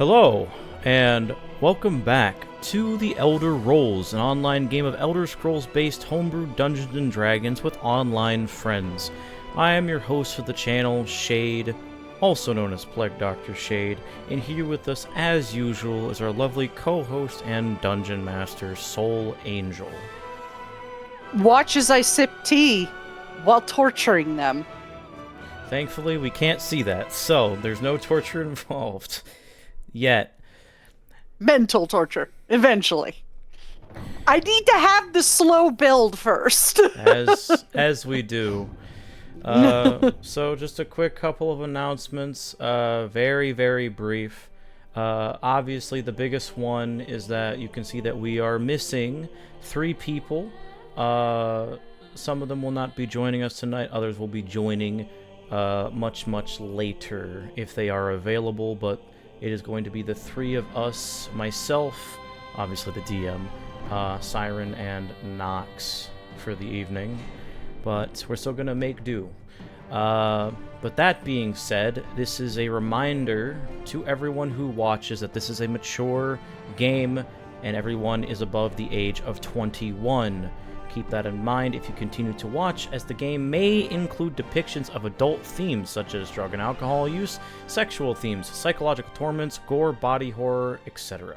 Hello, and welcome back to The Elder Rolls, an online game of Elder Scrolls-based homebrew Dungeons & Dragons with online friends. I am your host for the channel, Shade, also known as Plague Dr. Shade, and here with us, as usual, is our lovely co-host and Dungeon Master, Soul Angel. Watch as I sip tea while torturing them. Thankfully, we can't see that, so there's no torture involved. Yet. Mental torture, eventually. I need to have the slow build first. as we do. So just a quick couple of announcements, very, very brief. Obviously, the biggest one is that you can see that we are missing 3 people. Some of them will not be joining us tonight. Others will be joining much, much later if they are available, but it is going to be the 3 of us, myself, obviously the DM, Siren, and Nox for the evening. But we're still going to make do. But that being said, this is a reminder to everyone who watches that this is a mature game and everyone is above the age of 21. Keep that in mind if you continue to watch, as the game may include depictions of adult themes such as drug and alcohol use, sexual themes, psychological torments, gore, body horror, etc.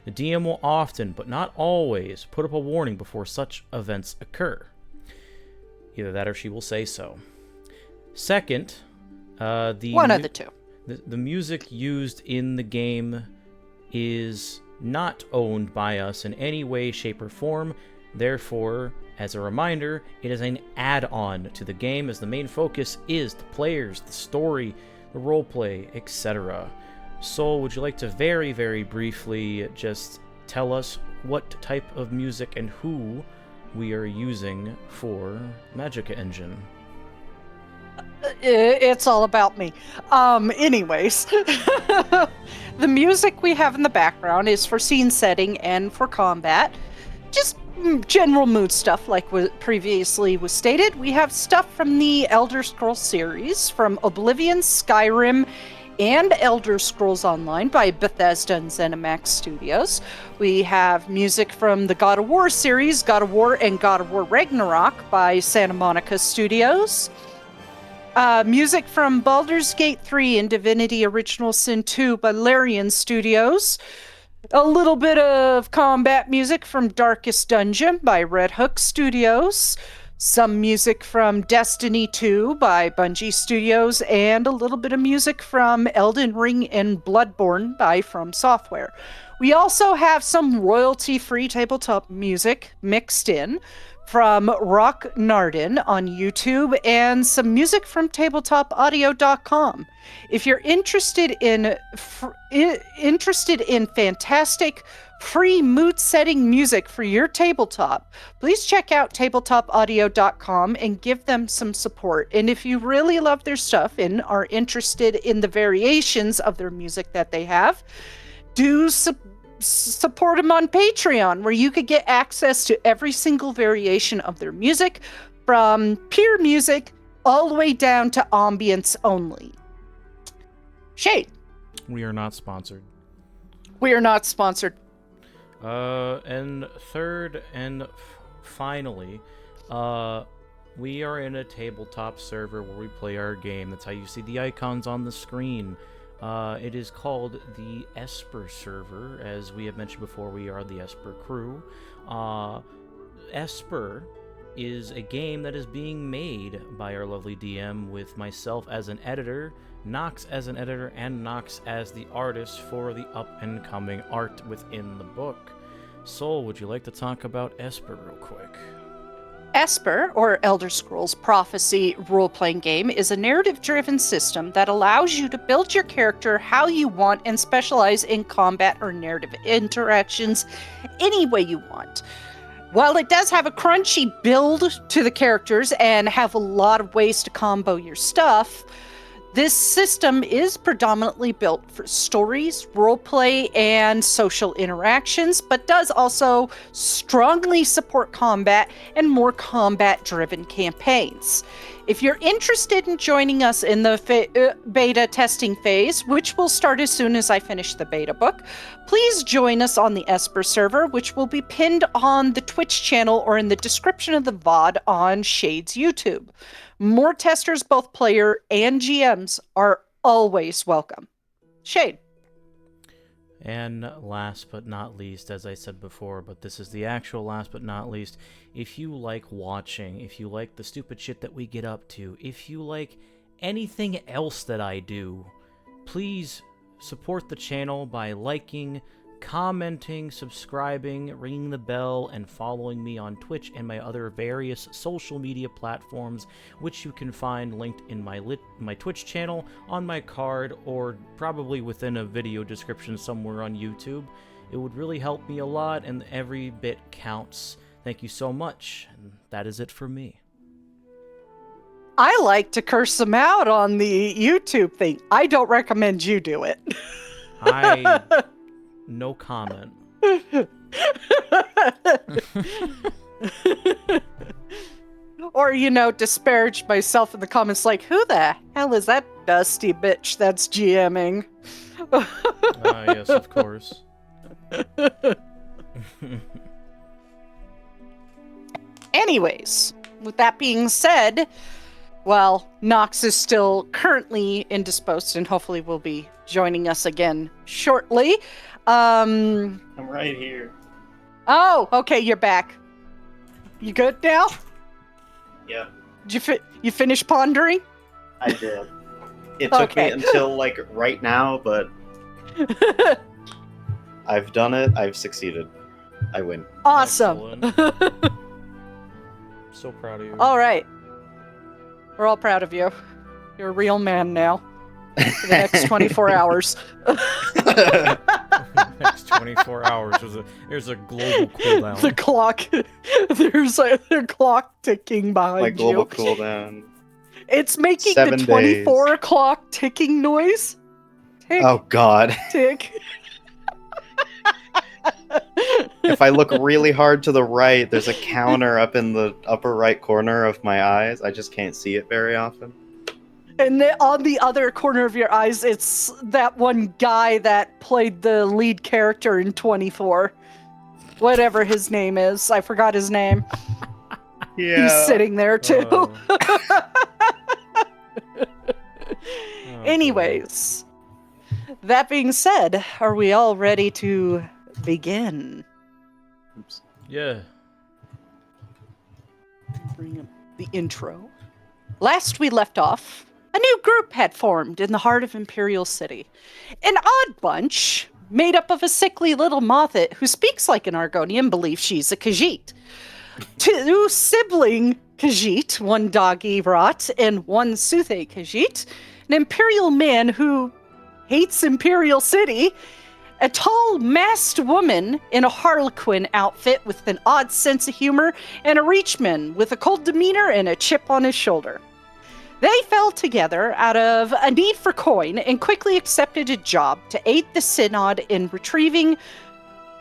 The DM will often, but not always, put up a warning before such events occur. Either that or she will say so. Second, one of the two. The music used in the game is not owned by us in any way, shape, or form. Therefore, as a reminder, it is an add-on to the game, as the main focus is the players, the story, the roleplay, etc. Soul, would you like to very, very briefly just tell us what type of music and who we are using for Magicka Engine? It's all about me. Anyways, the music we have in the background is for scene setting and for combat. Just general mood stuff, like what previously was stated. We have stuff from the Elder Scrolls series, from Oblivion, Skyrim, and Elder Scrolls Online by Bethesda and ZeniMax Studios. We have music from the God of War series, God of War and God of War Ragnarok by Santa Monica Studios. Music from Baldur's Gate 3 and Divinity Original Sin 2 by Larian Studios. A little bit of combat music from Darkest Dungeon by Red Hook Studios. Some music from Destiny 2 by Bungie Studios. And a little bit of music from Elden Ring and Bloodborne by From Software. We also have some royalty-free tabletop music mixed in from Rock Narden on YouTube, and some music from tabletopaudio.com. If you're interested in fantastic free mood-setting music for your tabletop, please check out tabletopaudio.com and give them some support. And if you really love their stuff and are interested in the variations of their music that they have, do support them on Patreon, where you could get access to every single variation of their music, from pure music all the way down to ambience only. Shade. We are not sponsored. We are not sponsored. And third and finally, we are in a tabletop server where we play our game. That's how you see the icons on the screen. It is called the Esper server. As we have mentioned before, we are the Esper crew. Esper is a game that is being made by our lovely DM, with myself as an editor, Nox as an editor, and Nox as the artist for the up-and-coming art within the book. Soul, would you like to talk about Esper real quick? Esper, or Elder Scrolls Prophecy role-playing game, is a narrative-driven system that allows you to build your character how you want and specialize in combat or narrative interactions any way you want. While it does have a crunchy build to the characters and have a lot of ways to combo your stuff, this system is predominantly built for stories, roleplay, and social interactions, but does also strongly support combat and more combat-driven campaigns. If you're interested in joining us in the beta testing phase, which will start as soon as I finish the beta book, please join us on the Esper server, which will be pinned on the Twitch channel or in the description of the VOD on Shade's YouTube. More testers, both player and GMs, are always welcome. Shade. And last but not least, as I said before, but this is the actual last but not least, if you like watching, if you like the stupid shit that we get up to, if you like anything else that I do, please support the channel by liking, commenting, subscribing, ringing the bell, and following me on Twitch and my other various social media platforms, which you can find linked in my Twitch channel, on my card, or probably within a video description somewhere on YouTube. It would really help me a lot, and every bit counts. Thank you so much, and that is it for me. I like to curse them out on the YouTube thing. I don't recommend you do it. No comment. Or, disparage myself in the comments like, who the hell is that dusty bitch that's GMing? Yes, of course. Anyways, with that being said, well, Nox is still currently indisposed and hopefully will be joining us again shortly. I'm right here. Oh, okay, you're back. You good now? Yeah. Did you finish pondering? I did. It took me until, right now, but I've done it. I've succeeded. I win. Awesome. So proud of you. All right. We're all proud of you. You're a real man now. For the next 24 hours. Next 24 hours. There's a global cooldown. The clock. There's a clock ticking behind you. My global cooldown. It's making 7 the 24 o'clock ticking noise. Tick, oh, God. Tick. If I look really hard to the right, there's a counter up in the upper right corner of my eyes. I just can't see it very often. And then on the other corner of your eyes, it's that one guy that played the lead character in 24. Whatever his name is. I forgot his name. Yeah. He's sitting there, too. Anyways, that being said, are we all ready to begin? Oops. Yeah. Bring up the intro. Last we left off, a new group had formed in the heart of Imperial City. An odd bunch, made up of a sickly little mothit who speaks like an Argonian, believes she's a Khajiit. Two sibling Khajiit, one doggy rot and one Suthe Khajiit, an Imperial man who hates Imperial City, a tall, masked woman in a harlequin outfit with an odd sense of humor, and a reachman with a cold demeanor and a chip on his shoulder. They fell together out of a need for coin and quickly accepted a job to aid the Synod in retrieving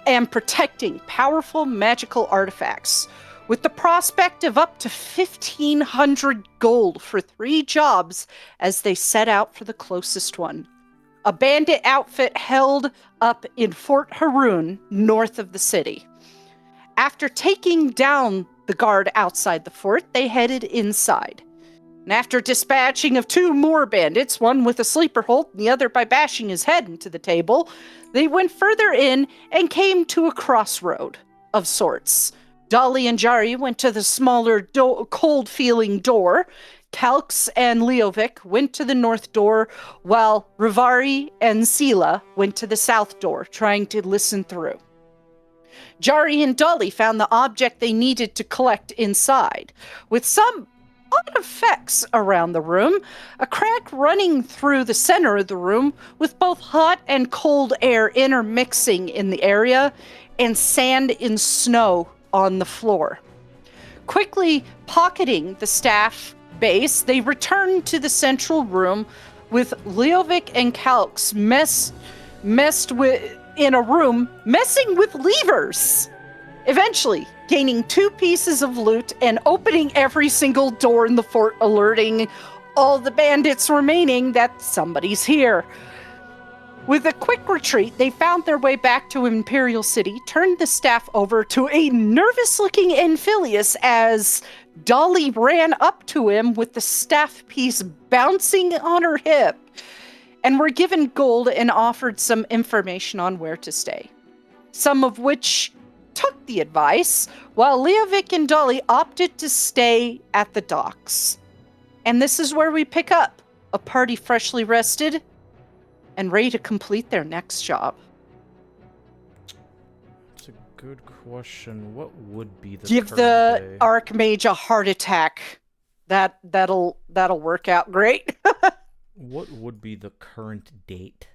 and protecting powerful magical artifacts, with the prospect of up to 1,500 gold for 3 jobs as they set out for the closest one. A bandit outfit held up in Fort Haroon, north of the city. After taking down the guard outside the fort, they headed inside. And after dispatching of 2 more bandits, one with a sleeper hold and the other by bashing his head into the table, they went further in and came to a crossroad of sorts. Dolly and Jari went to the smaller, cold-feeling door. Kalx and Leovic went to the north door, while Rivari and Sela went to the south door, trying to listen through. Jari and Dolly found the object they needed to collect inside, with some odd effects around the room, a crack running through the center of the room, with both hot and cold air intermixing in the area, and sand and snow on the floor. Quickly pocketing the staff base, they returned to the central room with Leovic and Kalx messing with levers. Eventually, gaining 2 pieces of loot and opening every single door in the fort, alerting all the bandits remaining that somebody's here. With a quick retreat, they found their way back to Imperial City, turned the staff over to a nervous-looking Amphilius as Dolly ran up to him with the staff piece bouncing on her hip, and were given gold and offered some information on where to stay. Some of which took the advice, while Leovic and Dolly opted to stay at the docks. And this is where we pick up, a party freshly rested and ready to complete their next job. That's a good question. What would be the Give current the day? Archmage a heart attack. That'll work out great. What would be the current date?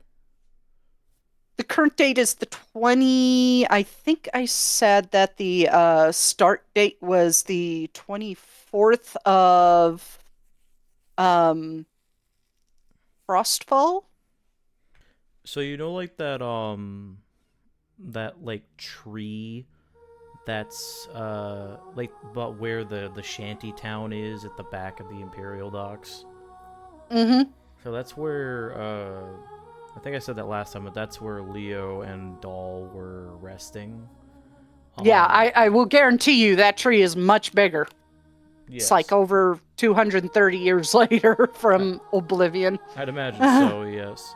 The current date is the 20. I think I said that the start date was the 24th of Frostfall. So you know, like that like tree that's like but where the shanty town is at the back of the Imperial Docks. Mm-hmm. So that's where I think I said that last time, but that's where Leo and Dahl were resting. Yeah, I will guarantee you that tree is much bigger. Yes. It's like over 230 years later from Oblivion. I'd imagine so, yes.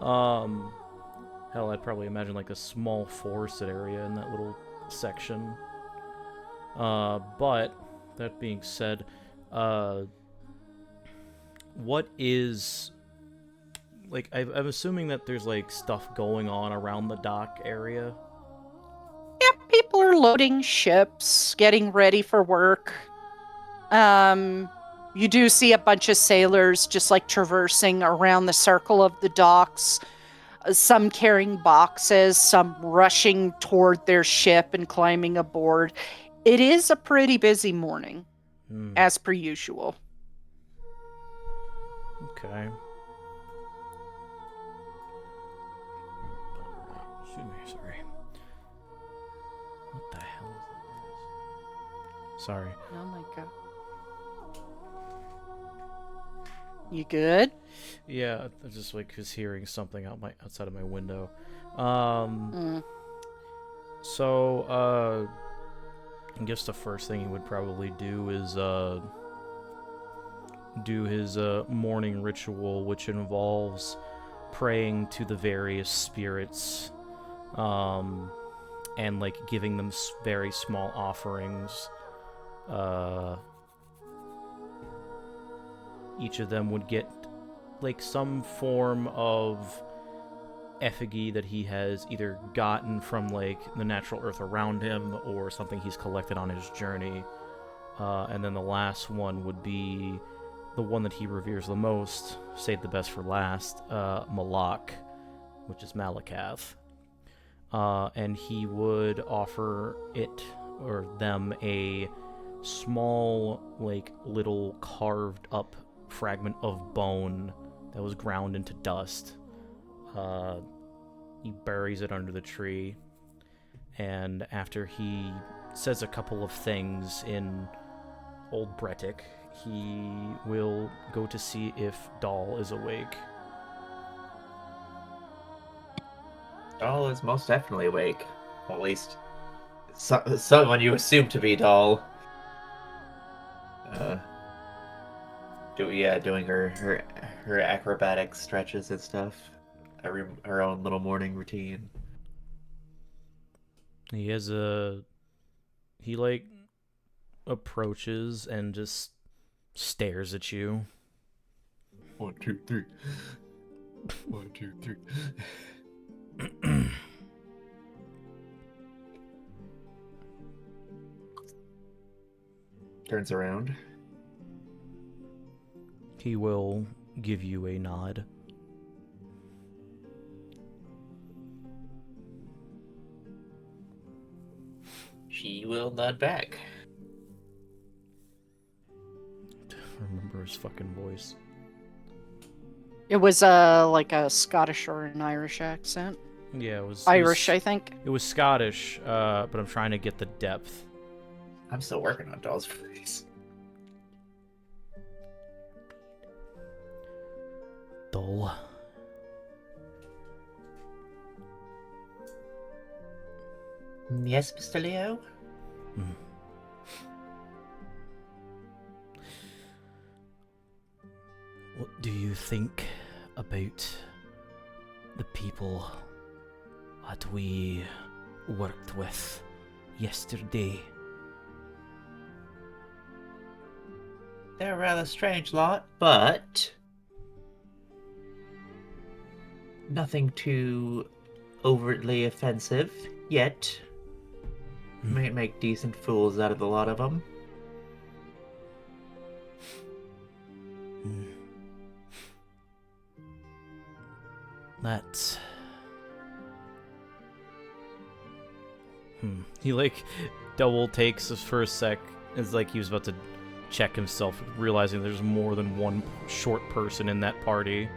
Hell, I'd probably imagine like a small forested area in that little section. But that being said, what is like I'm assuming that there's like stuff going on around the dock area. Yeah, people are loading ships, getting ready for work. You do see a bunch of sailors just like traversing around the circle of the docks. Some carrying boxes, some rushing toward their ship and climbing aboard. It is a pretty busy morning, as per usual. Okay. Excuse me, sorry. What the hell is that noise? Sorry. Oh my god. You good? Yeah, I just like was hearing something outside of my window. So I guess the first thing he would probably do is do his morning ritual, which involves praying to the various spirits, and like giving them very small offerings. Each of them would get like some form of effigy that he has either gotten from like the natural earth around him or something he's collected on his journey. And then the last one would be the one that he reveres the most, saved the best for last, Malak, which is Malakath. And he would offer it or them a small, like, little carved up fragment of bone that was ground into dust. He buries it under the tree, and after he says a couple of things in Old Bretic, he will go to see if Dahl is awake. Dahl is most definitely awake. Well, at least someone you assume to be Dahl. Doing her acrobatic stretches and stuff. Her own little morning routine. He like approaches and just stares at you. 1, 2, 3. 1, 2, 3. Turns around. He will give you a nod. She will nod back. Remember his fucking voice. It was like a Scottish or an Irish accent. Yeah, it was Irish, I think. It was Scottish, but I'm trying to get the depth. I'm still working on dolls for these. Dull. Yes, Mr. Leo? What do you think about the people that we worked with yesterday? They're a rather strange lot, but nothing too overtly offensive yet. Might make decent fools out of a lot of them. That's... He, like, double takes us for a sec. It's like he was about to check himself, realizing there's more than one short person in that party.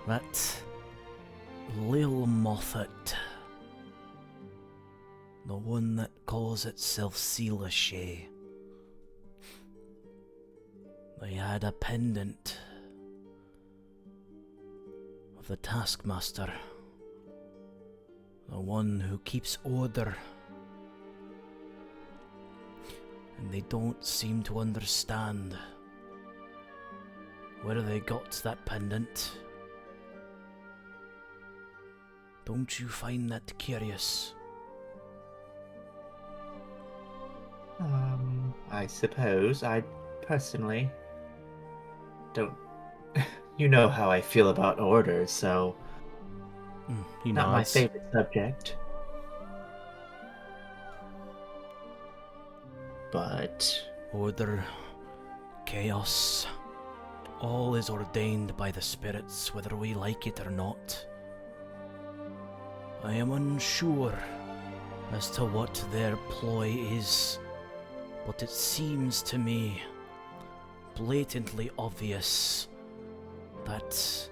That Lil Moffat, the one that calls itself Sealishay, they had a pendant of the Taskmaster, the one who keeps order, and they don't seem to understand where they got that pendant. Don't you find that curious? I suppose. I personally don't... You know how I feel about orders, so... He Not my nods. favorite subject. But... Order, chaos, all is ordained by the spirits, whether we like it or not. I am unsure as to what their ploy is, but it seems to me blatantly obvious that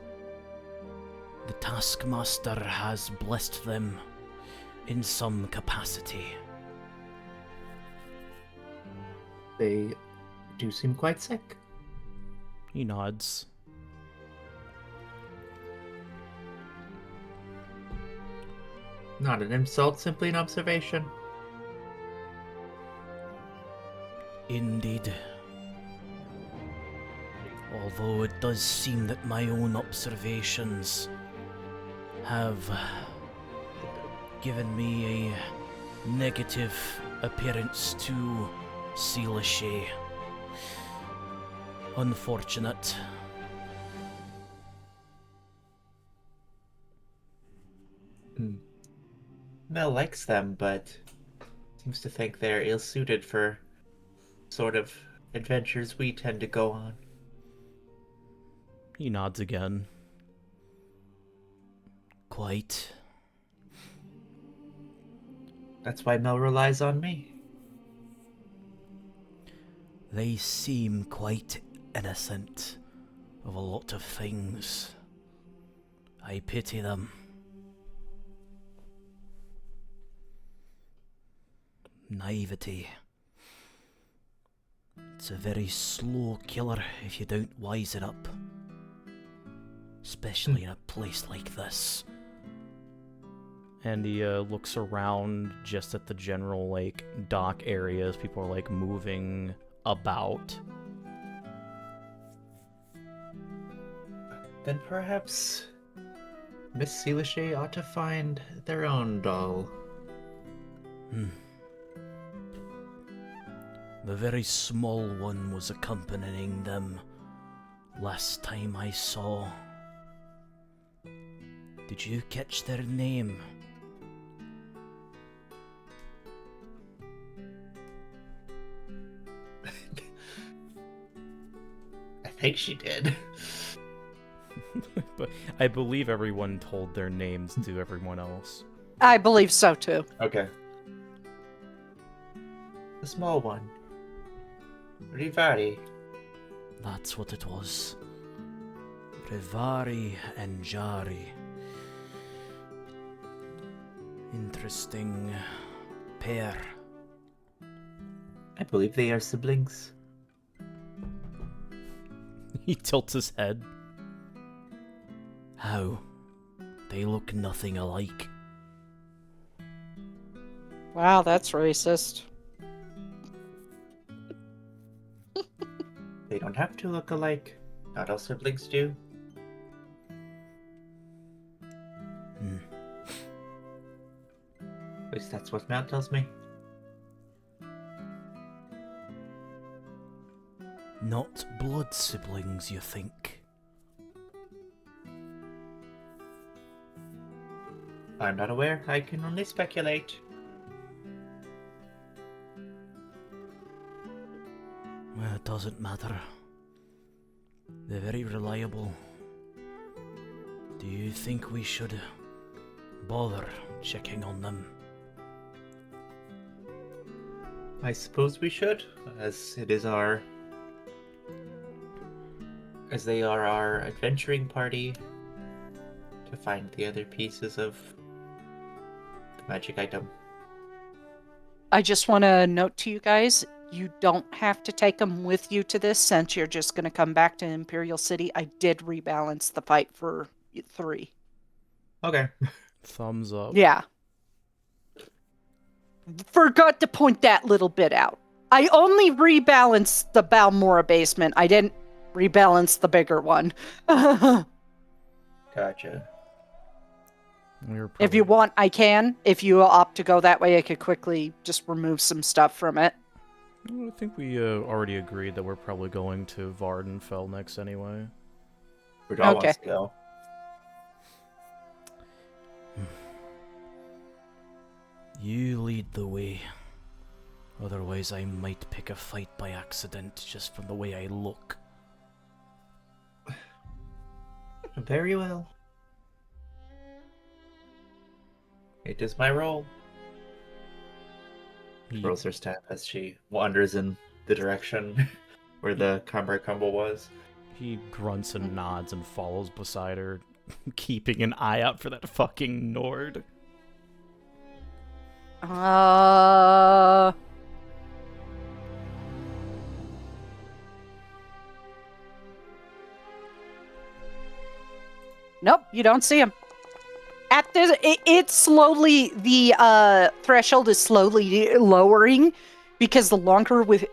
the Taskmaster has blessed them in some capacity. They do seem quite sick. He nods. Not an insult, simply an observation. Indeed. Although it does seem that my own observations have given me a negative appearance to Sealishay. Unfortunate. Mel likes them, but seems to think they're ill-suited for sort of adventures we tend to go on. He nods again. Quite. That's why Mel relies on me. They seem quite innocent of a lot of things. I pity them. Naivety. It's a very slow killer if you don't wise it up. Especially in a place like this. And he looks around just at the general, like, dock areas. People are, like, moving about. Then perhaps Miss Sealishay ought to find their own doll. The very small one was accompanying them last time I saw. Did you catch their name? I think she did. But I believe everyone told their names to everyone else. I believe so too. Okay. The small one. Vvardenfell. That's what it was. Revari and Jari. Interesting pair. I believe they are siblings. He tilts his head. How? They look nothing alike. Wow, that's racist. They don't have to look alike. Not all siblings do. At least that's what Matt tells me. Not blood siblings, you think? I'm not aware. I can only speculate. Well, it doesn't matter. They're very reliable. Do you think we should bother checking on them? I suppose we should, as they are our adventuring party to find the other pieces of the magic item. I just want to note to you guys, you don't have to take them with you to this since you're just going to come back to Imperial City. I did rebalance the fight for 3. Okay. Thumbs up. Yeah. Forgot to point that little bit out. I only rebalanced the Balmora basement. I didn't rebalance the bigger one. Gotcha. If you want, I can. If you opt to go that way, I could quickly just remove some stuff from it. I think we already agreed that we're probably going to Vvardenfell next anyway. Bradal Okay. wants to go. You lead the way. Otherwise, I might pick a fight by accident just from the way I look. Very well. It is my role. He, Rolls her staff as she wanders in the direction where the combat combo was. he grunts and nods and follows beside her, keeping an eye out for that fucking Nord. Nope, you don't see him. At this, it's slowly, the threshold is slowly lowering because the longer with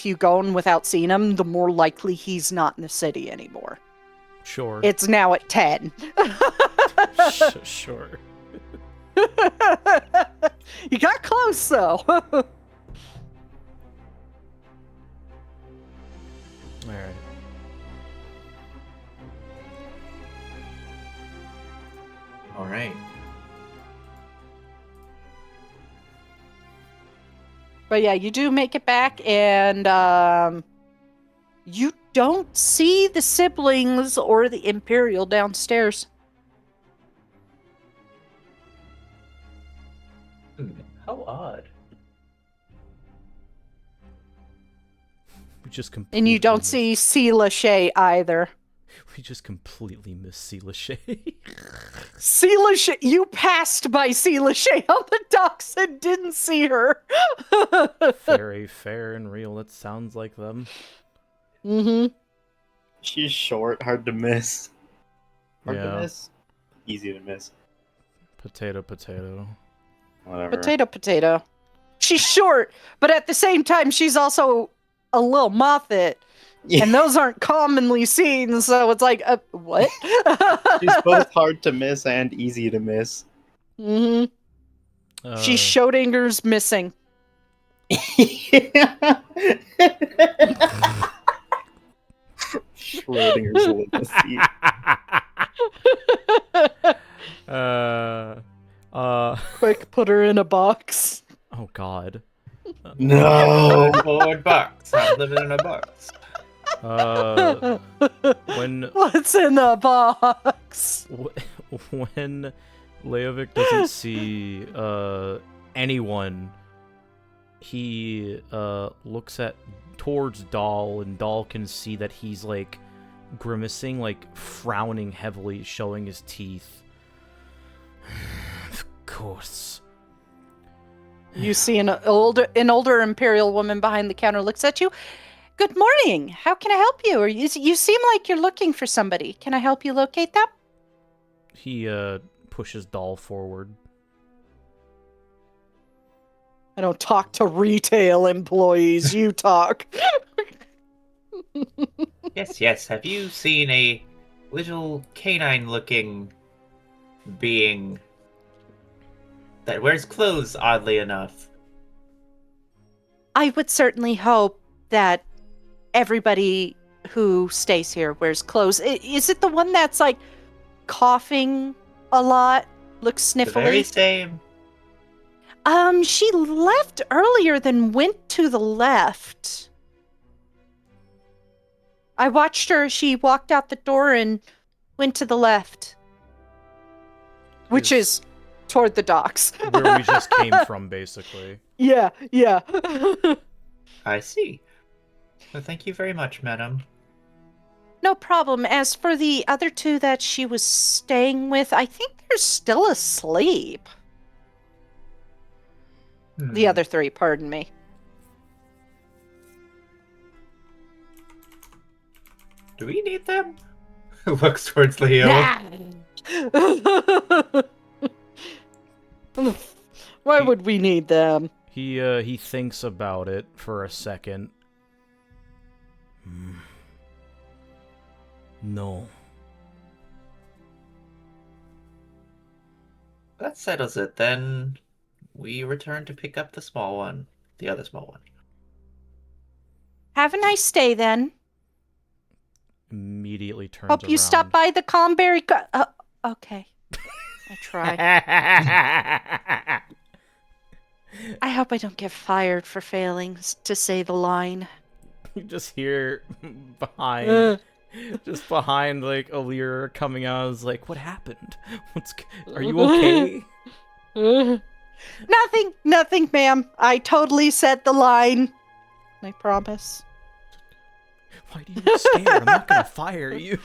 you going without seeing him, the more likely he's not in the city anymore. Sure. It's now at 10. Sure. You got close, though. Alright. Alright. But yeah, you do make it back, and you don't see the siblings or the Imperial downstairs. How odd. We just And you don't see Sela Shay either. We just completely miss Sela Shay. Sela Shay, you passed by Sela Shay on the docks and didn't see her. Very fair and real. That sounds like them. Mm-hmm. She's short, hard to miss. Hard Yeah. to miss? Easy to miss. Potato, potato. Whatever. Potato, potato. She's short, but at the same time, she's also a little moffat. Yeah. And those aren't commonly seen, so it's like, what? She's both hard to miss and easy to miss. Mm-hmm. She's Schrodinger's missing. Schrodinger's legacy. Quick, put her in a box. Oh God. No. Board box. I'm living in a box. When What's in the box? when Leovic doesn't see anyone he looks towards Dahl, and Dahl can see that he's like grimacing, like frowning heavily, showing his teeth. Of course. You see an older Imperial woman behind the counter looks at you. Good morning. How can I help you? Or you seem like you're looking for somebody. Can I help you locate them? He pushes Dahl forward. I don't talk to retail employees. You talk. Yes. Have you seen a little canine-looking being that wears clothes, oddly enough? I would certainly hope that everybody who stays here wears clothes. Is it the one that's like coughing a lot? Looks The very sniffly? same. She left earlier than went to the left. I watched her. She walked out the door and went to the left. Which is toward the docks. Where we just came from, basically. Yeah. I see. Well, thank you very much, madam. No problem. As for the other two that she was staying with, I think they're still asleep. The other three, pardon me. Do we need them? Looks towards Leo. Why would we need them? He thinks about it for a second. No. That settles it. Then we return to pick up the small one. The other small one. Have a nice stay then. Immediately turns Hope you around. stop by the Calmberry. Okay. I tried. I hope I don't get fired for failing to say the line. You just hear behind, like Alir coming out. Is like, what happened? Are you okay? Nothing, ma'am. I totally said the line. I promise. Why do you look scared? I'm not gonna fire you.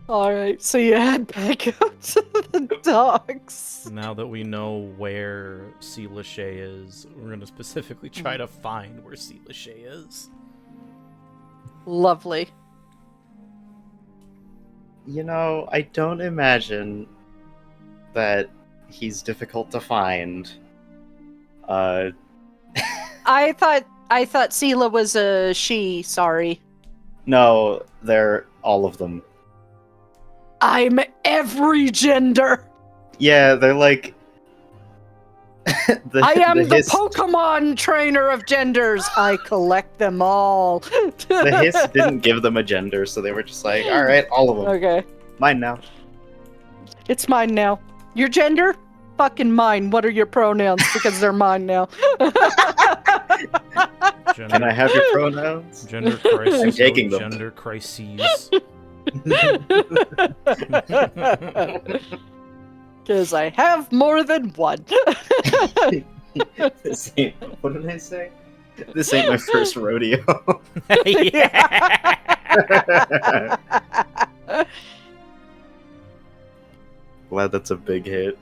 Alright, so you head back up to the docks. Now that we know where C. Lachey is, we're gonna specifically try to find where C. Lachey is. Lovely. You know, I don't imagine that he's difficult to find. I thought Sela was a she, sorry. No, they're all of them. I'm every gender. Yeah, they're like. I am the Pokemon trainer of genders. I collect them all. The hiss didn't give them a gender, so they were just like, all right, all of them. Okay. Mine now. It's mine now. Your gender? Fucking mine. What are your pronouns? Because they're mine now. Can I have your pronouns? Gender crisis. I'm taking them. Gender crises. Because I have more than one. What did I say? This ain't my first rodeo. Glad that's a big hit.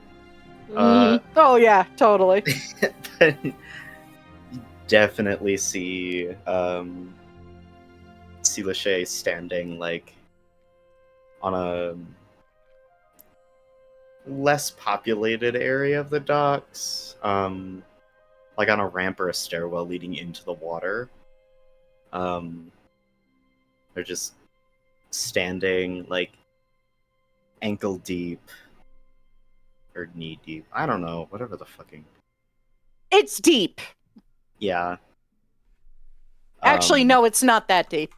Oh yeah, totally. But you definitely see Lachey standing like on a less populated area of the docks, like on a ramp or a stairwell leading into the water. They're just standing like ankle deep or knee deep. I don't know, whatever the fucking. It's deep. Yeah. Actually, no, it's not that deep.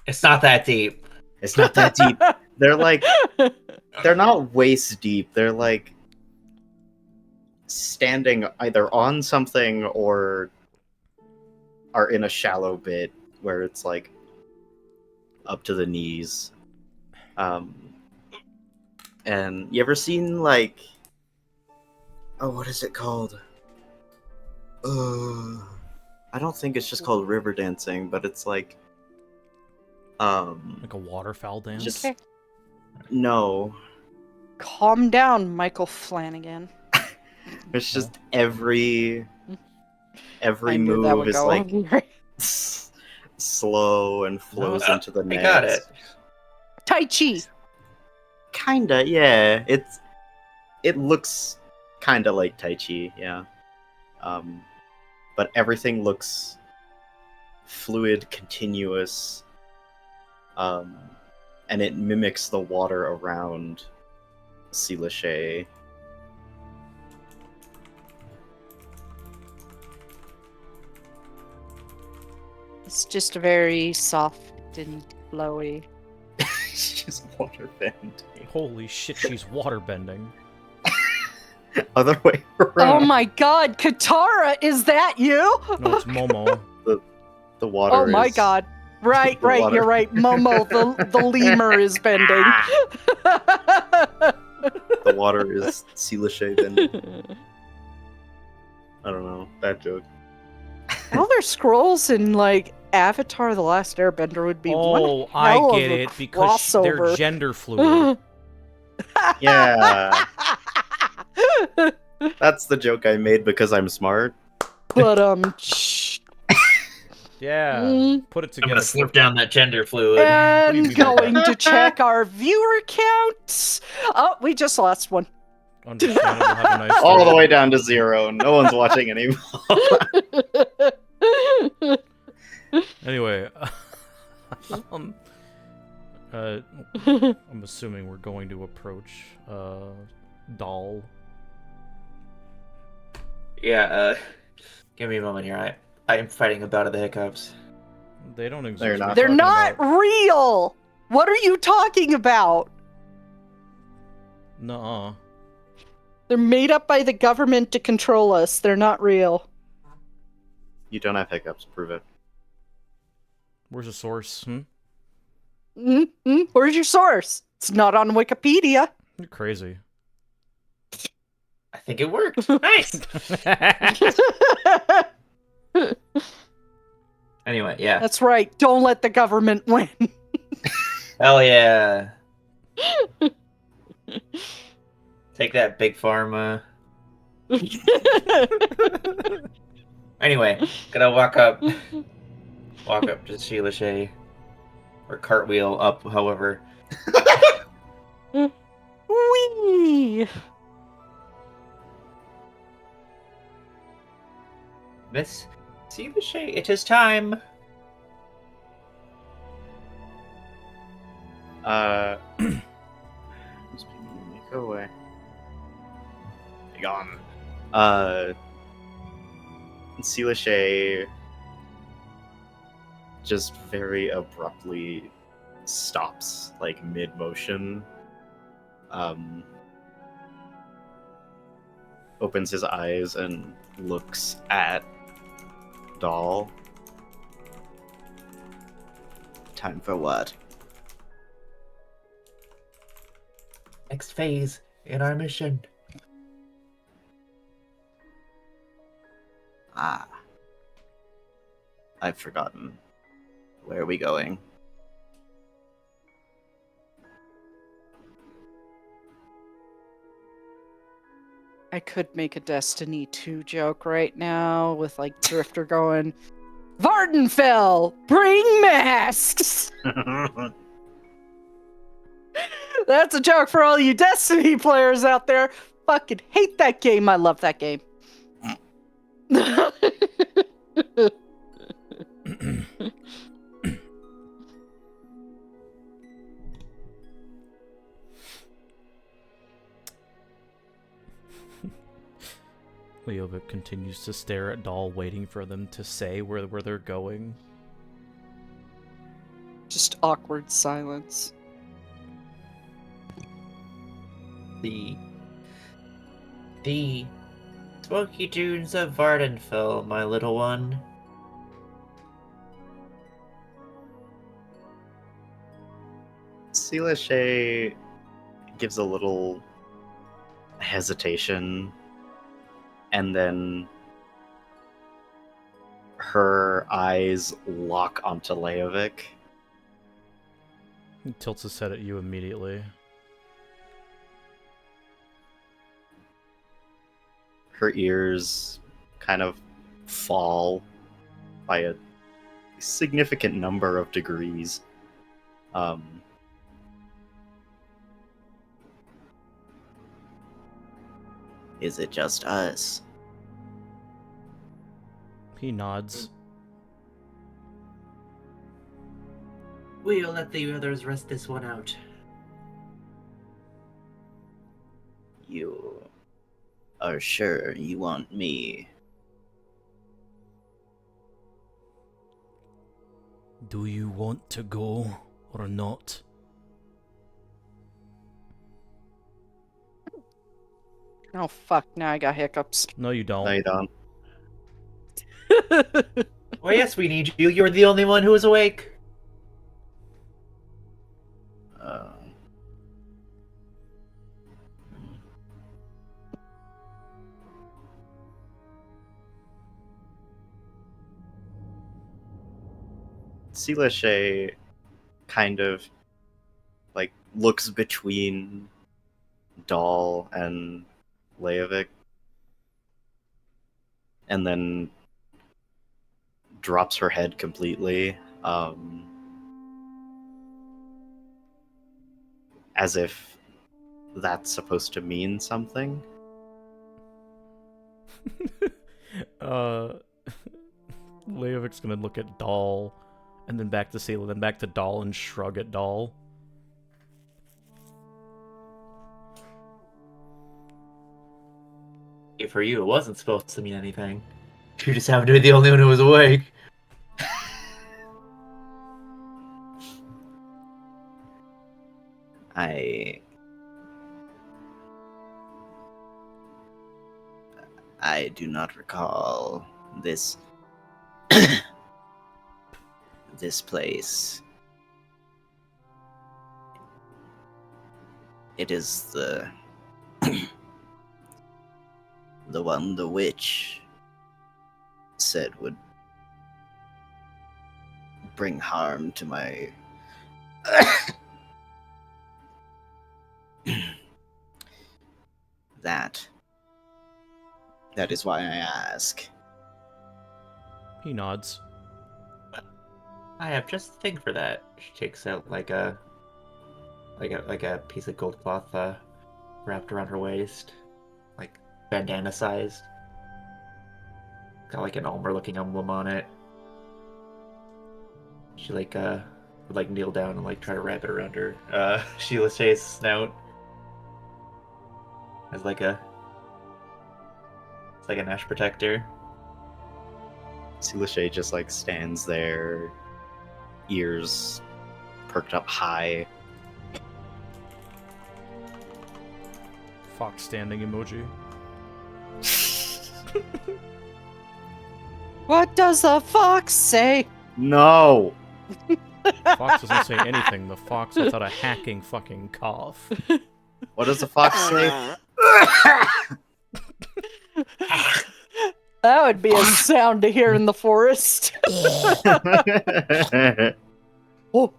It's not that deep. It's not that deep. They're like, they're not waist deep. They're like standing either on something or are in a shallow bit where it's like up to the knees. And you ever seen like, oh, what is it called? I don't think it's just called river dancing, but it's like, Like a waterfowl dance? just Okay. no. Calm down, Michael Flanagan. It's just every I knew that move would is go like on. slow and flows No, into the I next. got it. Tai Chi. Kinda, yeah. It looks kinda like Tai Chi, yeah. But everything looks fluid, continuous, and it mimics the water around Sealashay. It's just very soft and flowy. She's waterbending. Holy shit, she's waterbending. Other way Oh around. my god, Katara, is that you? No, it's Momo. The water Oh my is... god. Right, The right, water- you're right. Momo, the lemur is bending. The water is Sealashay bending. I don't know. Bad joke. Elder Scrolls in like Avatar: The Last Airbender would be Oh, one I hell get of a it, because they're crossover. gender fluid. Yeah. That's the joke I made because I'm smart. But Yeah, put it I'm together. gonna slurp down that gender fluid. What do you and mean by going that? to check our viewer counts. Oh, we just lost one. Understandable, have a nice All day. the way down to 0. No one's watching anymore. Anyway, I'm assuming we're going to approach Doll. Yeah, give me a moment here. I am fighting a bout of the hiccups. They don't exist. They're not. We're They're talking not about- real. What are you talking about? Nuh-uh. They're made up by the government to control us. They're not real. You don't have hiccups. Prove it. Where's the source? Where's your source? It's not on Wikipedia. You're crazy. I think it worked. Nice. Anyway, yeah. That's right. Don't let the government win. Hell yeah. Take that, Big Pharma. Anyway, gonna walk up to Sealashay. Or cartwheel up, however. Whee! Miss Sealashay, it is time. Go away. Be gone. Sealashay just very abruptly stops, like mid-motion. Opens his eyes and looks at Doll. Time for what? Next phase in our mission. Ah. I've forgotten. Where are we going? I could make a Destiny 2 joke right now with like Drifter going, Vvardenfell, bring masks! That's a joke for all you Destiny players out there. Fucking hate that game. I love that game. Leovic continues to stare at Doll, waiting for them to say where they're going. Just awkward silence. The smoky dunes of Vvardenfell, my little one. Sealashay gives a little hesitation, and then her eyes lock onto Leovic. He tilts his head at you immediately. Her ears kind of fall by a significant number of degrees. Is it just us? He nods. We'll let the others rest this one out. You are sure you want me? Do you want to go or not? Oh fuck! Now I got hiccups. No, you don't. No, you don't. Well, yes, we need you. You're the only one who is awake. Silashe kind of like looks between Dahl and Leovic, and then drops her head completely, as if that's supposed to mean something. Leovic's gonna look at Dahl, and then back to Sela, then back to Dahl, and shrug at Dahl. For you, it wasn't supposed to mean anything. You just happened to be the only one who was awake. I do not recall this this place. It is the the one the witch said would bring harm to my that is why I ask. He nods. I have just a thing for that. She takes out like a piece of gold cloth wrapped around her waist, like bandana sized. Got like an Ulmer looking emblem on it. She would kneel down and like try to wrap it around her Sheila's snout. As it's like an ash protector. Silashe just like stands there, ears perked up high. Fox standing emoji. What does the fox say? No! Fox doesn't say anything. The fox lets out a hacking fucking cough. What does the fox say? That would be a sound to hear in the forest. Oh.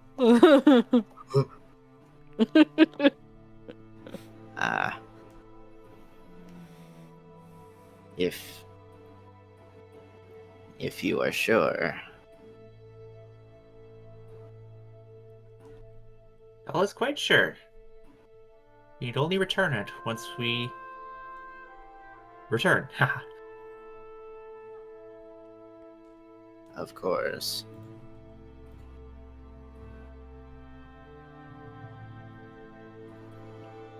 If you are sure. I was quite sure. You'd only return it once we return. Haha. Of course.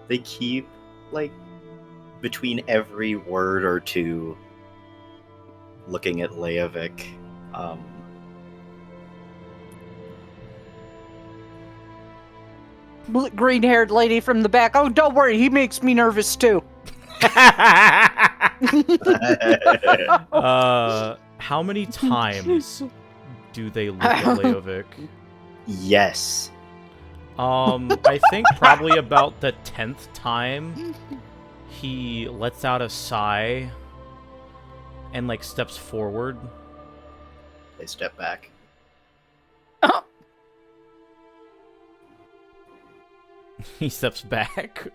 They keep, like, between every word or two, looking at Leovic. Green-haired lady from the back. Oh, don't worry, he makes me nervous too. How many times do they look at Leovic? Yes. I think probably about the 10th time, he lets out a sigh and, like, steps forward. They step back. He steps back.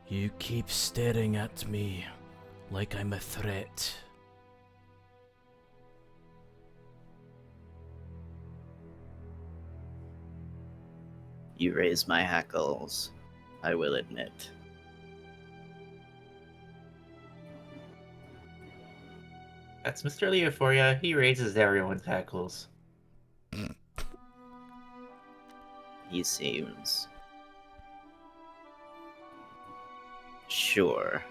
You keep staring at me like I'm a threat. You raise my hackles, I will admit. That's Mr. Leo for you. He raises everyone's hackles. He seems sure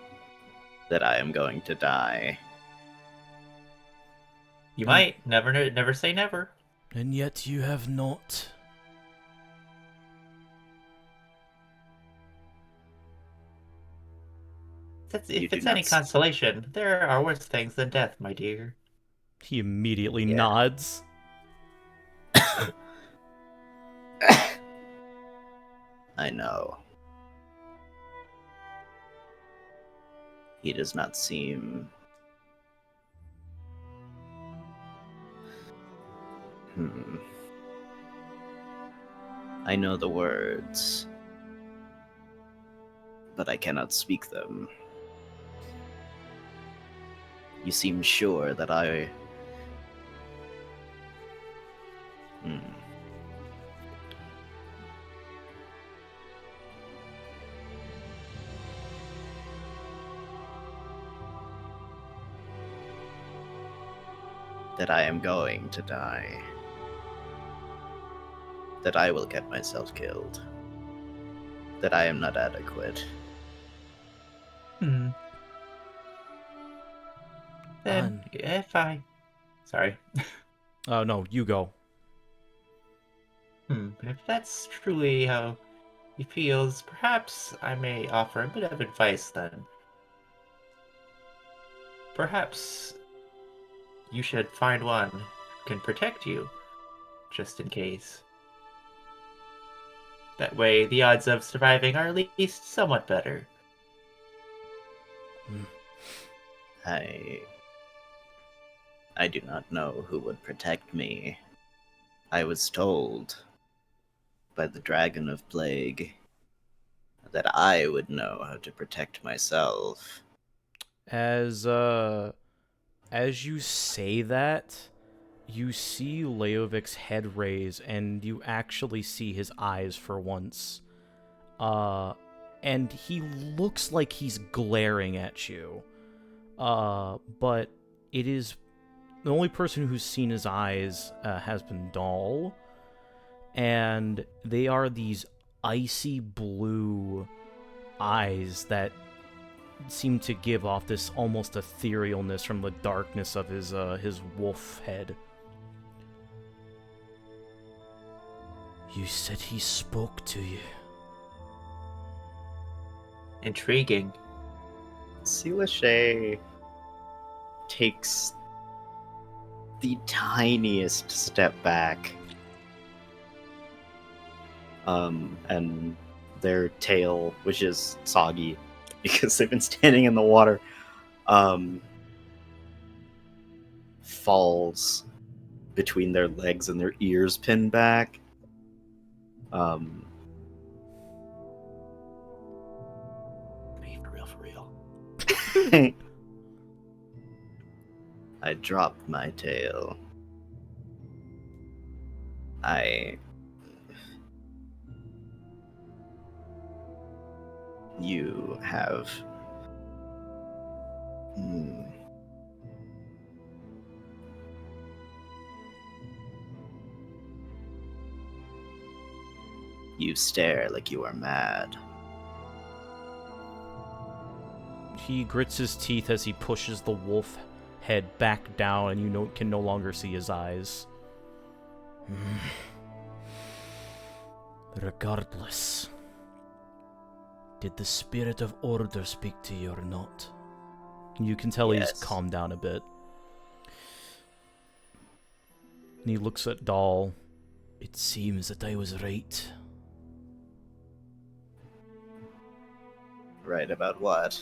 that I am going to die. You might. Never say never. And yet you have not. If it's any consolation, there are worse things than death, my dear. He immediately nods. I know. He does not seem... I know the words, but I cannot speak them. You seem sure that I... that I am going to die. That I will get myself killed. That I am not adequate. Then, if I... Sorry. Oh, no, you go. If that's truly how he feels, perhaps I may offer a bit of advice then. Perhaps you should find one who can protect you, just in case. That way, the odds of surviving are at least somewhat better. I do not know who would protect me. I was told by the Dragon of Plague that I would know how to protect myself. As you say that, you see Leovic's head raise, and you actually see his eyes for once. And he looks like he's glaring at you. But it is... The only person who's seen his eyes has been Dahl. And they are these icy blue eyes that seem to give off this almost etherealness from the darkness of his wolf head. You said he spoke to you. Intriguing. Silashay takes the tiniest step back. And their tail, which is soggy because they've been standing in the water, falls between their legs and their ears pinned back. For real. I dropped my tail. You have... You stare like you are mad. He grits his teeth as he pushes the wolf head back down, and you can no longer see his eyes. Regardless, did the spirit of order speak to you or not? You can tell Yes. He's calmed down a bit. And he looks at Dahl. It seems that I was right. Right about what?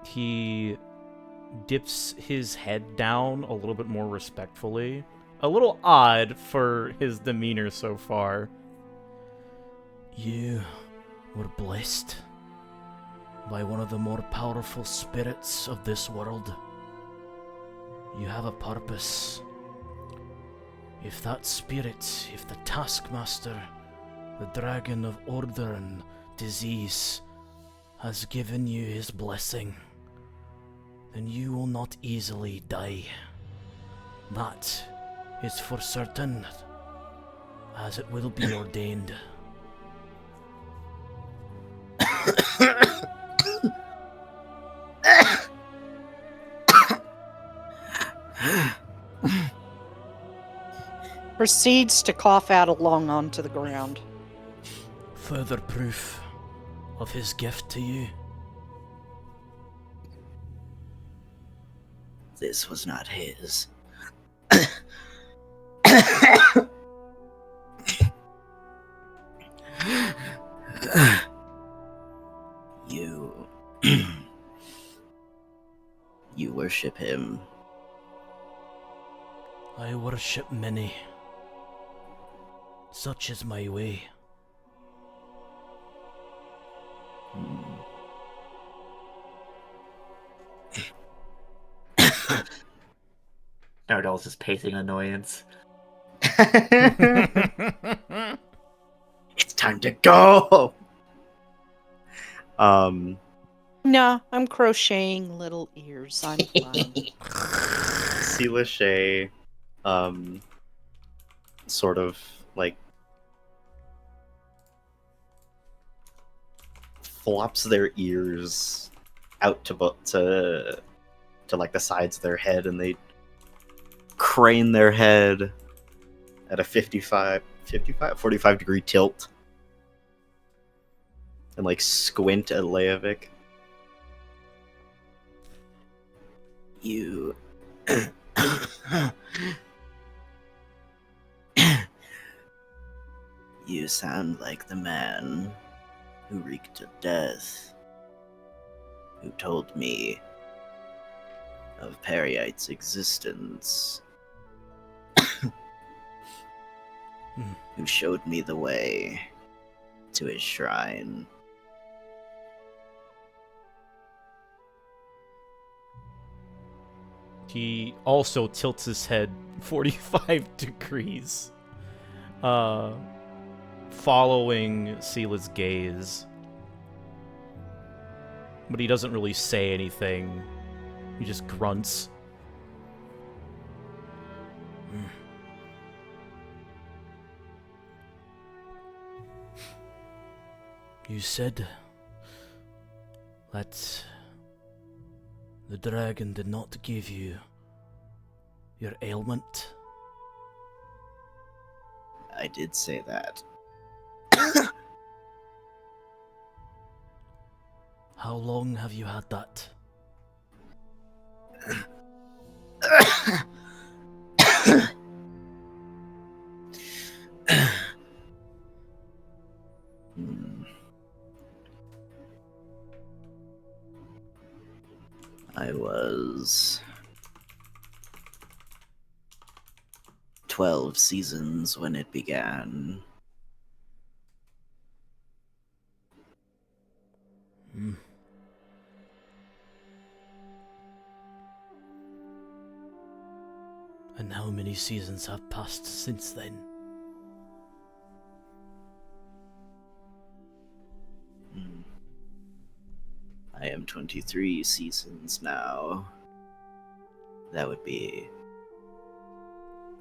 He dips his head down a little bit more respectfully. A little odd for his demeanor so far. You were blessed by one of the more powerful spirits of this world. You have a purpose. If that spirit, if the Taskmaster, the Dragon of Order and Disease, has given you his blessing, then you will not easily die. That is for certain, as it will be ordained. Proceeds to cough out a lung onto the ground. Further proof of his gift to you. This was not his. You... you worship him. I worship many. Such is my way. Nardol's just pacing annoyance. It's time to go! No, I'm crocheting little ears. I'm fine. Lachey, sort of, like, flops their ears out to like the sides of their head, and they crane their head at a 45 degree tilt and like squint at Leovic. You you sound like the man who reeked of death, who told me of Periite's existence, who showed me the way to his shrine. He also tilts his head 45 degrees, following Sela's gaze. But he doesn't really say anything. He just grunts. You said that the dragon did not give you your ailment. I did say that. How long have you had that? I was 12 seasons when it began. And how many seasons have passed since then? I am 23 seasons now. That would be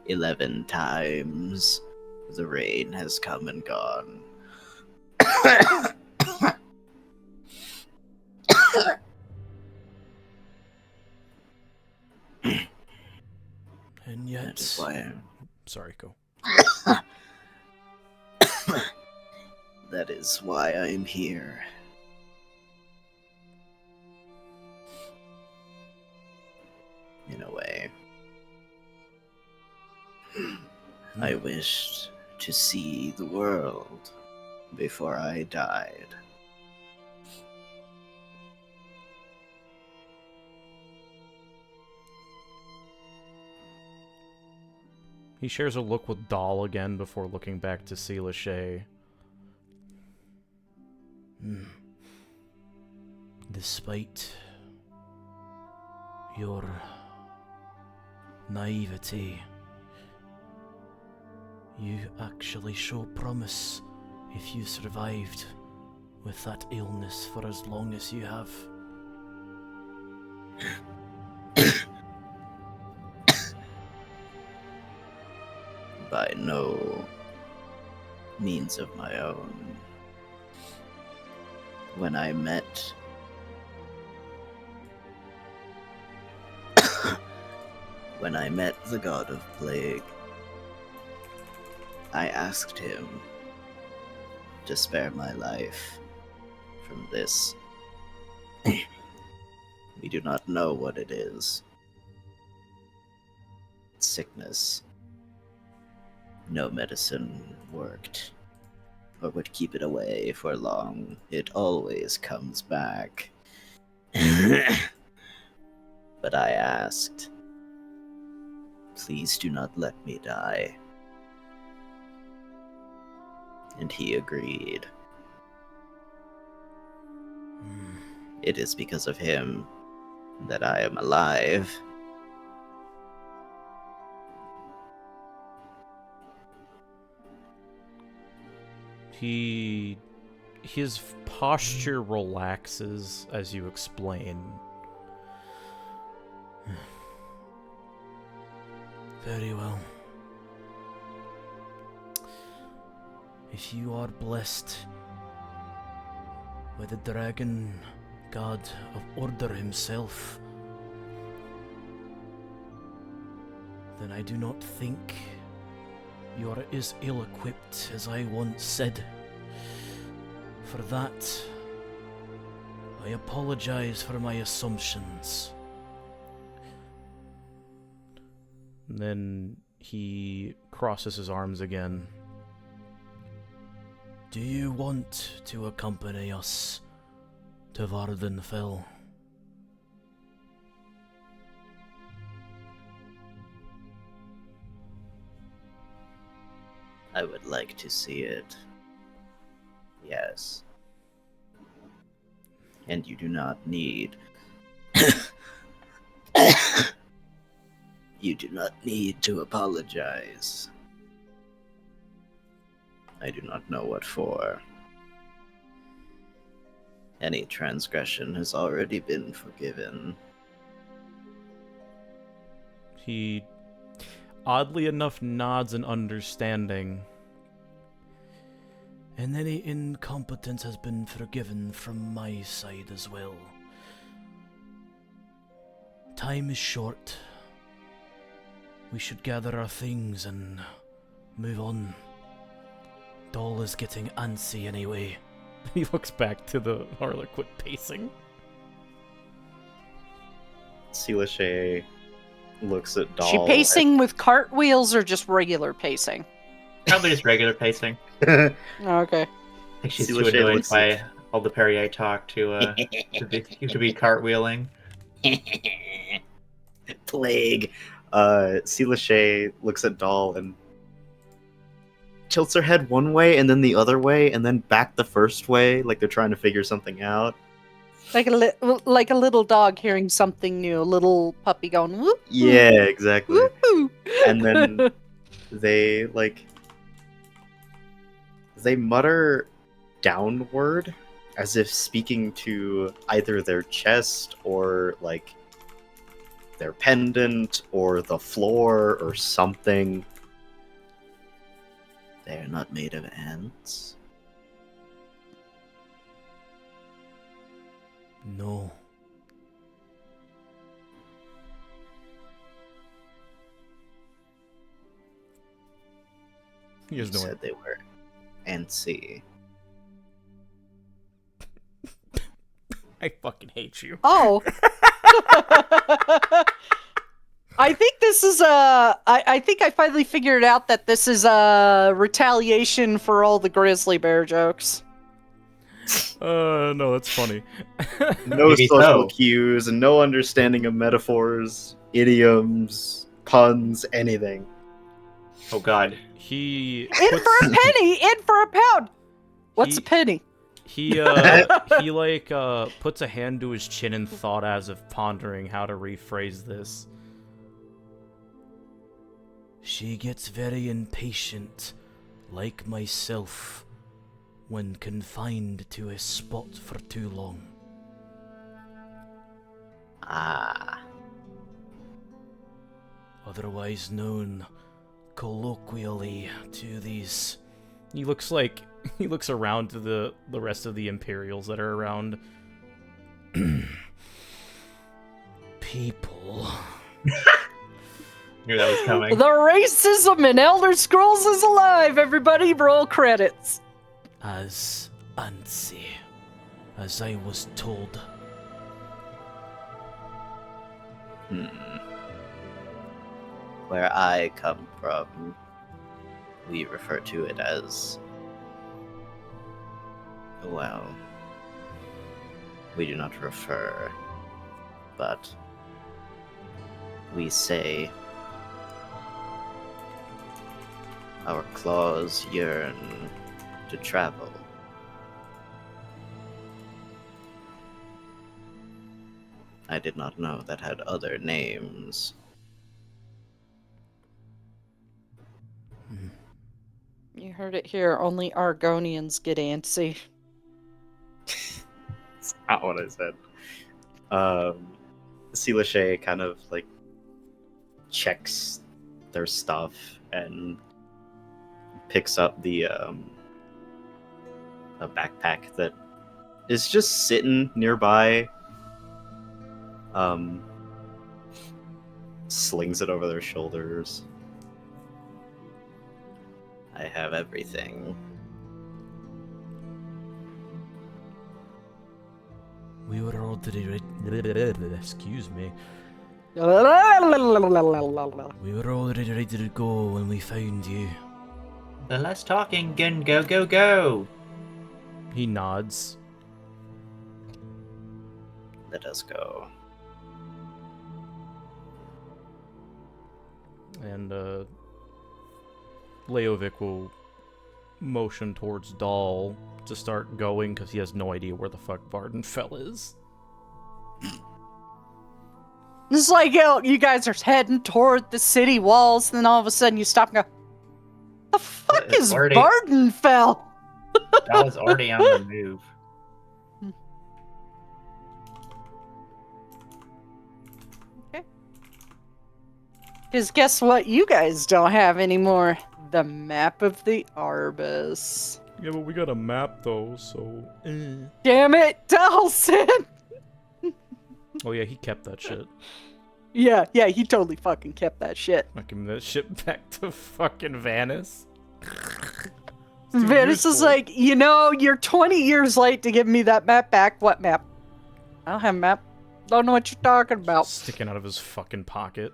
11 times the rain has come and gone. And yet... That is why I'm... Sorry, go. That is why I am here. In a way. I wished to see the world before I died. He shares a look with Dahl again before looking back to see Lachey. Despite your naivety, you actually show promise if you survived with that illness for as long as you have. By no means of my own. When I met the god of plague, I asked him to spare my life from this. We do not know what it is. Sickness. No medicine worked, or would keep it away for long. It always comes back. But I asked, please do not let me die. And he agreed. It is because of him that I am alive. His posture relaxes as you explain. Very well. If you are blessed with the dragon god of order himself, then I do not think you are as ill-equipped as I once said. For that, I apologize for my assumptions. And then he crosses his arms again. Do you want to accompany us to Vvardenfell? I would like to see it. Yes. And you do not need... You do not need to apologize. I do not know what for. Any transgression has already been forgiven. He, oddly enough, nods in understanding. And any incompetence has been forgiven from my side as well. Time is short. We should gather our things and move on. Doll is getting antsy anyway. He looks back to the Harlequin pacing. Lachey looks at Doll. She pacing with cartwheels or just regular pacing? Probably just regular pacing. Okay. I think she's too Lachey annoyed looks by all the Perrier talk to be cartwheeling. Plague. Lachey looks at Doll and tilts her head one way and then the other way and then back the first way, like they're trying to figure something out. Like a little dog hearing something new, a little puppy going whoop. Yeah, exactly. Whoop. And then they mutter downward as if speaking to either their chest or like their pendant or the floor or something. They are not made of ants. No. He You has no said they were antsy. I fucking hate you. Oh. I think this is I think I finally figured out that this is a retaliation for all the grizzly bear jokes. No, that's funny. No Maybe social so. cues and no understanding of metaphors, idioms, puns, anything. Oh God. He In for a penny, in for a pound. What's He- a penny? he like puts a hand to his chin in thought as if pondering how to rephrase this. She gets very impatient, like myself, when confined to a spot for too long. Ah, Otherwise known colloquially to these. He looks around to the rest of the Imperials that are around. People. Knew that was coming. The racism in Elder Scrolls is alive, everybody. Roll credits. As antsy as I was told. where I come from, we refer to it as, well, we do not refer, but we say our claws yearn to travel. I did not know that had other names. You heard it here. Only Argonians get antsy. That's not what I said. Lachey kind of like checks their stuff and picks up a backpack that is just sitting nearby. Slings it over their shoulders. I have everything. We were already excuse me. We were already ready to go when we found you. The less talking, Gun, go, go, go. He nods. Let us go. And Leovic will motion towards Dahl to start going because he has no idea where the fuck Vvardenfell is. It's like, you guys are heading toward the city walls, and then all of a sudden you stop and go, the fuck It's is already- Vvardenfell? That was already on the move. Because guess what you guys don't have anymore? The map of the Arbus. Yeah, but we got a map though, so. Damn it, Dalson! Oh yeah, he kept that shit. Yeah, he totally fucking kept that shit. Fucking that shit back to fucking Vanis. It's too Vanus is useful. like, you're 20 years late to give me that map back. What map? I don't have a map. Don't know what you're talking about. Sticking out of his fucking pocket.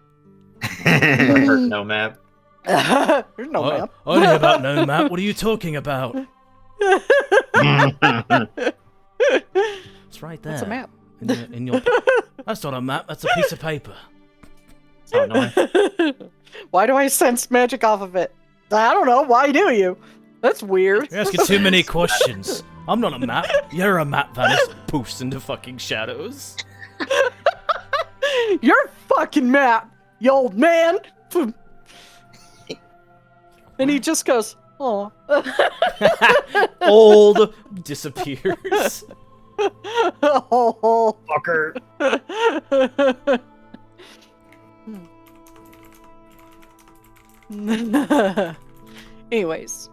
Hurt no map. There's no What? map. I know about no map. What are you talking about? It's right there. What's a map? In your... That's not a map. That's a piece of paper. So annoying. Why do I sense magic off of it? I don't know. Why do you? That's weird. You're asking too many questions. I'm not a map. You're a map, Vanis. Poofs into fucking shadows. You're fucking map, you old man. And he just goes, oh. Old disappears. Oh. Fucker. Anyways.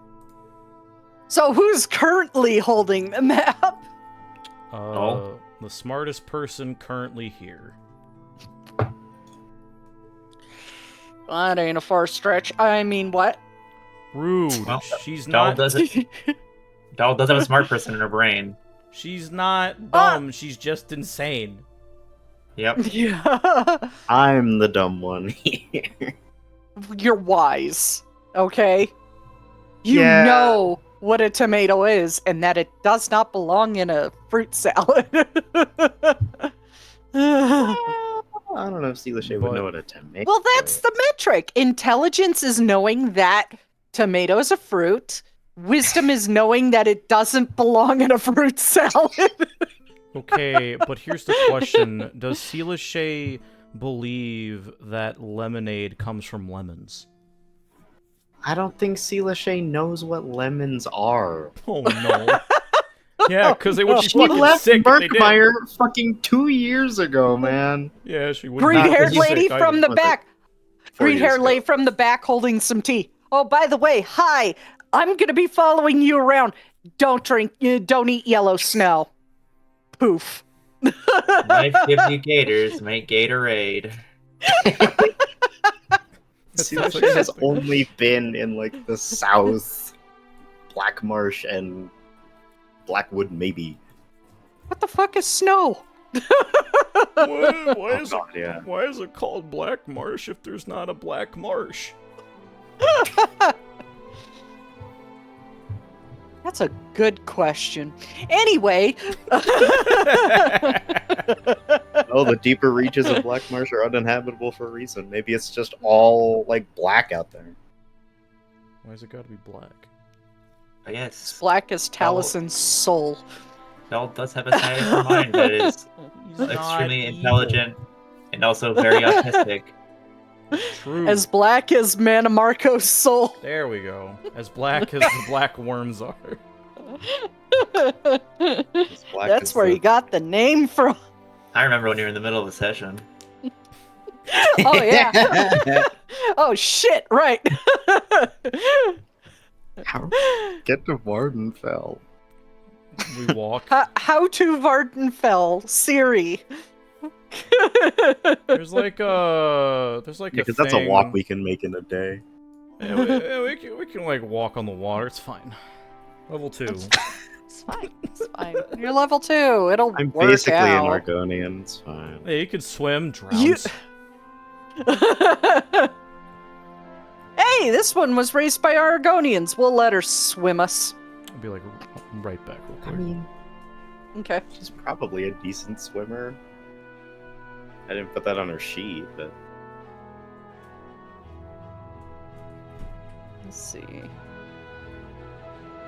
So who's currently holding the map? The smartest person currently here. That ain't a far stretch. I mean, what? Rude. Well, She's Doll not. doesn't have a smart person in her brain. She's not dumb. She's just insane. Yep. Yeah. I'm the dumb one here. You're wise, okay? You Yeah. know what a tomato is, and that it does not belong in a fruit salad. I don't know if Sealashay would But- know what a tomato Well, that's is. the metric. Intelligence is knowing that tomato is a fruit. Wisdom is knowing that it doesn't belong in a fruit salad. Okay, but here's the question. Does Sealashay believe that lemonade comes from lemons? I don't think Sealashay knows what lemons are. Oh, no. Yeah, because they would be She fucking left sick if they did. Berkmeyer fucking 2 years ago, man. Yeah, she would Green-haired be lady sick from either. the back. 4 years Green-haired ago. lady from the back holding some tea. Oh, by the way, hi. I'm gonna be following you around. Don't eat yellow snow. Poof. Life gives you gators, make Gatorade. Sealashay has only been in like the South, Black Marsh, and Blackwood, maybe. What the fuck is snow? Why is it? God, yeah. Why is it called Black Marsh if there's not a Black Marsh? That's a good question. Anyway. Oh, the deeper reaches of Black Marsh are uninhabitable for a reason. Maybe it's just all like black out there. Why's it gotta be black? I guess Black as Talison's soul. Bell does have a side of her mind that is He's not extremely evil. intelligent and also very autistic. True. As black as Manamarco's soul. There we go. As black as the black worms are. It's black That's as where the- you got the name from. I remember when you were in the middle of a session. Oh, yeah. Oh, shit, right. How get to Vvardenfell? We walk. How to Vvardenfell, Siri. There's like a Because that's a walk we can make in a day. Yeah, we can like walk on the water. It's fine. Level 2. It's fine. It's fine. You're level 2. It'll I'm work basically out. an Argonian. It's fine. Yeah, you could swim, drown. You- Hey, this one was raised by Argonians. We'll let her swim us. I'll be like right back real I quick. mean, Okay. she's probably a decent swimmer. I didn't put that on her sheet, but Let's see.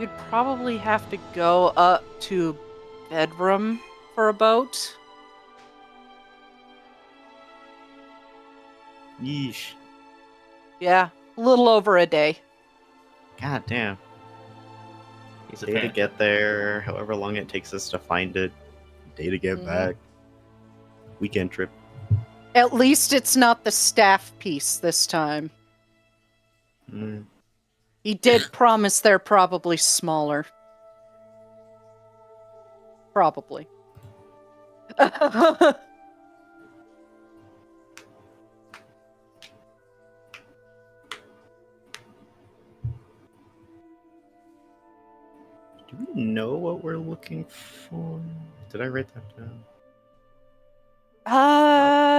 You'd probably have to go up to bedroom for a boat. yeesh. Yeah, a little over a day. God damn. He's a Day to fan. get there, however long it takes us to find it. Day to get Mhm. back. Weekend trip. At least it's not the staff piece this time. Mm. He did promise they're probably smaller. Probably. Do we know what we're looking for? Did I write that down?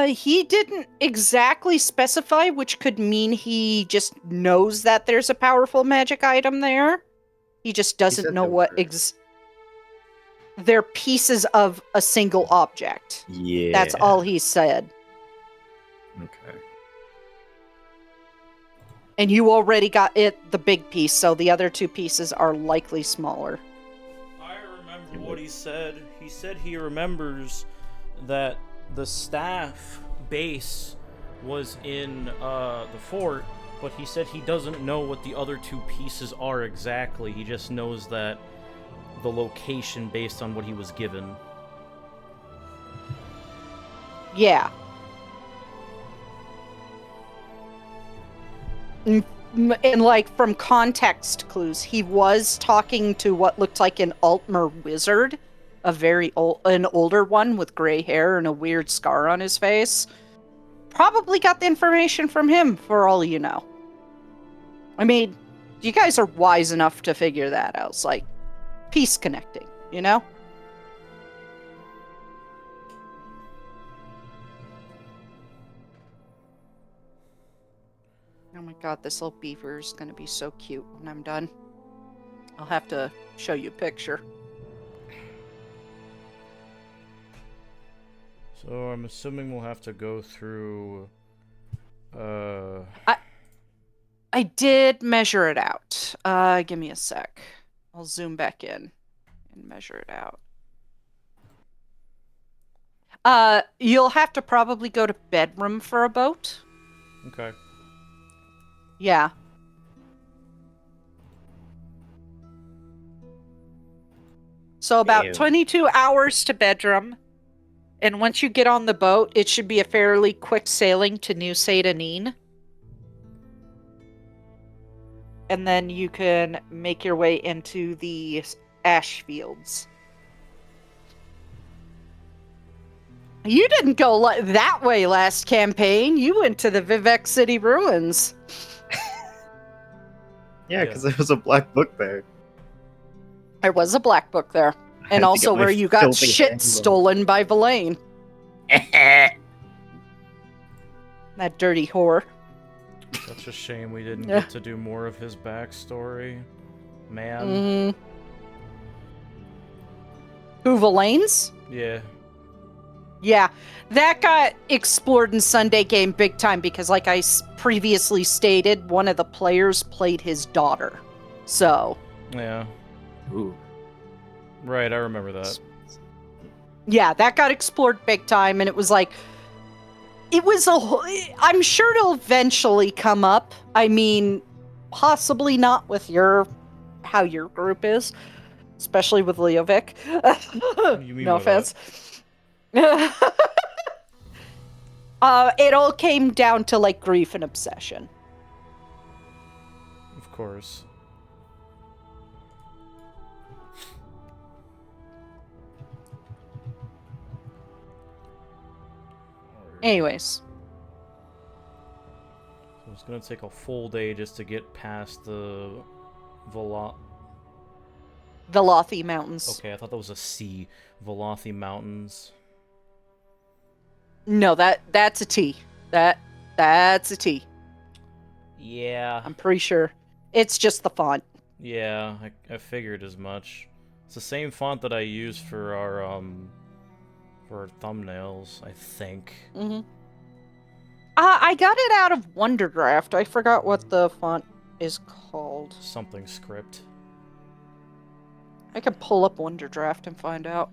He didn't exactly specify, which could mean he just knows that there's a powerful magic item there. He just doesn't said know there what were. they're pieces of a single object. Yeah. That's all he said. Okay. And you already got the big piece, so the other two pieces are likely smaller. I remember what he said. He said he remembers that the staff base was in the fort, but he said he doesn't know what the other two pieces are exactly. He just knows that the location based on what he was given. Yeah. And like from context clues, he was talking to what looked like an Altmer wizard, an older one with gray hair and a weird scar on his face. Probably got the information from him, for all you know. I mean, you guys are wise enough to figure that out. It's like piece connecting, you know? my god, this little beaver is gonna be so cute when I'm done. I'll have to show you a picture. So I'm assuming we'll have to go through. I did measure it out. Give me a sec. I'll zoom back in and measure it out. You'll have to probably go to bedroom for a boat. Okay. Yeah. So about Ew. 22 hours to bedroom. And once you get on the boat, it should be a fairly quick sailing to New Sadanin. And then you can make your way into the ash fields. You didn't go that way last campaign. You went to the Vivek City ruins. Yeah, because there was a black book there. There was a black book there. I had And to also get my where you got filthy shit hands on it. stolen by Villain. That dirty whore. Such a shame we didn't Yeah. get to do more of his backstory. Man. Who, Villain's? Yeah. Yeah, that got explored in Sunday Game big time because, like I previously stated, one of the players played his daughter. So, Yeah. Ooh. Right, I remember that. yeah, that got explored big time, and it was like, I'm sure it'll eventually come up. I mean, possibly not with how your group is, especially with Leovic. You mean No by that? offense. It all came down to like grief and obsession. Of course. Anyways, So it's gonna take a full day just to get past the Velothi. the Lothi Mountains. Okay, I thought that was a C. Velothi Mountains. No, that's a T. That's a T. Yeah. I'm pretty sure. It's just the font. Yeah, I figured as much. It's the same font that I use for our thumbnails, I think. Mm-hmm. I got it out of Wonderdraft. I forgot what the font is called. Something script. I can pull up Wonderdraft and find out.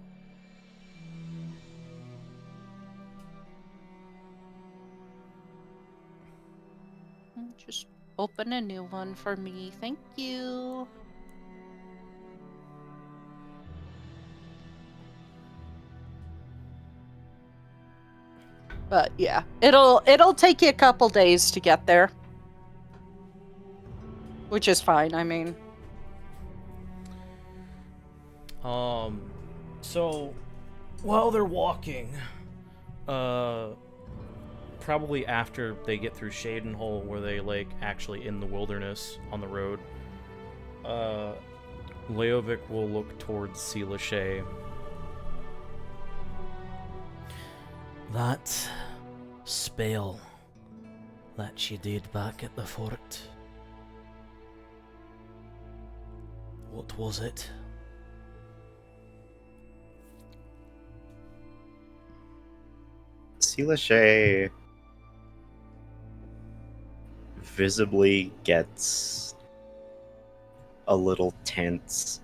Just open a new one for me. Thank you. But yeah, it'll take you a couple days to get there. Which is fine, I mean. So while they're walking, probably after they get through Shadenhole, where they like actually in the wilderness on the road, Leovic will look towards Seelashay. That spell that she did back at the fort. What was it? Seelashay visibly gets a little tense,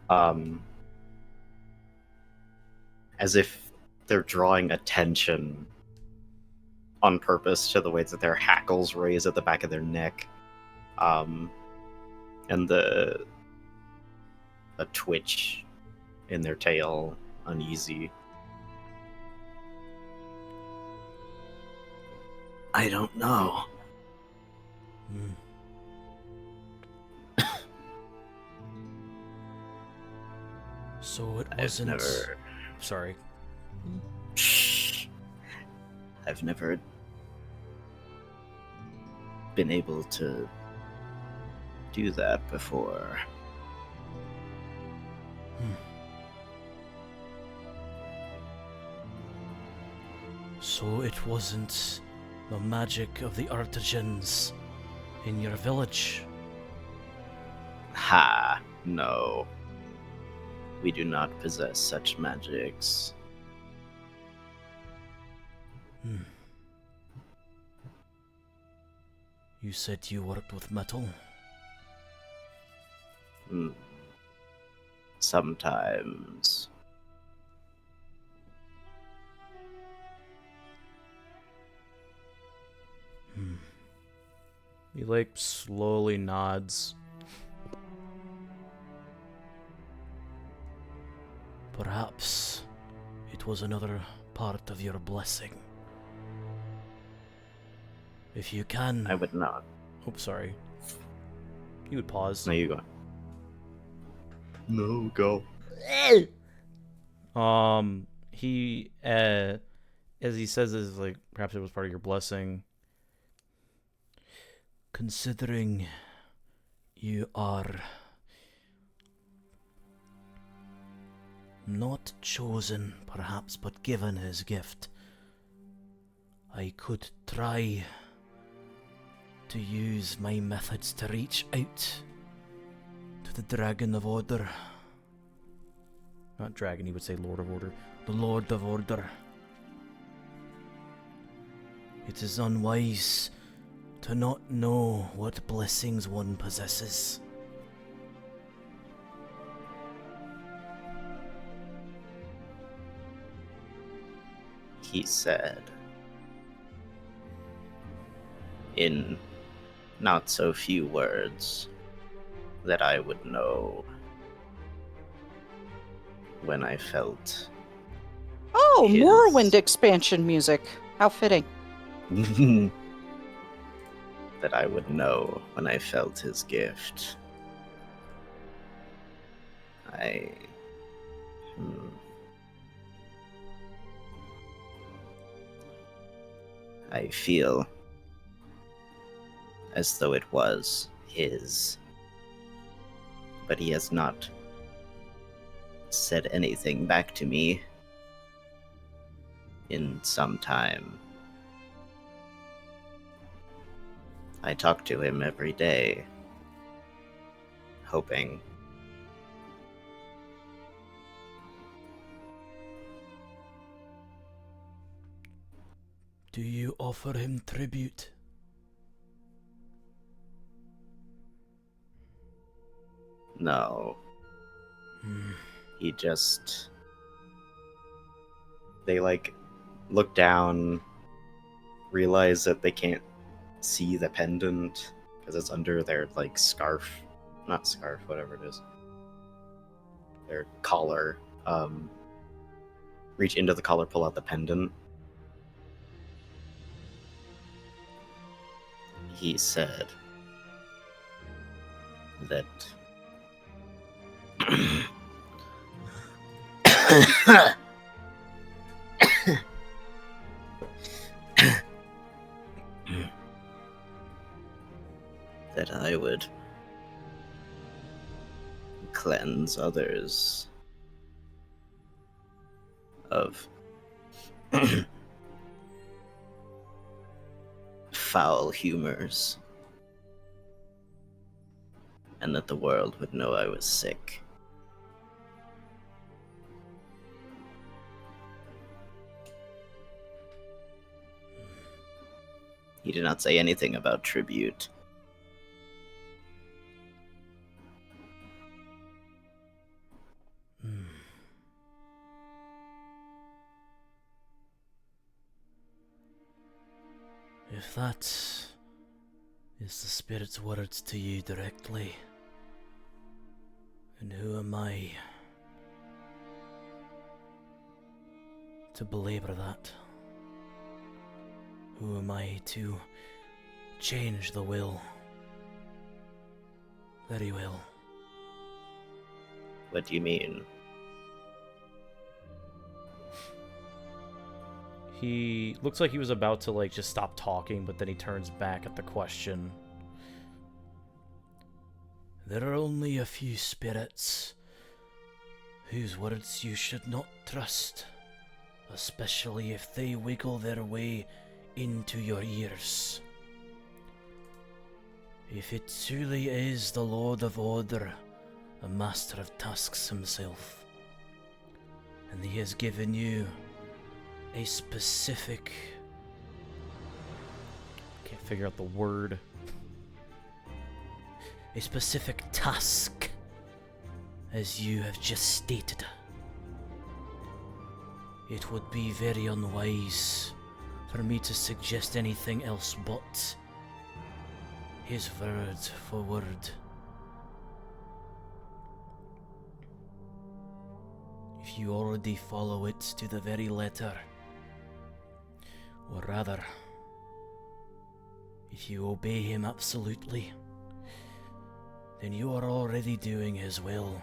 as if they're drawing attention on purpose to the way that their hackles raise at the back of their neck, and a twitch in their tail, uneasy. I don't know. So it I've wasn't. never. Sorry. Shh. I've never been able to do that before. So it wasn't the magic of the artisans in your village. Ha! No. We do not possess such magics. You said you worked with metal. Hmm. Sometimes. He like slowly nods. Perhaps it was another part of your blessing. If you can... I would not. Oops, sorry. You would pause. No, you go. No, go. He, as he says this, like, perhaps it was part of your blessing. Considering you are not chosen, perhaps, but given his gift, I could try to use my methods to reach out to the Dragon of Order. Not Dragon, he would say Lord of Order. The Lord of Order. It is unwise to not know what blessings one possesses. He said, in not so few words, that I would know when I felt Oh, his- Morrowind expansion music. How fitting. that I would know when I felt his gift. I feel as though it was his, but he has not said anything back to me in some time. I talk to him every day, hoping. Do you offer him tribute? No. He just. They, like, look down, realize that they can't see the pendant because it's under their, like, scarf. Not scarf, whatever it is. Their collar. Reach into the collar, pull out the pendant. He said that that I would cleanse others of foul humors, and that the world would know I was sick. He did not say anything about tribute. If that is the Spirit's words to you directly, and who am I to belabor that? Who am I to change the will? Very well. What do you mean? He looks like he was about to, like, just stop talking, but then he turns back at the question. There are only a few spirits whose words you should not trust, especially if they wiggle their way into your ears. If it truly is the Lord of Order, a master of tasks himself, and he has given you a specific... can't figure out the word. A specific task, as you have just stated, it would be very unwise for me to suggest anything else but his word for word. If you already follow it to the very letter, or rather, if you obey him absolutely, then you are already doing his will.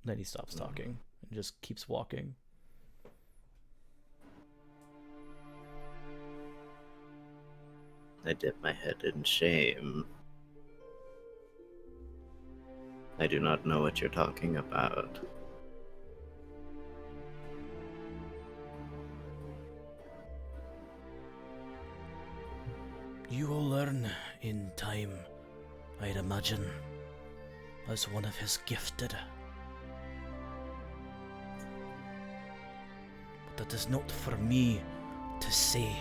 Then he stops talking and just keeps walking. I dip my head in shame. I do not know what you're talking about. You will learn in time, I'd imagine, as one of his gifted. But that is not for me to say.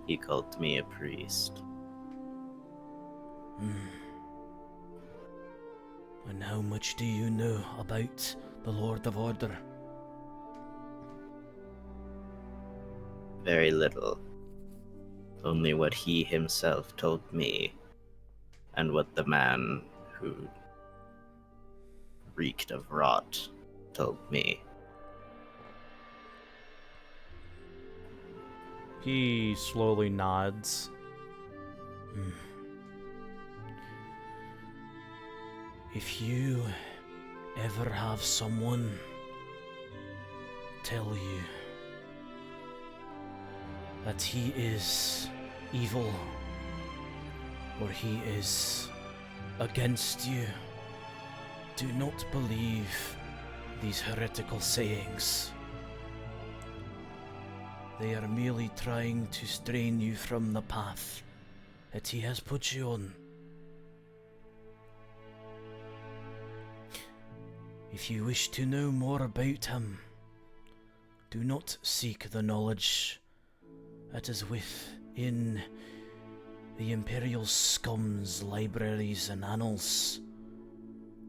He called me a priest. And how much do you know about the Lord of Order? Very little. Only what he himself told me, and what the man who reeked of rot told me. He slowly nods. If you ever have someone tell you that he is evil, or he is against you, do not believe these heretical sayings. They are merely trying to strain you from the path that he has put you on. If you wish to know more about him, do not seek the knowledge that is within the Imperial Scum's libraries and annals,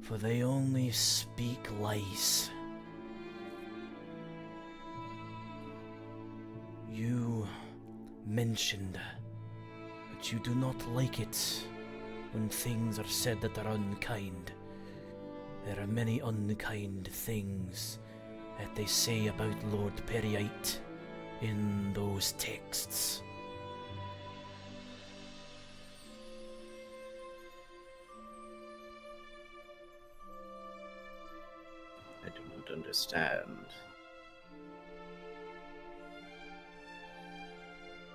for they only speak lies. You mentioned that you do not like it when things are said that are unkind. There are many unkind things that they say about Lord Periite in those texts. I do not understand.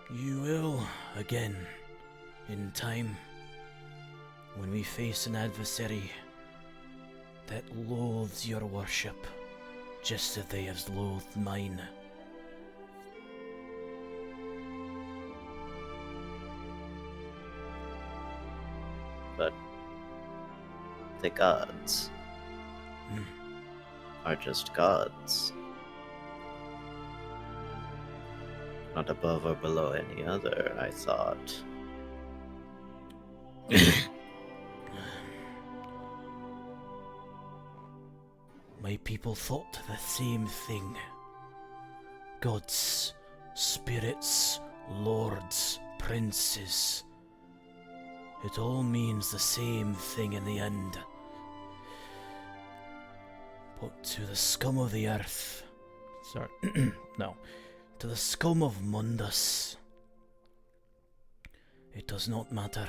You will, again, in time, when we face an adversary that loathes your worship, just as they have loathed mine. But the gods are just gods. Not above or below any other, I thought. My people thought the same thing. Gods, spirits, lords, princes. It all means the same thing in the end. But to the scum of the earth... Sorry, no. To the scum of Mundus, it does not matter.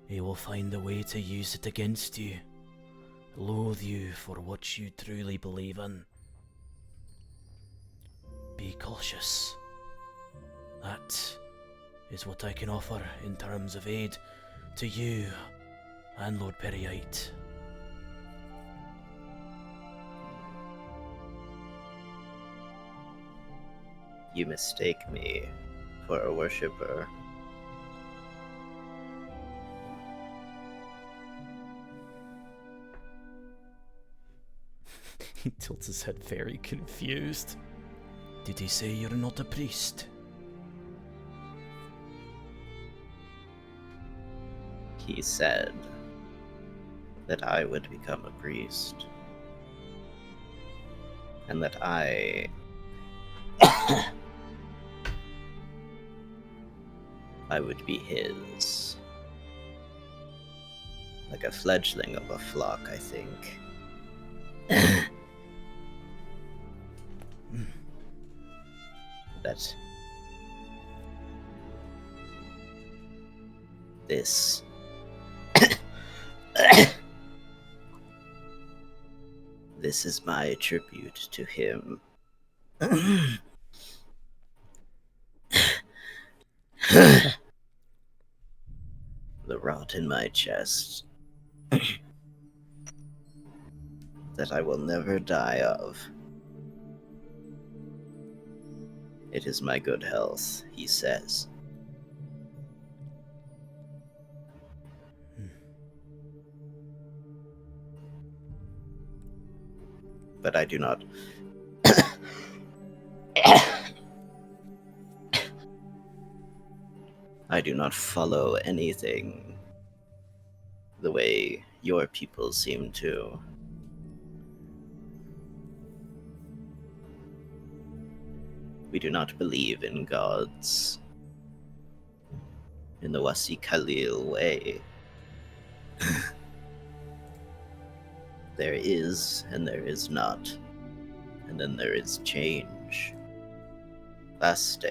They will find a way to use it against you. Loathe you for what you truly believe in. be cautious. That is what I can offer in terms of aid to you and Lord Periite. You mistake me for a worshipper. He tilts his head, very confused. Did he say you're not a priest? He said that I would become a priest. And that I would be his. Like a fledgling of a flock, I think. That this this is my tribute to him. The rot in my chest that I will never die of. It is my good health, he says. But I do not. I do not follow anything the way your people seem to. We do not believe in gods in the Wasi Khalil way. There is and there is not, and then there is change. Baste.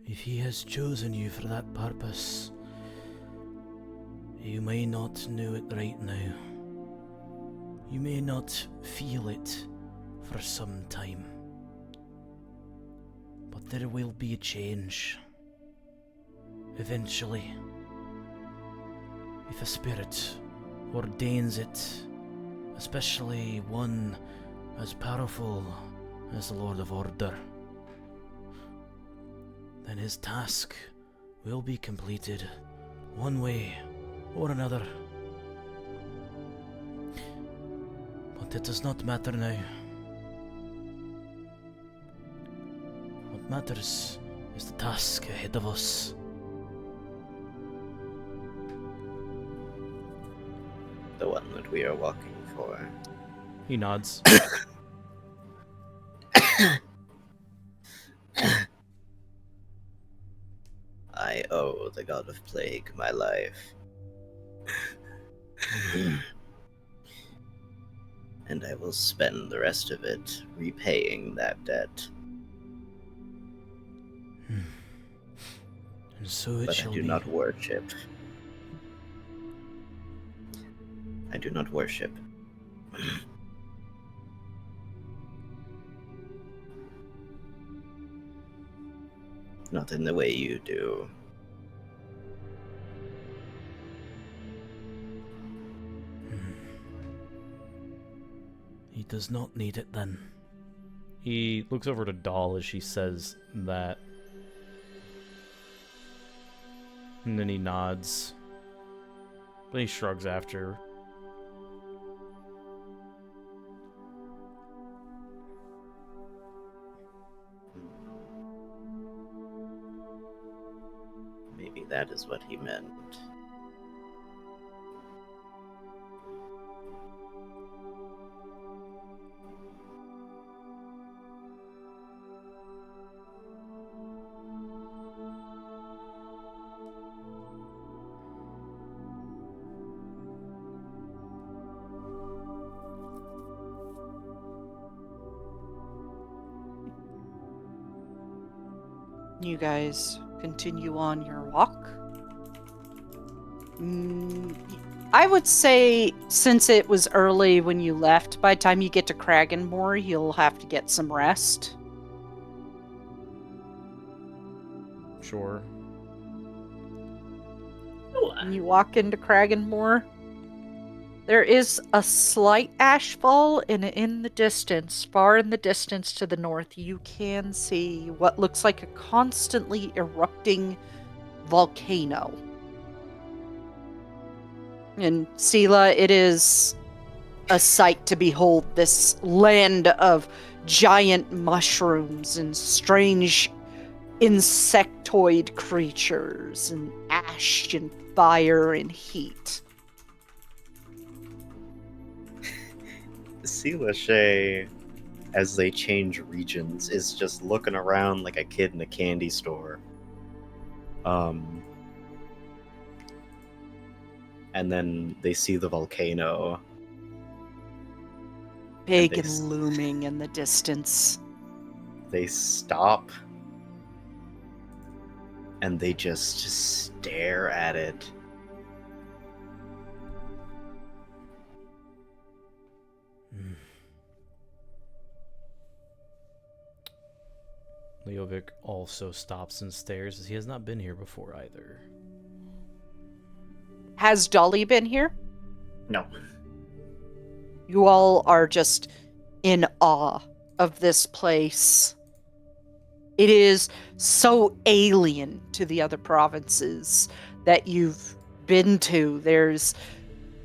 If he has chosen you for that purpose, you may not know it right now. You may not feel it for some time. But there will be a change. Eventually. If a spirit ordains it, especially one as powerful as the Lord of Order, then his task will be completed one way or another. But it does not matter now. What matters is the task ahead of us. The one that we are walking for. He nods. I owe the god of plague my life. And I will spend the rest of it repaying that debt. And so it But shall I do be. not worship. I do not worship. Not in the way you do. He does not need it then. He looks over to Doll as she says that. And then he nods. Then he shrugs after. Maybe that is what he meant. You guys continue on your walk. I would say, since it was early when you left, by the time you get to Kraganmore, you'll have to get some rest. Sure. When you walk into Kraganmore, there is a slight ashfall, and in the distance, far in the distance to the north, you can see what looks like a constantly erupting volcano. And Sela, it is a sight to behold, this land of giant mushrooms and strange insectoid creatures and ash and fire and heat. Lachey, as they change regions, is just looking around like a kid in a candy store. And then they see the volcano. Big And and looming in the distance. They stop. And they just stare at it. Leovic also stops and stares, as he has not been here before either. Has Dolly been here? No. You all are just in awe of this place. It is so alien to the other provinces that you've been to. There's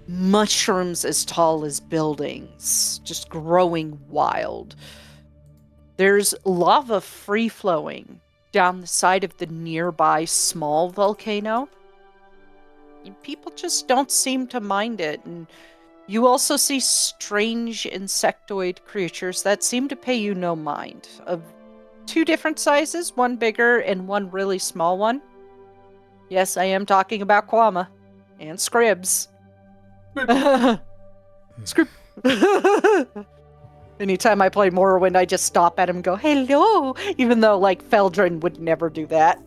mushrooms as tall as buildings, just growing wild. There's lava free-flowing down the side of the nearby small volcano. And people just don't seem to mind it. And you also see strange insectoid creatures that seem to pay you no mind. Of two different sizes, one bigger and one really small one. Yes, I am talking about Kwama and Scribs. Scrib. Anytime I play Morrowind, I just stop at him and go, hello, even though, like, Feldrin would never do that.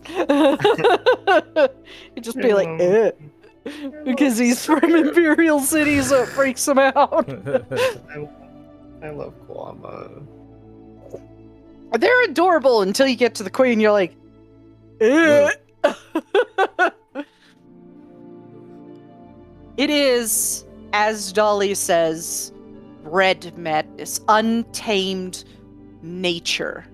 He'd just be like, because he's from Imperial City, so it freaks him out. I love Kwama. They're adorable until you get to the queen, you're like, It is, as Dolly says, red madness, untamed nature,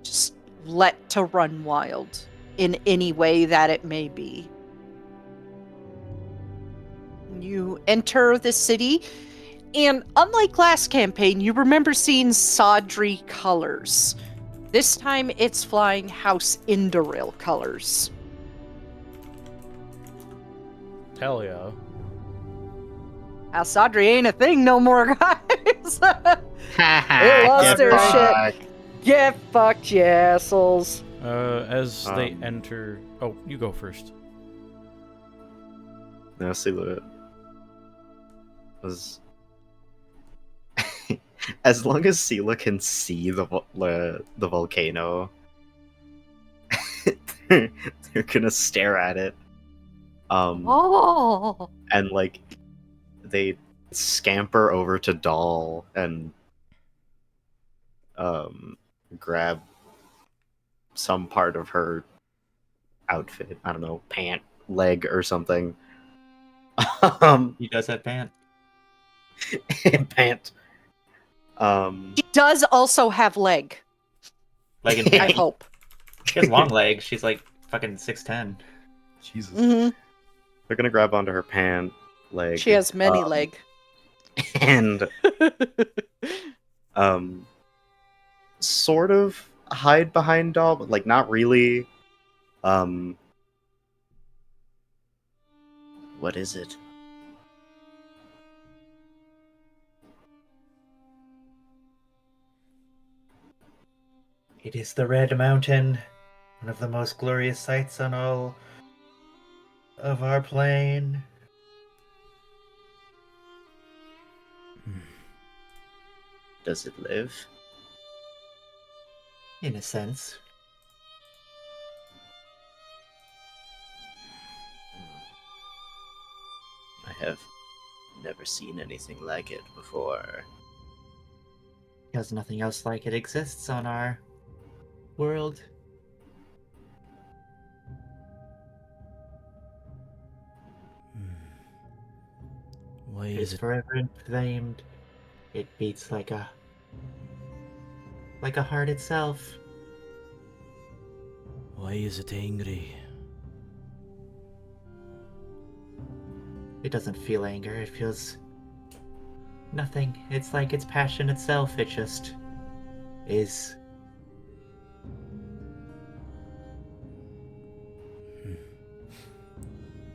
just let to run wild in any way that it may be. You enter the city, and unlike last campaign, you remember seeing Sodri colors. This time, it's flying House Indoril colors. Hell yeah. House Sodri ain't a thing no more, guys. They lost their shit. Get fucked, you assholes. As they enter... Oh, you go first. No, Sela was... As long as Sela can see the volcano, they're gonna stare at it. And like, they scamper over to Doll and grab some part of her outfit. I don't know, pant, leg, or something. He does have pant. Pant. She does also have leg. Leg and I pant. hope. She has long legs. She's like fucking 6'10". Jesus. Mm-hmm. They're gonna grab onto her pant, leg. She has many leg. And sort of hide behind Doll, but like not really. What is it? It is the Red Mountain, one of the most glorious sights on all of our plane. Does it live? In a sense. never seen anything like it before. Because nothing else like it exists on our world. Why It is is it? forever inflamed. It beats like a heart itself. Why is it angry? It doesn't feel anger, it feels nothing. It's like its passion itself, it just is.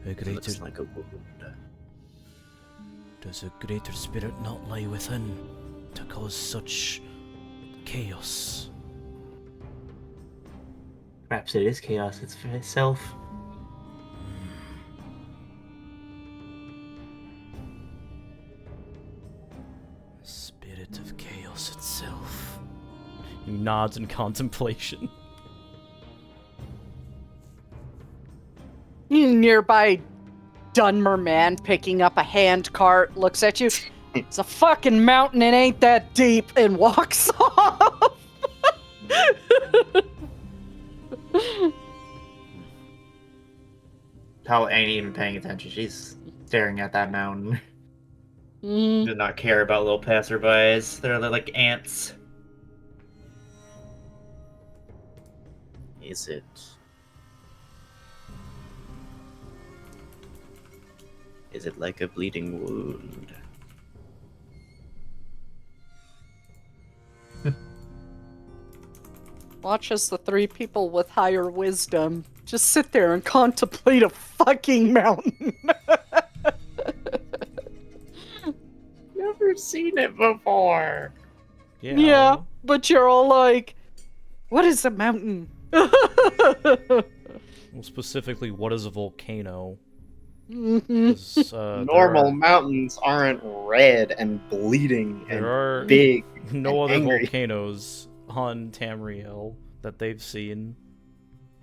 A It greater, looks like a wound. does a greater spirit not lie within to cause such chaos? Perhaps it is chaos itself. Spirit of chaos itself. He nods in contemplation. Nearby Dunmer man picking up a hand cart looks at you. It's a fucking mountain, it ain't that deep, and walks off. Tal ain't even paying attention. She's staring at that mountain. Mm, Does not care about little passerbys. They're like ants. Is it? Is it like a bleeding wound? watch as the three people with higher wisdom just sit there and contemplate a fucking mountain. Never seen it before. Yeah, but you're all like, what is a mountain? Well, specifically, what is a volcano? Mhm. 'Cause, Normal mountains aren't red and bleeding and There are big. no and other angry. volcanoes on Tamriel that they've seen.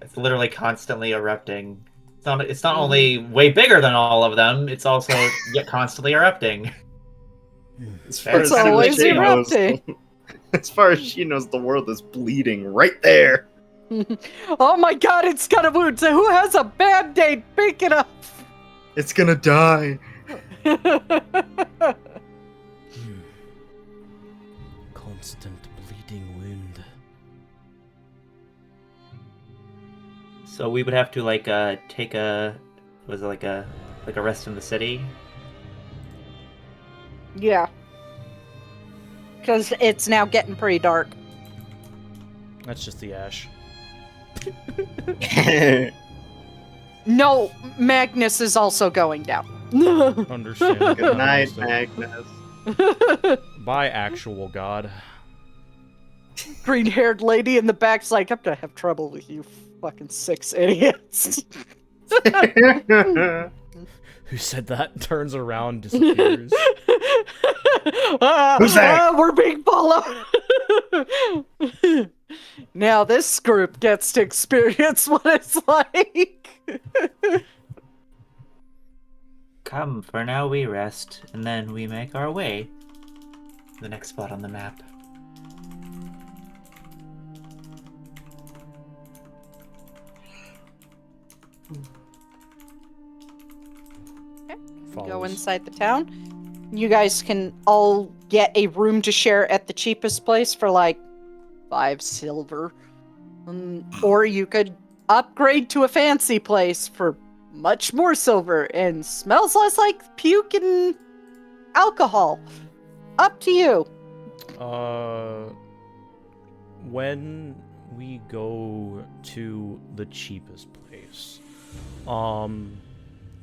It's literally constantly erupting. It's not only way bigger than all of them, it's also yet constantly erupting. As far It's as always she knows, erupting. as far as she knows, the world is bleeding right there. Oh my god, it's got a wound. So who has a band-aid big enough? It's gonna die. Constant bleeding wound. So we would have to take a like a rest in the city. Yeah. Because it's now getting pretty dark. That's just the ash. No, Magnus is also going down. Understand. Good night, Magnus. By actual god. Green-haired lady in the back's like, I'm gonna have trouble with you fucking 6 idiots. Who said that? Turns around, disappears. Who's that? We're being followed. Now this group gets to experience what it's like. Come, for now we rest, and then we make our way to the next spot on the map. Go Follows. inside the town. You guys can all get a room to share at the cheapest place for like 5 silver. Or you could upgrade to a fancy place for much more silver and smells less like puke and alcohol. Up to you. When we go to the cheapest place,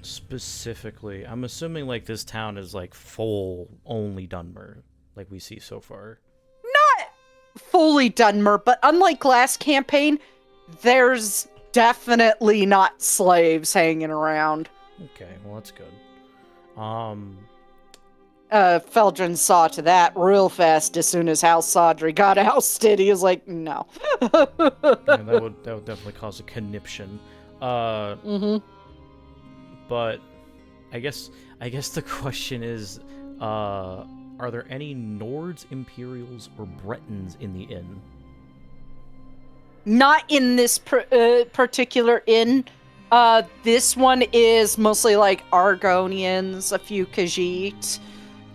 specifically, I'm assuming like this town is like full only Dunmer, like we see so far. Not fully Dunmer, but unlike last campaign, there's definitely not slaves hanging around. Okay, well that's good. Feldrin saw to that real fast as soon as House Sodri got ousted. He was like, no. Yeah, that would definitely cause a conniption. Mm-hmm. But I guess I guess the question is, are there any Nords, Imperials, or Bretons in the inn? Not in this particular inn. This one is mostly like Argonians, a few Khajiit,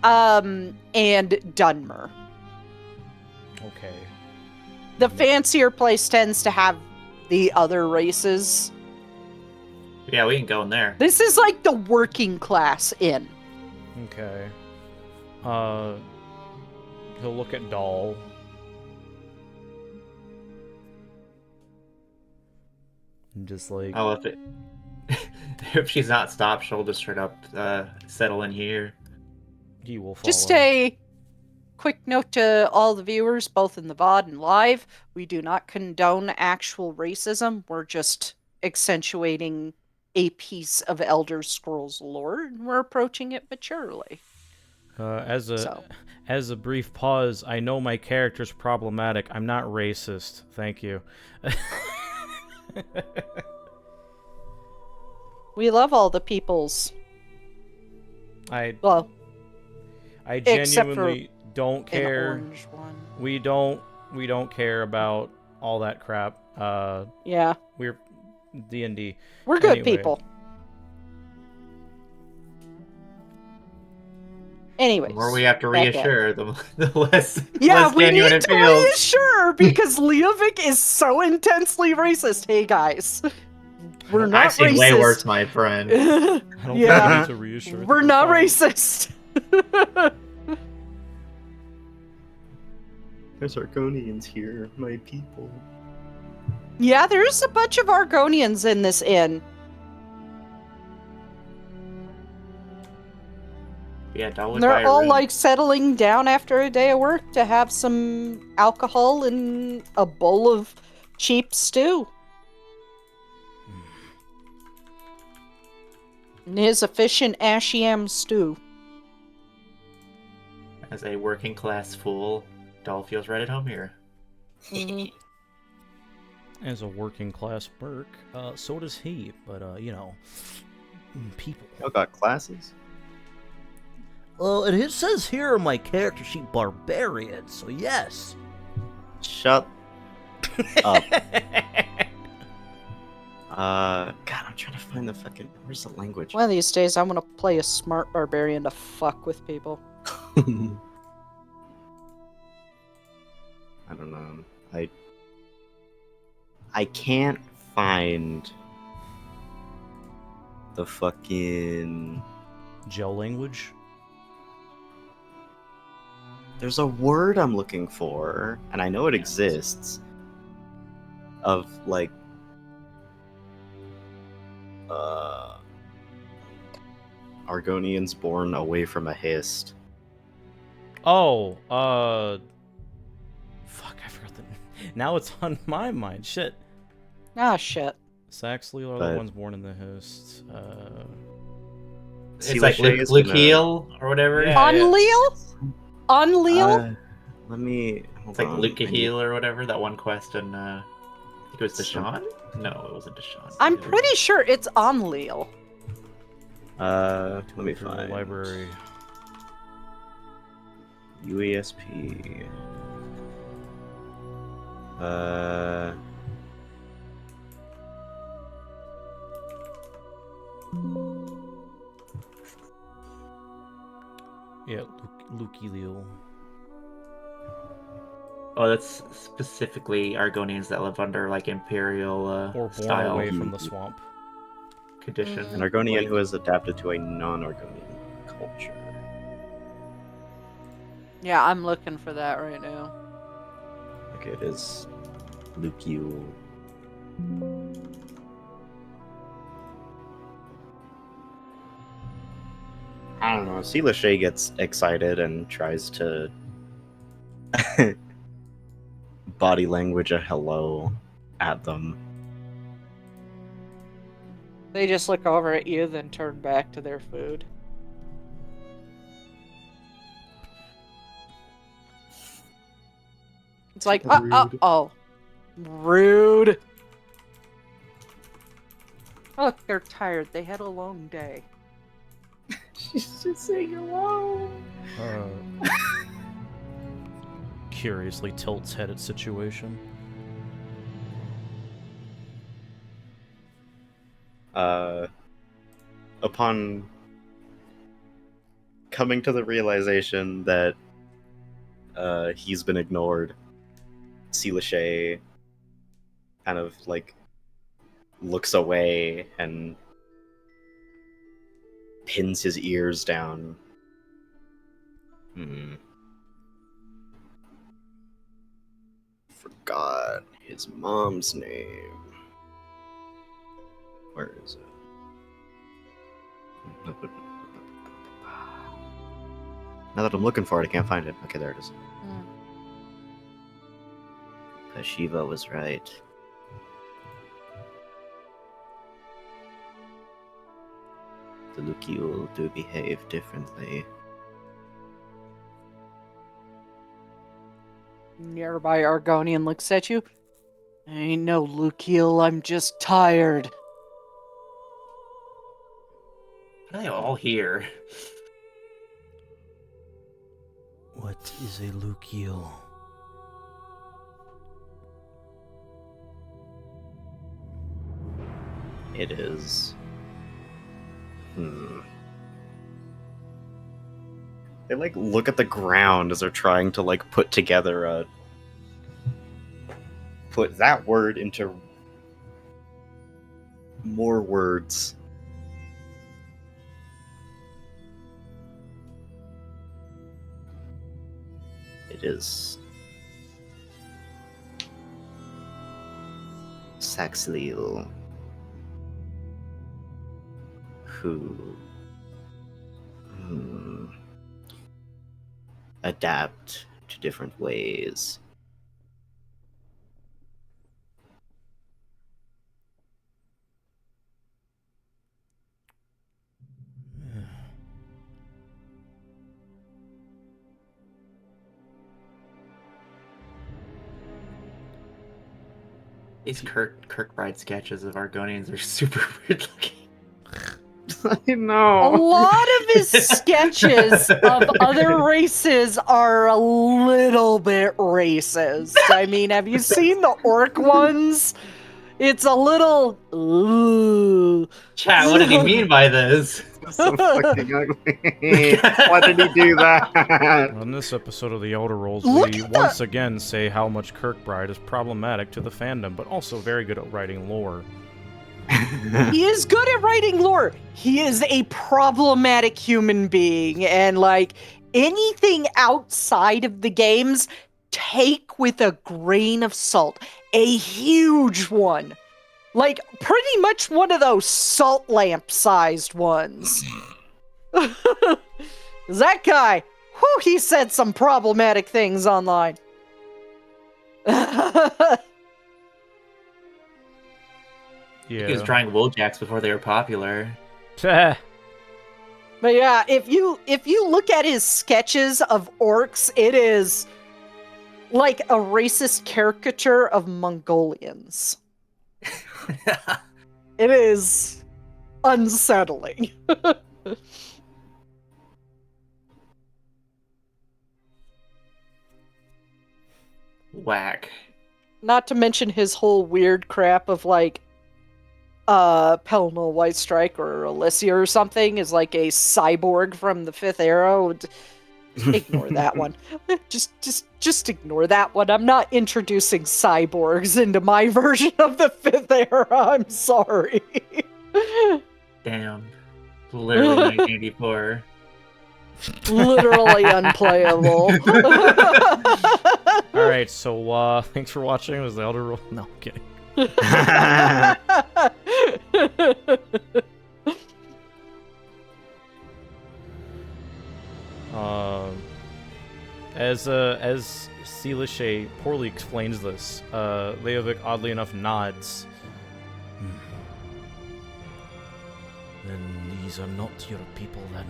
and Dunmer. Okay. The fancier place tends to have the other races. Yeah, we can go in there. This is like the working class inn. Okay. He'll look at Doll. And just like... Oh, if she's not stopped, she'll just straight up settle in here. He will follow. Just a quick note to all the viewers, both in the VOD and live. We do not condone actual racism. We're just accentuating a piece of Elder Scrolls lore, and we're approaching it maturely. As a brief pause, I know my character's problematic. I'm not racist. Thank you. We love all the peoples. I genuinely don't care. An orange one. We don't care about all that crap. Yeah. We're D&D. We're good Anyway. people. Anyways. The more we have to back at it. reassure, the less, Yeah, less we genuine need it to feels. reassure because Leovic is so intensely racist. Hey guys, we're not Actually, racist. way worse, my friend. I don't Yeah. think we need to reassure. We're not racist. There's Argonians here, my people. Yeah, there's a bunch of Argonians in this inn. Yeah, don't And they're all like settling down after a day of work to have some alcohol and a bowl of cheap stew. And his efficient Ashiam stew. As a working class fool, Doll feels right at home here. Mhm. As a working class merc, so does he. But you know, people. Y'all got classes? Well, it says here on my character sheet barbarian, so yes. Shut up. God, I'm trying to find the fucking... Where's the language? One of these days, I'm gonna play a smart barbarian to fuck with people. I don't know. I can't find the fucking... Gel language. There's a word I'm looking for, and I know it exists. Of like, Argonians born away from a hist. Oh, fuck, I forgot the... Now it's on my mind. Shit. Ah, shit. Saxley are But- the ones born in the Hist. It's like Lachey is Luke gonna- Heel or whatever. Yeah. Unleal? Unleal? Let me... Hold It's like on, Luke I need- Heel or whatever. That one quest in, I think it was Deshaun? No, it wasn't Deshaun. I'm pretty sure it's Unleal. Let me through the find... library. UESP... Yeah, Luke Elio. Oh, that's specifically Argonians that live under like Imperial Or born style away from the swamp. condition. An Argonian who has adapted to a non-Argonian culture. Yeah, I'm looking for that right now. Okay, it is Luke Yule. I don't know. See, Lachey gets excited and tries to body language a hello at them. They just look over at you, then turn back to their food. It's like, Rude. oh. Rude. Look, they're tired. They had a long day. She's just saying hello. Curiously tilts head at situation. Upon coming to the realization that he's been ignored, Lachey kind of like looks away and pins his ears down. Forgot his mom's name. Where is it? Now that I'm looking for it, I can't find it. Okay, there it is. Shiva was right. The Lukiul do behave differently. Nearby Argonian looks at you. Ain't no Lukiel, I'm just tired. Are they all here? What is a Lukiel? It is. They like look at the ground as they're trying to like put together a put that word into more words. It is. Saxleel. Who adapt to different ways. These Kirkbride sketches of Argonians are super weird looking. I A know. lot of his sketches of other races are a little bit racist. I mean, have you seen the orc ones? It's a little. Ooh. Chat, what did he mean by this? So fucking ugly. Why did he do that? On this episode of The Elder Look we at the- once again say how much Kirkbride is problematic to the fandom, but also very good at writing lore. He is good at writing lore. He is a problematic human being, and like anything outside of the games, take with a grain of salt. A huge one. Like pretty much one of those salt lamp sized ones. That guy, whew, he said some problematic things online. He was Yeah. drawing Wojaks before they were popular. But yeah, if you look at his sketches of orcs, it is like a racist caricature of Mongolians. It is unsettling. Whack. Not to mention his whole weird crap of like Pelnal White Strike or Alicia or something is like a cyborg from the Fifth Era. Ignore that one. Just ignore that one. I'm not introducing cyborgs into my version of the Fifth Era. I'm sorry. Damn. Literally 1984. Literally unplayable. Alright, so thanks for watching. It was The Elder Roll. No, I'm kidding. As Lachey poorly explains this, Leovic oddly enough nods. Then these are not your people, then.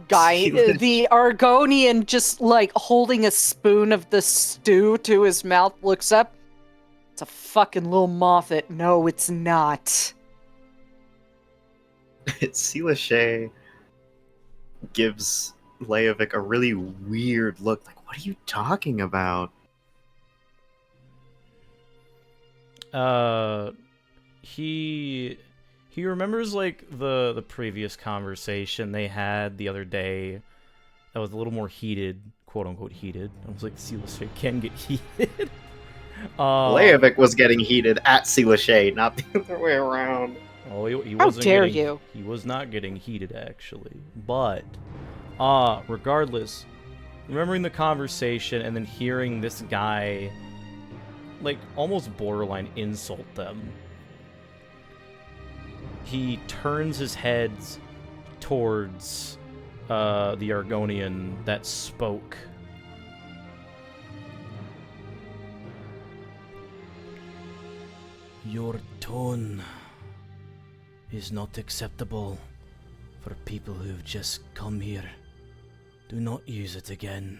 Guy, the Argonian just like holding a spoon of the stew to his mouth looks up. That's a fucking little moffat. No, it's not. Selashay gives Leovic a really weird look. Like, what are you talking about? He remembers like the previous conversation they had the other day that was a little more heated, quote unquote heated. I was like, Selashay can get heated. Leovic was getting heated at Selashay, not the other way around. Oh, he How wasn't dare getting, you? He was not getting heated actually, but regardless, remembering the conversation and then hearing this guy like almost borderline insult them, he turns his head towards the Argonian that spoke. Your tone is not acceptable for people who've just come here. Do not use it again.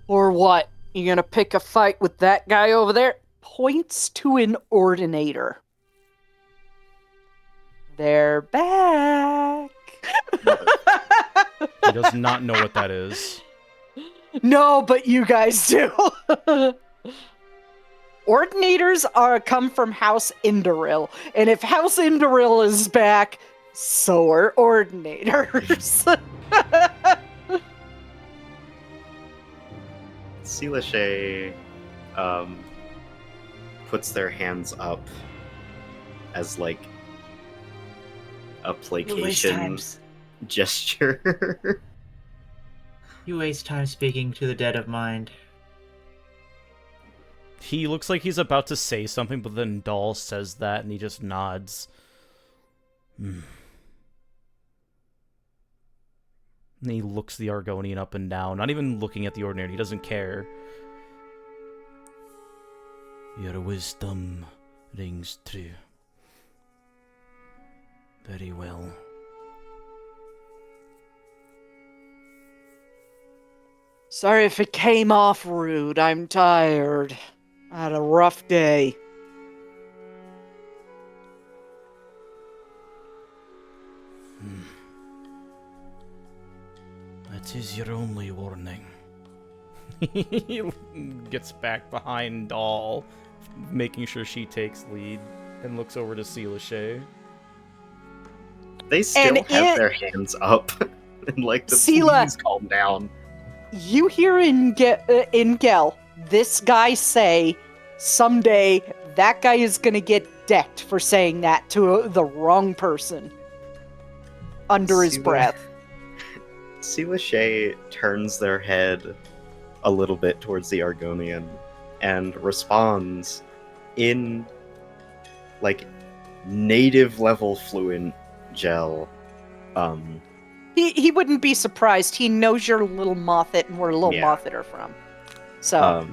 Or what? You gonna pick a fight with that guy over there? Points to an ordinator. They're back. He does not know what that is. No, but you guys do. Ordinators come from House Indoril, and if House Indoril is back, so are ordinators. Selashay puts their hands up as like a placation gesture. You waste time speaking to the dead of mind. He looks like he's about to say something, but then Dahl says that, and he just nods. And he looks the Argonian up and down, not even looking at the Ordinary. He doesn't care. Your wisdom rings true. Very well. Sorry if it came off rude. I'm tired. I had a rough day. That is your only warning. He gets back behind Dahl, making sure she takes lead, and looks over to Selashay. They still And have their hands up, and like the Sela, please calm down. You hear in Gel this guy say, someday that guy is gonna get decked for saying that to the wrong person. Under his breath. Selashay turns their head a little bit towards the Argonian and responds in like native level fluent Gel. He wouldn't be surprised. He knows you're Little Moffat and where Little Moffat are from. So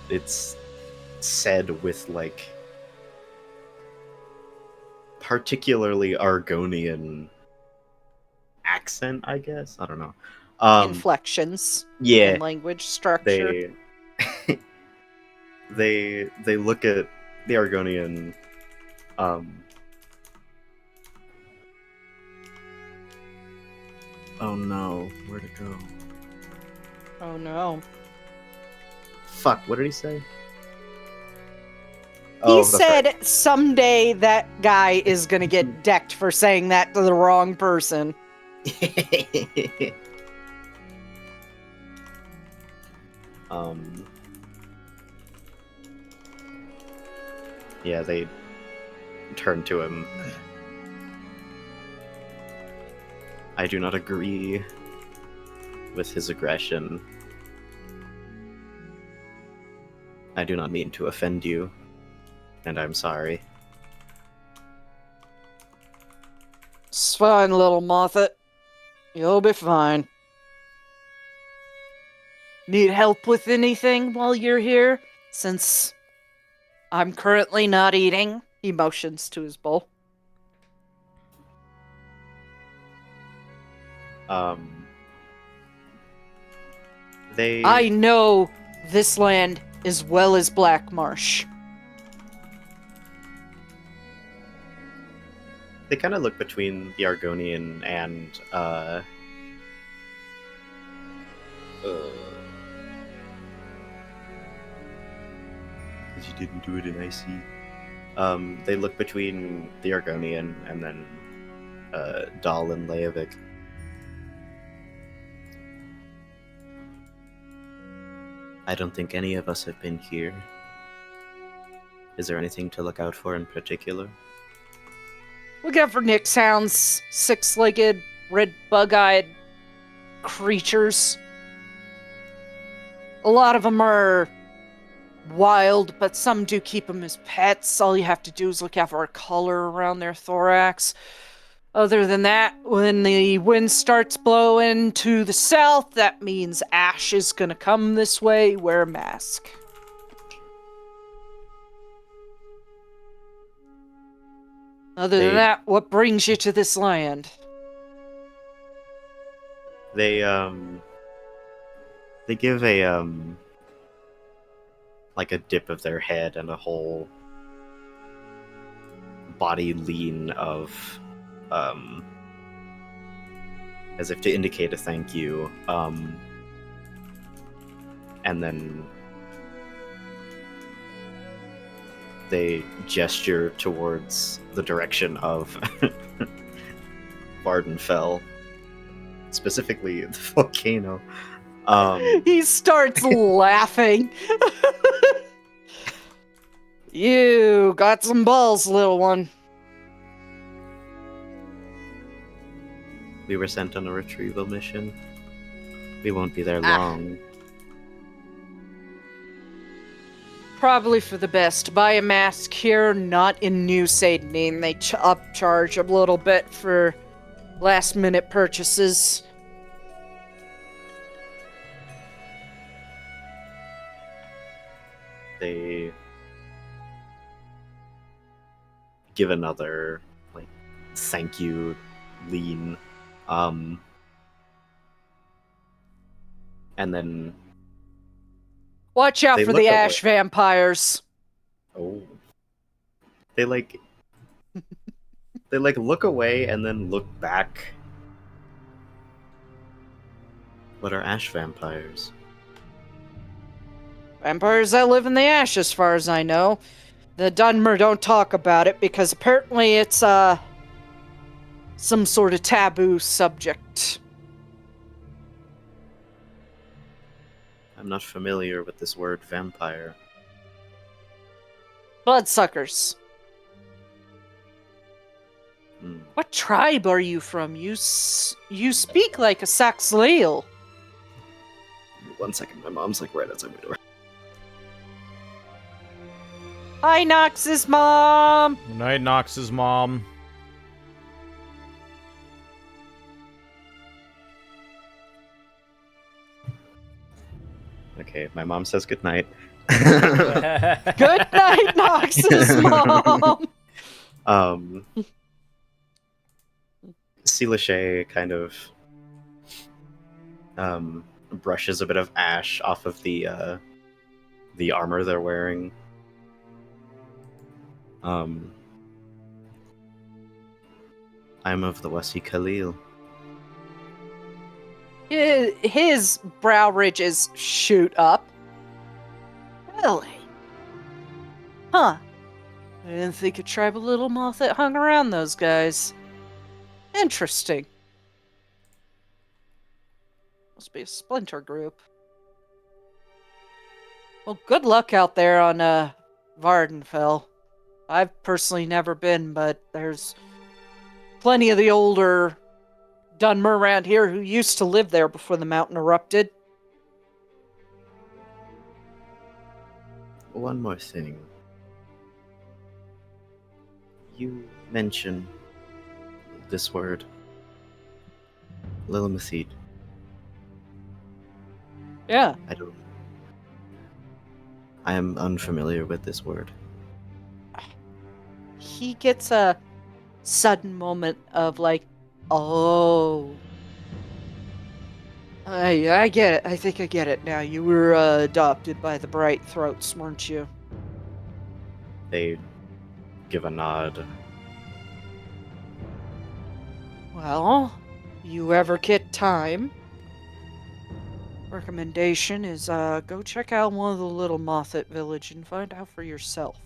it's said with like particularly Argonian accent, I guess. I don't know. Inflections. Yeah. And language structure. They look at the Argonian. Oh no, where'd it go? Oh no. Fuck, what did he say? He said someday that guy is gonna get decked for saying that to the wrong person. Yeah, they turn to him. I do not agree with his aggression. I do not mean to offend you, and I'm sorry. It's fine, Little Moffat. You'll be fine. Need help with anything while you're here? Since I'm currently not eating. He motions to his bowl. I know this land as well as Black Marsh. They kind of look between the Argonian and because you didn't do it in IC. They look between the Argonian and then Dahl and Leovic. I don't think any of us have been here. Is there anything to look out for in particular? Look out for Nick sounds, six-legged, red bug-eyed creatures. A lot of them are wild, but some do keep them as pets. All you have to do is look out for a color around their thorax. Other than that, when the wind starts blowing to the south, that means Ash is going to come this way. Wear a mask. Other than that, what brings you to this land? They give a like a dip of their head and a whole body lean of as if to indicate a thank you, and then they gesture towards the direction of Vvardenfell, specifically the volcano. He starts laughing. You got some balls, little one. We were sent on a retrieval mission. We won't be there long. Probably for the best. Buy a mask here, not in New Sadanin. They upcharge a little bit for last-minute purchases. They give another like thank you lean, and then Watch out they for look the away. ash vampires. Oh, they like they like look away and then look back. What are ash vampires? Vampires that live in the ash, as far as I know. The Dunmer don't talk about it because apparently it's some sort of taboo subject. I'm not familiar with this word vampire. Bloodsuckers. Hmm. What tribe are you from? You speak like a Saxlael. 1 second, my mom's like right outside my door. Hi, Nox's mom. Good night, Nox's mom. Okay, my mom says good night. Good night, Nox's mom. Silashay kind of brushes a bit of ash off of the armor they're wearing. I'm of the Wasi Khalil. His brow ridges shoot up. Really? Huh. I didn't think a tribal little moth that hung around those guys. Interesting. Must be a splinter group. Well, good luck out there on Vvardenfell. I've personally never been, but there's plenty of the older Dunmer around here who used to live there before the mountain erupted. One more thing. You mentioned this word, Lilmethid. Yeah. I am unfamiliar with this word. He gets a sudden moment of like, oh. I get it. I think I get it now. You were adopted by the Bright Throats, weren't you? They give a nod. Well, you ever get time? Recommendation is go check out one of the little Mothit village and find out for yourself.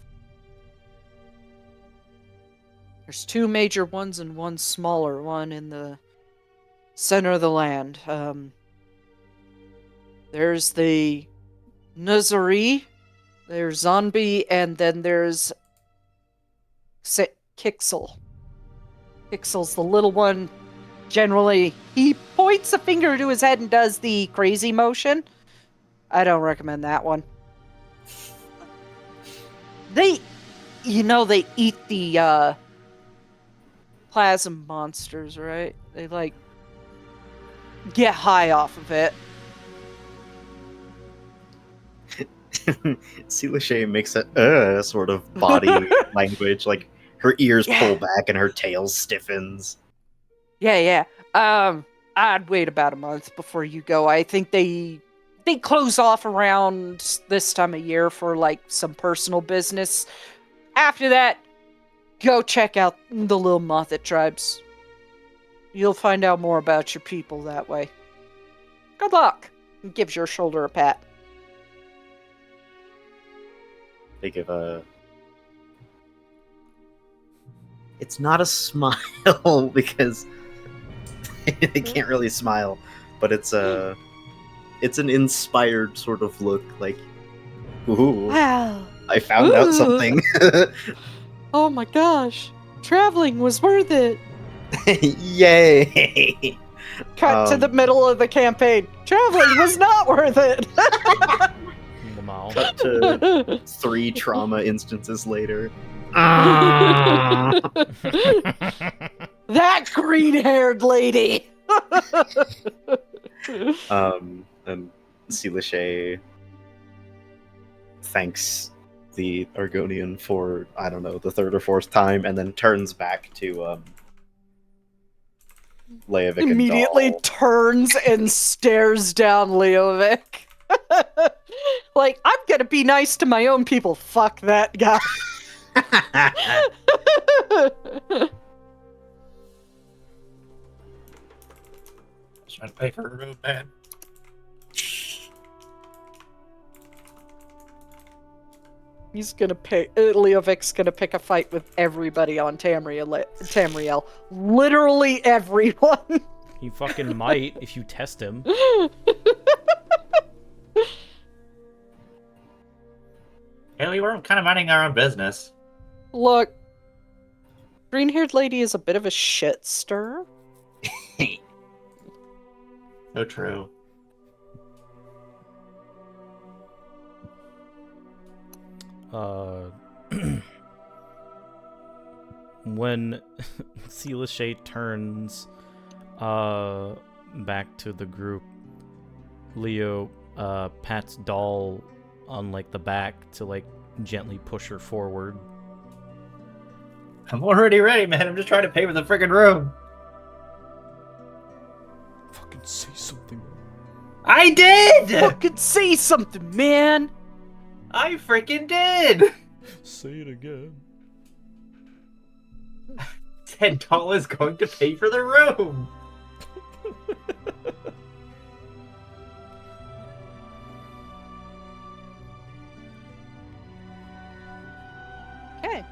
There's 2 major ones and 1 smaller one in the center of the land. There's the Nuzari, there's Zombie, and then there's Kixel. Kixel's the little one. Generally, he points a finger to his head and does the crazy motion. I don't recommend that one. They eat the plasm monsters, right? They like get high off of it. Silashay makes a sort of body language, like her ears pull back and her tail stiffens. Yeah. I'd wait about a month before you go. I think they close off around this time of year for like some personal business. After that, go check out the little Mothit tribes. You'll find out more about your people that way. Good luck. He gives your shoulder a pat. They give a... It's not a smile, because they can't really smile, but it's an inspired sort of look, like, ooh, Wow. I found out something. Oh my gosh. Traveling was worth it. Yay! Cut to the middle of the campaign. Traveling was not worth it. Wow. Cut to 3 trauma instances later. That green-haired lady. And Silashay thanks the Argonian for, I don't know, the 3rd or 4th time, and then turns back to Leovic and Immediately Dahl. turns and stares down Leovic. Like, I'm gonna be nice to my own people. Fuck that guy. Trying to pay for a room, man. He's gonna pick. Leovic's gonna pick a fight with everybody on Tamriel. Literally everyone. He fucking might if you test him. Haley, we're kind of minding our own business. Look, green-haired lady is a bit of a shit stir. So true. When Silashay turns back to the group, Leo pats Doll on like the back to like gently push her forward. I'm already ready, man. I'm just trying to pay for the freaking room. Fucking say something. I did! Fucking say something, man. I freaking did! Say it again. $10 is going to pay for the room. Okay.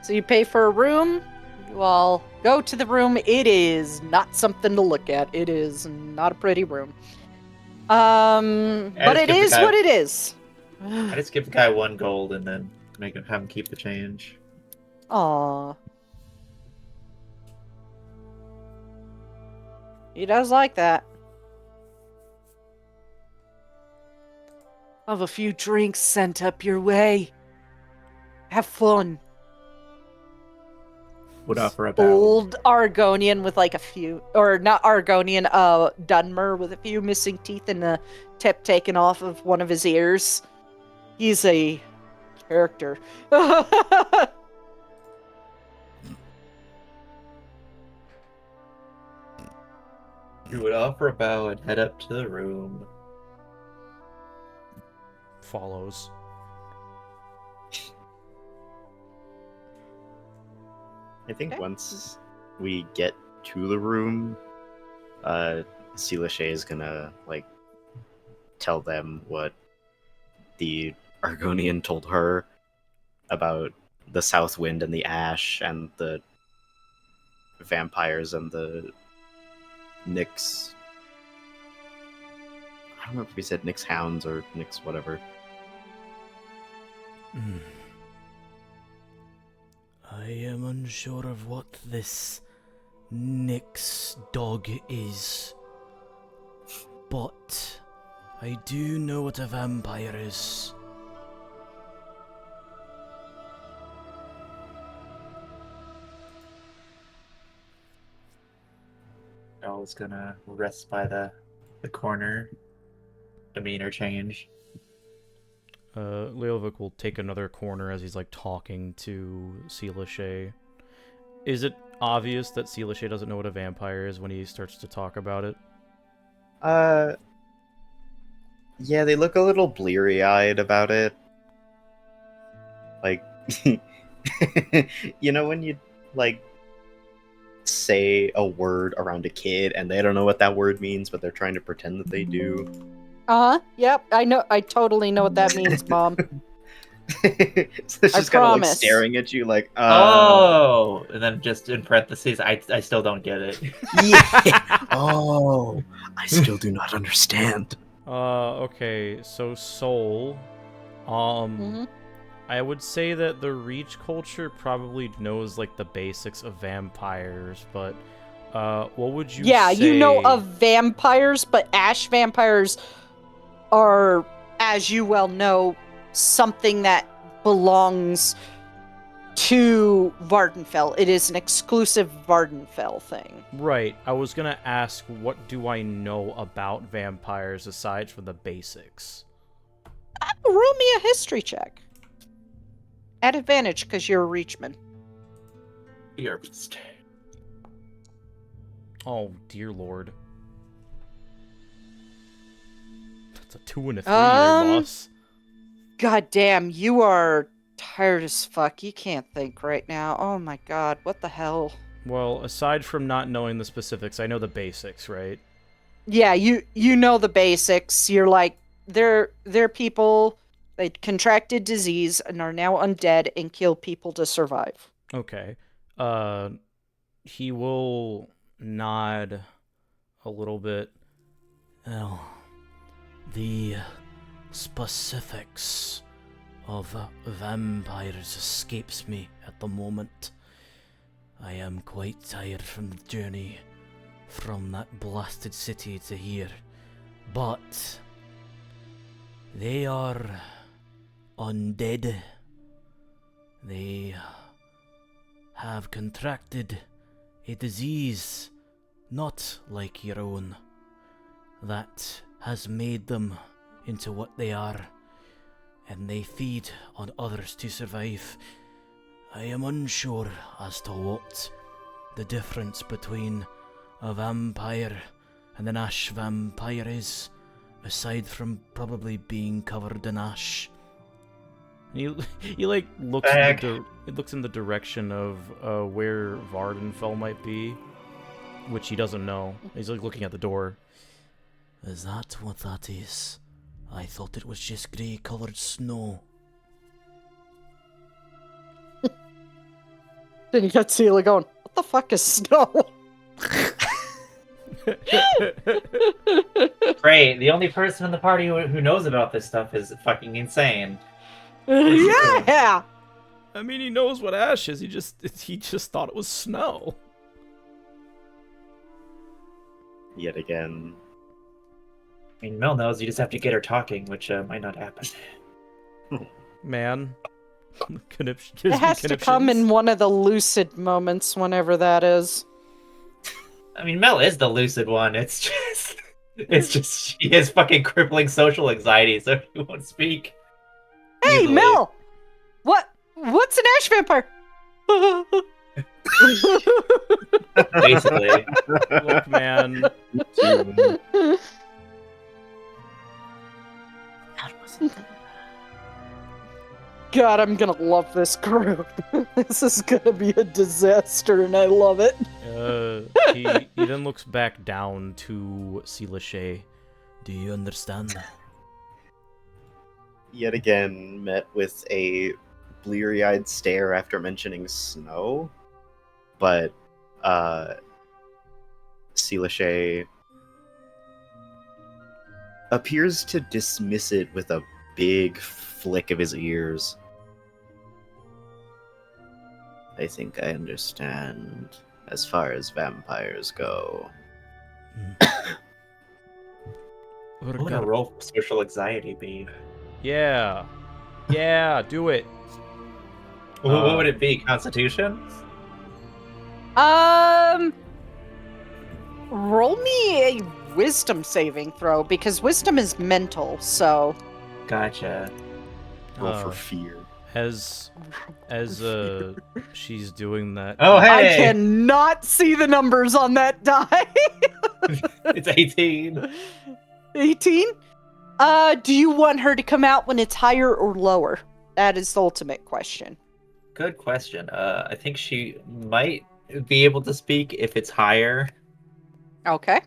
So you pay for a room. You all go to the room. It is not something to look at. It is not a pretty room. But it is what it is. I just give the guy 1 gold and then have him keep the change. Aww. He does like that. Have a few drinks sent up your way. Have fun. Would offer a bow. Old Argonian with like a few, or not Argonian, Dunmer with a few missing teeth and a tip taken off of one of his ears. He's a character. You would offer a bow and head up to the room. Follows. I think Okay. once we get to the room, Seelashay is gonna like tell them what the Argonian told her about the south wind and the ash and the vampires and the Nyx. I don't know if we said Nyx hounds or Nyx whatever. I am unsure of what this Nyx dog is, but I do know what a vampire is. Bell's gonna rest by the corner. Demeanor change. Leovic will take another corner as he's like talking to Seelashay. Is it obvious that Seelashay doesn't know what a vampire is when he starts to talk about it? Yeah, they look a little bleary-eyed about it. Like, you know when you, like, say a word around a kid and they don't know what that word means, but they're trying to pretend that they do? Yep, I know. I totally know what that means, Mom. So it's just kind of like promise. staring at you like, Oh! And then just in parentheses, I still don't get it. yeah. Oh, I still do not understand. Okay, so Soul, Mhm. I would say that the Reach culture probably knows, like, the basics of vampires, but, what would you Yeah, say... you know of vampires, but ash vampires are, as you well know, something that belongs to Vvardenfell. It is an exclusive Vvardenfell thing. Right, I was gonna ask, what do I know about vampires aside from the basics? Roll me a history check. At advantage, because you're a Reachman. Your mistake. Oh, dear lord. That's a 2 and a 3 Um, there, boss. God damn, you are tired as fuck. You can't think right now. Oh my god, what the hell? Well, aside from not knowing the specifics, I know the basics, right? Yeah, you know the basics. You're like, they're people, they contracted disease and are now undead and kill people to survive. Okay. He will nod a little bit. Well, the specifics of vampires escapes me at the moment. I am quite tired from the journey from that blasted city to here, but they are undead. They have contracted a disease not like your own that has made them into what they are, and they feed on others to survive. I am unsure as to what the difference between a vampire and an ash vampire is, aside from probably being covered in ash. He like looks in the direction of where Vvardenfell might be, which he doesn't know. He's like looking at the door. Is that what that is? I thought it was just grey-coloured snow. Then you got Celia going, what the fuck is snow? Great. The only person in the party who knows about this stuff is fucking insane. Yeah! I mean, he knows what ash is. He just thought it was snow. Yet again. I mean, Mel knows you just have to get her talking, which might not happen. Man. It has to come in one of the lucid moments, whenever that is. I mean, Mel is the lucid one. It's just she has fucking crippling social anxiety, so she won't speak. Hey, easily. Mel! What's an ash vampire? Basically. Look, man. God, I'm gonna love this group. This is gonna be a disaster, and I love it. He then looks back down to Silashay. Do you understand? Yet again, met with a bleary-eyed stare after mentioning snow. But, Silashay appears to dismiss it with a big flick of his ears. I think I understand as far as vampires go. What would a roll for social anxiety be? Yeah. Yeah, do it. What would it be? Constitution? Roll me a wisdom saving throw, because wisdom is mental, so... Gotcha. Roll for fear. As she's doing that. Oh, hey! I cannot see the numbers on that die. It's 18. 18? Do you want her to come out when it's higher or lower? That is the ultimate question. Good question. I think she might be able to speak if it's higher. Okay.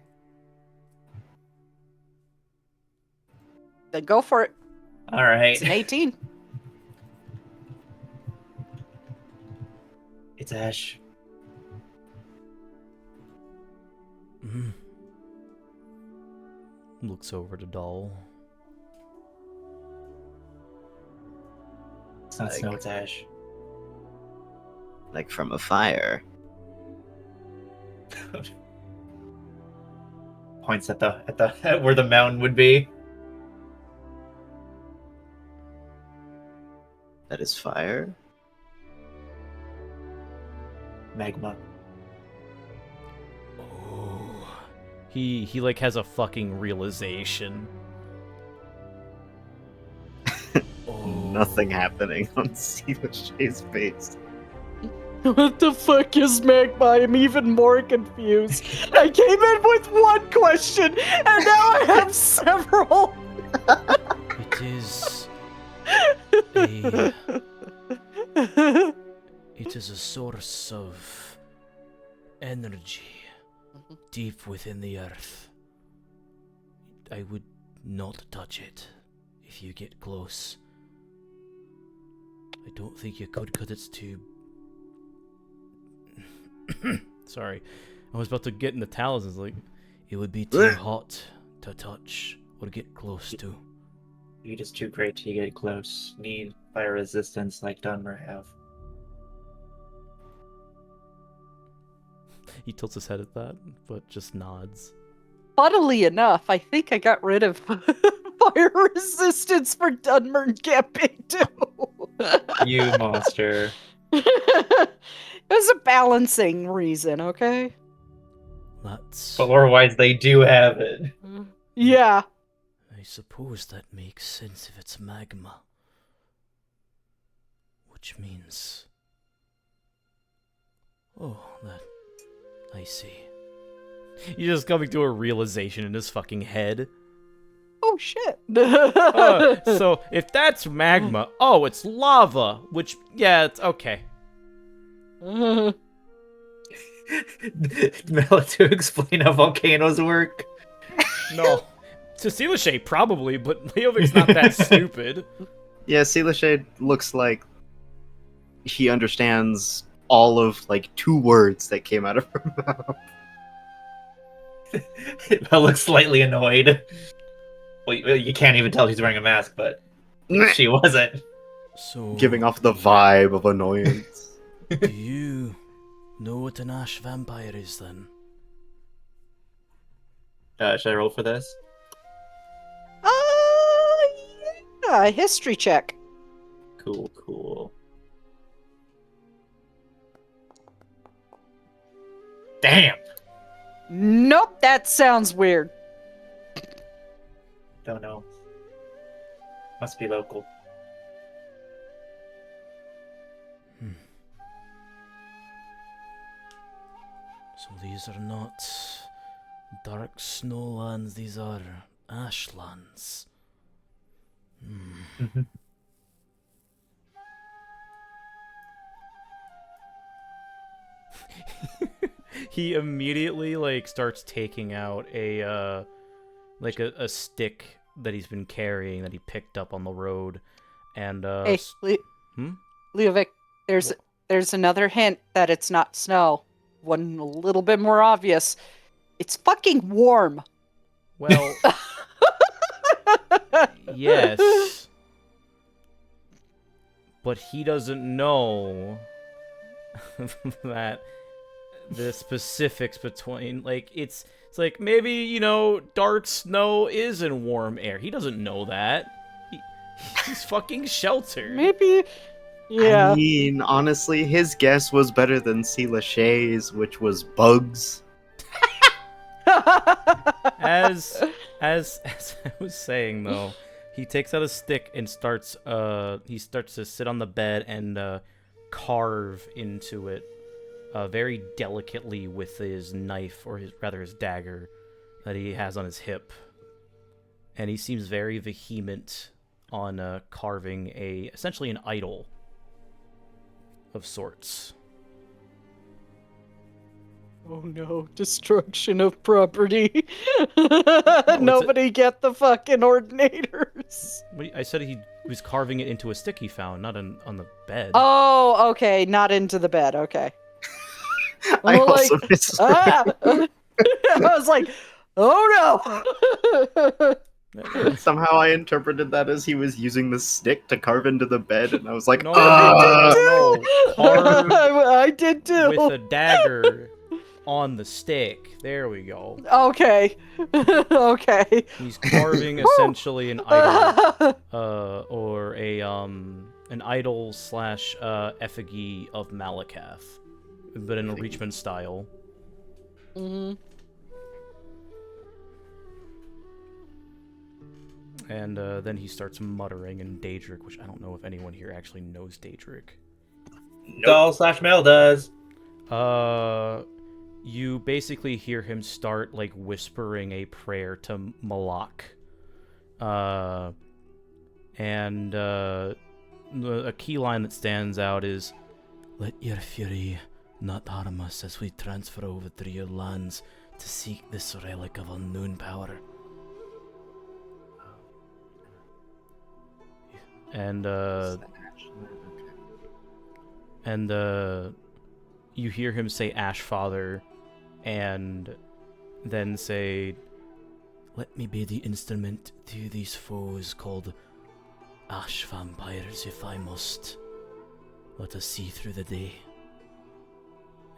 Then go for it. All right. It's an 18. It's Ash. Looks over to Doll. It's not snow, it's Ash. Like from a fire. Points at the where the mountain would be. That is fire? Magma. Oh. He like has a fucking realization. Nothing happening on Silashay's face. What the fuck is magma? I'm even more confused. I came in with one question, and now I have several. It is a... It is a source of energy deep within the earth. I would not touch it if you get close. I don't think you could, because it's too... Sorry. I was about to get in the talismans, like... It would be too hot to touch or get close to. Heat is too great to get close. Need fire resistance like Dunmer have. He tilts his head at that, but just nods. Funnily enough, I think I got rid of fire resistance for Dunmer camping too. You monster. It was a balancing reason, okay? That's... But lore-wise, they do have it. Yeah. I suppose that makes sense if it's magma. Which means... Oh, that... I see. He's just coming to a realization in his fucking head. Oh shit. So, if that's magma, oh, it's lava, which, yeah, it's okay. Mel, to explain how volcanoes work. No. To Silashay, probably, but Leovic's not that stupid. Yeah, Silashay looks like he understands all of, like, 2 words that came out of her mouth. Mel looks slightly annoyed. Well, you can't even tell she's wearing a mask, but she wasn't. So... Giving off the vibe of annoyance. Do you know what an ash vampire is, then? Should I roll for this? Yeah, history check. Cool. Damn! Nope, that sounds weird. Don't know. Must be local. these are not dark snowlands, these are ashlands. He immediately like starts taking out a stick that he's been carrying that he picked up on the road, and Hey, Leovic, there's another hint that it's not snow. One a little bit more obvious. It's fucking warm. well, yes, but he doesn't know that the specifics between it's like maybe, you know, dark snow is in warm air. He doesn't know that. He's fucking sheltered. Maybe. Yeah. I mean, honestly, his guess was better than C. Lachey's, which was bugs. As I was saying though, he takes out a stick and starts to sit on the bed and carve into it very delicately with his knife, or his dagger that he has on his hip. And he seems very vehement on carving essentially an idol of sorts. Oh no, destruction of property. Nobody get the fucking ordinators. I said he was carving it into a stick he found, not on the bed. Oh, okay, not into the bed, okay. I I'm like, also misread. I was like, oh no. Somehow I interpreted that as he was using the stick to carve into the bed, and I was like, No, "Ah!" carved I did too. with a dagger on the stick. There we go. Okay. Okay. He's carving essentially an idol, or an idol slash effigy of Malakath, but in a Reachman style. Mm-hmm. And then he starts muttering in Daedric, which I don't know if anyone here actually knows Daedric. Doll/Mel does. You basically hear him start like whispering a prayer to Malak. And a key line that stands out is, Let your fury not harm us as we transfer over through your lands to seek this relic of unknown power. and you hear him say Ash Father, and then say, Let me be the instrument to these foes called Ash Vampires if I must. Let us see through the day.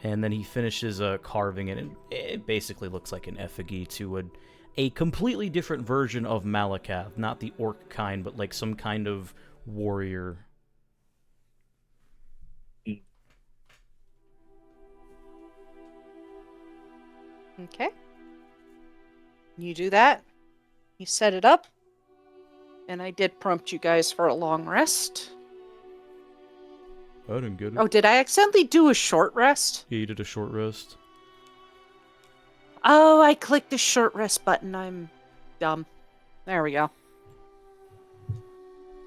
and then he finishes carving it, and it basically looks like an effigy to a completely different version of Malakath, not the orc kind, but like some kind of warrior. Okay. You do that. You set it up. And I did prompt you guys for a long rest. I didn't get it. Oh, did I accidentally do a short rest? Yeah, you did a short rest. Oh, I clicked the short rest button. I'm dumb. There we go.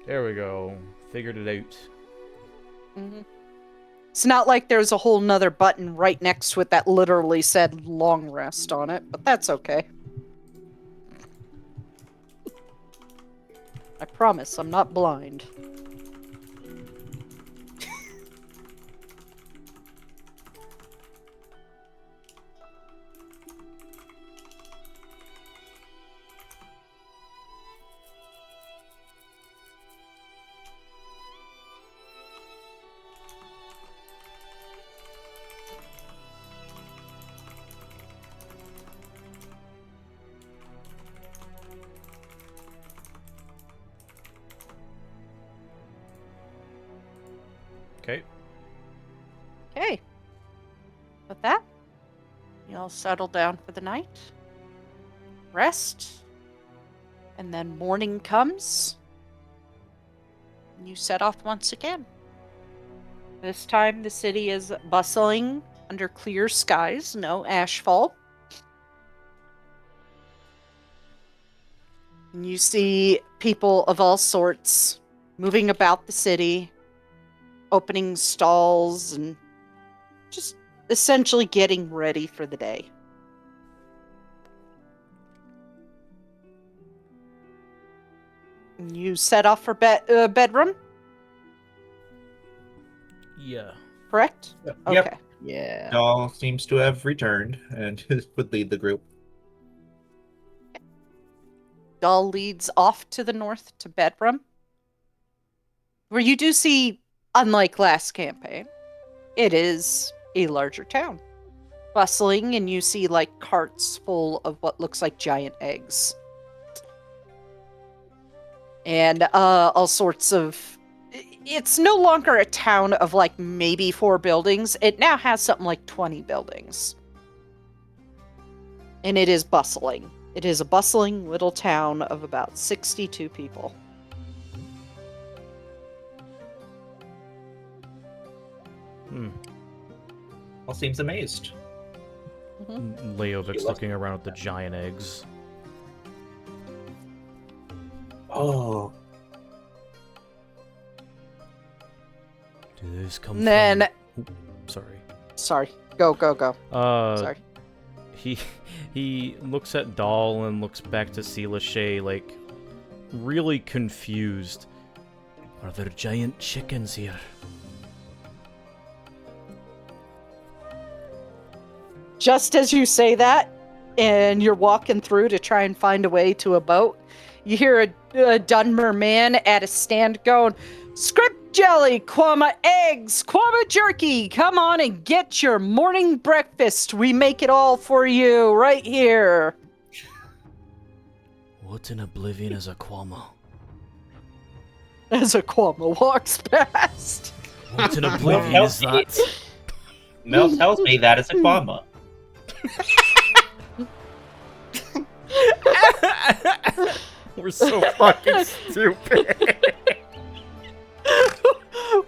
There we go. Figured it out. Mm-hmm. It's not like there's a whole nother button right next to it that literally said long rest on it, but that's okay. I promise I'm not blind. Okay. Okay. With that, you'll settle down for the night. Rest. And then morning comes. And you set off once again. This time the city is bustling under clear skies, no ashfall. And you see people of all sorts moving about the city, opening stalls, and just essentially getting ready for the day. And you set off for bedroom, Yeah. correct? Yep. Okay. Yeah. Doll seems to have returned and would lead the group. Dahl leads off to the north to Bedroom, where you do see, unlike last campaign, it is a larger town. Bustling, and you see like carts full of what looks like giant eggs. And all sorts of... It's no longer a town of like maybe 4 buildings. It now has something like 20 buildings. And it is bustling. It is a bustling little town of about 62 people. All seems amazed. Leovic's looking around at the giant eggs. Oh, Do those come And then... Sorry. Sorry. Go. Uh, Sorry. He looks at Dahl and looks back to Seelashay, like, really confused. Are there giant chickens here? Just as you say that, and you're walking through to try and find a way to a boat, you hear a Dunmer man at a stand going, "Script jelly, quama eggs, quama jerky, come on and get your morning breakfast. We make it all for you right here." What in oblivion is a quama? As a quama walks past. What in oblivion is that? Mel tells me that is a quama. We're so fucking stupid.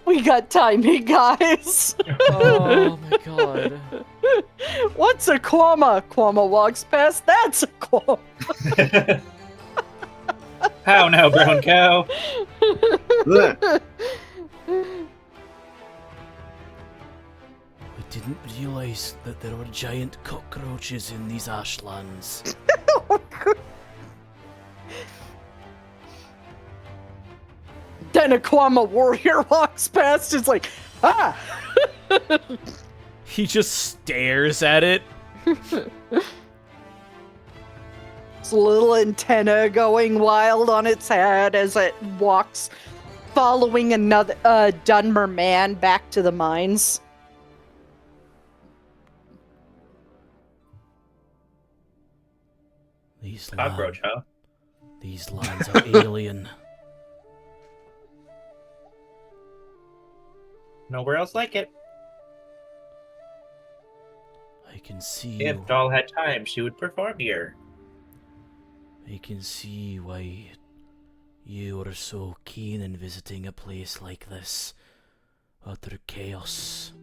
We got timing, guys. Oh my god. What's a quama? Quama walks past. That's a quama. How now, brown cow? I didn't realize that there were giant cockroaches in these ashlands. Then a quama warrior walks past. It's like, ah. He just stares at it. Its little antenna going wild on its head as it walks, following another Dunmer man back to the mines. These Cockroach, huh? These lands are alien. Nowhere else like it. I can see. If Doll had time, she would perform here. I can see why you are so keen in visiting a place like this. Utter chaos.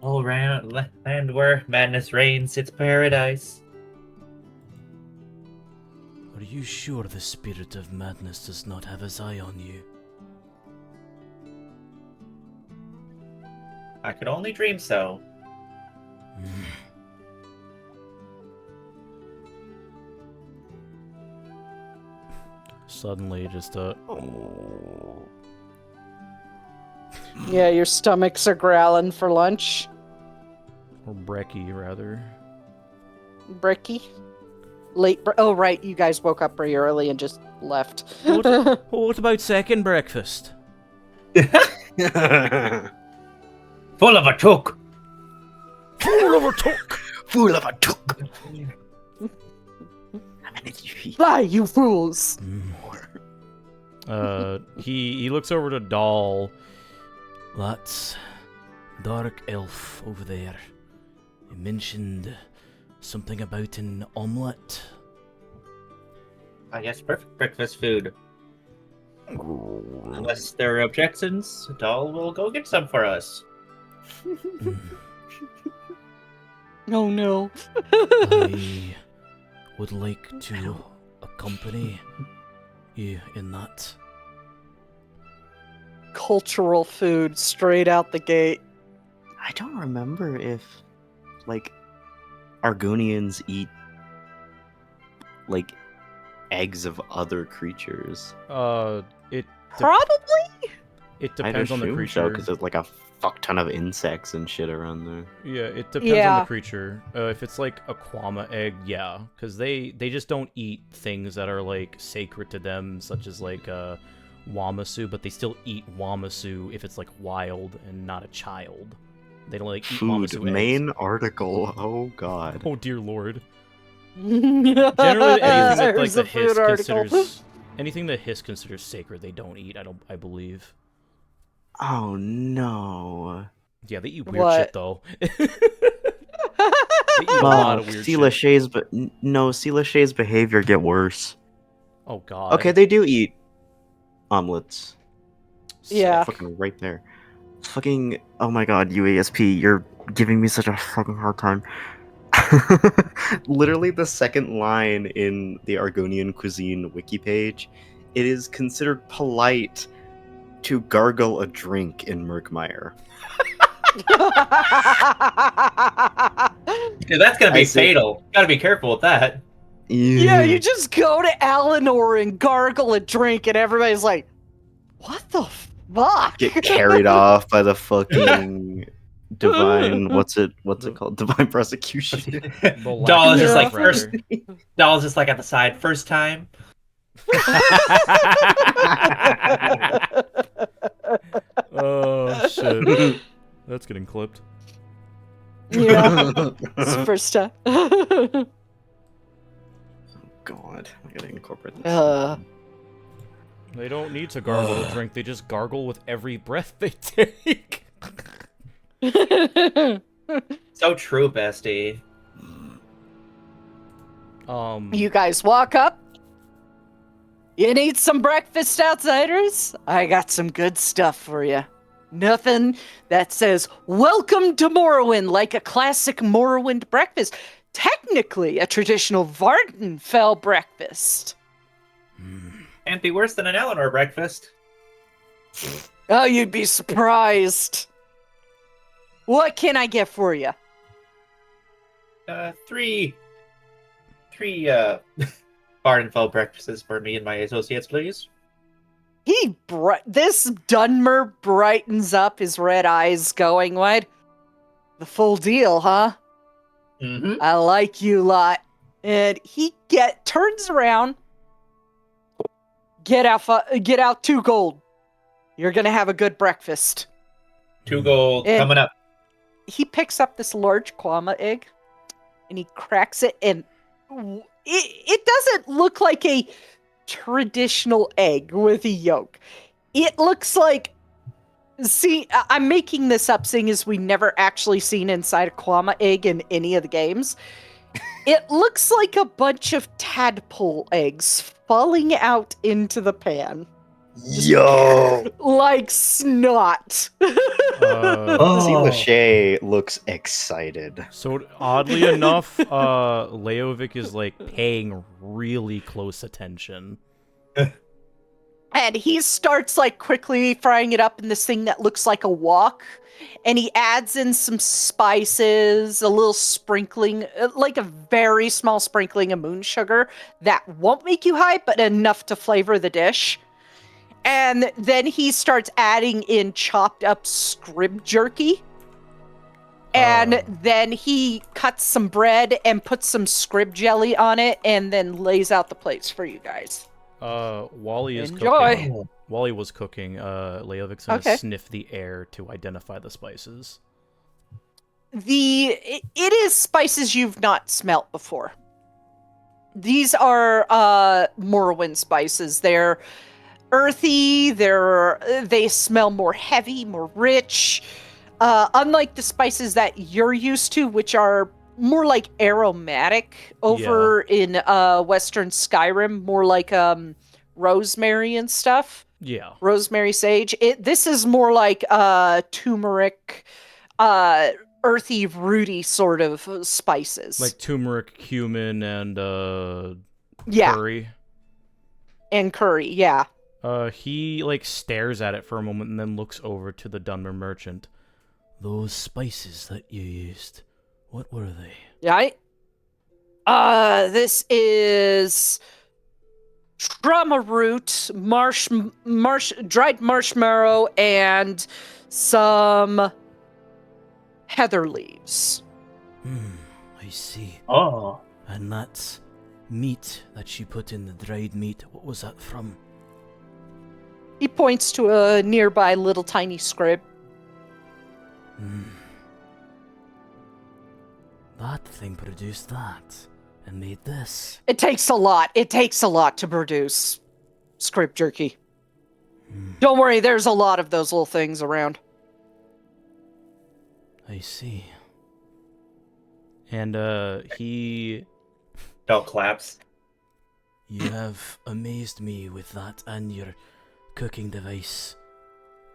All around land where madness reigns, it's paradise. Are you sure the spirit of madness does not have his eye on you? I could only dream so. Suddenly, just Yeah, your stomachs are growling for lunch. or Brecky, rather. Bricky? Oh, right, you guys woke up pretty early and just left. What about second breakfast? Full of a took. Full of a talk. Fool of a took. Fly, you fools! He looks over to Dahl. That's dark elf over there. He mentioned something about an omelette. Ah, yes, perfect breakfast food. Unless there are objections, Doll will go get some for us. Oh no. I would like to accompany you in that. Cultural food straight out the gate. I don't remember if, like, Argonians eat, like, eggs of other creatures. It Probably? it depends on the creature. because there's like a fuck ton of insects and shit around there. Yeah, it depends on Yeah. the creature. If it's like a Kwama egg, yeah, because they just don't eat things that are like sacred to them, such as like Wamasu, but they still eat Wamasu if it's like wild and not a child. They don't like eat Food, Wamasu eggs. main article. Oh god. Oh dear lord. Generally, anything that like There's the a food Hiss article. considers anything that Hiss considers sacred, they don't eat. I believe. Oh no. Yeah, they eat weird What? shit though. They eat a lot of weird C. shit. Lachey's, but no, C. Lachey's behavior get worse. Oh god. Okay, they do eat omelets. Yeah. Fucking right there. Fucking, oh my god, UASP, you're giving me such a fucking hard time. Literally the second line in the Argonian cuisine wiki page, it is considered polite to gargle a drink in Murkmire. Dude, that's gonna I be see. fatal. Gotta be careful with that. Yeah, you just go to Eleanor and gargle a drink, and everybody's like, "What the fuck?" get carried off by the fucking divine, what's it called? Divine prosecution. Doll is just Yeah. like first. Doll is just like at the side. First time. Oh shit. That's getting clipped. Yeah, it's the first time. God, I gotta incorporate this. They don't need to gargle a drink, they just gargle with every breath they take. So true, bestie. You guys walk up. You need some breakfast, outsiders? I got some good stuff for you. Nothing that says, "Welcome to Morrowind," like a classic Morrowind breakfast. Technically, a traditional Vvardenfell breakfast. Can't be worse than an Eleanor breakfast. Oh, you'd be surprised. What can I get for you? Three Vvardenfell breakfasts for me and my associates, please. This Dunmer brightens up, his red eyes going wide. The full deal, huh? Mm-hmm. I like you lot. And he turns around. Get out 2 gold. You're gonna have a good breakfast. 2 gold And- coming up. He picks up this large Kwama egg, and he cracks it, and it doesn't look like a traditional egg with a yolk. It looks like, see, I'm making this up, seeing as we never actually seen inside a Kwama egg in any of the games. It looks like a bunch of tadpole eggs falling out into the pan. Yo! Like snot. C. Lachey looks excited. So oddly enough, Leovic is like paying really close attention. And he starts like quickly frying it up in this thing that looks like a wok. And he adds in some spices, a little sprinkling, like a very small sprinkling of moon sugar that won't make you high, but enough to flavor the dish. And then he starts adding in chopped up scrib jerky. And then he cuts some bread and puts some scrib jelly on it and then lays out the plates for you guys. Wally is Enjoy. cooking. While he was cooking, Leovic's gonna Okay. sniff the air to identify the spices. It is spices you've not smelt before. These are Morrowind spices. They're earthy, they smell more heavy, more rich. Unlike the spices that you're used to, which are more like aromatic over in Western Skyrim, more like rosemary and stuff. Yeah. Rosemary, sage. This is more like turmeric, earthy, rooty sort of spices. Like turmeric, cumin, and yeah, curry. and curry. Yeah. He like stares at it for a moment and then looks over to the Dunmer merchant. Those spices that you used, what were they? Right. This is trauma root, dried marshmallow, and some heather leaves. I see. Oh. And that meat that she put in the dried meat, what was that from? He points to a nearby little tiny scrib. That thing produced that and made this. It takes a lot. It takes a lot to produce scrib jerky. Don't worry, there's a lot of those little things around. I see. And he Del claps. You have amazed me with that and your cooking device.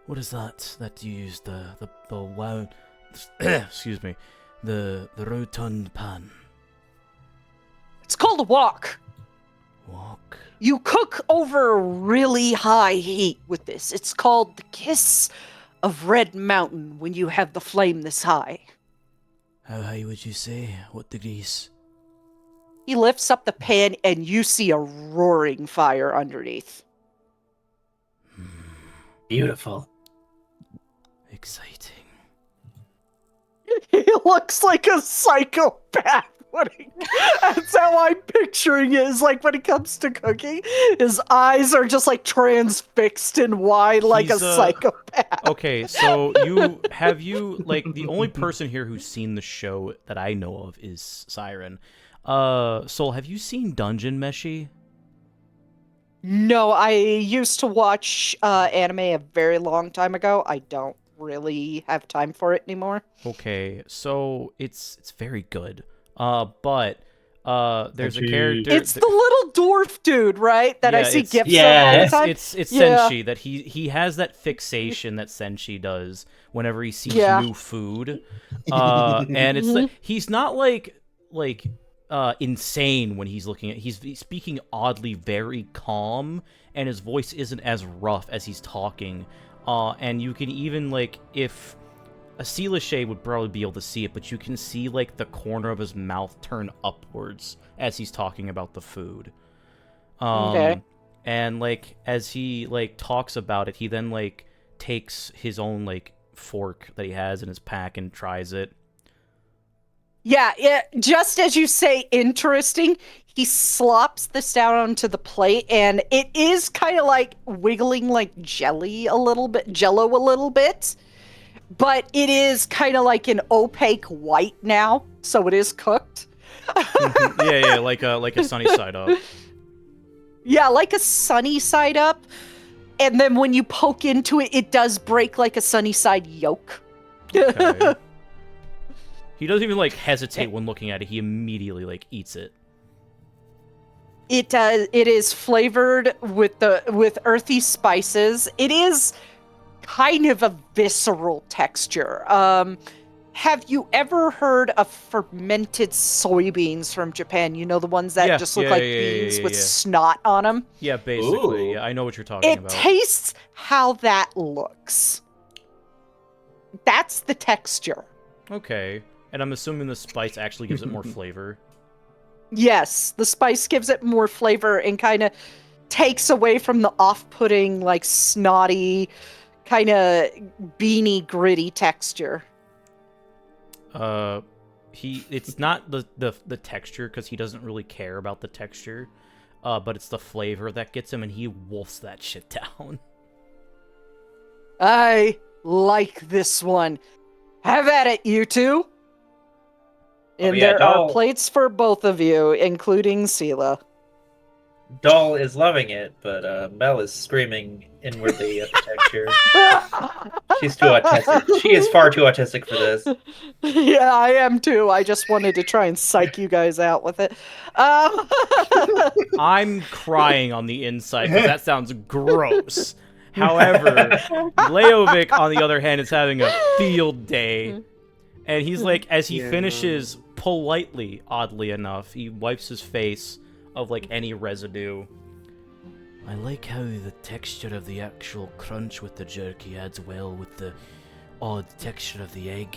What is that you used? The wow excuse me. The rotund pan. It's called a wok. Wok. You cook over really high heat with this. It's called the kiss of Red Mountain when you have the flame this high. How high would you say? What degrees? He lifts up the pan and you see a roaring fire underneath. Beautiful. Exciting. He looks like a psychopath. That's how I'm picturing it, is like when it comes to cooking, his eyes are just like transfixed and wide like He's, a psychopath. Okay, so have you like the only person here who's seen the show that I know of is Siren. Soul, have you seen Dungeon Meshi? No, I used to watch anime a very long time ago. I don't really have time for it anymore. Okay, so it's very good. But there's a character. It's the little dwarf dude, right? That I Yeah, see it's- gifts yeah, of all the time. It's Yeah. Senshi that he has that fixation that Senshi does whenever he sees Yeah. new food. And it's like, he's not like insane when he's looking at he's speaking oddly very calm, and his voice isn't as rough as he's talking. And you can even like if a Seelishay would probably be able to see it, but you can see like the corner of his mouth turn upwards as he's talking about the food. Okay. And like as he like talks about it, he then like takes his own like fork that he has in his pack and tries it. Yeah, just as you say, interesting, he slops this down onto the plate, and it is kind of like wiggling like jello a little bit, but it is kind of like an opaque white now, so it is cooked. yeah, like a sunny side up. Yeah, like a sunny side up, and then when you poke into it, it does break like a sunny side yolk. Okay. He doesn't even like hesitate when looking at it. He immediately like eats it. It is flavored with earthy spices. It is kind of a visceral texture. Have you ever heard of fermented soybeans from Japan? You know, the ones that just look like beans with snot on them? Yeah, basically. Ooh. Yeah, I know what you're talking It about. tastes how that looks. That's the texture. Okay. And I'm assuming the spice actually gives it more flavor. Yes, the spice gives it more flavor and kind of takes away from the off-putting, like snotty, kind of beany, gritty texture. It's not the texture, because he doesn't really care about the texture, but it's the flavor that gets him, and he wolfs that shit down. I like this one. Have at it, you two. And yeah, there are Doll. plates for both of you, including Sela. Doll is loving it, but Mel is screaming inwardly at the texture. She's too autistic. She is far too autistic for this. Yeah, I am too. I just wanted to try and psych you guys out with it. I'm crying on the inside, because that sounds gross. However, Leovic, on the other hand, is having a field day. And he's like, as he Yeah. finishes politely, oddly enough, he wipes his face of like any residue. I like how the texture of the actual crunch with the jerky adds well with the odd texture of the egg.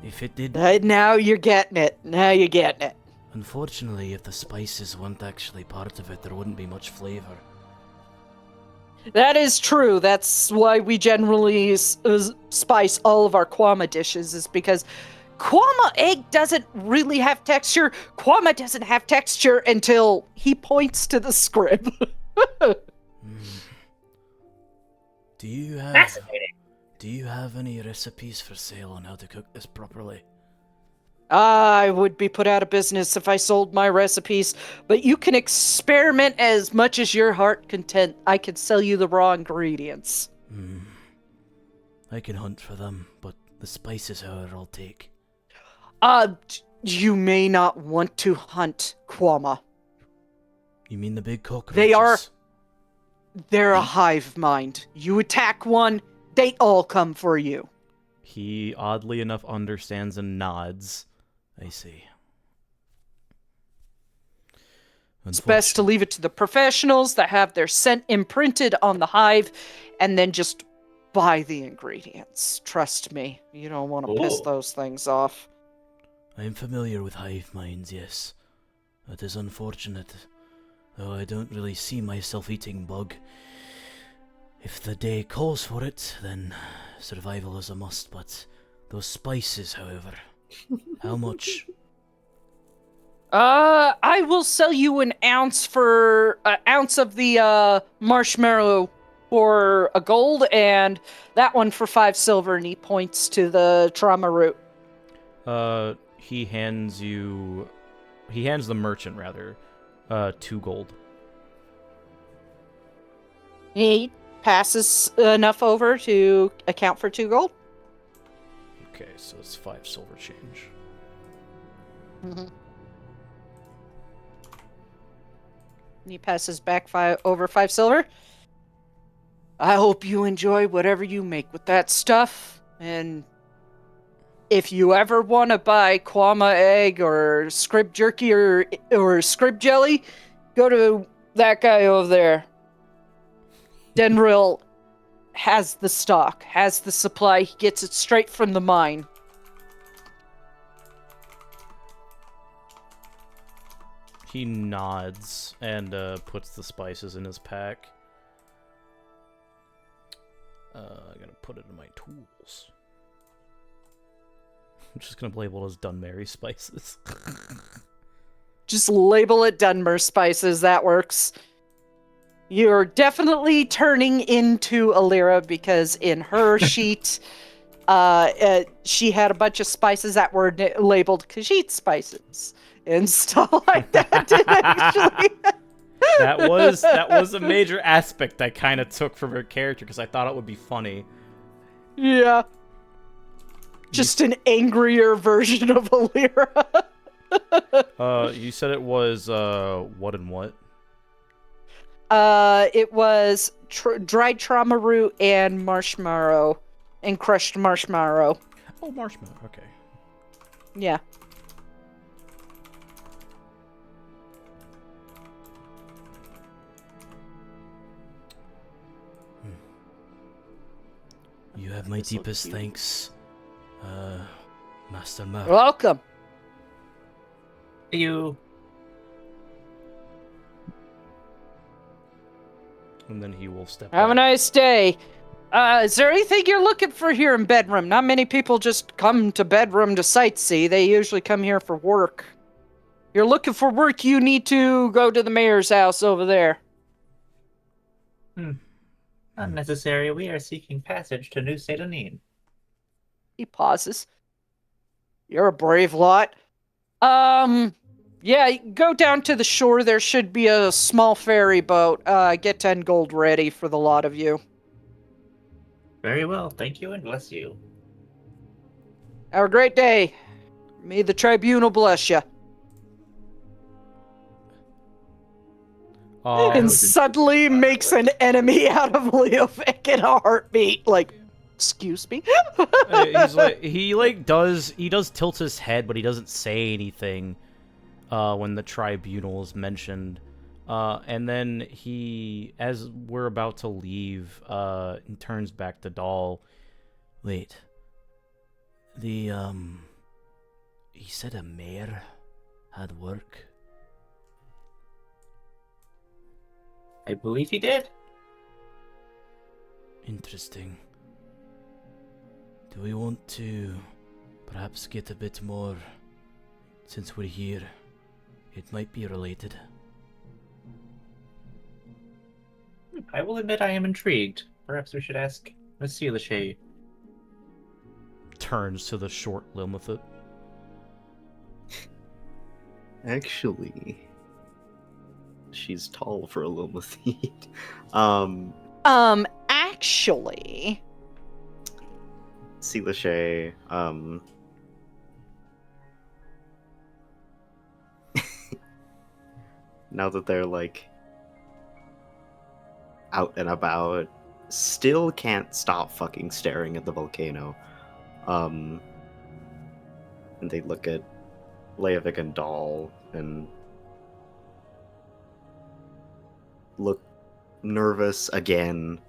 If it did... Now you're getting it. Now you're getting it. Unfortunately, if the spices weren't actually part of it, there wouldn't be much flavor. That is true. That's why we generally spice all of our kwama dishes, is because kwama egg doesn't really have texture. Kwama doesn't have texture until he points to the scrib. Do you have... Fascinating. Do you have any recipes for sale on how to cook this properly? I would be put out of business if I sold my recipes, but you can experiment as much as your heart content. I can sell you the raw ingredients. I can hunt for them, but the spices, however, I'll take. You may not want to hunt kwama. You mean the big cockroaches? They're a hive mind. You attack one, they all come for you. He oddly enough understands and nods. I see. It's best to leave it to the professionals that have their scent imprinted on the hive, and then just buy the ingredients. Trust me, you don't want to piss Ooh. those things off. I am familiar with hive minds, yes. It is unfortunate, though I don't really see myself eating bug. If the day calls for it, then survival is a must, but those spices, however, how much? I will sell you an ounce of the marshmallow for a gold, and that one for 5 silver, and he points to the trauma root. He hands the merchant rather, 2 gold. He passes enough over to account for 2 gold. Okay, so it's 5 silver change. Mm-hmm. And he passes back over 5 silver. I hope you enjoy whatever you make with that stuff. And if you ever want to buy kwama egg or scrib jerky or scrib jelly, go to that guy over there. Denril has the stock, has the supply. He gets it straight from the mine. He nods and puts the spices in his pack. I'm gonna put it in my tools. I'm just gonna label it as Dunmary spices. Just label it Dunmer spices. That works. You're definitely turning into Alira, because in her sheet, she had a bunch of spices that were labeled Khajiit spices and stuff like that. Actually, that was a major aspect I kind of took from her character because I thought it would be funny. Yeah. Just an angrier version of Alira. You said it was what and what? It was dried trauma root and marshmallow, and crushed marshmallow. Oh, marshmallow. Okay. Yeah. You have my deepest thanks, Master Merc. Welcome. You. And then he will step Have a back. nice day. Is there anything you're looking for here in Bedroom? Not many people just come to Bedroom to sightsee. They usually come here for work. If you're looking for work, you need to go to the mayor's house over there. Unnecessary. We are seeking passage to New Sedonin. He pauses. You're a brave lot. Yeah, go down to the shore. There should be a small ferry boat. Get 10 gold ready for the lot of you. Very well. Thank you and bless you. Have a great day. May the tribunal bless you. And suddenly makes an enemy out of Leovic in a heartbeat. Like, Excuse me. He's like he does tilt his head, but he doesn't say anything when the tribunal is mentioned. And then he, as we're about to leave, he turns back to Doll. Wait. He said a mayor had work. I believe he did. Interesting. Do we want to perhaps get a bit more, since we're here? It might be related. I will admit I am intrigued. Perhaps we should ask Monsieur Lachey. Turns to the short Lilmithid. Actually, she's tall for a Lilmithid. Actually, See Lachey, now that they're like out and about, still can't stop fucking staring at the volcano. And they look at Leovic and Doll and look nervous again.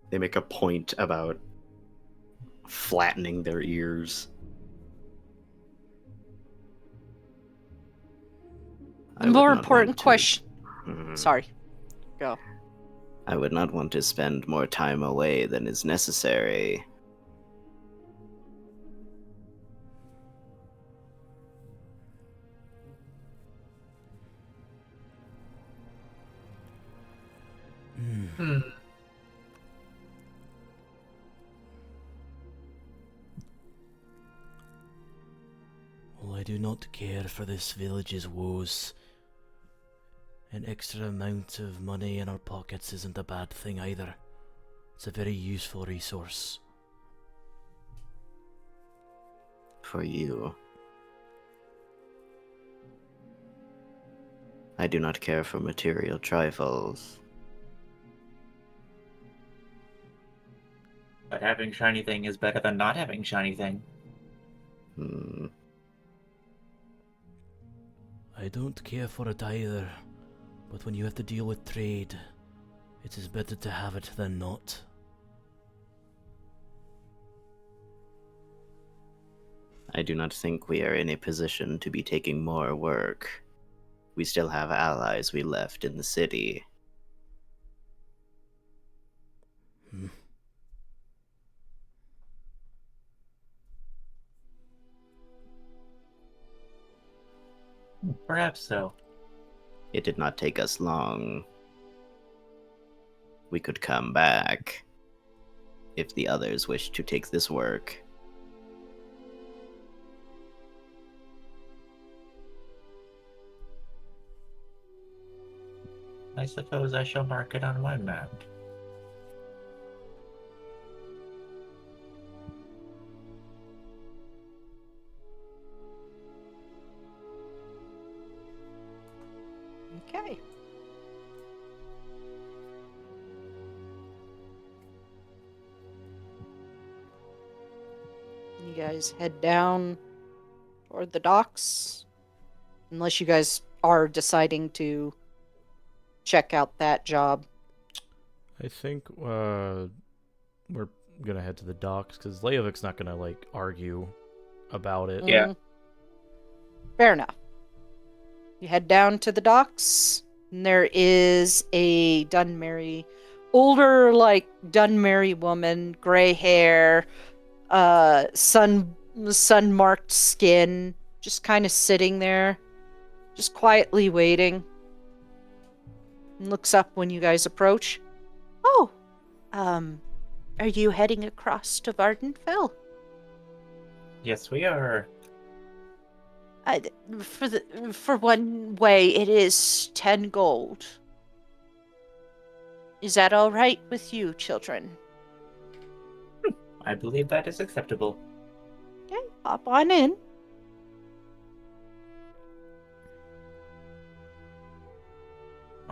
They make a point about flattening their ears. more important question. Mhm. Sorry. Go. I would not want to spend more time away than is necessary. Hmm. Well, I do not care for this village's woes. An extra amount of money in our pockets isn't a bad thing either. It's a very useful resource. For you. I do not care for material trifles. But having shiny thing is better than not having shiny thing. I don't care for it either, but when you have to deal with trade, it is better to have it than not. I do not think we are in a position to be taking more work. We still have allies we left in the city. Perhaps so. It did not take us long. We could come back if the others wish to take this work. I suppose I shall mark it on my map. Okay. You guys head down toward the docks. Unless you guys are deciding to check out that job. I think we're gonna head to the docks because Leovic's not gonna like argue about it. Yeah. Fair enough. You head down to the docks, and there is a older, like Dunmary woman, gray hair, sun-marked skin, just kind of sitting there, just quietly waiting. And looks up when you guys approach. Oh, are you heading across to Vvardenfell? Yes, we are. For one way, it is 10 gold. Is that all right with you, children? I believe that is acceptable. Okay, hop on in.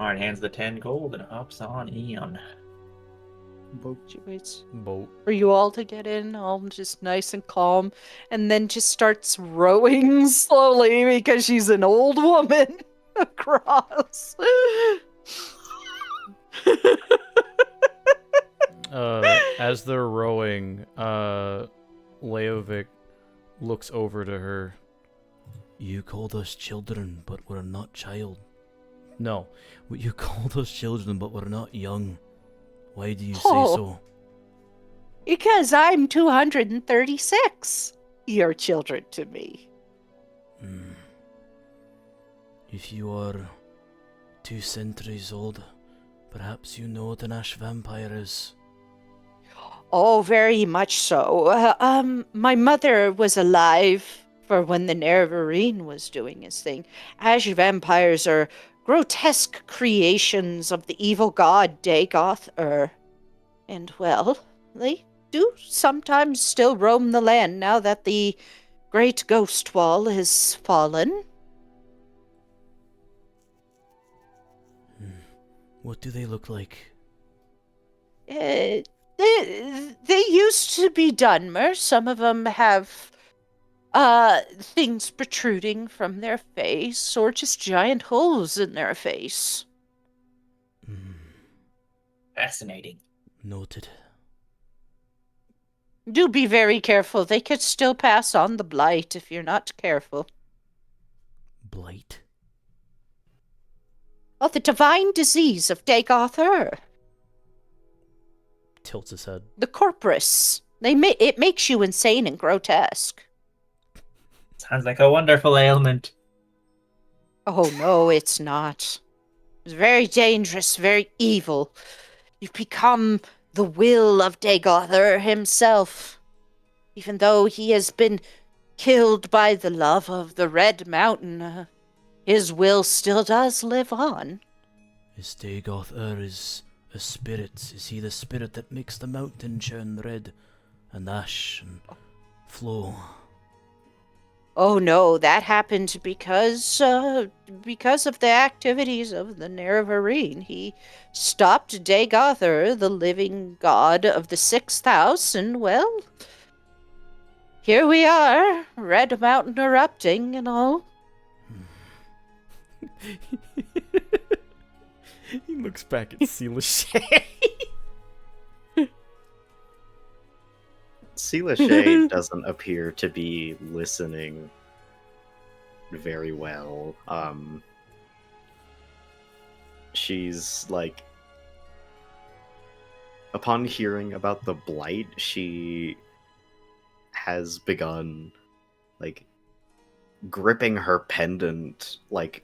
Reinhardt hands the 10 gold and hops on Eon. She waits Boat. for you all to get in, all just nice and calm, and then just starts rowing slowly because she's an old woman across. As they're rowing, Leovic looks over to her. You called us children, but we're not child. No. You called us children, but we're not young. Why do you say Oh. so? Because I'm 236. You're children to me. If you are 2 centuries old, perhaps you know what an ash vampire is. Oh, very much so. My mother was alive for when the Nerevarine was doing his thing. Ash vampires are grotesque creations of the evil god Dagoth. And, well, they do sometimes still roam the land now that the great ghost wall has fallen. What do they look like? They used to be Dunmer. Some of them have things protruding from their face, or just giant holes in their face. Fascinating. Noted. Do be very careful. They could still pass on the blight if you're not careful. Blight? Oh, the divine disease of Dagoth. Tilts his head. The corpus. It makes you insane and grotesque. Sounds like a wonderful ailment. Oh, no, it's not. It's very dangerous, very evil. You've become the will of Dagoth himself. Even though he has been killed by the love of the Red Mountain, his will still does live on. Is Dagoth is a spirit? Is he the spirit that makes the mountain turn red and ash and flow? Oh no, that happened because of the activities of the Nerevarine. He stopped Dagoth, the living god of the 6th house, and well, here we are, Red Mountain erupting and all. He looks back at Sealashay. Sealashay doesn't appear to be listening very well. She's like, upon hearing about the blight, she has begun like gripping her pendant, like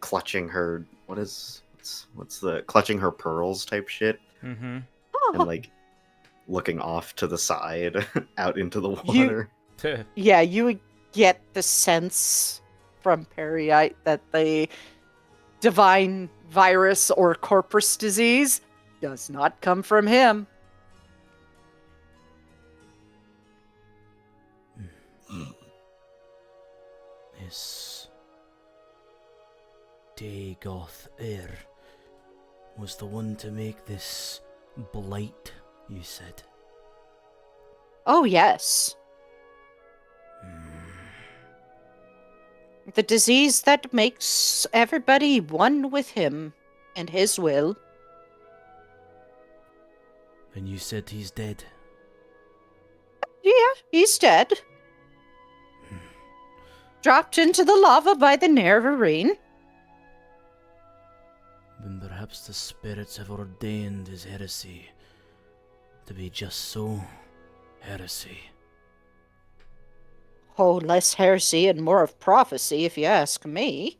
clutching her what's the clutching her pearls type shit, Mm-hmm. and like looking off to the side out into the water. Yeah, you would get the sense from Periite that the divine virus or corpus disease does not come from him. Is Dagoth was the one to make this blight, you said? Oh, yes. The disease that makes everybody one with him and his will. And you said he's dead? Yeah, he's dead. Dropped into the lava by the Nerevarine. Then perhaps the spirits have ordained his heresy to be just so heresy. Oh, less heresy and more of prophecy, if you ask me.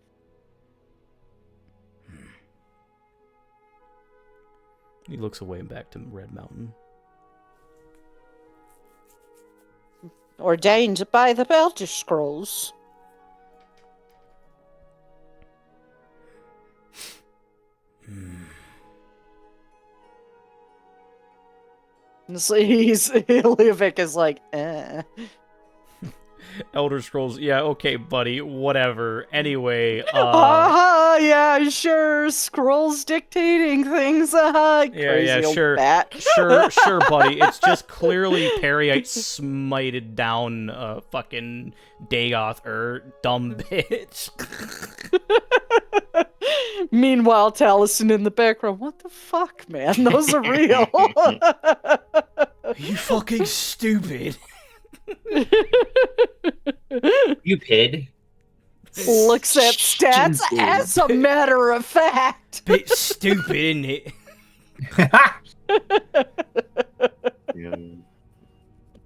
He looks away and back to Red Mountain. Ordained by the elderscrolls. So Leovic is like, eh. Elder Scrolls. Yeah, okay, buddy. Whatever. Anyway, yeah, sure. Scrolls dictating things. Crazy old sure. bat. Sure, buddy. It's just clearly Periite smited down fucking Dagoth, dumb bitch. Meanwhile, Taliesin in the background. What the fuck, man? Those are real. You fucking stupid. You pid. Looks at stats Stupid. as a matter of fact. Bit stupid, isn't it? Yeah.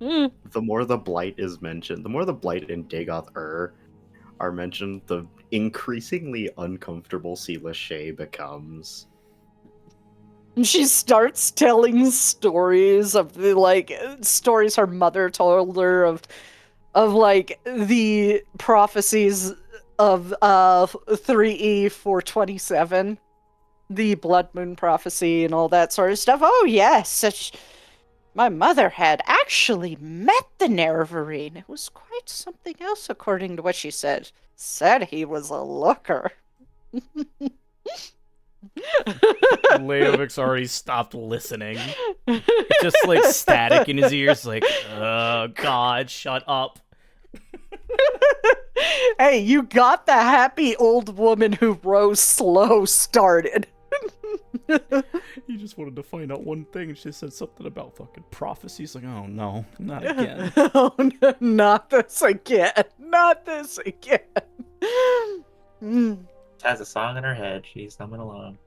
Mm. The more the blight is mentioned, the more the blight and Dagoth are mentioned, the increasingly uncomfortable Seela Shay becomes. She starts telling stories of the stories her mother told her of the prophecies of 3E 427, the blood moon prophecy and all that sort of stuff. Oh yes, my mother had actually met the Nerevarine. It was quite something else, according to what she said. Said he was a looker. Leovic's already stopped listening. It's just like static in his ears, like, oh god, shut up. Hey, you got the happy old woman who rose slow started. He just wanted to find out one thing, and she said something about fucking prophecies. Like, oh no, not again. Oh, no, not this again. Not this again. Has a song in her head. She's humming along.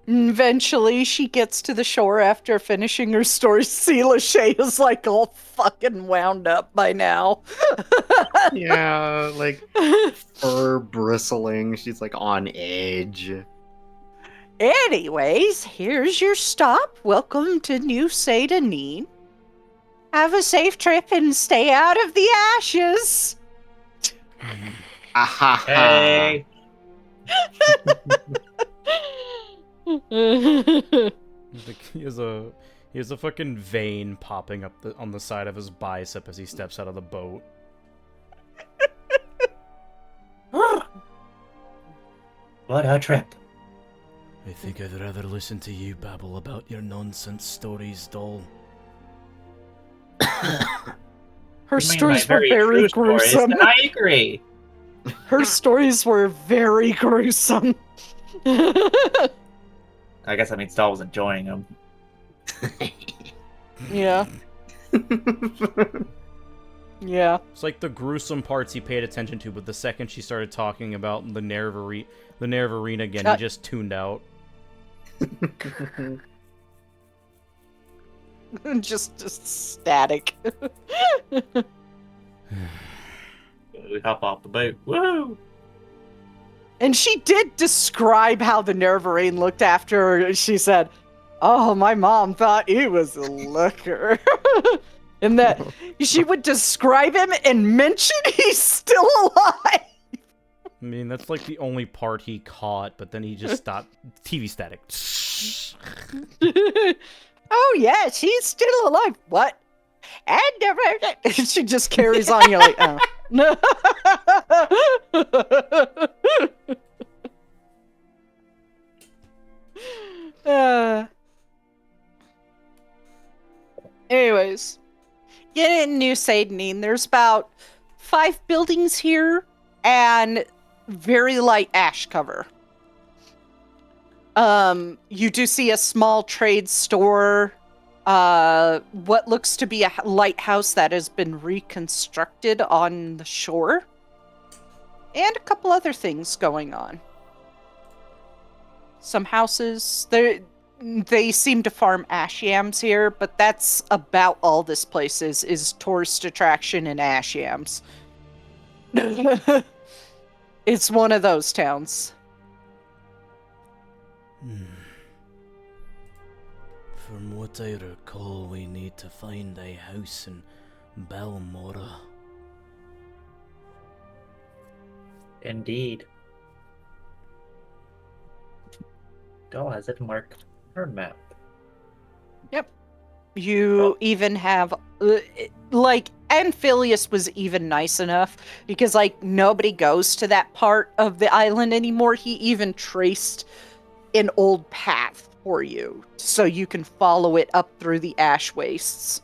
Eventually, she gets to the shore after finishing her story. Seela Shay is like all fucking wound up by now. Yeah, like fur bristling. She's like on edge. Anyways, here's your stop. Welcome to New Sadanin. Have a safe trip and stay out of the ashes. Hey! He has a fucking vein popping up on the side of his bicep as he steps out of the boat. What a trip. I think I'd rather listen to you babble about your nonsense stories, doll. Her You mean stories my were very true stories, gruesome. and I agree. Her stories were very gruesome. I guess that means Doll was enjoying them. Yeah. Yeah. It's like the gruesome parts he paid attention to, but the second she started talking about the Nerevarine again, he just tuned out. just static. We hop off the boat. Woo! And she did describe how the Nerevarine looked after her. She said, "Oh, my mom thought he was a looker." And that she would describe him and mention he's still alive. I mean, that's like the only part he caught, but then he just stopped. TV static. Oh, yes, he's still alive. What? And she just carries on. You're like, oh. Anyways, get in New Sadanin. There's about 5 buildings here and very light ash cover. You do see a small trade store, what looks to be a lighthouse that has been reconstructed on the shore, and a couple other things going on. Some houses, they seem to farm ash yams here, but that's about all this place is tourist attraction and ash yams. It's one of those towns. From what I recall, we need to find a house in Balmora. Indeed. Doll has it marked her map. You even have like, Amphileus was even nice enough because, like, nobody goes to that part of the island anymore. He even traced an old path for you so you can follow it up through the ash wastes.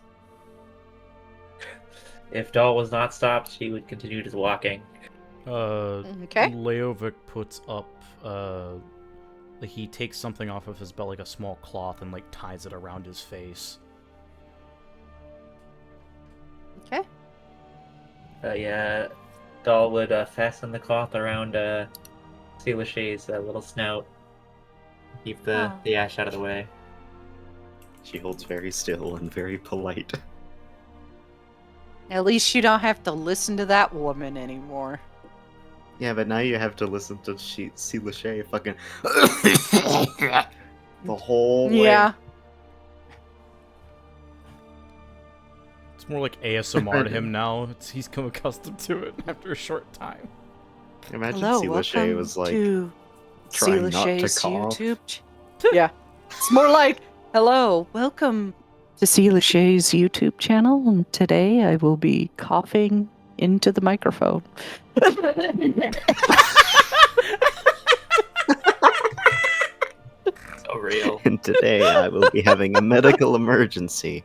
If Doll was not stopped, she would continue just walking. Okay. Leovic puts up, like he takes something off of his belt, like a small cloth, and like ties it around his face. Okay. Yeah, Doll would fasten the cloth around Sealashay's little snout. Keep the ash out of the way. She holds very still and very polite. At least you don't have to listen to that woman anymore. Yeah, but now you have to listen to see Lachey fucking the whole way. Yeah. It's more like ASMR to him now. He's come accustomed to it after a short time. Imagine Hello, Lachey welcome was like to trying not to Lachey's cough. YouTube. Yeah. It's more like, hello, welcome to Lachey's YouTube channel, and today I will be coughing into the microphone. So real. And today I will be having a medical emergency.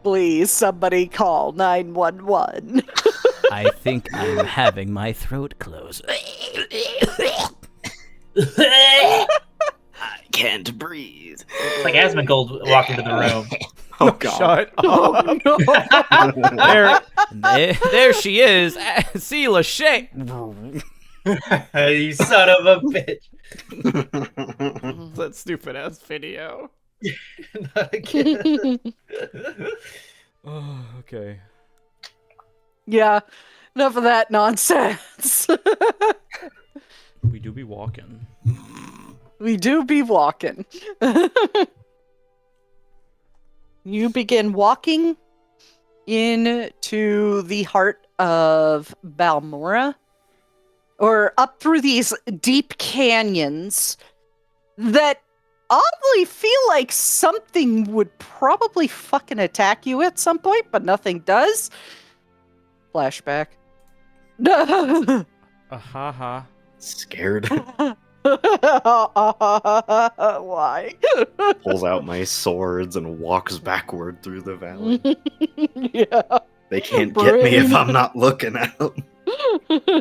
Please, somebody call 911. I think I'm having my throat close. I can't breathe. It's like Asmongold walked into the room. Oh god. Shut up. There she is. See Lachey. You son of a bitch. That stupid ass video. Not again. Oh, okay. Yeah, enough of that nonsense. We do be walking. We do be walking. You begin walking into the heart of Balmora, or up through these deep canyons that oddly feel like something would probably fucking attack you at some point, but nothing does. Flashback. Ha. Scared. Why? Pulls out my swords and walks backward through the valley. Yeah. They can't get me if I'm not looking at them.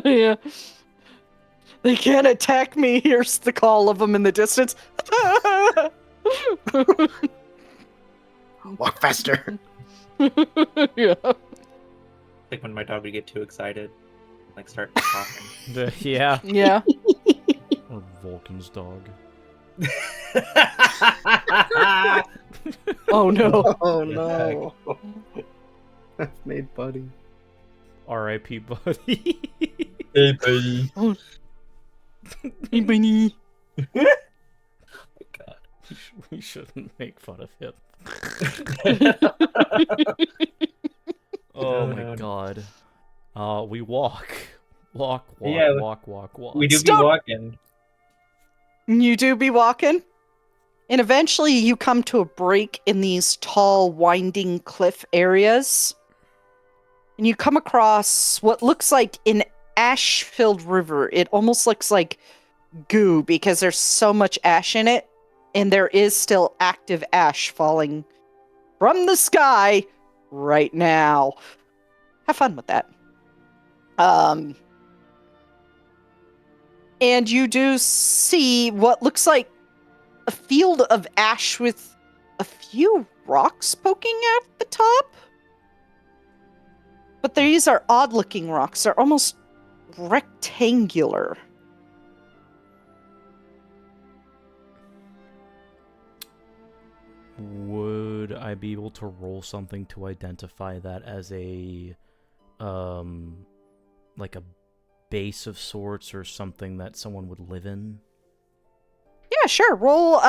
Yeah. They can't attack me. Here's the call of them in the distance. Walk faster. Yeah. Like when my dog would get too excited, like start talking. Yeah. Yeah. Or Vulcan's dog. Oh no. Oh no. I've made Buddy. R.I.P. Buddy. Hey, buddy. Hey, bunny. God. We shouldn't make fun of him. Oh my god. We walk. Walk. Yeah, walk. We do Stop. be walking. You do be walking. And eventually you come to a break in these tall, winding cliff areas. And you come across what looks like an ash-filled river. It almost looks like goo because there's so much ash in it. And there is still active ash falling from the sky right now. Have fun with that. And you do see what looks like a field of ash with a few rocks poking at the top. But these are odd-looking rocks. They're almost rectangular. Would I be able to roll something to identify that as a, like a base of sorts or something that someone would live in? Yeah, sure. Roll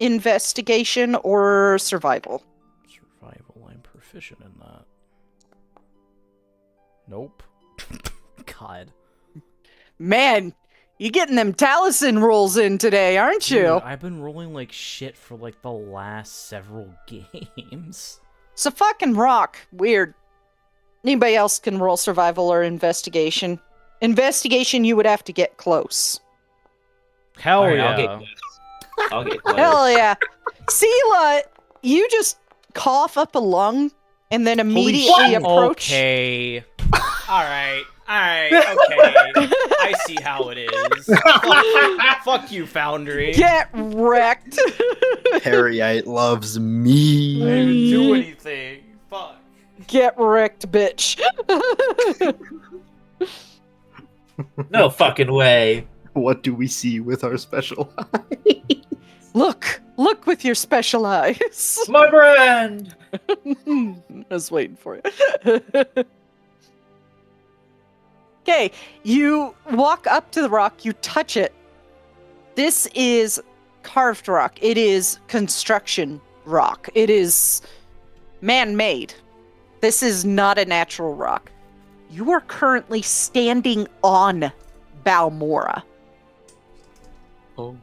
investigation or survival. Survival, I'm proficient in that. Nope. God. Man, You getting them Taliesin rolls in today, aren't you? Dude, I've been rolling like shit for like the last several games. It's a fucking rock. Weird. Anybody else can roll survival or investigation. Investigation, you would have to get close. Hell Alright, yeah. I'll get close. Hell yeah. Sela, you just cough up a lung and then immediately shit. approach. Okay. Alright, okay. I see how it is. Fuck you, Foundry. Get wrecked. Harriet loves I me. didn't do anything. Fuck. Get wrecked, bitch. No fucking way. What do we see with our special eye? Look with your special eyes. My brand! I was waiting for you. Okay, you walk up to the rock, you touch it. This is carved rock. It is construction rock. It is man-made. This is not a natural rock. You are currently standing on Balmora. Oh,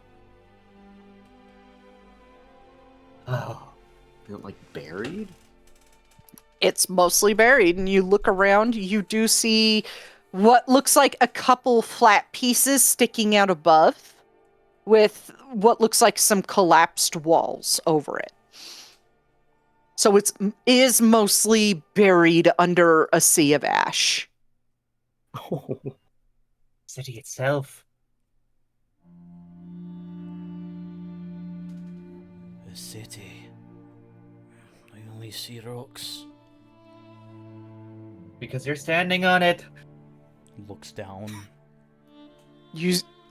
Oh. feel like buried? It's mostly buried, and you look around, you do see what looks like a couple flat pieces sticking out above with what looks like some collapsed walls over it. So it is mostly buried under a sea of ash. Oh, City itself. The city. I only see rocks. Because you're standing on it. Looks down.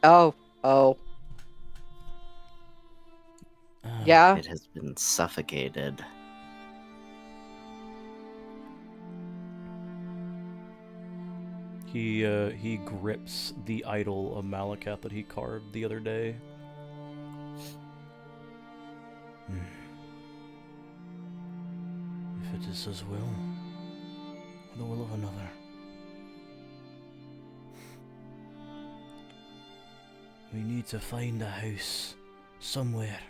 Oh. Yeah. It has been suffocated. He grips the idol of Malacath that he carved the other day. If it is his will, or the will of another. We need to find a house somewhere.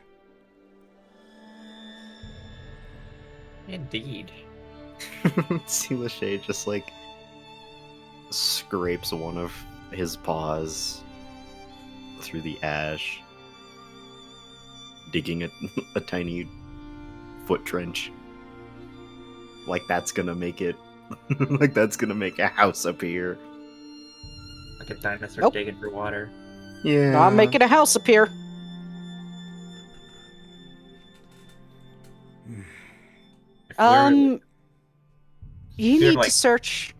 Indeed. See Lachey just like scrapes one of his paws through the ash, digging a tiny foot trench. Like that's gonna make it. Like that's gonna make a house appear. Like a dinosaur Nope. digging for water. Yeah. Not making a house appear. If we're- You You're need like- to search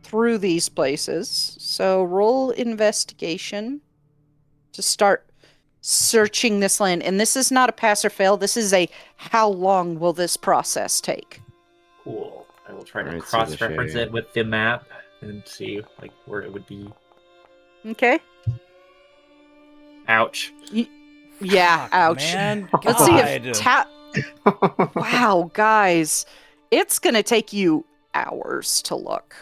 through these places. So roll investigation to start searching this land. And this is not a pass or fail. This is a how long will this process take? Cool. I will try to Alright, cross-reference Suluche. it with the map and see like where it would be. Okay. Ouch. Yeah, Fuck, ouch. Man. Let's see God. if wow, guys. It's going to take you hours to look.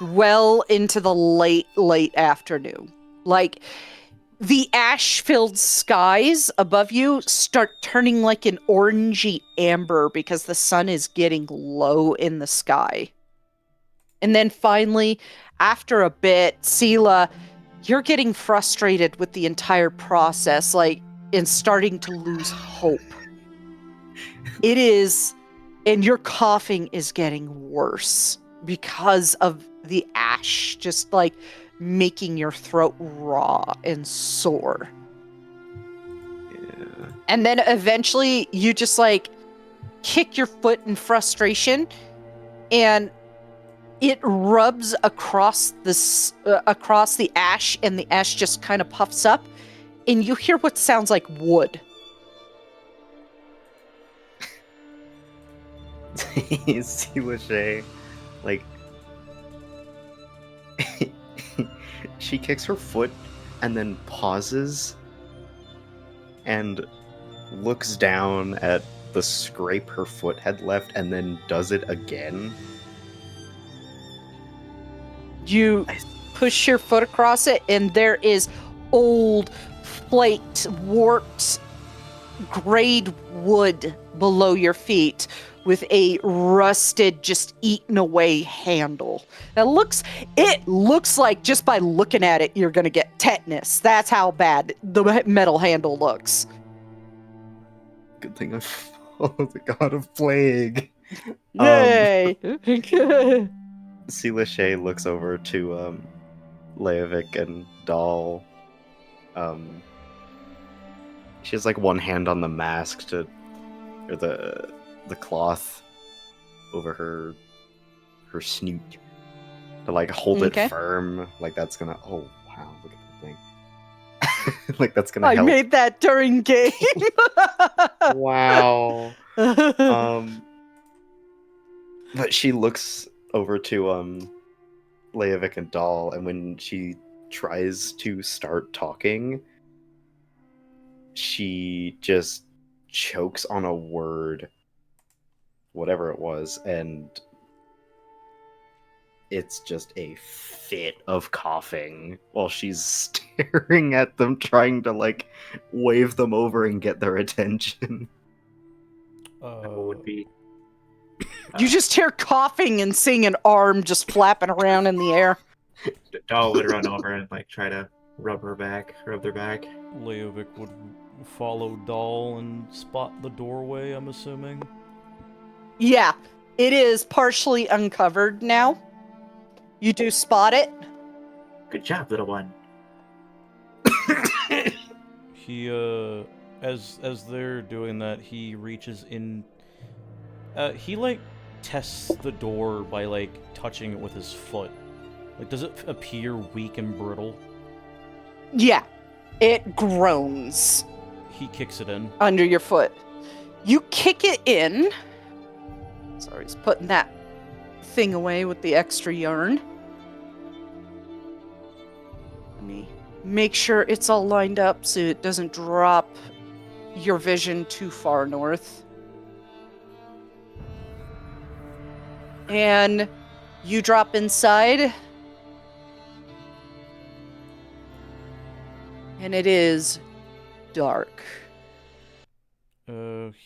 Well into the late afternoon. Like, the ash-filled skies above you start turning like an orangey amber because the sun is getting low in the sky. And then finally, after a bit, Sela, you're getting frustrated with the entire process, like, and starting to lose hope. It is, and your coughing is getting worse because of the ash just like making your throat raw and sore. Yeah. And then eventually you just like kick your foot in frustration and it rubs across this across the ash, and the ash just kind of puffs up and you hear what sounds like wood. See Lachey, like she kicks her foot and then pauses and looks down at the scrape her foot had left and then does it again. You push your foot across it, and there is old, flaked, warped, grayed wood below your feet with a rusted, just eaten away handle. It looks like just by looking at it, you're gonna get tetanus. That's how bad the metal handle looks. Good thing I follow the god of plague. Yay! Lachey looks over to Leovic and Dahl. She has like one hand on the mask or the cloth over her snoot to like hold it firm, like that's gonna. Oh wow, look at the thing. Like that's gonna I help. made that during game. Wow. But she looks over to Leovic and Dahl, and when she tries to start talking, she just chokes on a word, whatever it was, and it's just a fit of coughing while she's staring at them, trying to like wave them over and get their attention. Would be You just hear coughing and seeing an arm just flapping around in the air. Dahl would run over and like try to rub their back. Leovic would follow Dahl and spot the doorway, I'm assuming. Yeah, it is partially uncovered now. You do spot it. Good job, little one. He, as they're doing that, he reaches in. He like tests the door by like touching it with his foot. Like, does it appear weak and brittle? Yeah, it groans He kicks it in. under your foot. You kick it in. Sorry, he's putting that thing away with the extra yarn. Let me make sure it's all lined up so it doesn't drop your vision too far north. And you drop inside. And it is dark.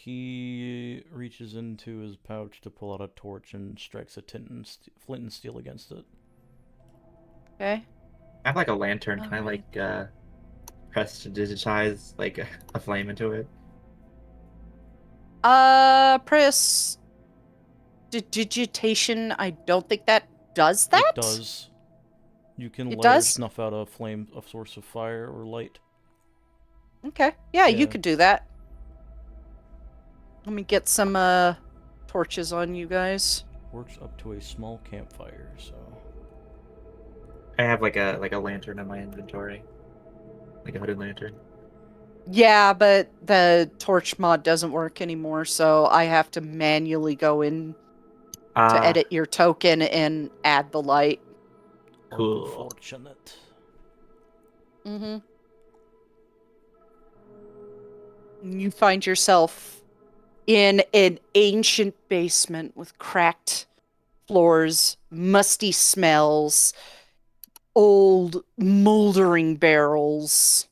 He reaches into his pouch to pull out a torch and strikes a flint and steel against it. Okay. I have like a lantern. Can I like press to digitize like a flame into it? Press digitation. I don't think that does that. It does. You can It light or does? snuff out a source of fire or light. Okay. Yeah, you Yeah. could do that. Let me get some torches on you guys. Works up to a small campfire, so. I have like a lantern in my inventory, like a hooded lantern. Yeah, but the torch mod doesn't work anymore, so I have to manually go in to edit your token and add the light. Cool. Unfortunate. Mm-hmm. You find yourself in an ancient basement with cracked floors, musty smells, old moldering barrels,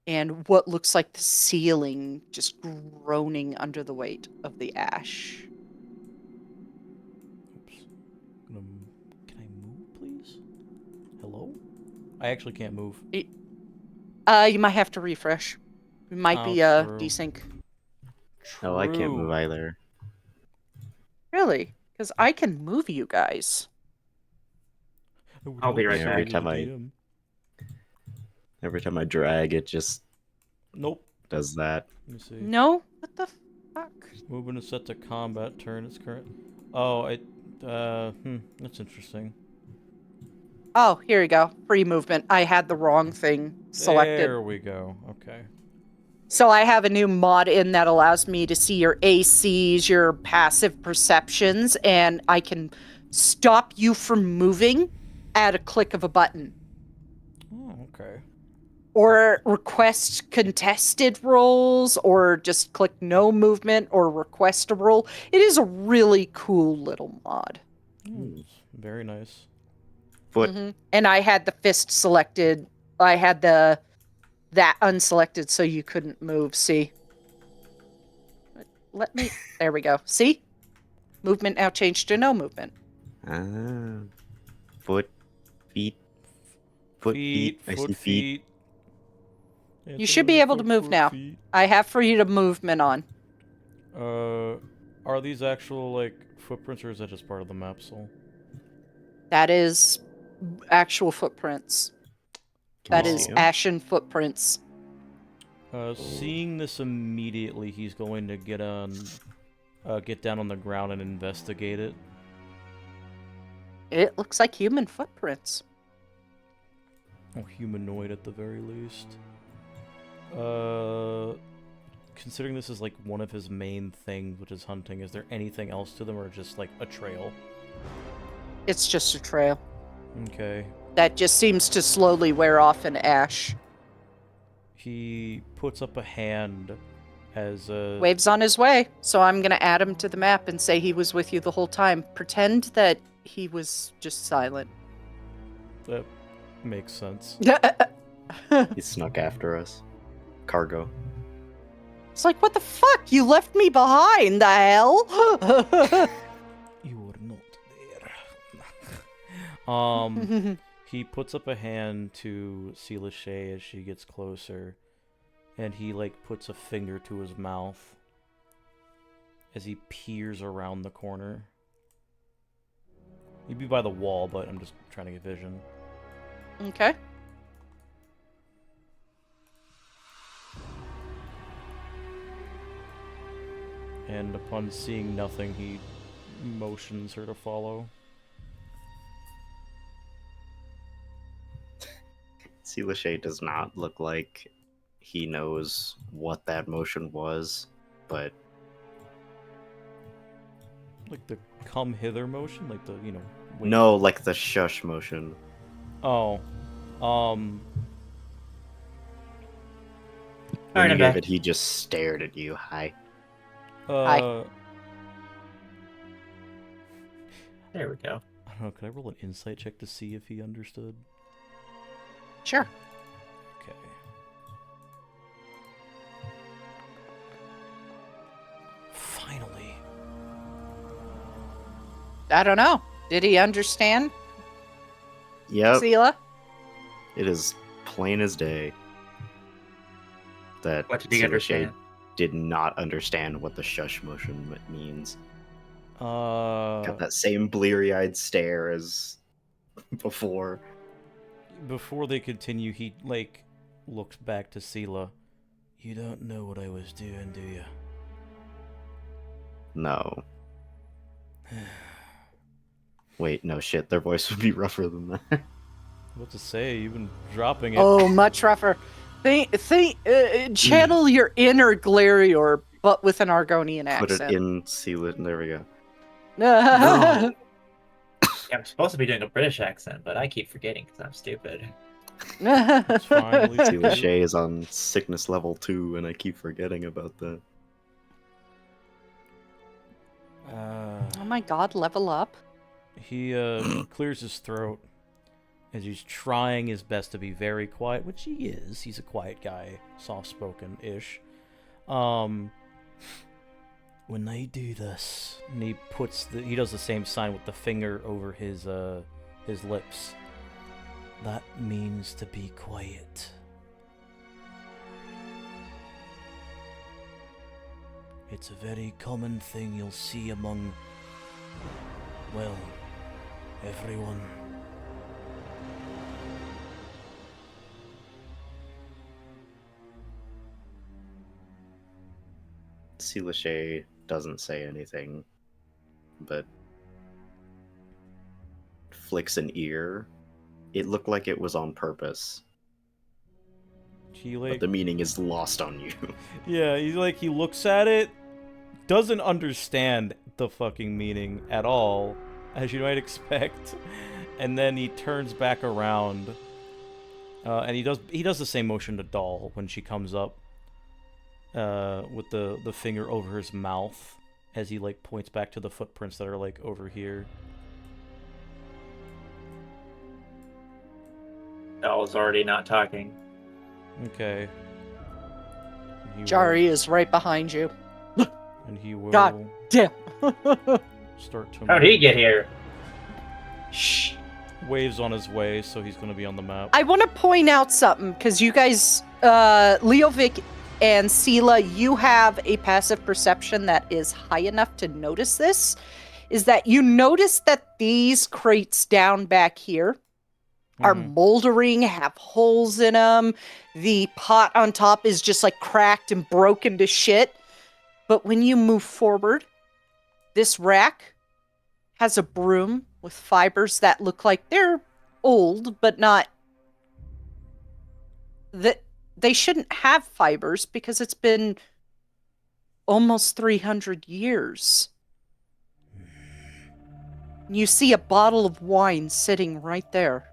and what looks like the ceiling just groaning under the weight of the ash. Oops. Can I move, please? Hello? I actually can't move. You might have to refresh. It might be true. desync. No, I can't move True. either. Really? Because I can move you guys. I'll be right Every back. time Every time I drag, it just Nope. does that. Let me see. No? What the fuck? Movement is set to combat turn. It's current. Oh, that's interesting. Oh, here we go. Free movement. I had the wrong thing selected. There we go. Okay. So I have a new mod in that allows me to see your ACs, your passive perceptions, and I can stop you from moving at a click of a button. Oh, okay. Or request contested rolls, or just click no movement, or request a roll. It is a really cool little mod. Very nice. Foot. And I had the fist selected. I had that unselected so you couldn't move. See? Let me. There we go. See? Movement now changed to no movement. Foot, feet, foot, feet. I see feet. You should be able to move now. I have for you to movement on. Are these actual like footprints, or is that just part of the map? So that is actual footprints. That is ashen footprints. Seeing this immediately, he's going to get down on the ground and investigate it. It looks like human footprints. Or humanoid at the very least. Considering this is like one of his main things, which is hunting, is there anything else to them, or just like a trail? It's just a trail. Okay. That just seems to slowly wear off in ash. He puts up a hand as a... Waves on his way, so I'm gonna add him to the map and say he was with you the whole time. Pretend that he was just silent. That makes sense. He snuck after us. Cargo. It's like, what the fuck? You left me behind, the hell? You were not there. He puts up a hand to see Lachey as she gets closer, and he like puts a finger to his mouth as he peers around the corner. He'd be by the wall, but I'm just trying to get vision. Okay. And upon seeing nothing, he motions her to follow. See, Lachey does not look like he knows what that motion was, but... Like the come hither motion? Like the, you know... Wait. No, like the shush motion. Oh. When Alright, you I'm gave back. it, he just stared at you. Hi. Hi. There we go. I don't know, could I roll an insight check to see if he understood? Sure. Okay. Finally. I don't know. Did he understand, Yep. Sela? It is plain as day that What did he Lachey understand? did not understand what the shush motion means. Got that same bleary-eyed stare as before. Before they continue, he, like, looks back to Sela. You don't know what I was doing, do you? No. Wait, no shit. Their voice would be rougher than that. What to say? You've been dropping it. Oh, much rougher. Channel your inner Glarior, but with an Argonian Put accent. it in, seal it, and there we go. Yeah, I'm supposed to be doing a British accent, but I keep forgetting because I'm stupid. It's fine. At least See, you- Lachey is on sickness level 2, and I keep forgetting about that. Oh my god, level up. He clears his throat as he's trying his best to be very quiet, which he is. He's a quiet guy, soft-spoken-ish. When I do this, and he does the same sign with the finger over his lips. That means to be quiet. It's a very common thing you'll see among, well, everyone. See, Lachey doesn't say anything, but flicks an ear. It looked like it was on purpose, He but the meaning is lost on you. yeah, he looks at it, doesn't understand the fucking meaning at all, as you might expect, and then he turns back around, and he does the same motion to Doll when she comes up, with the finger over his mouth, as he like points back to the footprints that are like over here. Doll's already not talking. Okay. He Jari is right behind you. and he will God damn. start to How'd he get here? Shh. waves on his way, so he's going to be on the map. I want to point out something because you guys, Leovic and Sela, you have a passive perception that is high enough to notice this. Is that you notice that these crates down back here are moldering, have holes in them. The pot on top is just like cracked and broken to shit. But when you move forward, this rack has a broom with fibers that look like they're old, but not that they shouldn't have fibers because it's been almost 300 years. You see a bottle of wine sitting right there.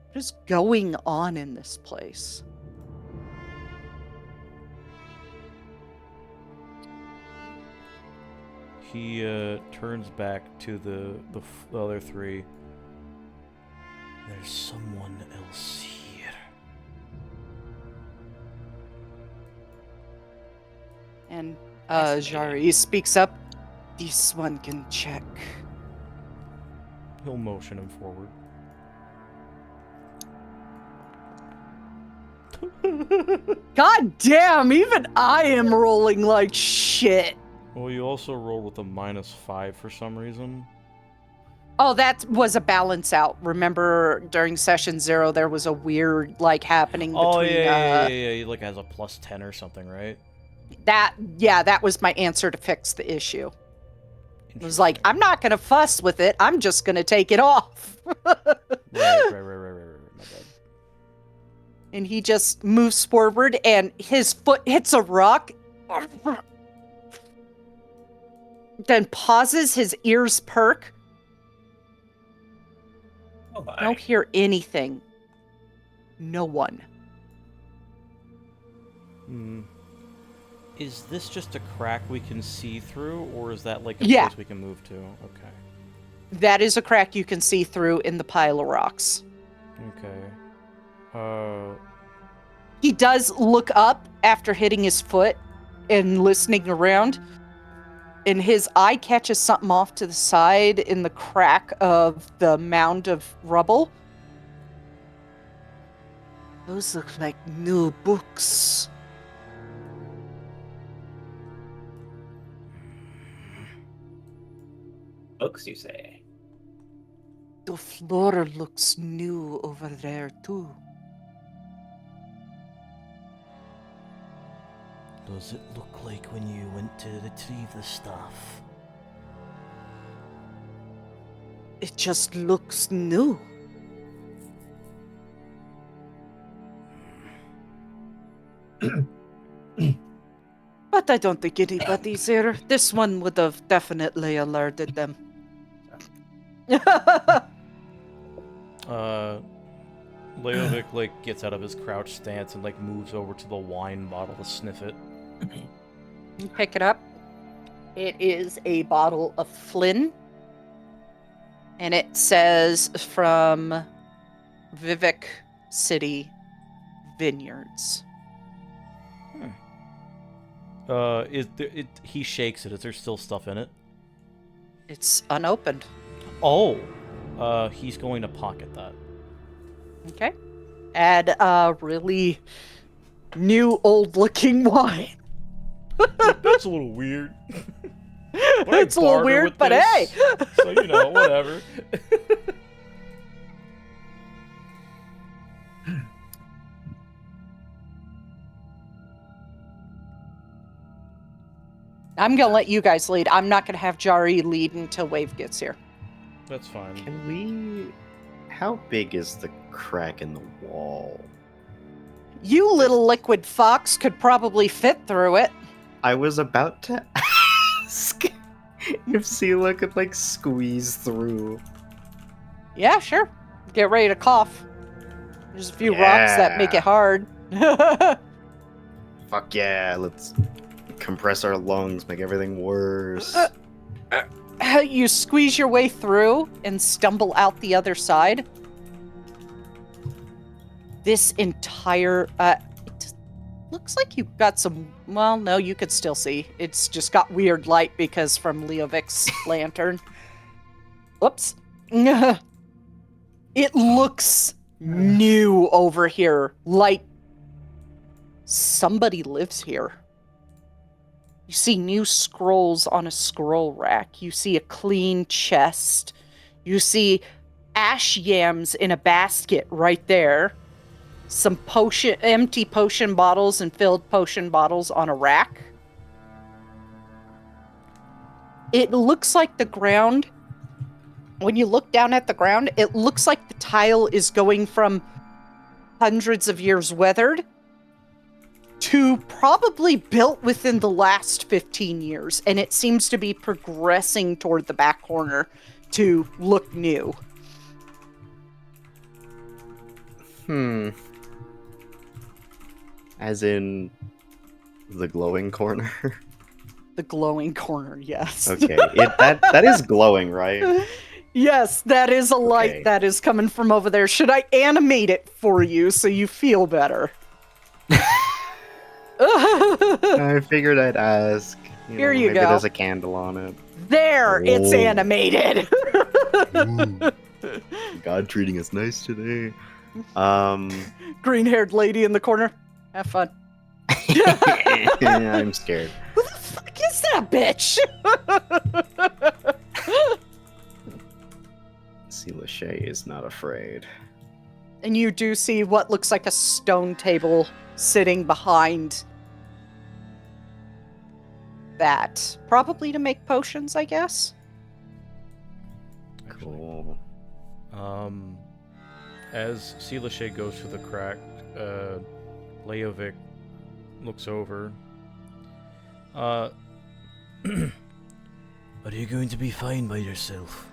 What is going on in this place? He turns back to the other three. There's someone else here. And Jari speaks up. This one can check. He'll motion him forward. God damn, even I am rolling like shit. Well, you also rolled with a -5 for some reason. Oh, that was a balance out. Remember, during session 0, there was a weird, happening between... Oh, yeah. He, has a +10 or something, right? That was my answer to fix the issue. It was like, I'm not going to fuss with it. I'm just going to take it off. Right. My bad. And he just moves forward, and his foot hits a rock. Then pauses, his ears perk. Oh my. I don't hear anything. No one. Is this just a crack we can see through, or is that like a Yeah. place we can move to? Okay. That is a crack you can see through in the pile of rocks. Okay. He does look up after hitting his foot and listening around. And his eye catches something off to the side in the crack of the mound of rubble. Those look like new books. Books, you say? The floor looks new over there, too. Does it look like when you went to retrieve the stuff? It just looks new. But I don't think anybody's there. This one would have definitely alerted them. Leovic gets out of his crouch stance and moves over to the wine bottle to sniff it. You pick it up. It is a bottle of Flynn. And it says from Vivek City Vineyards. He shakes it. Is there still stuff in it? It's unopened. Oh! He's going to pocket that. Okay. Add a really new old-looking wine. That's a little weird. It's a little weird, but hey! So, whatever. I'm going to let you guys lead. I'm not going to have Jari lead until Wave gets here. That's fine. Can we... How big is the crack in the wall? You little liquid fox could probably fit through it. I was about to ask if Sela could, squeeze through. Yeah, sure. Get ready to cough. There's a few rocks that make it hard. Fuck yeah, let's compress our lungs, make everything worse. You squeeze your way through and stumble out the other side. this entire it looks like you've got some, well, no, you could still see. It's just got weird light because from Leovic's lantern. Whoops. It looks new over here, like somebody lives here. You see new scrolls on a scroll rack. You see a clean chest. You see ash yams in a basket right there. Some empty potion bottles and filled potion bottles on a rack. It looks like the ground, when you look down at the ground, it looks like the tile is going from hundreds of years weathered to probably built within the last 15 years. And it seems to be progressing toward the back corner to look new. As in the glowing corner? The glowing corner, yes. Okay, that is glowing, right? Yes, that is a light Okay. that is coming from over there. Should I animate it for you so you feel better? I figured I'd ask. Here you maybe go. there's a candle on it. There, it's Oh. animated. God treating us nice today. Green-haired lady in the corner. Have fun. I'm scared. Who the fuck is that bitch? See, Lachey is not afraid. And you do see what looks like a stone table sitting behind that. Probably to make potions, I guess. Cool. As Seelashay goes through the crack, Leovic looks over. Are you going to be fine by yourself?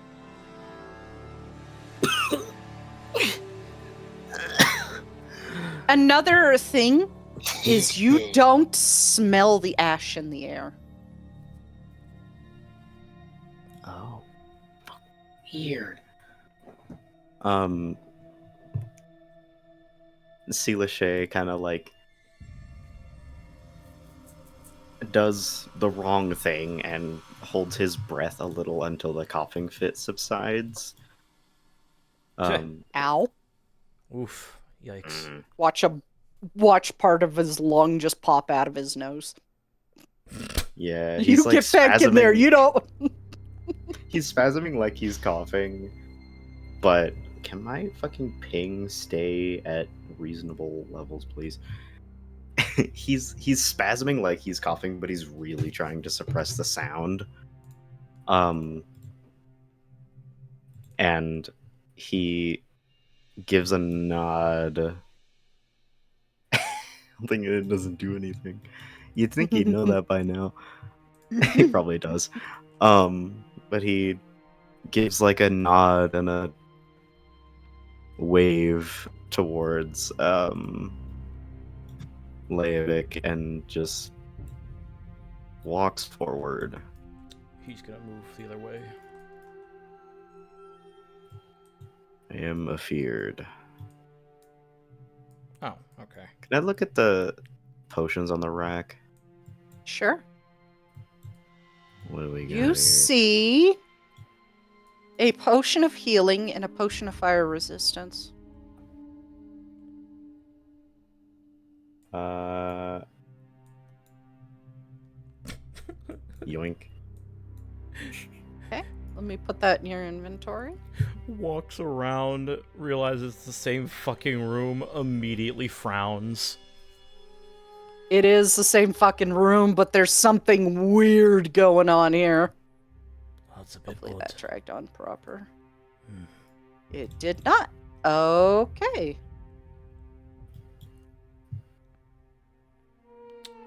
Another thing is you don't smell the ash in the air. Oh. Weird. Seelashay kind of like does the wrong thing and holds his breath a little until the coughing fit subsides. Ow. Oof. Yikes. Watch part of his lung just pop out of his nose. Yeah, You he's like get back in there, spasming- you don't. He's spasming like he's coughing, but can my fucking ping stay at reasonable levels, please? he's spasming like he's coughing, but he's really trying to suppress the sound. And he gives a nod. I think it doesn't do anything. You'd think he'd know that by now. He probably does. But he gives like a nod and a wave towards Leovic and just walks forward. He's gonna move the other way. I am afeared. Oh, okay. Can I look at the potions on the rack? Sure. What do we got You here? see a potion of healing and a potion of fire resistance. Yoink. Let me put that in your inventory. Walks around, realizes it's the same fucking room, immediately frowns. It is the same fucking room, but there's something weird going on here. That's a bit Hopefully odd. that dragged on proper. Hmm. It did not. Okay.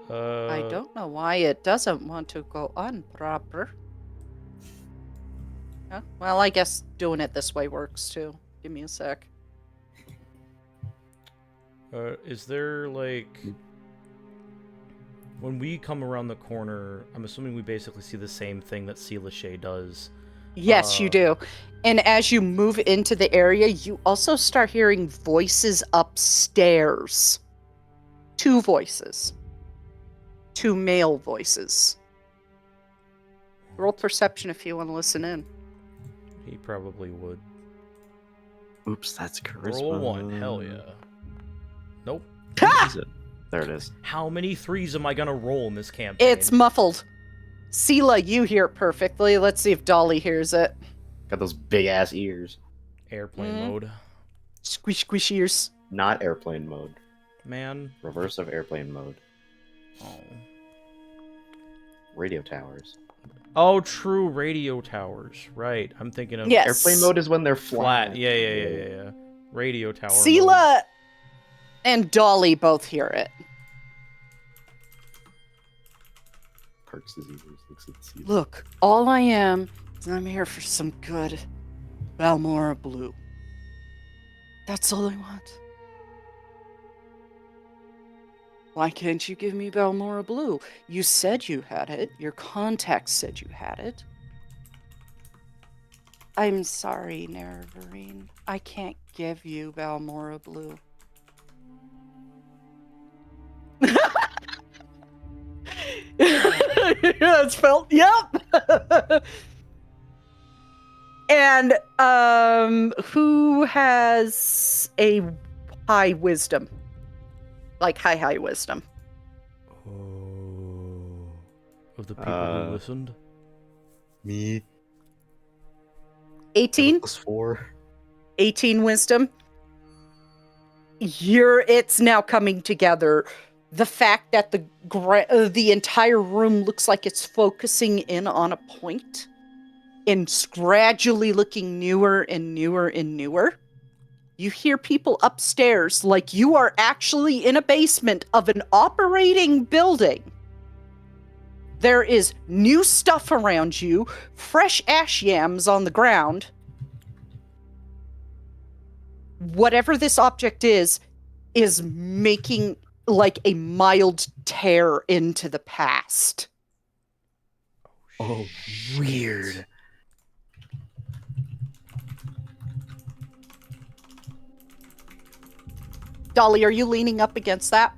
I don't know why it doesn't want to go on proper. Huh? Well, I guess doing it this way works too. Give me a sec. Is there like, when we come around the corner, I'm assuming we basically see the same thing that Seelashay does Yes, you do. And as you move into the area, you also start hearing voices upstairs. 2 voices. 2 male voices. Roll perception if you want to listen in. He probably would. Oops, that's charisma. Roll a 1. Hell yeah. Nope. Is it? There it is. How many 3s am I gonna roll in this campaign? It's muffled. Sela, you hear it perfectly. Let's see if Dolly hears it. Got those big ass ears. Airplane mode. Squish, squish ears. Not airplane mode. Man. Reverse of airplane mode. Oh. Radio towers. Oh, true. Radio towers. Right. I'm thinking of Yes. Airplane mode is when they're flat. flat. Yeah. Radio tower. mode. Sela and Dolly both hear it. Perks his ears. Looks at the ceiling. Look, all I am is I'm here for some good Balmora Blue. That's all I want. Why can't you give me Balmora Blue? You said you had it. Your contacts said you had it. I'm sorry, Nerevarine. I can't give you Balmora Blue. That's felt. Yep. And who has a high wisdom? Like high wisdom. Oh. Of the people who listened? Me. 18? +4. 18 wisdom. It's now coming together. The fact that the entire room looks like it's focusing in on a point and it's gradually looking newer and newer and newer. You hear people upstairs like you are actually in a basement of an operating building. There is new stuff around you, fresh ash yams on the ground. Whatever this object is making like a mild tear into the past. Oh, weird. Dolly, are you leaning up against that?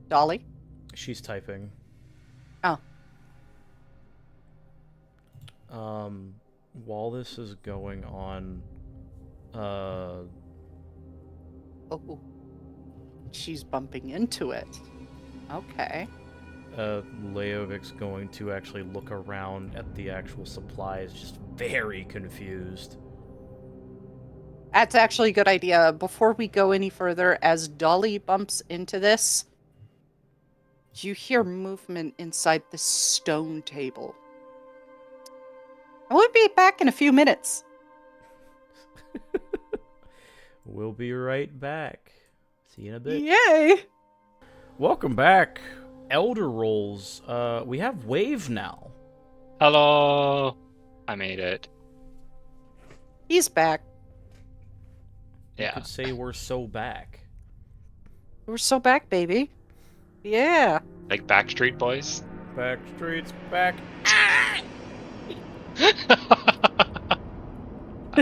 Dolly? She's typing. Oh. While this is going on, Oh. She's bumping into it. Okay. Leovic's going to actually look around at the actual supplies, just very confused. That's actually a good idea. Before we go any further, as Dolly bumps into this, you hear movement inside the stone table. We'll be back in a few minutes. We'll be right back. See you in a bit. Yay! Welcome back, ElderRoles. We have Wave now. Hello! I made it. He's back. You Yeah. could say we're so back. We're so back, baby. Yeah. Like Backstreet Boys. Backstreet's back.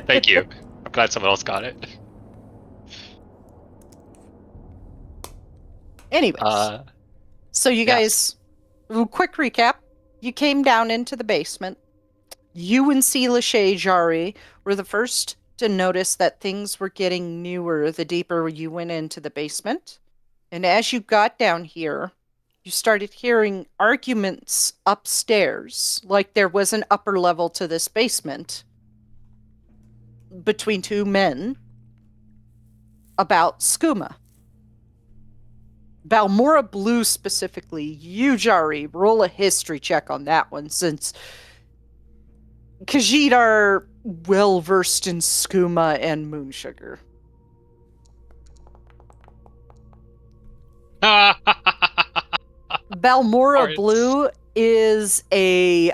Thank you. I'm glad someone else got it. Anyways. So you guys, quick recap. You came down into the basement. You and Sela Jari were the first to notice that things were getting newer the deeper you went into the basement. And as you got down here, you started hearing arguments upstairs, like there was an upper level to this basement, between 2 men about skooma. Balmora Blue specifically, you, Jari, roll a history check on that one, since Khajiit are well-versed in skooma and moon sugar. Balmora Parts. Blue is a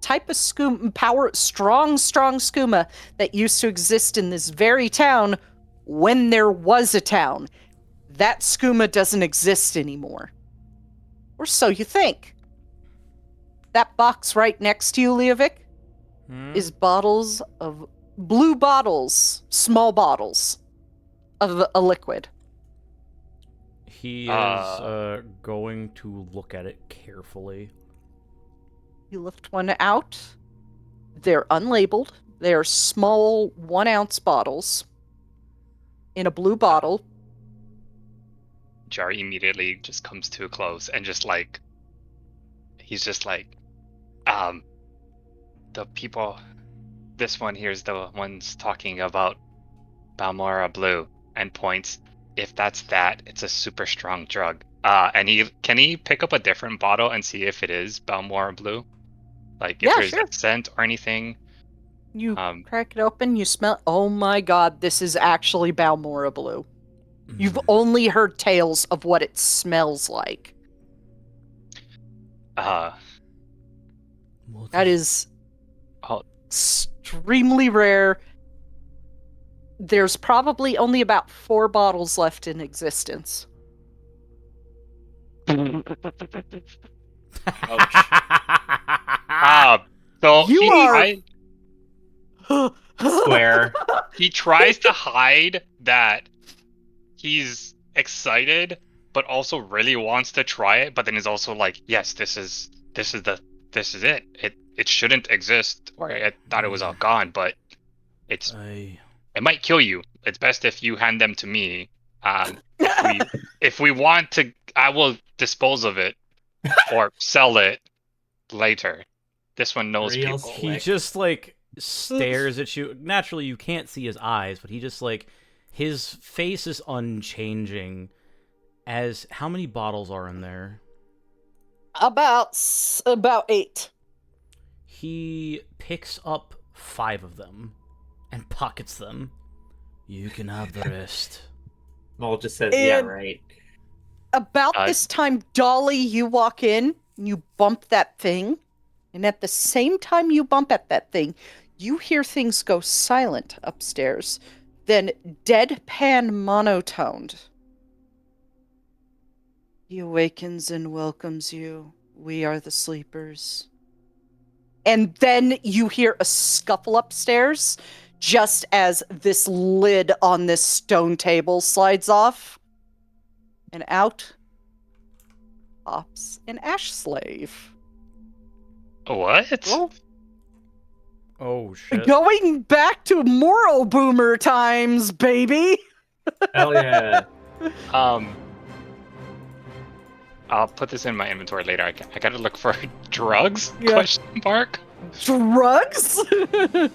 type of skooma, strong skooma that used to exist in this very town when there was a town. That skooma doesn't exist anymore. Or so you think. That box right next to you, Leovic, is bottles of blue bottles, small bottles of a liquid. He is going to look at it carefully. You lift one out. They're unlabeled. They're small 1 ounce bottles in a blue bottle. Jar immediately just comes to a close and just like, he's just like, the people, this one here's the ones talking about Balmora Blue, and points. If that's that, it's a super strong drug. And can he pick up a different bottle and see if it is Balmora Blue? Like if there's a scent or anything. You crack it open, you smell. Oh my god, this is actually Balmora Blue. You've only heard tales of what it smells like. That is extremely rare. There's probably only about 4 bottles left in existence. So You are Square. he tries to hide that he's excited, but also really wants to try it. But then is also like, yes, this is it. It shouldn't exist. Or I thought it was all gone, but it might kill you. It's best if you hand them to me. If we want to, I will dispose of it or sell it later. This one knows Real people. He just like stares at you. Naturally, you can't see his eyes, but he just like, his face is unchanging. As how many bottles are in there? about 8. He picks up 5 of them and pockets them. You can have the rest. Mole just says, yeah, right. About this time, Dolly, you walk in, you bump that thing, and at the same time you bump at that thing, you hear things go silent upstairs, then deadpan monotoned. He awakens and welcomes you. We are the sleepers. And then you hear a scuffle upstairs, just as this lid on this stone table slides off. And out pops an ash slave. What? Oh shit. Going back to moral boomer times, baby! Hell yeah. I'll put this in my inventory later. I gotta look for drugs? Yeah. Question mark? Drugs? 5.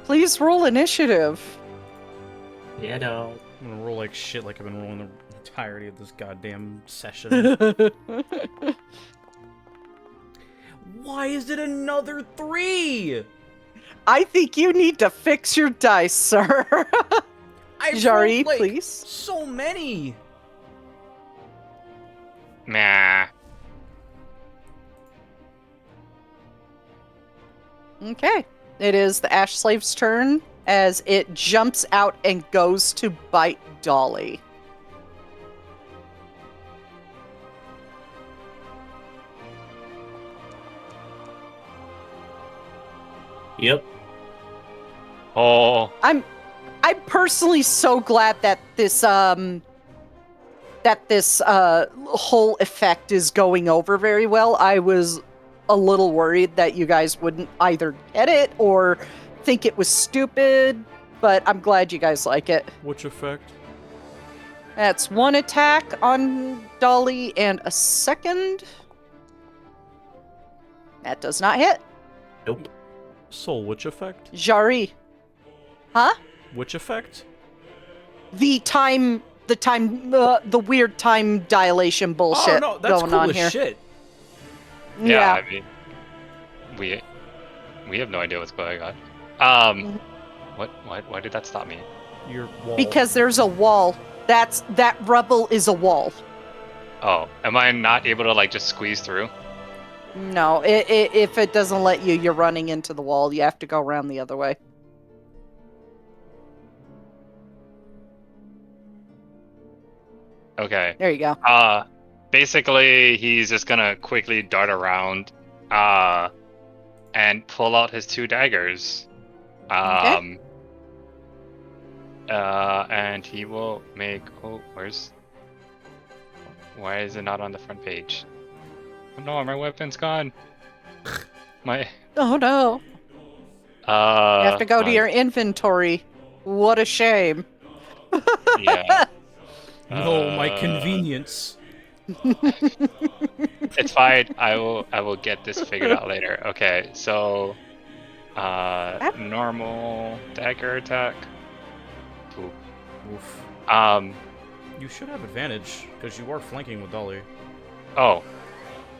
Please roll initiative. Yeah, no. I'm gonna roll like shit, like I've been rolling the entirety of this goddamn session. Why is it another 3? I think you need to fix your dice, sir. Jari, rolled, like, please. So many. Nah. Okay. It is the ash slave's turn as it jumps out and goes to bite Dolly. Yep. Oh. I'm personally so glad that this whole effect is going over very well. I was a little worried that you guys wouldn't either get it or think it was stupid, but I'm glad you guys like it. Which effect? That's 1 attack on Dolly and a second. That does not hit. Nope. Soul, which effect? Jari. Huh? Which effect? The weird time dilation bullshit Oh no, that's going cool on as here. shit. Yeah, I mean, we have no idea what's going on. Why did that stop me? Your wall. Because there's a wall. That rubble is a wall. Oh, am I not able to like just squeeze through? No, if it doesn't let you, you're running into the wall. You have to go around the other way. Okay. There you go. Basically, he's just gonna quickly dart around, and pull out his 2 daggers. Okay. And he will make. Oh, why is it not on the front page? Oh no, my weapon's gone. My. Oh no. You have to go to your inventory. What a shame. Yeah. No, my convenience. It's fine. I will get this figured out later. Okay, so normal dagger attack. Ooh. Oof. You should have advantage because you are flanking with Dolly. Oh.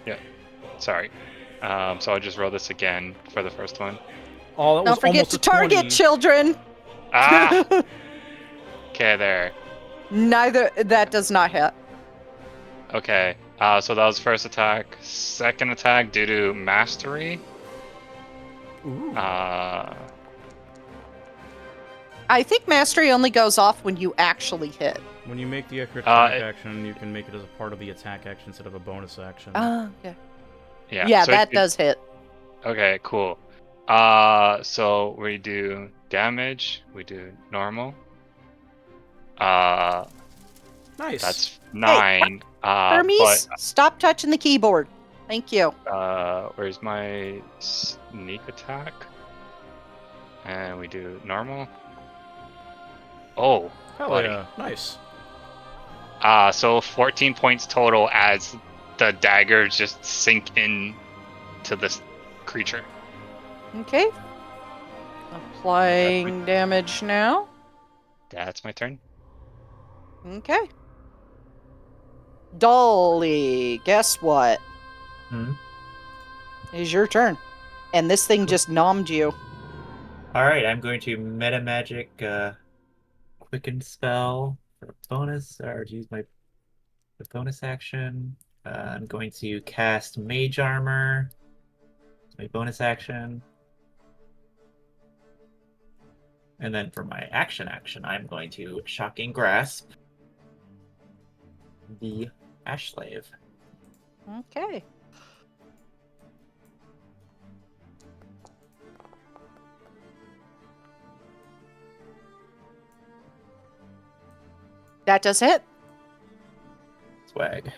Yeah. Sorry. So I'll just roll this again for the first one. Oh, that was Don't forget almost to a target 20. children. Ah. Okay, there. That does not hit. Okay. So that was first attack. Second attack due to mastery. Ooh. I think mastery only goes off when you actually hit. When you make the extra attack action, you can make it as a part of the attack action instead of a bonus action. Okay. Yeah, so that does hit. Okay, cool. So we do damage. We do normal. Nice. That's 9. Hermes, stop touching the keyboard. Thank you. Where's my sneak attack? And we do normal. Oh. Hell buddy. yeah. Nice. So 14 points total as the dagger just sink in to this creature. Okay. Applying damage now. That's my turn. Okay. Dolly, guess what? It's your turn. And this thing just nommed you. Alright, I'm going to meta magic quicken spell for a bonus, or to use my bonus action. I'm going to cast mage armor. It's my bonus action. And then for my action, I'm going to shocking grasp the ash slave. Okay. That does hit. Swag.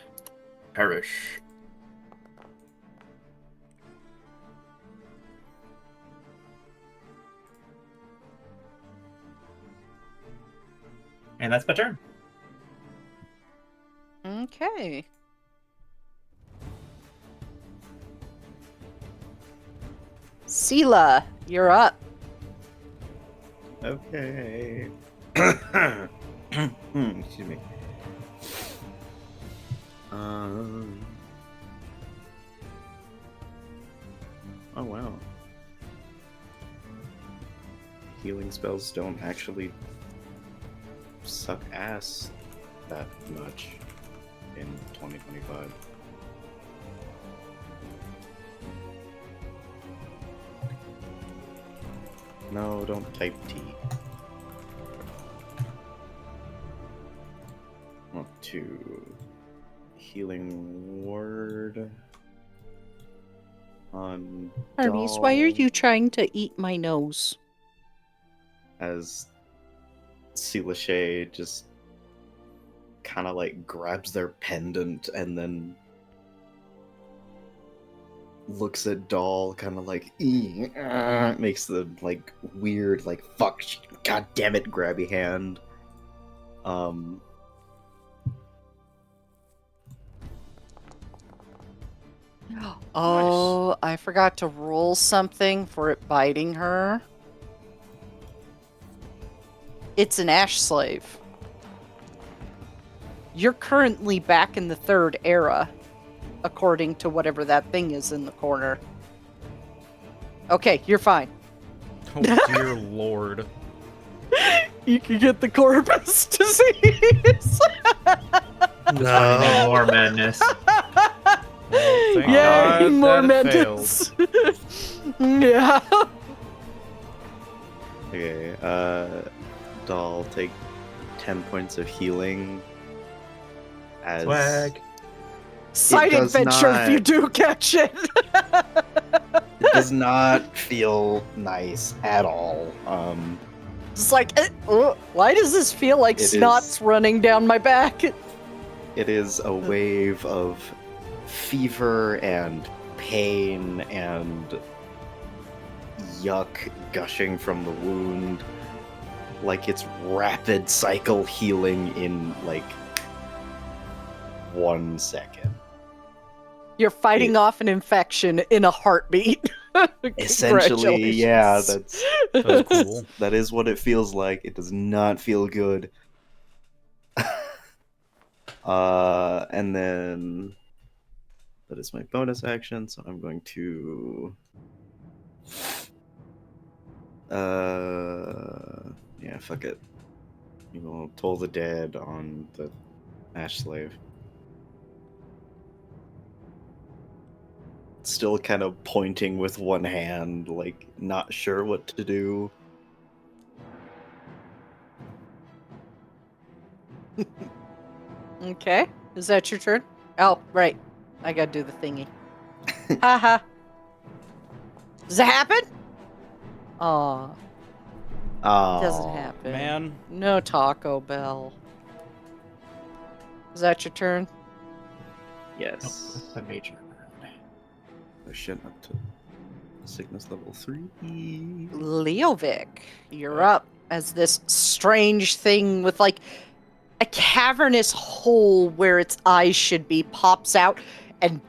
Perish. And that's my turn. Okay. Sela, you're up. Okay. Excuse me. Oh wow. Healing spells don't actually suck ass that much in 2025. No, don't type T. Want to healing word on Hermes, why are you trying to eat my nose? as Selashay just kind of like grabs their pendant and then looks at Doll, kind of like makes the like weird like fuck, god damn it, grabby hand. Oh, I forgot to roll something for it biting her. It's an ash slave. You're currently back in the third era, according to whatever that thing is in the corner. Okay, you're fine. Oh dear lord. You can get the corpus disease. No. More madness. Well, thank Yay, God more that it failed. madness. Yeah. Okay, Doll, take 10 points of healing. As Swag. Side does adventure if you not- do catch it. It does not feel nice at all. It's like, why does this feel like It snot's is- running down my back? It is a wave of fever and pain and yuck gushing from the wound. Like it's rapid cycle healing in like 1 second. You're fighting It- off an infection in a heartbeat. Essentially, yeah, Congratulations. That's cool. that is what it feels like. It does not feel good. And then that is my bonus action, so I'm going to yeah, fuck it. You will toll the dead on the Ash Slave. Still kind of pointing with one hand, like not sure what to do. Okay. Is that your turn? Oh, right. I gotta do the thingy. Haha. Does it happen? Aw, Oh, doesn't happen. Man, No Taco Bell. Is that your turn? Yes. The major. Push it up to sickness level 3. Leovic, you're up as this strange thing with like a cavernous hole where its eyes should be pops out and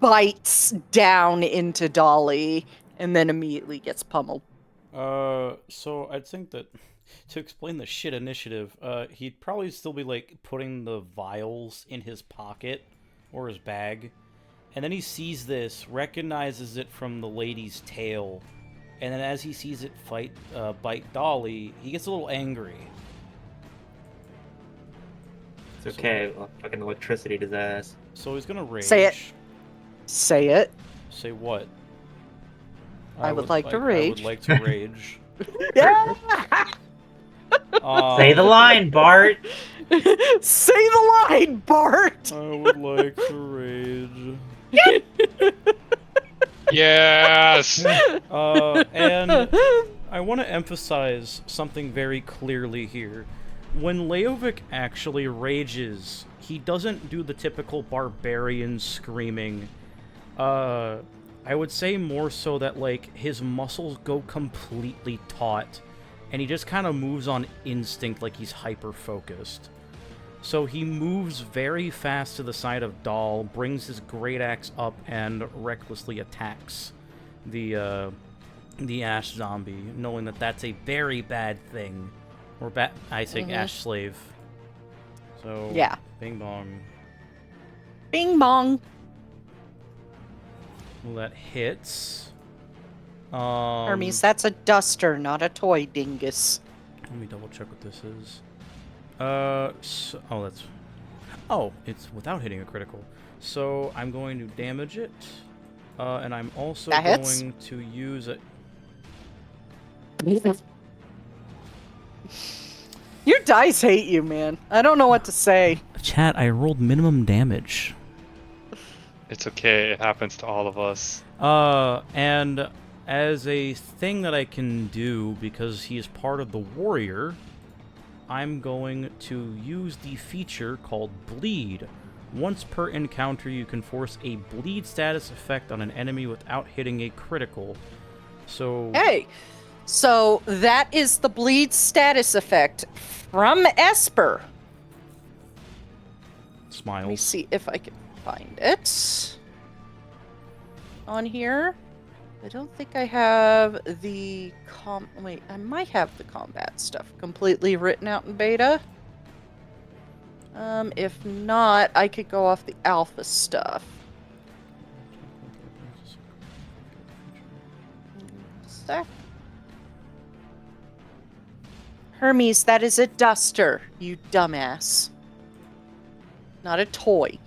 bites down into Dolly and then immediately gets pummeled. so I think that to explain the shit initiative, he'd probably still be like putting the vials in his pocket or his bag, and then he sees this, recognizes it from the lady's tail, and then as he sees it bite Dolly, he gets a little angry. It's okay. Well, fucking electricity disaster. So he's gonna rage. Say it. Say it. Say what? I would like to rage. I would like to rage. Yeah. Say the line, Bart. Say the line, Bart. I would like to rage. Yes. And I want to emphasize something very clearly here. When Leovic actually rages, he doesn't do the typical barbarian screaming. I would say more so that, like, his muscles go completely taut, and he just kind of moves on instinct like he's hyper-focused. So he moves very fast to the side of Dahl, brings his great axe up, and recklessly attacks the Ash Zombie, knowing that that's a very bad thing. Or I say Ash Slave. So, Yeah. bing bong. Bing bong. Well, that hits. Hermes, that's a duster, not a toy dingus. Let me double check what this is. Oh, it's without hitting a critical. So I'm going to damage it, and I'm also That hits. going to use it. Your dice hate you, man. I don't know what to say. Chat, I rolled minimum damage. It's okay. It happens to all of us. And as a thing that I can do, because he is part of the warrior, I'm going to use the feature called Bleed. Once per encounter, you can force a bleed status effect on an enemy without hitting a critical. So... Hey, so that is the bleed status effect from Esper. Smiles. Let me see if I can find it on here. I don't think I have the wait, I might have the combat stuff completely written out in beta. If not, I could go off the alpha stuff. Sec. Hermes, that is a duster, you dumbass. not a toy.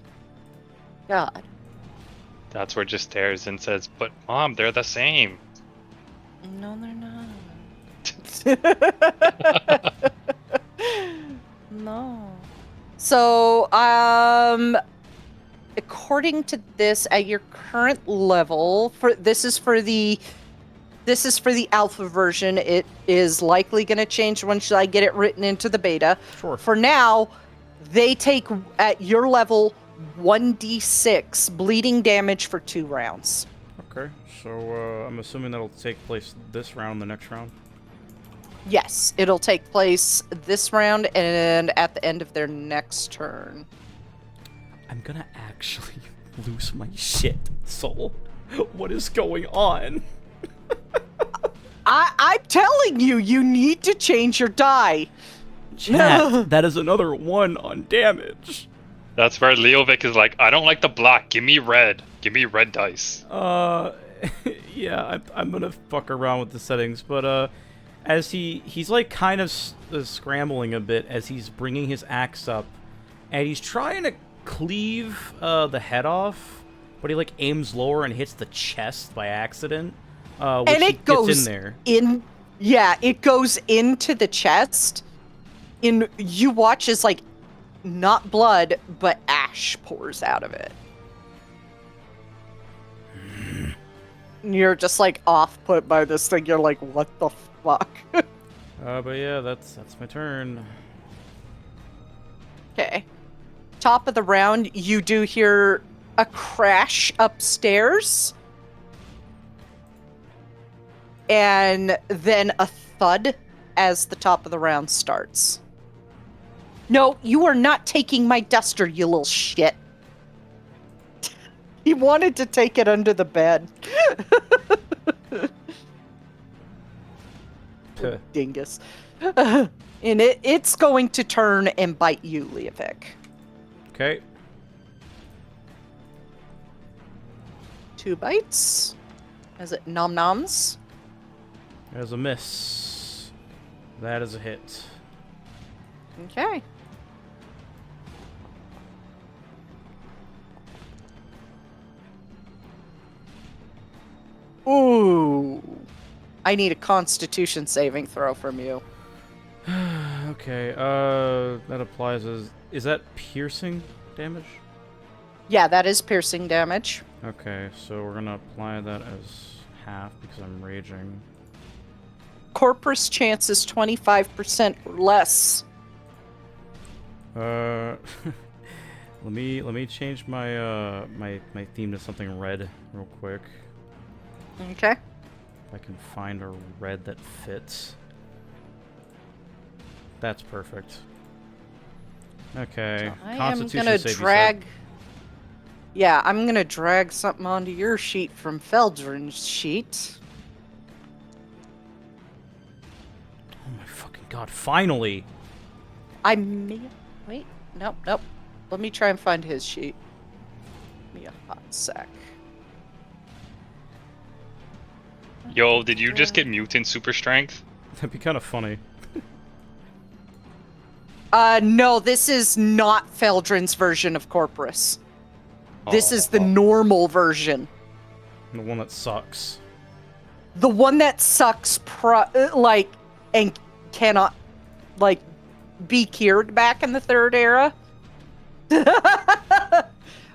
God. That's where just stares and says, "But Mom, they're the same." No, they're not. No. So, according to this, at your current level, this is for the alpha version. It is likely going to change once I get it written into the beta. Sure. For now, they take at your level 1d6 bleeding damage for 2 rounds. Okay, so I'm assuming that'll take place this round, the next round. Yes, it'll take place this round and at the end of their next turn. I'm gonna actually lose my shit, Soul. What is going on? I'm telling you, you need to change your die. Chat, that is another 1 on damage. That's where Leovic is like, "I don't like the black. Give me red. Give me red dice." Yeah, I'm gonna fuck around with the settings, but as he's like kind of scrambling a bit as he's bringing his axe up, and he's trying to cleave the head off, but he like aims lower and hits the chest by accident, which And he it goes gets in there. It goes into the chest. You watch as like not blood, but ash pours out of it. You're just like off put by this thing. You're like, what the fuck? But yeah, that's my turn. Okay. Top of the round, you do hear a crash upstairs. And then a thud as the top of the round starts. No, you are not taking my duster, you little shit. He wanted to take it under the bed. Dingus. And it's going to turn and bite you, Leovic. Okay. 2 bites. Is it nom noms? There's a miss. That is a hit. Okay. Ooh. I need a constitution saving throw from you. Okay, that applies as... Is that piercing damage? Yeah, that is piercing damage. Okay, so we're gonna apply that as half because I'm raging. Corpus chance is 25% or less. Let me change my my theme to something red real quick. Okay. If I can find a red that fits. That's perfect. Okay. I am Constitution gonna save, you said. drag. Yeah, I'm gonna drag something onto your sheet from Feldrin's sheet. Oh my fucking god! Finally. I may. Wait. Nope. Let me try and find his sheet. Give me a hot sec. Yo, did you just get mutant super strength? That'd be kind of funny. No, this is not Feldrin's version of Corpus. This is the normal version. The one that sucks. The one that sucks, and cannot, be cured back in the Third Era.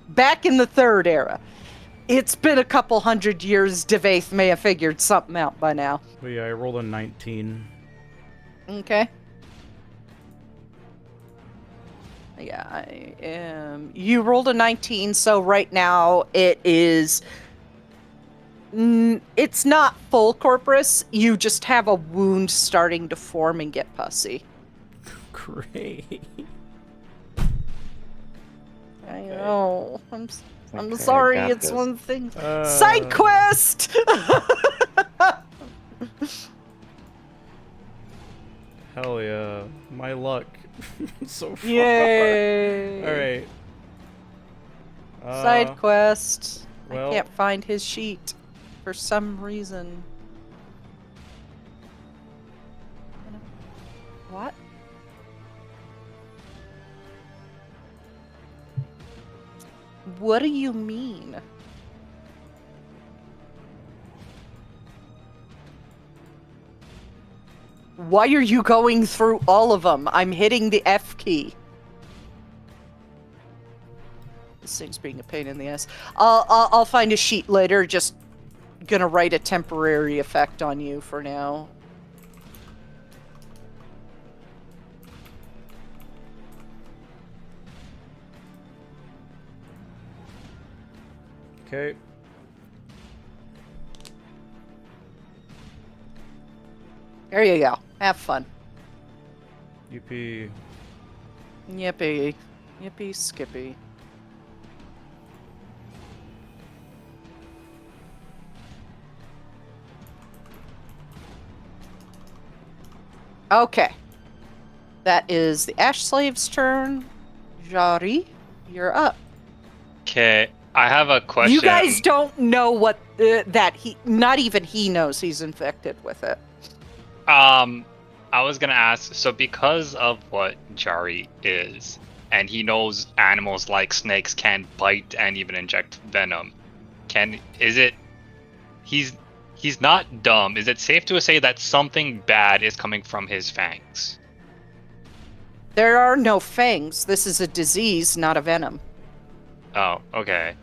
Back in the Third Era. It's been a couple hundred years. Devaith may have figured something out by now. But yeah, I rolled a 19. Okay. Yeah, I am. You rolled a 19, so right now it is. It's not full corpus. You just have a wound starting to form and get pussy. Great. I know. I'm Okay, sorry. I got It's this. one thing. Side quest. Hell yeah. My luck. So far. Yay! Alright. Side quest. well- I can't find his sheet for some reason. What? What do you mean? Why are you going through all of them? I'm hitting the F key. This thing's being a pain in the ass. I'll find a sheet later. Just gonna write a temporary effect on you for now. Okay. There you go. Have fun. Yippee. Yippee. Yippee skippy. Okay. That is the Ash Slave's turn. Jari, you're up. Okay, I have a question. You guys don't know what that he. Not even he knows he's infected with it. I was gonna ask. So, because of what Jari is, and he knows animals like snakes can bite and even inject venom, he's not dumb. Is it safe to say that something bad is coming from his fangs? There are no fangs. This is a disease, not a venom. Oh, okay.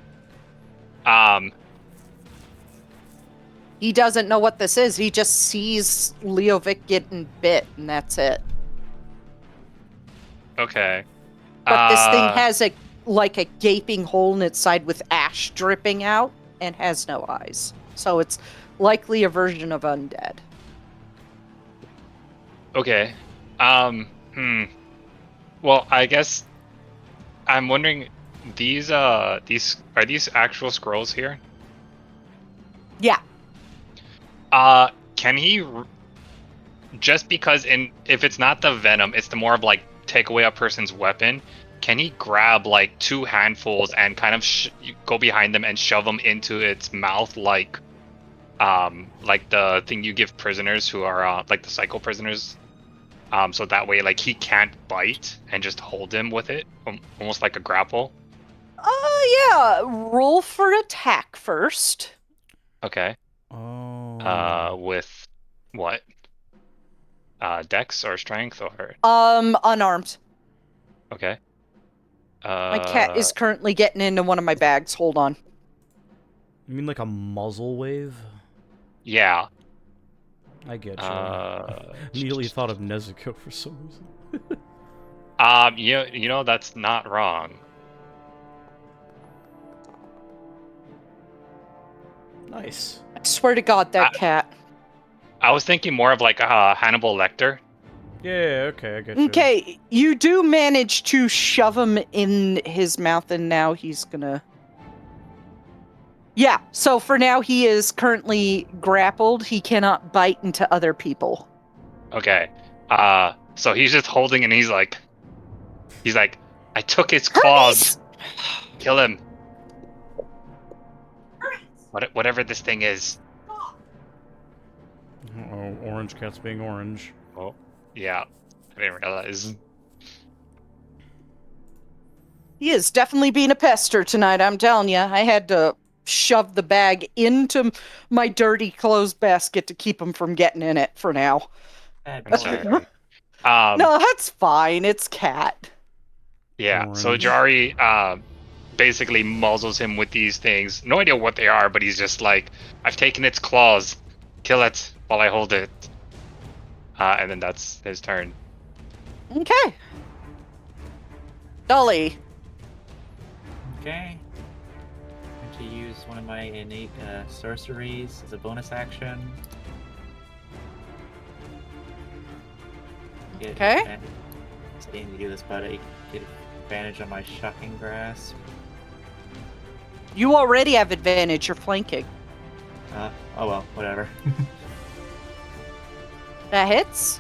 He doesn't know what this is. He just sees Leovic getting bit, and that's it. Okay. But this thing has a gaping hole in its side with ash dripping out and has no eyes. So it's likely a version of undead. Okay. Well, I guess I'm wondering, these are these actual scrolls here? Yeah. Can he just because if it's not the venom, it's the more of like take away a person's weapon, can he grab like 2 handfuls and kind of go behind them and shove them into its mouth like the thing you give prisoners who are like the psycho prisoners, so that way like he can't bite, and just hold him with it, almost like a grapple? Yeah. Roll for attack first. Okay. Oh. With what? Dex or strength or? Unarmed. Okay. My cat is currently getting into one of my bags. Hold on. You mean like a muzzle wave? Yeah. I get you. Immediately thought of Nezuko for some reason. You know that's not wrong. Nice. I swear to God, that cat. I was thinking more of like Hannibal Lecter. Yeah, okay, I get you. Okay, you do manage to shove him in his mouth, and now he's gonna... Yeah, so for now he is currently grappled. He cannot bite into other people. Okay. So he's just holding, and he's like, I took his claws. Kill him. Whatever this thing is. Uh-oh, orange cat's being orange. Oh, yeah. I didn't realize. He is definitely being a pester tonight, I'm telling you. I had to shove the bag into my dirty clothes basket to keep him from getting in it for now. I'm sorry. No, that's fine. It's cat. Yeah, so Orange. Jari basically muzzles him with these things. No idea what they are, but he's just like, I've taken its claws. Kill it while I hold it. And then that's his turn. Okay. Dolly. Okay. I'm going to use one of my innate sorceries as a bonus action. Okay. I didn't need to do this, but I get advantage on my shocking grasp. You already have advantage. You're flanking. Oh well, whatever. That hits.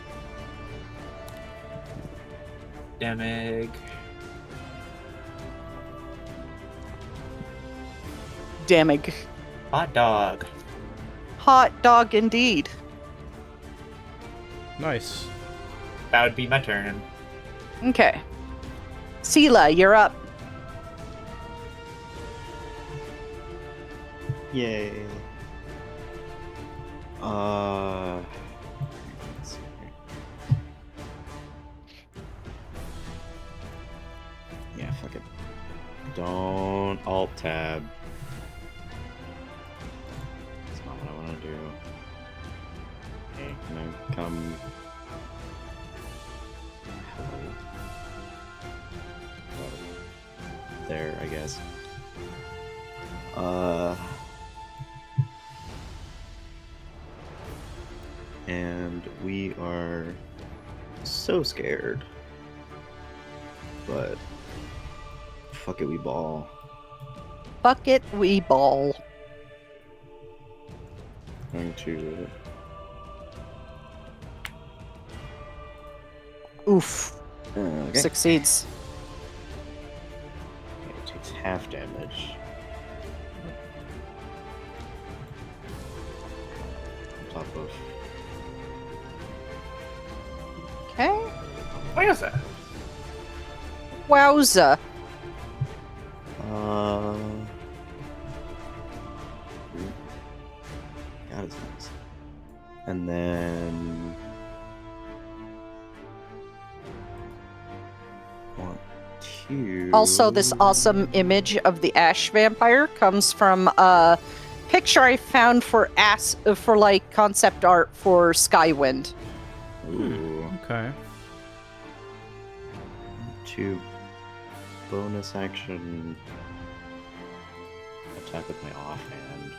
Damage. Damage. Hot dog. Hot dog indeed. Nice. That would be my turn. Okay. Sela, you're up. Yay. Let's see here. Yeah, fuck it. Don't alt tab. That's not what I want to do. Okay, can I come? Hello. Oh, there, I guess. And we are so scared. But fuck it, we ball. Bucket, we ball. Going to Oof. okay. Succeeds. Okay, it takes half damage. On top of Okay. What is that? Wowza. God, it's nice. And then 1, 2. Also, this awesome image of the ash vampire comes from a picture I found for like concept art for Skywind. Ooh. Okay. 2 bonus action attack with my offhand.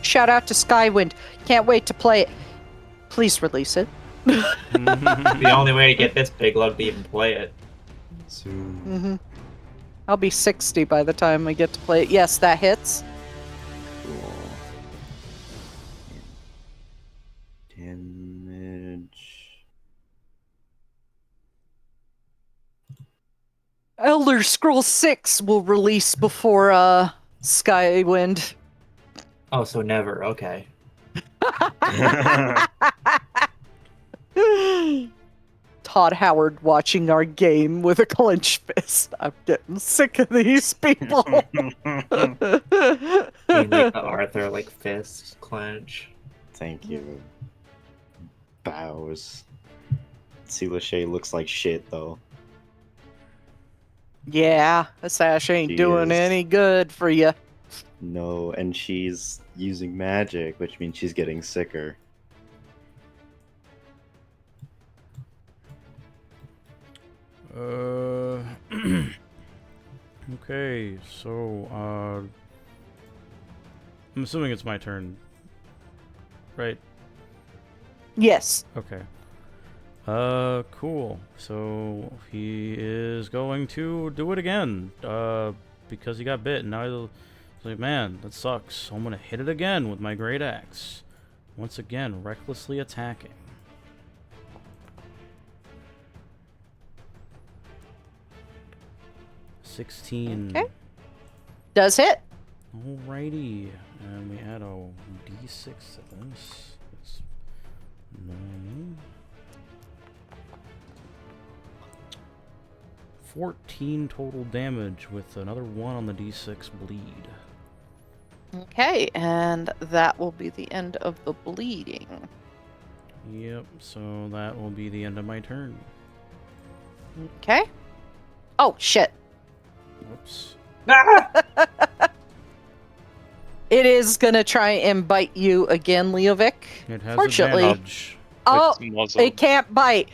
Shout out to Skywind. Can't wait to play it. Please release it. The only way to get this big lug to even play it. Soon. Mm-hmm. I'll be 60 by the time I get to play it. Yes, that hits. Cool. Damage. Elder Scrolls 6 will release before Skywind. Oh, so never. Okay. Todd Howard watching our game with a clenched fist. I'm getting sick of these people. You mean like the Arthur like fist clench? Thank you. Bows. Lachey looks like shit though. Yeah, this sash ain't She doing is. any good for you. No, and she's using magic, which means she's getting sicker. Okay, so I'm assuming it's my turn, right? Yes. Okay. Cool. So he is going to do it again, because he got bit, and now he's like, man, that sucks. I'm gonna hit it again with my great axe. Once again, recklessly attacking. $16. Okay. Does hit. Alrighty, and we add a d6 to this. It's 9. 14 total damage with another 1 on the d6 bleed. Okay, and that will be the end of the bleeding. Yep, so that will be the end of my turn. Okay. Oh, shit. Whoops. It is gonna try and bite you again, Leovic. It has Fortunately- advantage. Oh, With muzzle. it can't bite.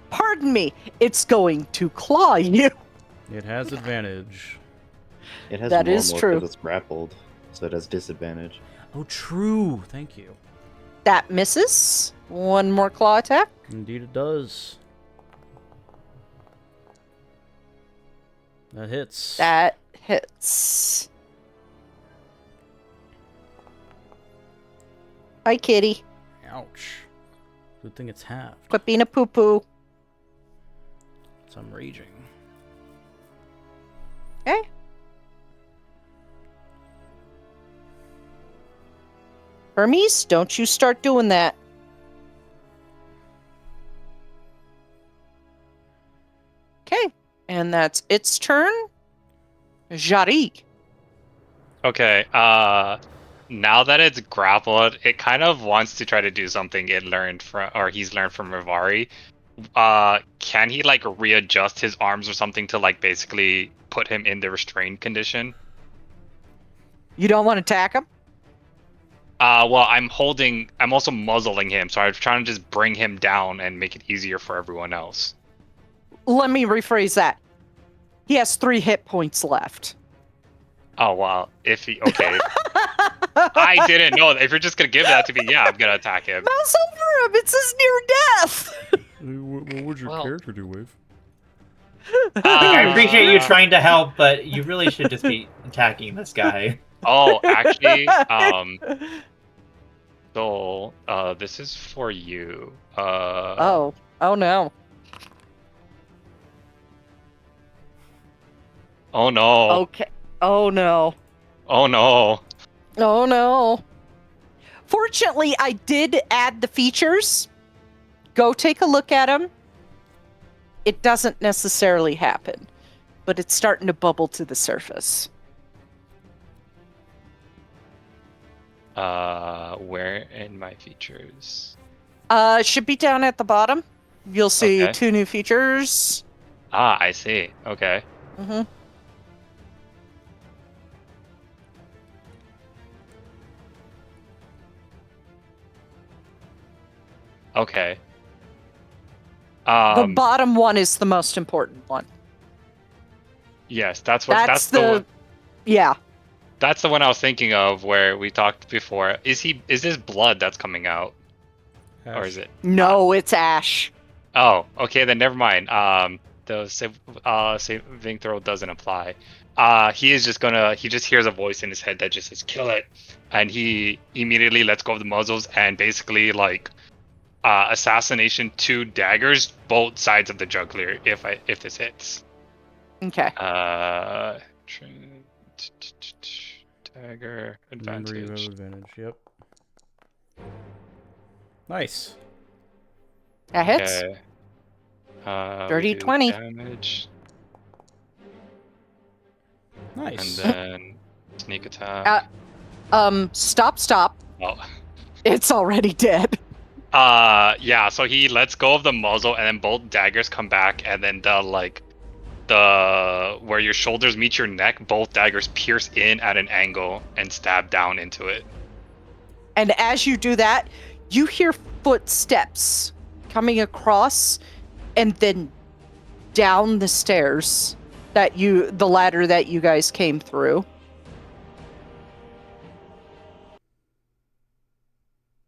Pardon me. It's going to claw you. It has advantage. It has That is normal true. because it's grappled, so it has disadvantage. Oh, true. Thank you. That misses. One more claw attack. Indeed it does. That hits. That hits. Hi, kitty. Ouch. Good thing it's halved. Quit being a poo-poo. So I'm raging. Okay. Hermes, don't you start doing that. Okay. And that's its turn. Jari. Okay, now that it's grappled, it kind of wants to try to do something he's learned from Rivari. Can he like readjust his arms or something to like basically put him in the restrained condition? You don't want to attack him? Well, I'm also muzzling him, so I'm trying to just bring him down and make it easier for everyone else. Let me rephrase that. He has 3 hit points left. Oh, wow. Okay. I didn't know that. If you're just gonna give that to me, yeah, I'm gonna attack him. Mouse over him! It's his near death! What would your character do, Wave? I appreciate you trying to help, but you really should just be attacking this guy. Oh, actually, so, this is for you. Oh no. Oh no. Okay. Oh no. Oh no. Oh no. Fortunately, I did add the features. Go take a look at them. It doesn't necessarily happen, but it's starting to bubble to the surface. Where in my features? Should be down at the bottom. You'll see Okay. 2 new features. Ah, I see. Okay. Mm-hmm. Okay. The bottom one is the most important one. Yes, that's the one. Yeah. That's the one I was thinking of where we talked before. Is this blood that's coming out? Or is it? No, it's ash. Oh, okay, then never mind. The saving throw doesn't apply. He just hears a voice in his head that just says, kill it. And he immediately lets go of the muzzles and basically like assassination 2 daggers, both sides of the jugular if this hits. Okay. Dagger Remember you have advantage. advantage, yep. Nice. That hits. Okay. Dirty we do 20. damage, Nice. and then sneak attack. Stop. Oh. It's already dead. Yeah, so he lets go of the muzzle and then both daggers come back and then the where your shoulders meet your neck, both daggers pierce in at an angle and stab down into it. And as you do that, you hear footsteps coming across and then down the stairs the ladder that you guys came through.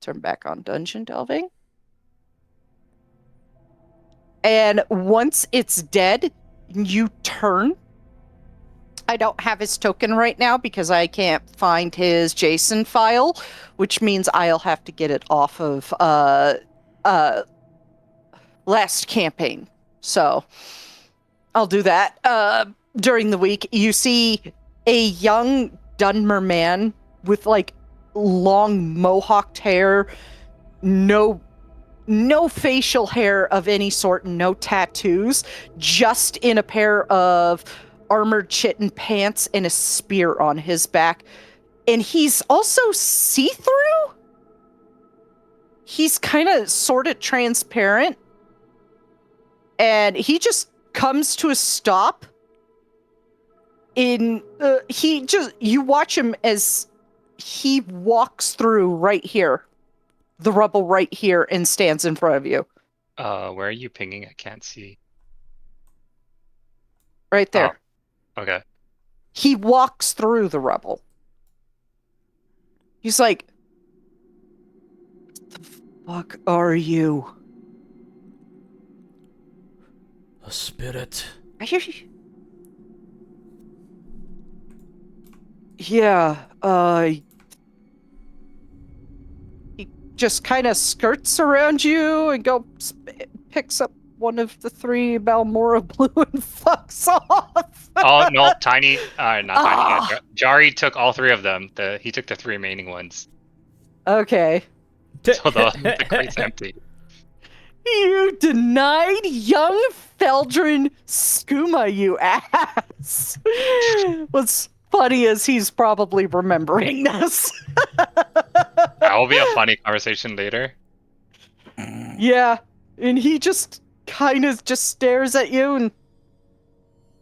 Turn back on dungeon delving. And once it's dead, you turn. I don't have his token right now because I can't find his JSON file, which means I'll have to get it off of last campaign. So I'll do that during the week. You see a young Dunmer man with like long mohawked hair, no facial hair of any sort, no tattoos, just in a pair of armored chitin pants and a spear on his back. And he's also see-through? He's kind of sort of transparent. And he just comes to a stop. You watch him as he walks through right here. The rubble right here and stands in front of you. Where are you pinging? I can't see. Right there. Oh, okay. He walks through the rubble. He's like, "What the fuck are you?" A spirit. I hear you. Yeah, he just kind of skirts around you and picks up one of the 3 Balmora blue and fucks off. Oh no, not Tiny. Yeah, Jari took all 3 of them. He took the 3 remaining ones. Okay. So the crate's empty. You denied young Feldrin Skooma, you ass. Let's funny is he's probably remembering this. That will be a funny conversation later. Yeah, and he just kind of just stares at you and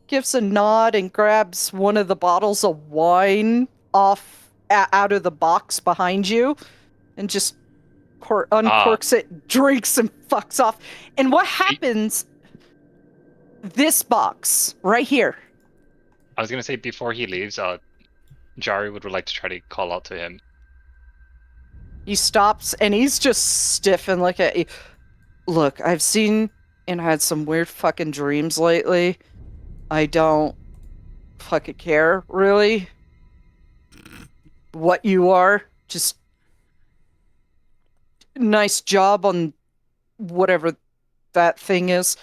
gives a nod and grabs one of the bottles of wine out of the box behind you and just uncorks it, drinks, and fucks off. And what happens? This box right here. I was gonna say before he leaves, Jari would like to try to call out to him. He stops and he's just stiff and look at you. Look, I've seen and had some weird fucking dreams lately. I don't fucking care, really, what you are. Just nice job on whatever that thing is.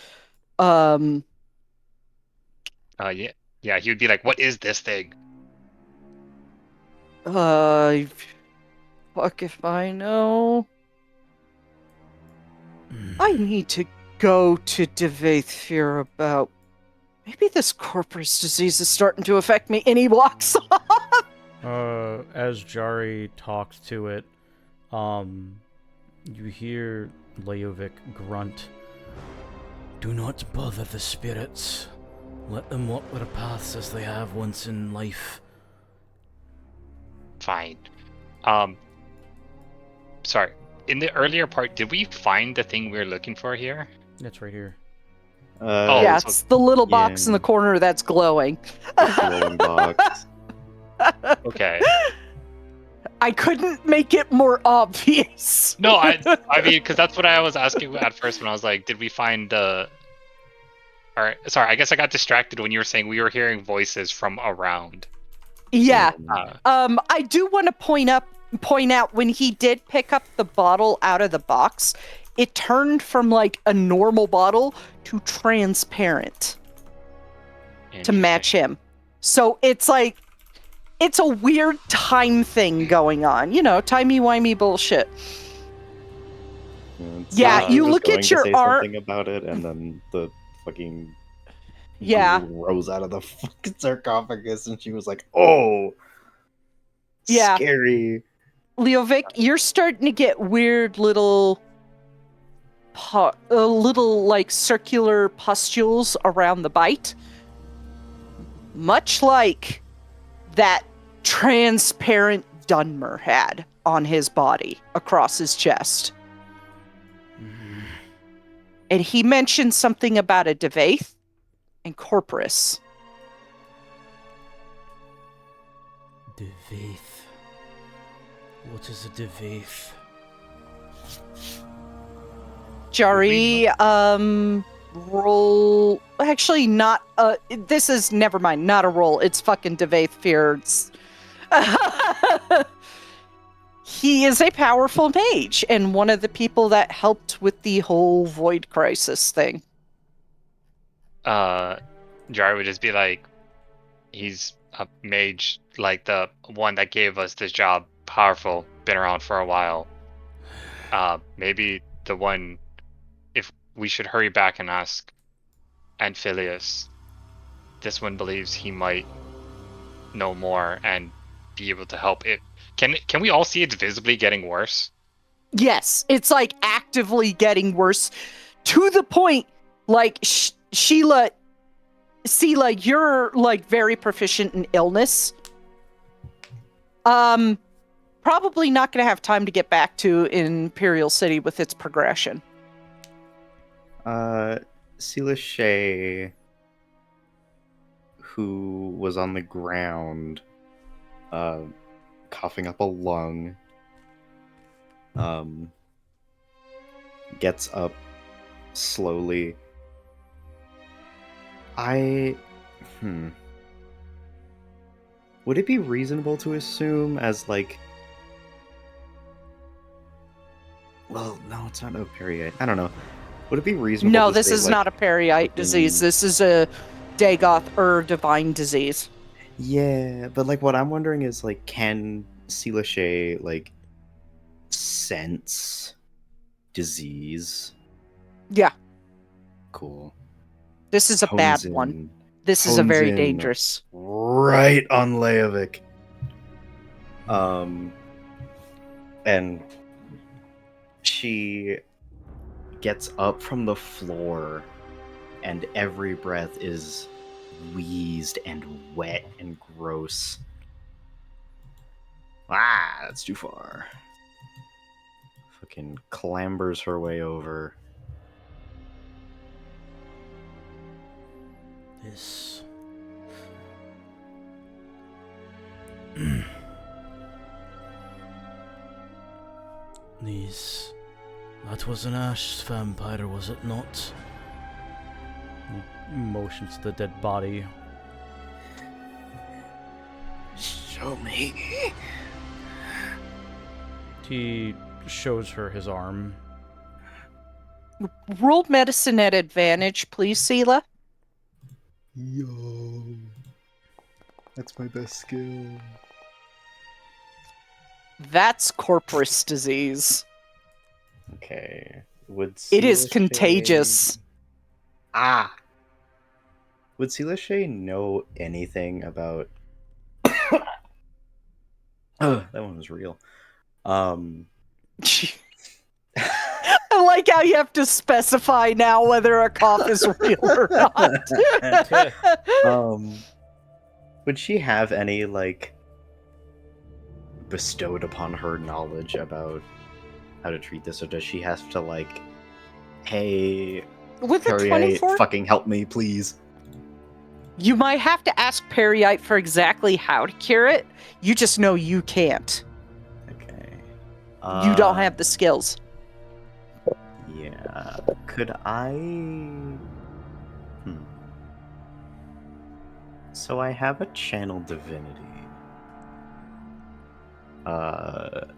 Yeah, he would be like, "What is this thing?" Fuck if I know. I need to go to Vvardenfell about... Maybe this corpus disease is starting to affect me, and he walks off. As Jari talks to it, you hear Leovic grunt. Do not bother the spirits. Let them walk their paths as they have once in life. Fine. Sorry. In the earlier part, did we find the thing we were looking for here? It's right here. Yeah, so- it's the little box in the corner that's glowing. Glowing box. Okay. I couldn't make it more obvious. No, I mean, because that's what I was asking at first when I was like, did we find the... Alright, sorry, I guess I got distracted when you were saying we were hearing voices from around. Yeah. Uh, I do want to point out when he did pick up the bottle out of the box, it turned from like a normal bottle to transparent to match him. So it's like, it's a weird time thing going on, you know, timey-wimey bullshit. Yeah, you look at your art. Something about it, and then the fucking Yeah. ghoul rose out of the fucking sarcophagus, and she was like, "Oh, Yeah. scary." Leovic, you're starting to get weird little like circular pustules around the bite. Much like that transparent Dunmer had on his body across his chest. And he mentioned something about a Devaith and Corporus. Devaith. What is a Devaith? Jari, roll... Actually, not... this is... Never mind, not a roll. It's fucking Devaith Fears. He is a powerful mage, and one of the people that helped with the whole Void Crisis thing. Jari would just be like, he's a mage, like the one that gave us this job, powerful, been around for a while. Maybe the one, if we should hurry back and ask Anphilius, this one believes he might know more and be able to help it. Can we all see it's visibly getting worse? Yes, it's like actively getting worse to the point like Sheila, you're like very proficient in illness. Probably not going to have time to get back to Imperial City with its progression. Sela Shay, who was on the ground, coughing up a lung, gets up slowly. Would it be reasonable to assume as like... Well, no, it's not a period. I don't know. Would it be reasonable No, to this say, is like, not a Periite disease. This is a Dagoth or divine disease. Yeah, but like what I'm wondering is like, can Sela Shay like sense disease? Yeah. Cool. This is a Hones bad in- one. This is a very Hones in dangerous. right on Leovic. And she gets up from the floor, and every breath is wheezed and wet and gross. Ah, that's too far. Fucking clambers her way over. This. These. That was an ash vampire, was it not? He motions to the dead body. Show me. He shows her his arm. Roll medicine at advantage, please, Sela. Yo. That's my best skill. That's corporous disease. Okay. Would It is Selashay- contagious. Ah! Would Selashay know anything about... Oh, that one was real. I like how you have to specify now whether a cough is real or not. Would she have any, like, bestowed upon her knowledge about how to treat this, or does she have to, like, hey, With a Perrier, 24, fucking help me, please? you might have to ask Periite for exactly how to cure it. You just know you can't. Okay. You don't have the skills. Yeah. Could I... So I have a channel divinity. I'm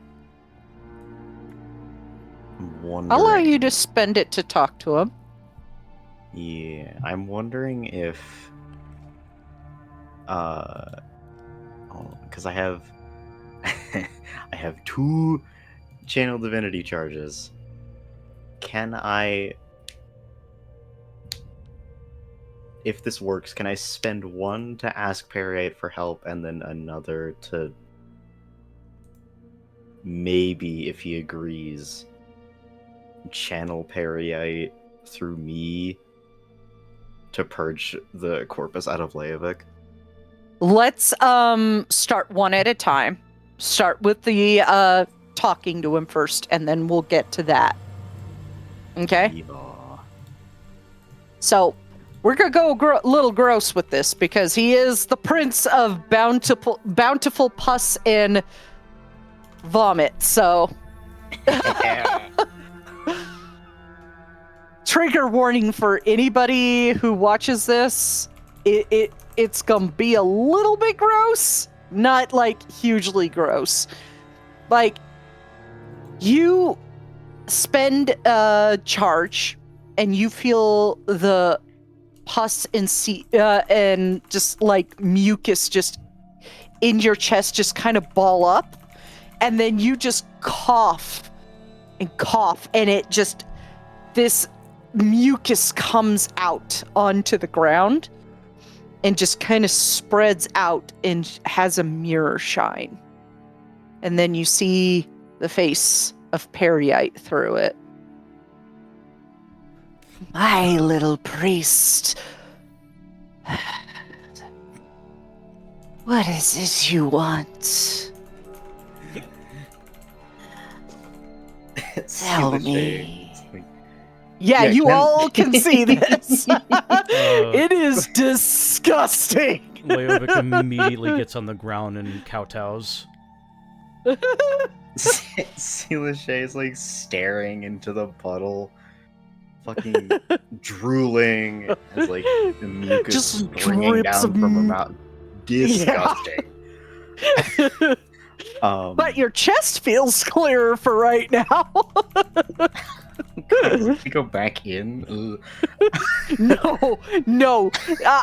wondering... I'll allow you to spend it to talk to him. Yeah, I'm wondering if... because I have... I have 2 channel divinity charges. Can I... If this works, can I spend 1 to ask Periite for help and then another to... Maybe, if he agrees, channel Periite through me to purge the corpus out of Leovic? Let's start one at a time. Start with the talking to him first, and then we'll get to that. Okay? Yeah. So we're gonna go a little gross with this because he is the prince of bountiful pus and vomit. So trigger warning for anybody who watches this. It's gonna be a little bit gross, not like hugely gross. Like, you spend a charge and you feel the pus and just like mucus just in your chest just kind of ball up, and then you just cough, and it just, this mucus comes out onto the ground and just kind of spreads out and has a mirror shine. And then you see the face of Periite through it. My little priest. What is it you want? Tell me. Yeah, you all can see this. It is disgusting. Leovic immediately gets on the ground and kowtows. Selashay is like staring into the puddle, fucking drooling as like the mucus Just springing drips down of from her mouth. Disgusting. But your chest feels clearer for right now. we go back in. No.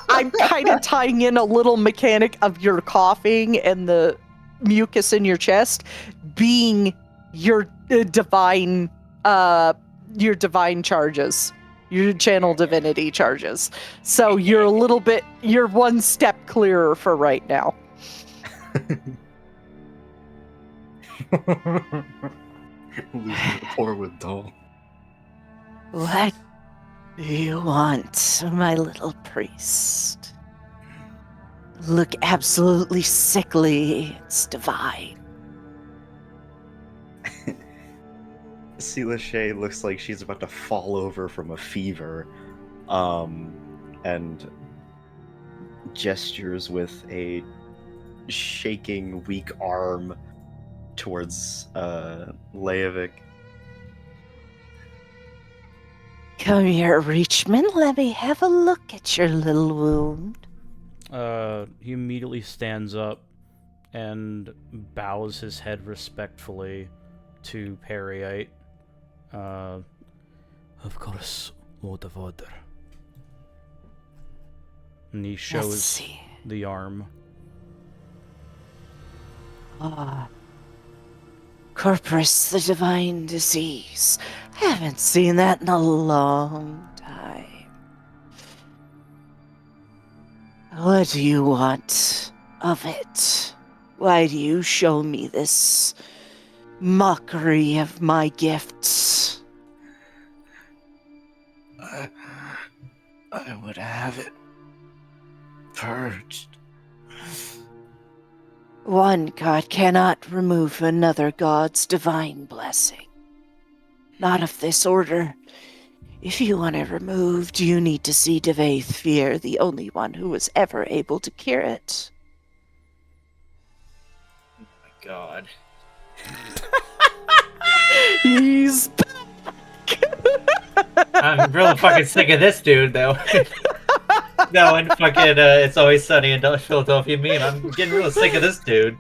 I'm kind of tying in a little mechanic of your coughing and the mucus in your chest being your divine charges. Your channel divinity charges. So you're one step clearer for right now. Losing rapport with Dole. What do you want, my little priest? Look absolutely sickly. It's divine. Sela looks like she's about to fall over from a fever, and gestures with a shaking, weak arm towards Leovic. Come here, Reachman. Let me have a look at your little wound. He immediately stands up and bows his head respectfully to Periite. Of course, Lord of Order. And he Let's shows see. the arm. Corpus, the divine disease. Haven't seen that in a long time. What do you want of it? Why do you show me this mockery of my gifts? I would have it purged. One god cannot remove another god's divine blessing. Not of this order. If you want it removed, you need to see Vvardenfell, the only one who was ever able to cure it. Oh my god. He's back! I'm really fucking sick of this dude, though. No, and fucking It's Always Sunny in Philadelphia meme. I'm getting real sick of this dude.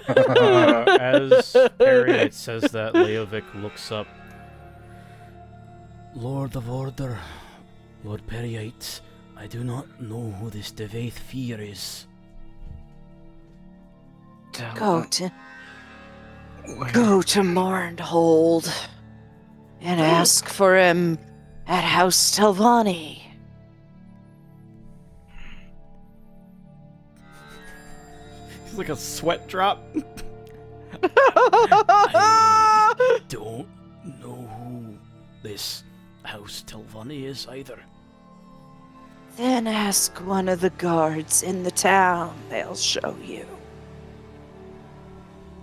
As Periite says that, Leovic looks up. Lord of Order, Lord Periite, I do not know who this Vvardenfell is. Go to Mournhold and ask for him at House Telvanni. It's like a sweat drop. I don't know who this House Telvanni is either. Then ask one of the guards in the town. They'll show you.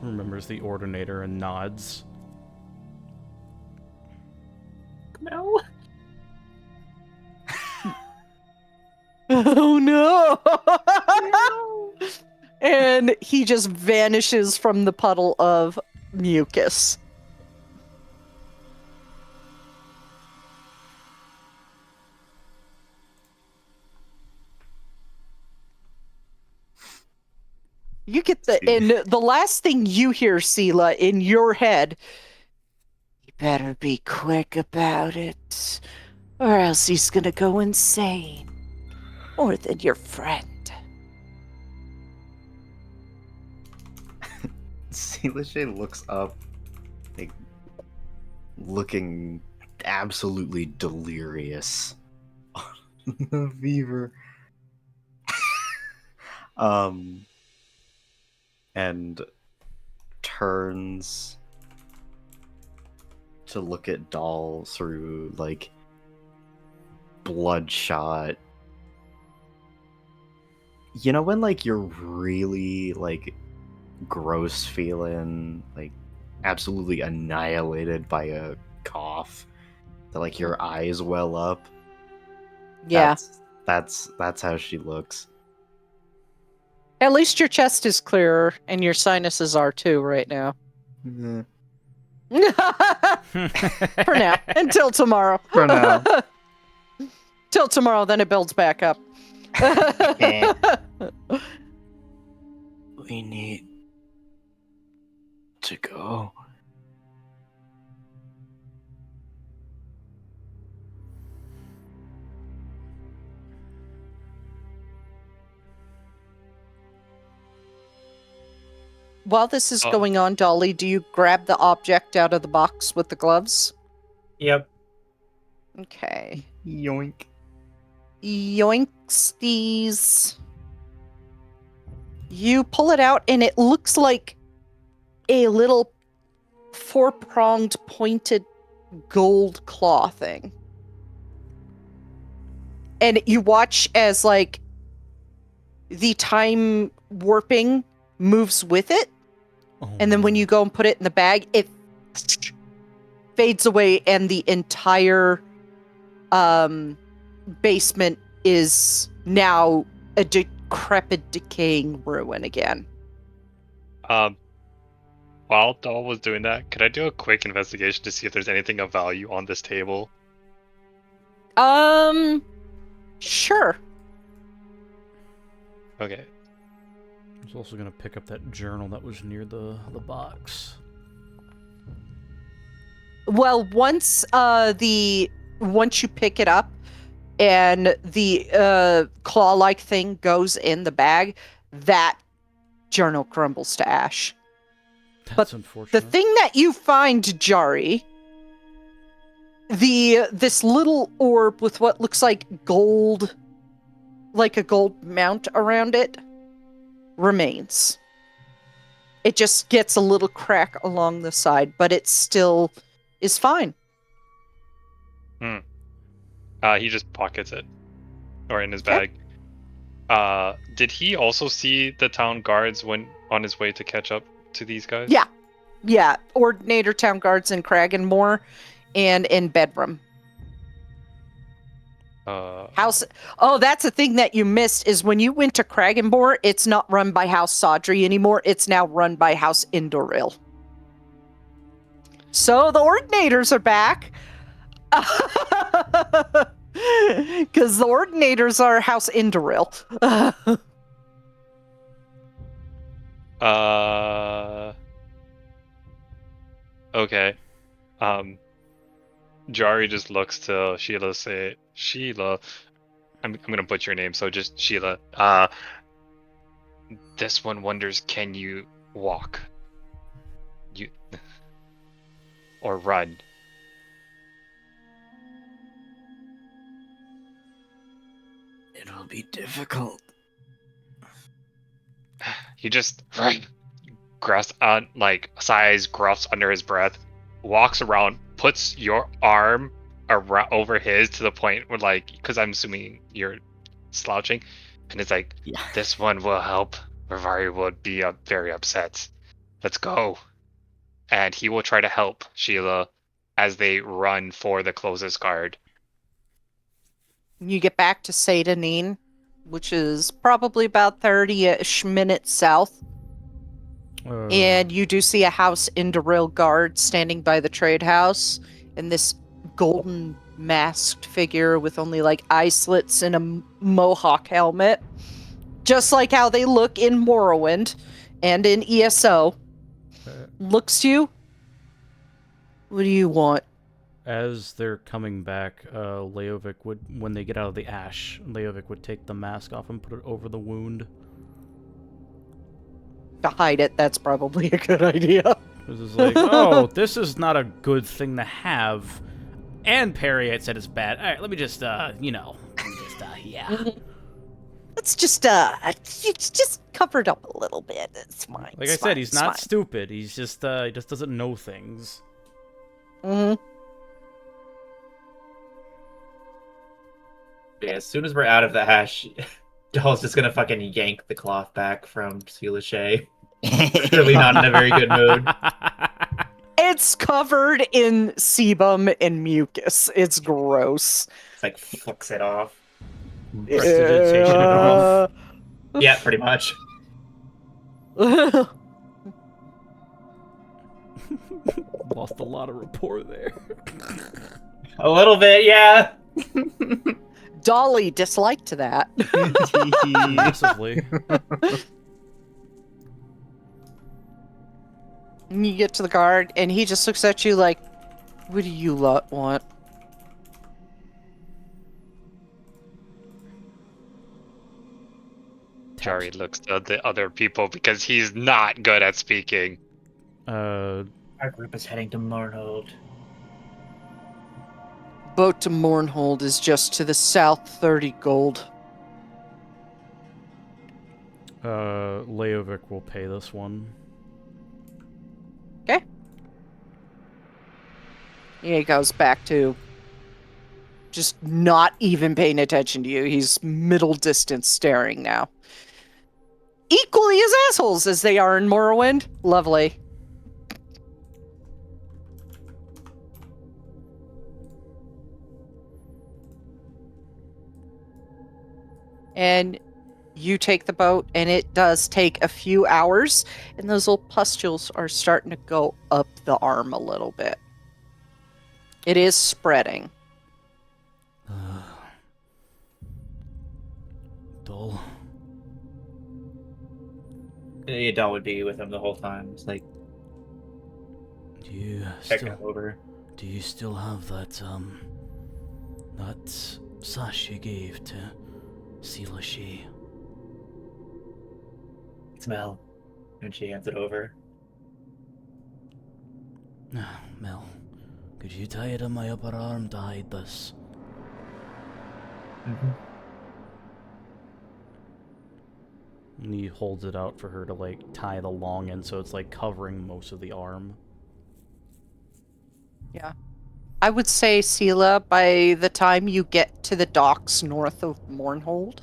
Remembers the Ordinator and nods. No. Oh no! And he just vanishes from the puddle of mucus. You get and the last thing you hear, Sela, in your head, you better be quick about it, or else he's gonna go insane. More than your friend. Sela looks up, like, looking absolutely delirious on the fever. And turns to look at Doll through, like, bloodshot. You know when, like, you're really, like, gross feeling, like, absolutely annihilated by a cough, that, like, your eyes well up? Yeah. That's how she looks. At least your chest is clearer, and your sinuses are too right now. For now. Until tomorrow. For now. Till tomorrow, then it builds back up. We need to go. While this is going on, Dolly, do you grab the object out of the box with the gloves? Yep. Okay. Yoink. Yoinksties. You pull it out, and it looks like a little four-pronged, pointed gold claw thing. And you watch as, like, the time warping moves with it. Oh, And then when no. you go and put it in the bag, it fades away, and the entire basement is now a decrepit, decaying ruin again. While Doll was doing that, could I do a quick investigation to see if there's anything of value on this table? Sure. Okay. I was also gonna pick up that journal that was near the box. Well, once you pick it up and the claw-like thing goes in the bag, that journal crumbles to ash. That's The unfortunate. thing that you find, Jari, this little orb with what looks like gold, like a gold mount around it, remains. It just gets a little crack along the side, but it still is fine. He just pockets it, or in his Okay. bag. Did he also see the town guards when on his way to catch up to these guys? Yeah. Yeah, Ordinator Town Guards in Cragganmore and in Bedroom. House. Oh, that's a thing that you missed, is when you went to Cragganmore, it's not run by House Sodri anymore. It's now run by House Indoril. So the Ordinators are back. Because the Ordinators are House Indoril. Okay. Jari just looks to Sheila, say, Sheila, I'm gonna butcher your name, so just Sheila. This one wonders, can you walk? You or run? It'll be difficult. He just grasps on, like, sighs, gruffs under his breath, walks around, puts your arm around over his to the point where, like, because I'm assuming you're slouching, and it's like, Yeah. this one will help. Rivari would be very upset. Let's go. And he will try to help Sheila as they run for the closest guard. You get back to Satanin, which is probably about 30-ish minutes south. And you do see a House Indoril guard standing by the trade house, and this golden masked figure with only like eye slits and a mohawk helmet. Just like how they look in Morrowind and in ESO. Looks to you. What do you want? As they're coming back, Leovic would, when they get out of the ash, Leovic would take the mask off and put it over the wound. To hide it, that's probably a good idea. This is like, oh, this is not a good thing to have. And Perry had said it's bad. All right, let me just, yeah. Let's just cover it up a little bit. It's fine. Like I said, he's not stupid. He's just, he just doesn't know things. Mm-hmm. Yeah, as soon as we're out of the hash, Doll's just gonna fucking yank the cloth back from Sue. Clearly not in a very good mood. It's covered in sebum and mucus. It's gross. It's like flicks it off. Prestidigitation it off. Yeah, pretty much. Lost a lot of rapport there. A little bit, yeah. Dolly disliked that. Massively. And you get to the guard, and he just looks at you like, what do you lot want? Jari looks to the other people because he's not good at speaking. Our group is heading to Mornhold. boat to Mournhold is just to the south, 30 gold. Leovic will pay this one. Okay. He goes back to just not even paying attention to you. He's middle distance staring now. Equally as assholes as they are in Morrowind. Lovely. And you take the boat, and it does take a few hours, and those little pustules are starting to go up the arm a little bit. It is spreading. Dull. Yeah, Dahl would be with him the whole time. It's like Do you checking still him over. do you still have that that sash you gave to Sela Shea? Smell. And she hands it over. Mel, could you tie it on my upper arm to hide this? Mm-hmm. And he holds it out for her to, like, tie the long end so it's, like, covering most of the arm. Yeah. I would say, Sela, by the time you get to the docks north of Mournhold,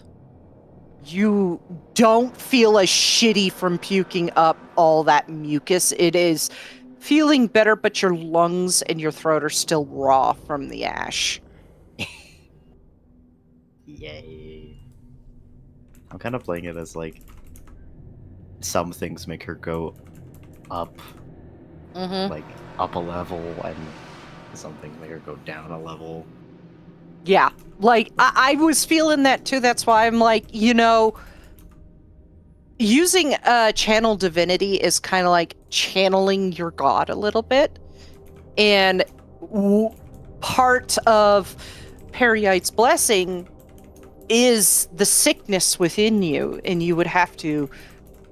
you don't feel as shitty from puking up all that mucus. It is feeling better, but your lungs and your throat are still raw from the ash. Yay. I'm kind of playing it as, like, some things make her go up, like, up a level, and some things make her go down a level. Yeah, like, I was feeling that too. That's why I'm like, using channel divinity is kind of like channeling your god a little bit. And part of Periite's blessing is the sickness within you, and you would have to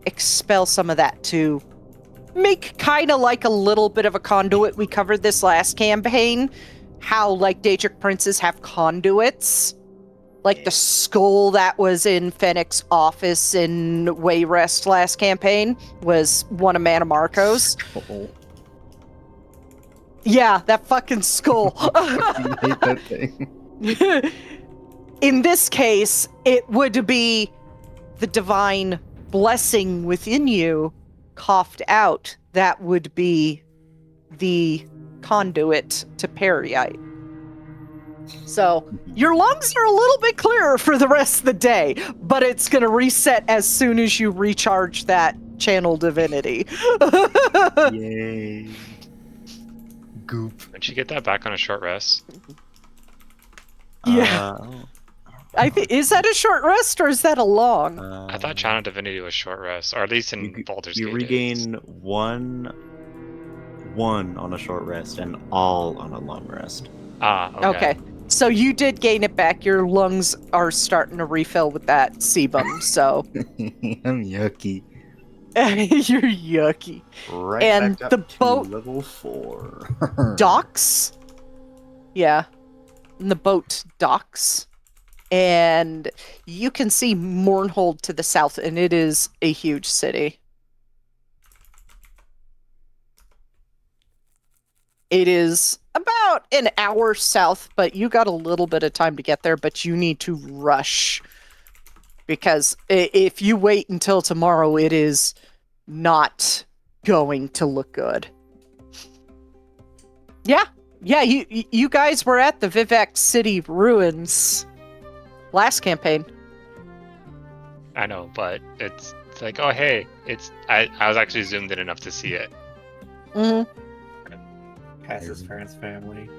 expel some of that to make kind of like a little bit of a conduit. We covered this last campaign, how like Daedric princes have conduits. Like the skull that was in Fennec's office in Wayrest last campaign was one of Mana Marco's. Oh, Yeah, that fucking skull. I hate that thing. In this case, it would be the divine blessing within you coughed out. That would be the conduit to Periite. So your lungs are a little bit clearer for the rest of the day, but it's going to reset as soon as you recharge that channel divinity. Yay. Goop. Did she get that back on a short rest? Yeah. Is that a short rest or is that a long? I thought Channel Divinity was short rest, or at least in Baldur's Gate. You regain one on a short rest and all on a long rest. Okay. So you did gain it back. Your lungs are starting to refill with that sebum, so I'm yucky. you're yucky. Right And back the up to boat level 4. docks. Yeah. And the boat docks. And you can see Mournhold to the south, and it is a huge city. It is about an hour south, but you got a little bit of time to get there, but you need to rush. Because if you wait until tomorrow, it is not going to look good. Yeah, you guys were at the Vivek City ruins last campaign. I know, but it's like, oh hey, I was actually zoomed in enough to see it. Mm-hmm. Cass's parents' family.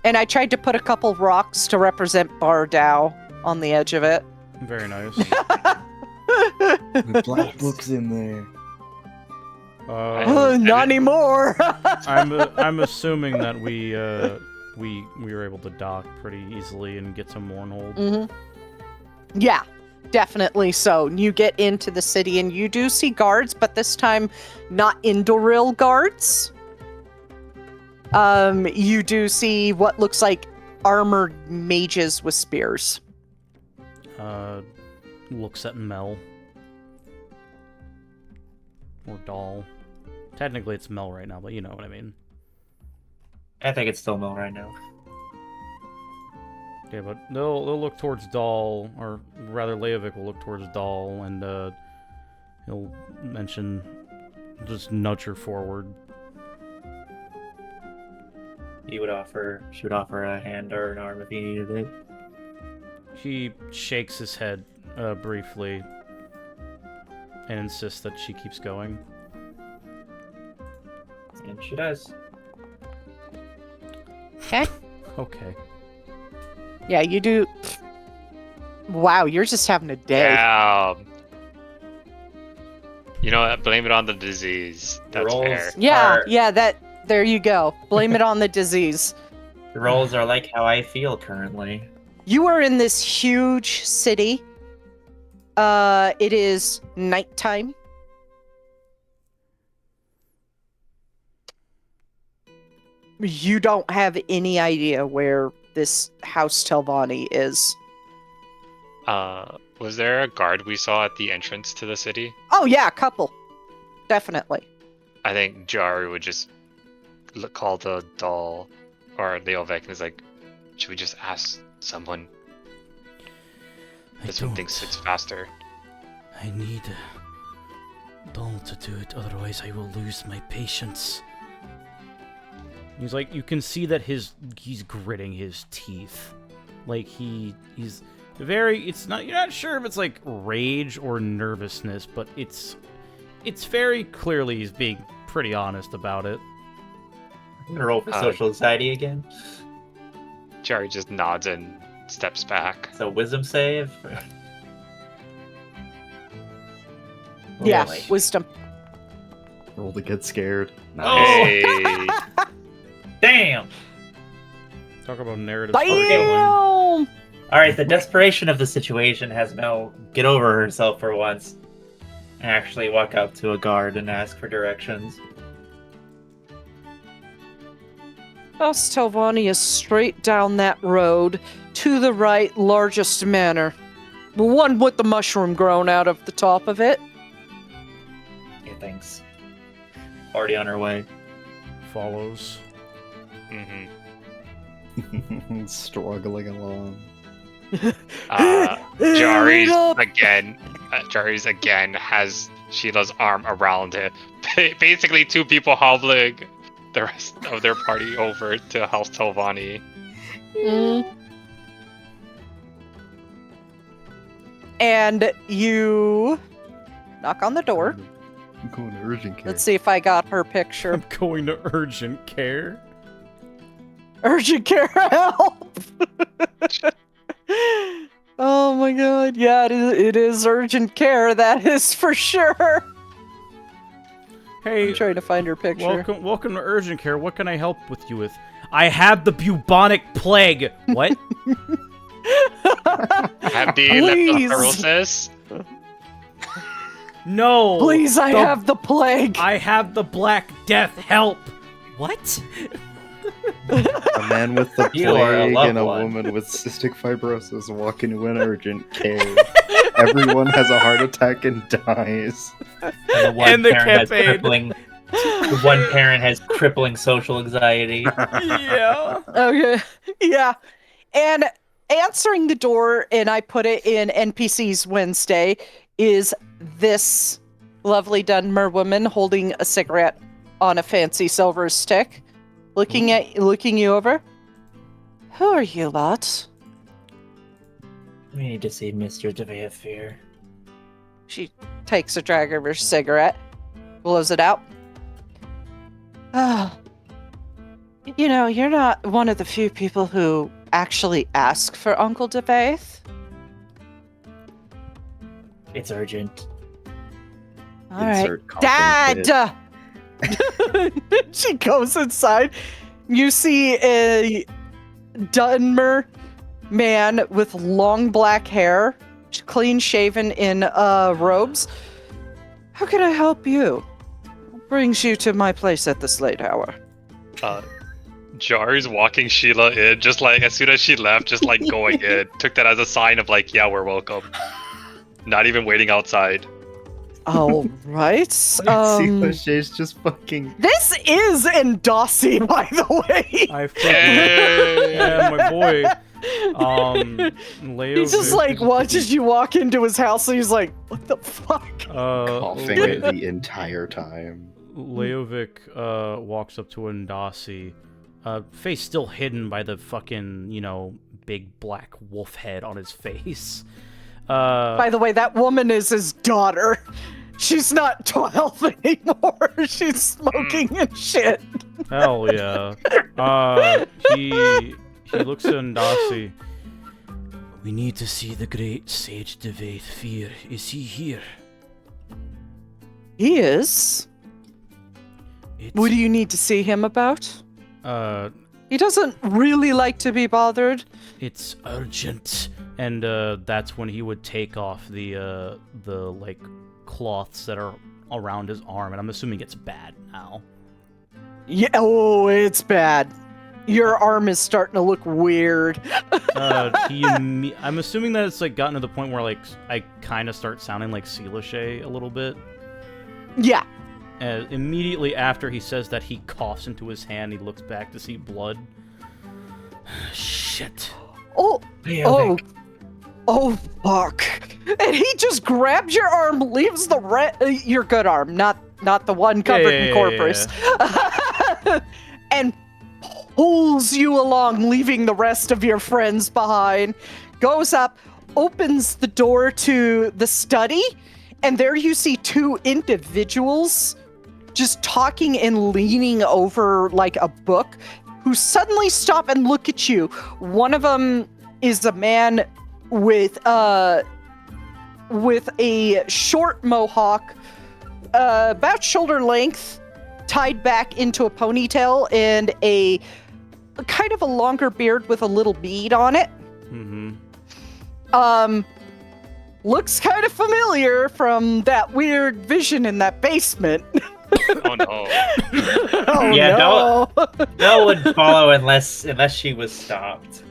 And I tried to put a couple rocks to represent Bardau on the edge of it. Very nice. The black book's in there. Not anymore. I'm assuming that we were able to dock pretty easily and get to Mournhold. Mm-hmm. Yeah, definitely so. You get into the city and you do see guards, but this time not Indoril guards. You do see what looks like armored mages with spears. Looks at Mel. Or Doll. Technically it's Mel right now, but you know what I mean. I think it's still Mel right now. Yeah, but they'll look towards Doll, or rather Leovic will look towards Doll, and he'll mention, just nudge her forward. She would offer a hand or an arm if he needed it. He shakes his head briefly and insists that she keeps going. And she does. Okay. Okay. Yeah, you do. Wow, you're just having a day. Damn. You know what? Blame it on the disease. That's Rolls. fair. Yeah, there you go. Blame it on the disease. The rolls are like how I feel currently. You are in this huge city. It is nighttime. You don't have any idea where this House Telvanni is. Was there a guard we saw at the entrance to the city? Oh yeah, a couple. Definitely. I think Jari would just call the doll or Leovek and is like, should we just ask someone? This one thinks it's faster. I need Doll to do it, otherwise I will lose my patience. He's like, you can see that he's gritting his teeth. Like he's very, it's not, you're not sure if it's like rage or nervousness, but it's very clearly he's being pretty honest about it. I'm gonna roll for social anxiety again. Jari just nods and steps back. So wisdom save. Yeah, Really? wisdom. Roll to get scared. Oh! Hey. Damn! Talk about narrative Bam! storytelling. Alright, the desperation of the situation has Mel get over herself for once and actually walk up to a guard and ask for directions. House Telvanni is straight down that road, to the right, largest manor. The one with the mushroom grown out of the top of it. Yeah, thanks. Already on her way. Follows. Mm-hmm. Struggling along. Jari's again has Sheila's arm around him. Basically, two people hobbling the rest of their party over to House Telvanni. And you knock on the door. I'm going to urgent care. Let's see if I got her picture. I'm going to urgent care. Urgent care help! Oh my god, yeah, it is urgent care, that is for sure. Hey, I'm trying to find her picture. welcome to urgent care. What can I help with you with? I have the bubonic plague. What? Have the Please. leptospirosis? No. Please, I have the plague. I have the Black Death. Help. What? A man with the You are a plague loved and a one. woman with cystic fibrosis walk into an urgent care. Everyone has a heart attack and dies. And the campaign. The one parent has crippling social anxiety. Yeah. Okay, yeah. And answering the door, and I put it in NPCs Wednesday, is this lovely Dunmer woman holding a cigarette on a fancy silver stick, looking you over. Who are you lot? We need to see Mr. Deveafir. She takes a drag of her cigarette, blows it out. Ah, you know, you're not one of the few people who actually ask for Uncle Devaith. It's urgent. All right, Insert coughing Dad. She goes inside. You see a Dunmer man with long black hair, clean shaven in robes. How can I help you? What brings you to my place at this late hour? Jar's walking Sheila in, just like as soon as she left, just like going in. Took that as a sign of like, yeah, we're welcome. Not even waiting outside. All right. Sealashay's just fucking. This is Endossi, by the way. I fucking Hey! yeah, my boy. Leo. He's just like watches you walk into his house, and he's like, "What the fuck?" Coughing it the entire time. Leovic walks up to Endossi, face still hidden by the fucking, big black wolf head on his face. By the way, that woman is his daughter. She's not 12 anymore. She's smoking and shit. Hell yeah. He looks at Endossi. We need to see the great sage Devaith Fear. Is he here? He is. What do you need to see him about? He doesn't really like to be bothered. It's urgent. And that's when he would take off the like cloths that are around his arm, and I'm assuming it's bad now. Yeah, oh, it's bad. Your arm is starting to look weird. I'm assuming that it's like gotten to the point where like I kind of start sounding like Sealashay a little bit. Yeah. Immediately after he says that, he coughs into his hand. He looks back to see blood. Shit. Oh, oh, fuck! And he just grabs your arm, leaves the your good arm, not the one covered in corpus, and pulls you along, leaving the rest of your friends behind. Goes up, opens the door to the study, and there you see two individuals just talking and leaning over like a book, who suddenly stop and look at you. One of them is a man with a short mohawk, about shoulder length, tied back into a ponytail, and a kind of a longer beard with a little bead on it. Mm-hmm. Looks kind of familiar from that weird vision in that basement. Oh no. Oh Yeah, no. No one would follow unless she was stopped.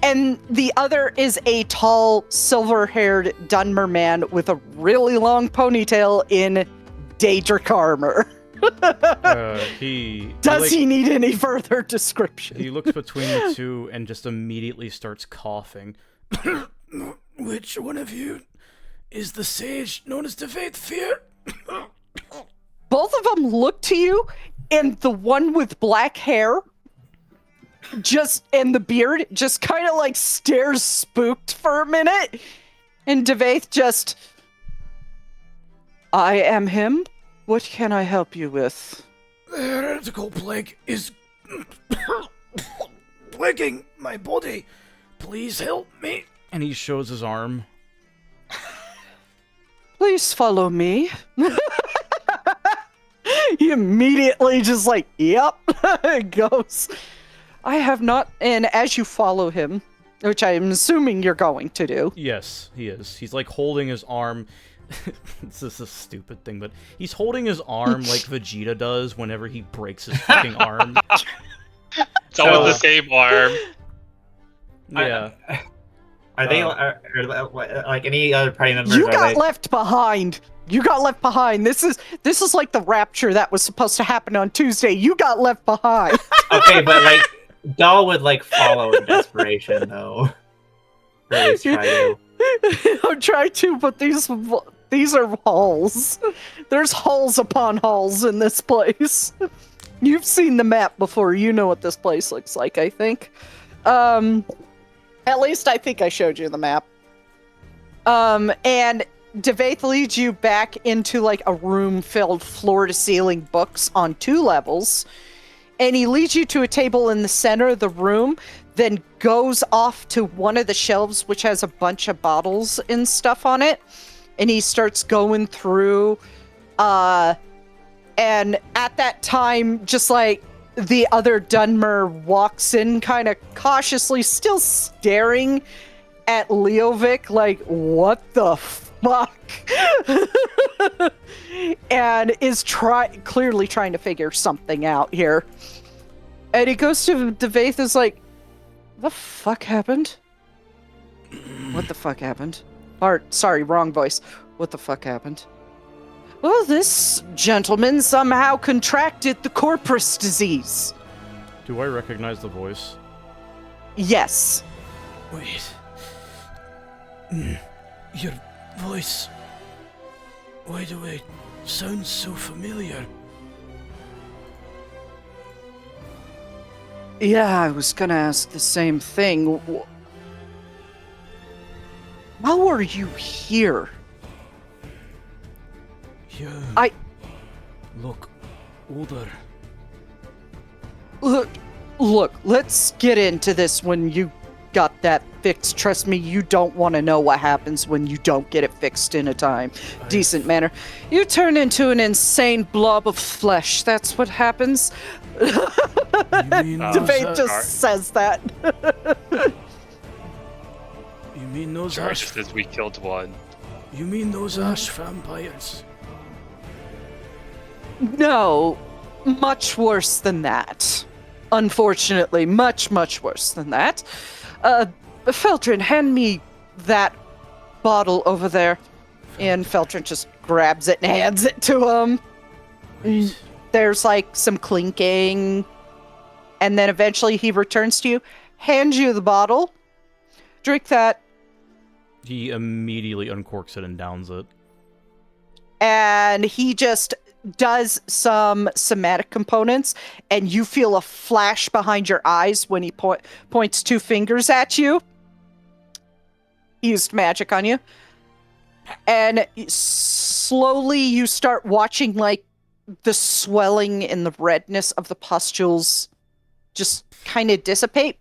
And the other is a tall, silver-haired Dunmer man with a really long ponytail in Daedric armor. Does he need any further description? He looks between the two and just immediately starts coughing. Which one of you is the sage known as Devaith Fear? Both of them look to you, and the one with black hair and the beard just kind of like stares spooked for a minute, and Devaith just, I am him. What can I help you with? The heretical plague is plaguing my body. Please help me. And he shows his arm. Please follow me. He immediately just like, yep, goes. I have not, and as you follow him, which I'm assuming you're going to do. Yes, he is. He's like holding his arm. This is a stupid thing, but he's holding his arm like Vegeta does whenever he breaks his fucking arm. It's always the same arm. Yeah. Are they like any other party members? You got left behind. You got left behind. This is like the rapture that was supposed to happen on Tuesday. You got left behind. Okay, but like Dahl would like follow in desperation though. Or at least try to. I'll try to, but these are halls. There's halls upon halls in this place. You've seen the map before. You know what this place looks like, I think. At least I think I showed you the map. And Devaith leads you back into like a room filled floor to ceiling books on 2 levels. And he leads you to a table in the center of the room, then goes off to one of the shelves, which has a bunch of bottles and stuff on it. And he starts going through, and at that time, just like the other Dunmer walks in kind of cautiously, still staring at Leovic like, what the fuck? And is clearly trying to figure something out here. And he goes to Devaith is like, the fuck happened? What the fuck happened? Sorry, wrong voice. What the fuck happened? Well, this gentleman somehow contracted the corpus disease. Do I recognize the voice? Yes. Wait. Your voice. Why do I sound so familiar? Yeah, I was gonna ask the same thing. How are you here? You I- look older. Look, let's get into this when you got that fixed. Trust me, you don't want to know what happens when you don't get it fixed in a decent manner. You turn into an insane blob of flesh. That's what happens. You mean Debate those, just says that. you mean those George ash? says we killed one. You mean those ash vampires? No, much worse than that. Unfortunately, much, much worse than that. Feltrin, hand me that bottle over there. And Feltrin just grabs it and hands it to him. Wait. There's like some clinking. And then eventually he returns to you, hands you the bottle. Drink that. He immediately uncorks it and downs it. And he just does some somatic components, and you feel a flash behind your eyes when he points two fingers at you. He used magic on you. And slowly you start watching, like, the swelling and the redness of the pustules just kind of dissipate.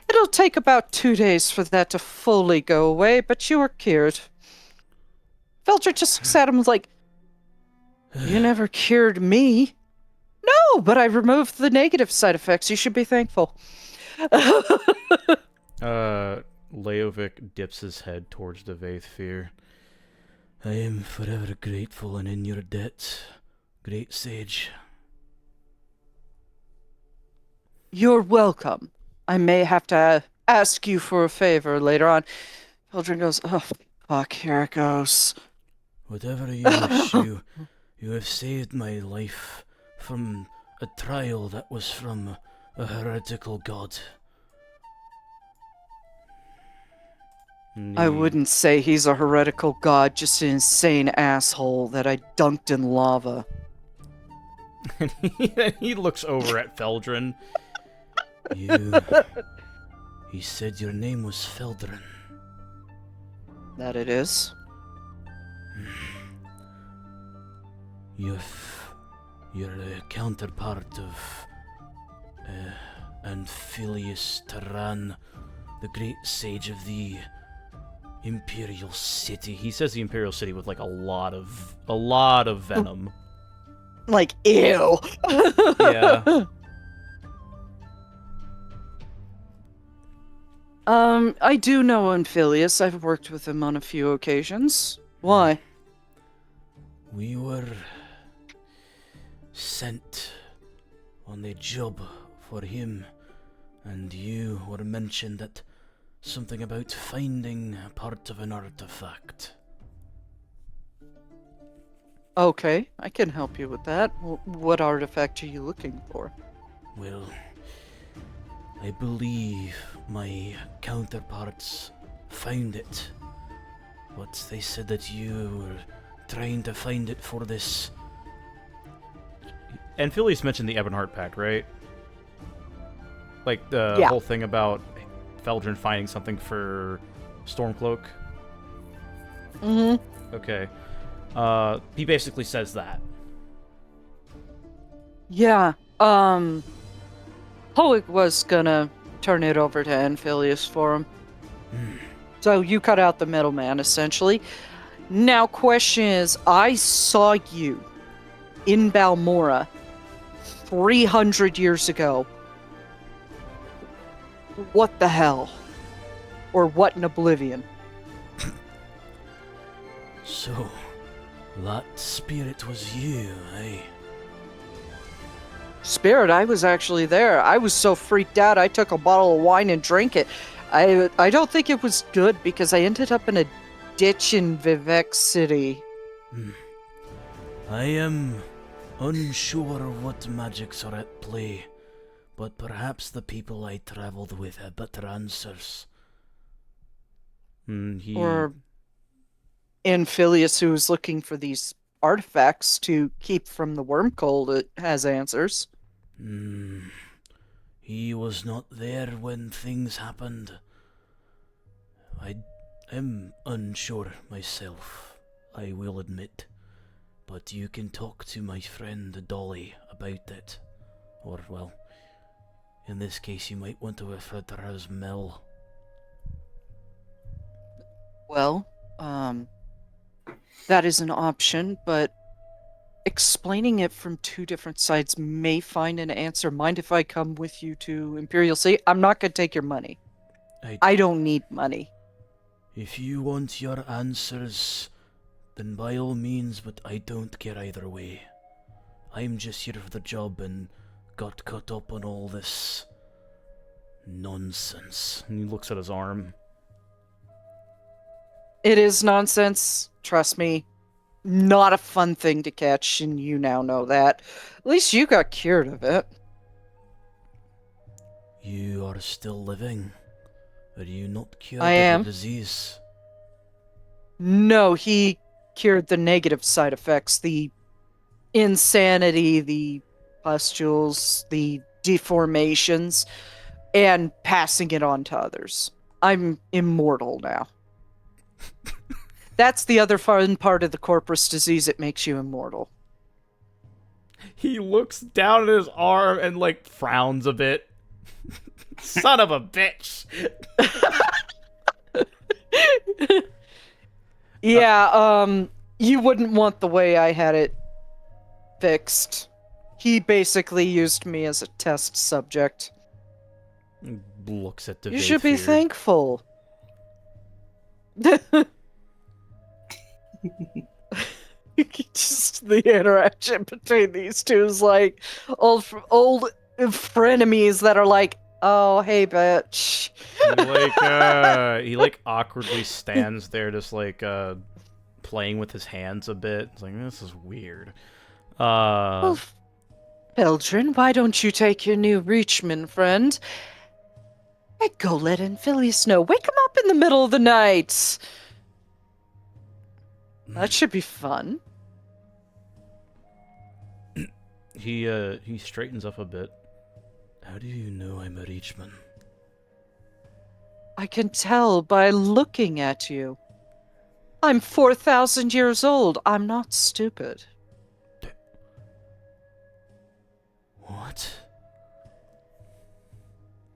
It'll take about 2 days for that to fully go away, but you are cured. Felcher just looks at him like, you never cured me. No, but I removed the negative side effects. You should be thankful. Leovic dips his head towards the Vaithfear. I am forever grateful and in your debt, great sage. You're welcome. I may have to ask you for a favor later on. Eldrin goes, oh, fuck, here it goes. Whatever you wish, you have saved my life from a trial that was from a heretical god. I wouldn't say he's a heretical god, just an insane asshole that I dunked in lava. And he looks over at Feldrin. He said your name was Feldrin. That it is. You're a counterpart of Anphilius Terran, the great sage of the Imperial City. He says the Imperial City with like a lot of venom. Like, ew. Yeah. I do know Anphilius. I've worked with him on a few occasions. Why? We were sent on a job for him, and you were mentioned that something about finding a part of an artifact. Okay, I can help you with that. What artifact are you looking for? Well, I believe my counterparts found it, but they said that you were trying to find it for this. And Philly's mentioned the Ebonheart Pact, right? Like the Yeah. whole thing about Feldrin finding something for Stormcloak. Mm-hmm. Okay. He basically says that. Yeah, Poic was gonna turn it over to Anphilius for him. So you cut out the middleman, essentially. Now, question is, I saw you in Balmora 300 years ago. What the hell? Or what in Oblivion? So, that spirit was you, eh? Spirit, I was actually there. I was so freaked out, I took a bottle of wine and drank it. I don't think it was good because I ended up in a ditch in Vivek City. I am unsure of what magics are at play, but perhaps the people I traveled with have better answers. Or Anphilius, who was looking for these artifacts to keep from the worm cold, it has answers. He was not there when things happened. I am unsure myself, I will admit. But you can talk to my friend Dolly about it. Or, well, in this case you might want to refer to her as Mel. Well, that is an option, but explaining it from two different sides may find an answer. Mind if I come with you to Imperial City? I'm not going to take your money. I don't need money. If you want your answers, then by all means, but I don't care either way. I'm just here for the job and got caught up on all this nonsense. And he looks at his arm. It is nonsense, trust me. Not a fun thing to catch, and you now know that. At least you got cured of it. You are still living. Are you not cured I of am. the disease? No, he cured the negative side effects. The insanity, the pustules, the deformations, and passing it on to others. I'm immortal now. That's the other fun part of the corpus disease. It makes you immortal. He looks down at his arm and, like, frowns a bit. Son of a bitch! Yeah, you wouldn't want the way I had it fixed. He basically used me as a test subject. Looks at the You should be thankful. Just the interaction between these two is like old frenemies that are like, oh, hey, bitch. He awkwardly stands there just like playing with his hands a bit. It's like, this is weird. Well, Feldrin, why don't you take your new Reachman friend and go let Anphilius know? Wake him up in the middle of the night. That should be fun. He straightens up a bit. How do you know I'm a Reachman? I can tell by looking at you. I'm 4,000 years old. I'm not stupid. What?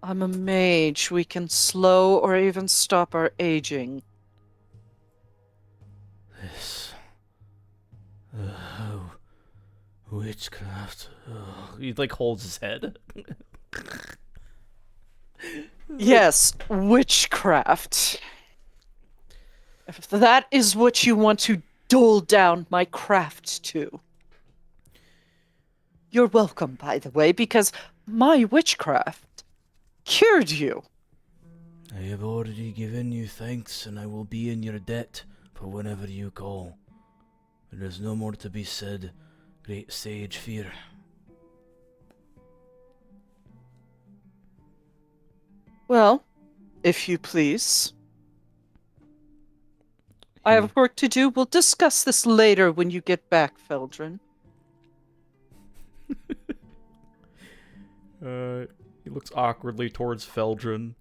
I'm a mage. We can slow or even stop our aging. This... oh... witchcraft... Oh. He, like, holds his head. Yes, witchcraft. If that is what you want to dole down my craft to. You're welcome, by the way, because my witchcraft cured you. I have already given you thanks, and I will be in your debt for whenever you call. There is no more to be said, great sage Fear. Well, if you please. I have work to do. We'll discuss this later when you get back, Feldrin. He looks awkwardly towards Feldrin.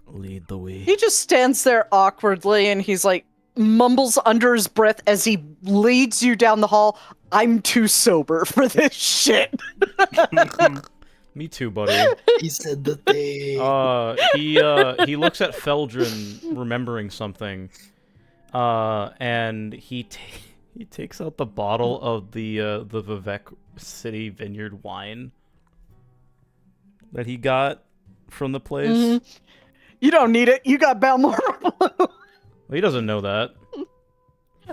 Lead the way. He just stands there awkwardly and he's like, mumbles under his breath as he leads you down the hall. I'm too sober for this shit. Me too, buddy. He said the thing. He looks at Feldrin, remembering something, and he takes out the bottle of the Vivek City Vineyard wine that he got from the place. Mm-hmm. You don't need it. You got Balmoral Blue. Well, he doesn't know that.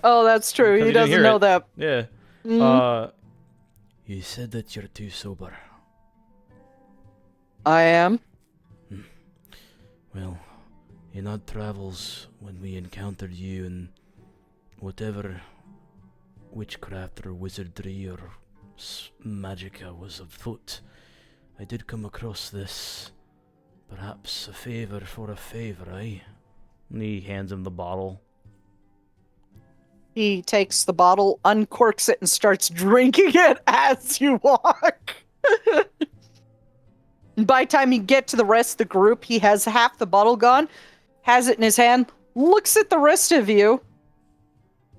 Oh, that's true. He doesn't know that. Yeah. Mm-hmm. You said that you're too sober. I am. Well, in our travels, when we encountered you and whatever witchcraft or wizardry or magicka was afoot, I did come across this. Perhaps a favor for a favor, eh? And he hands him the bottle. He takes the bottle, uncorks it, and starts drinking it as you walk. And by the time you get to the rest of the group, he has half the bottle gone, has it in his hand, looks at the rest of you.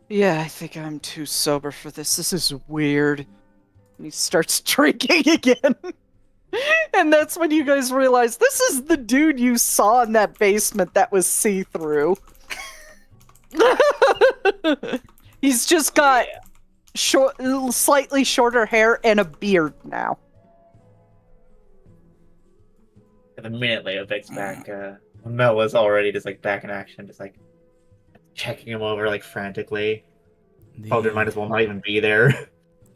Yeah, I think I'm too sober for this. This is weird. And he starts drinking again. And that's when you guys realize this is the dude you saw in that basement that was see-through. He's just got slightly shorter hair and a beard now. And a minute later, Vic's back. Mel was already just like back in action, just like checking him over like frantically. Felder might as well not even be there.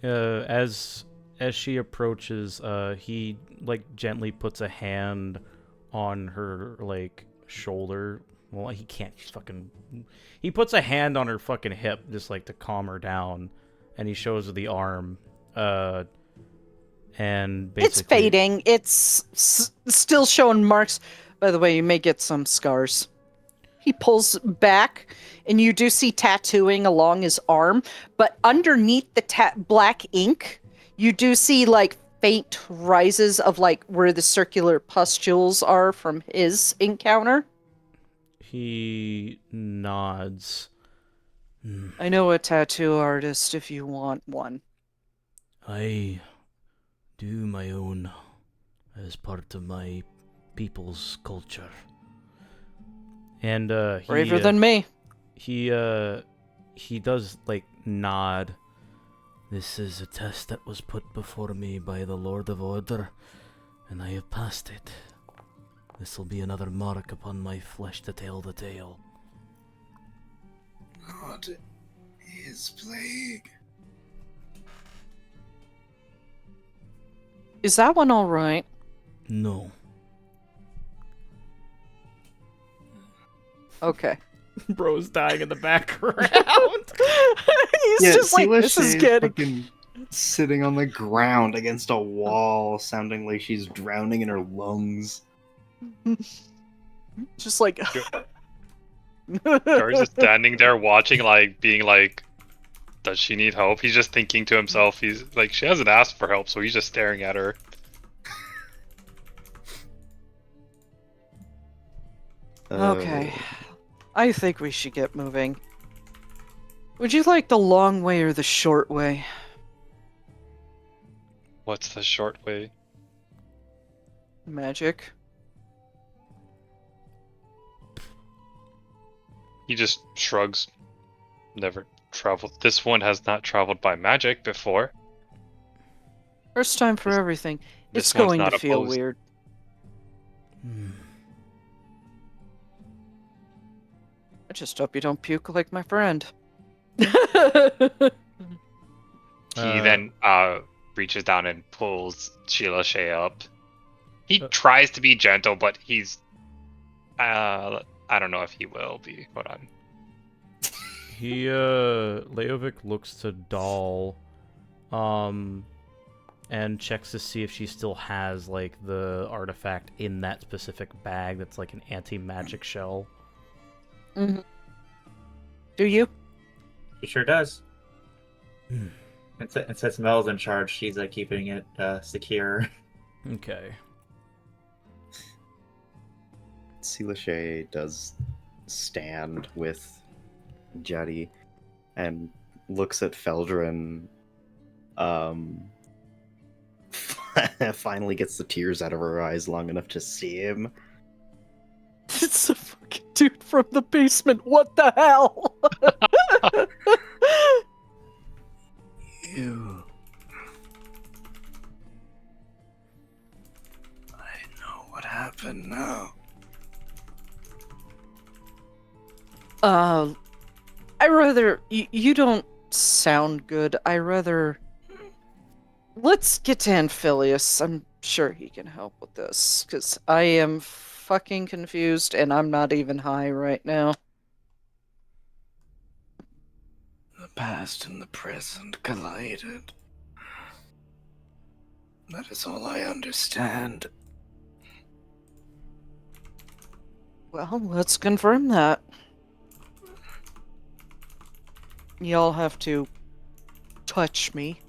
As she approaches, he like gently puts a hand on her like shoulder. Well, he can't fucking. He puts a hand on her fucking hip just like to calm her down, and he shows her the arm. And basically, it's fading. It's still showing marks. By the way, you may get some scars. He pulls back, and you do see tattooing along his arm. But underneath the black ink, you do see like faint rises of like where the circular pustules are from his encounter. He nods. I know a tattoo artist if you want one. I do my own as part of my people's culture. And Braver than me. He does like nod. This is a test that was put before me by the Lord of Order, and I have passed it. This will be another mark upon my flesh to tell the tale. What is plague? Is that one all right? No. Okay. Bro's dying in the background. He's just like, this is good. Fucking sitting on the ground against a wall, sounding like she's drowning in her lungs. Just like... George is standing there watching, like, being like, does she need help? He's just thinking to himself, he's like, she hasn't asked for help, so he's just staring at her. Okay. I think we should get moving. Would you like the long way or the short way? What's the short way? Magic. He just shrugs. Never traveled. This one has not traveled by magic before. First time for This- everything. this It's one's going to not feel opposed. weird. I just hope you don't puke like my friend. He then reaches down and pulls Sheila Shea up. He tries to be gentle, but he's I don't know if he will be. Hold on. He Leovic looks to Doll and checks to see if she still has like the artifact in that specific bag that's like an anti-magic shell. Mm-hmm. Do you? He sure does. And since Mel's in charge, she's keeping it secure. Okay. Silashay does stand with Jetty and looks at Feldrin. Finally gets the tears out of her eyes long enough to see him. It's a fucking dude from the basement. What the hell? You. I know what happened now. I rather... You don't sound good. I rather... let's get to Amphilius. I'm sure he can help with this, because I am fucking confused, and I'm not even high right now. The past and the present collided. That is all I understand. Well, let's confirm that. Y'all have to touch me.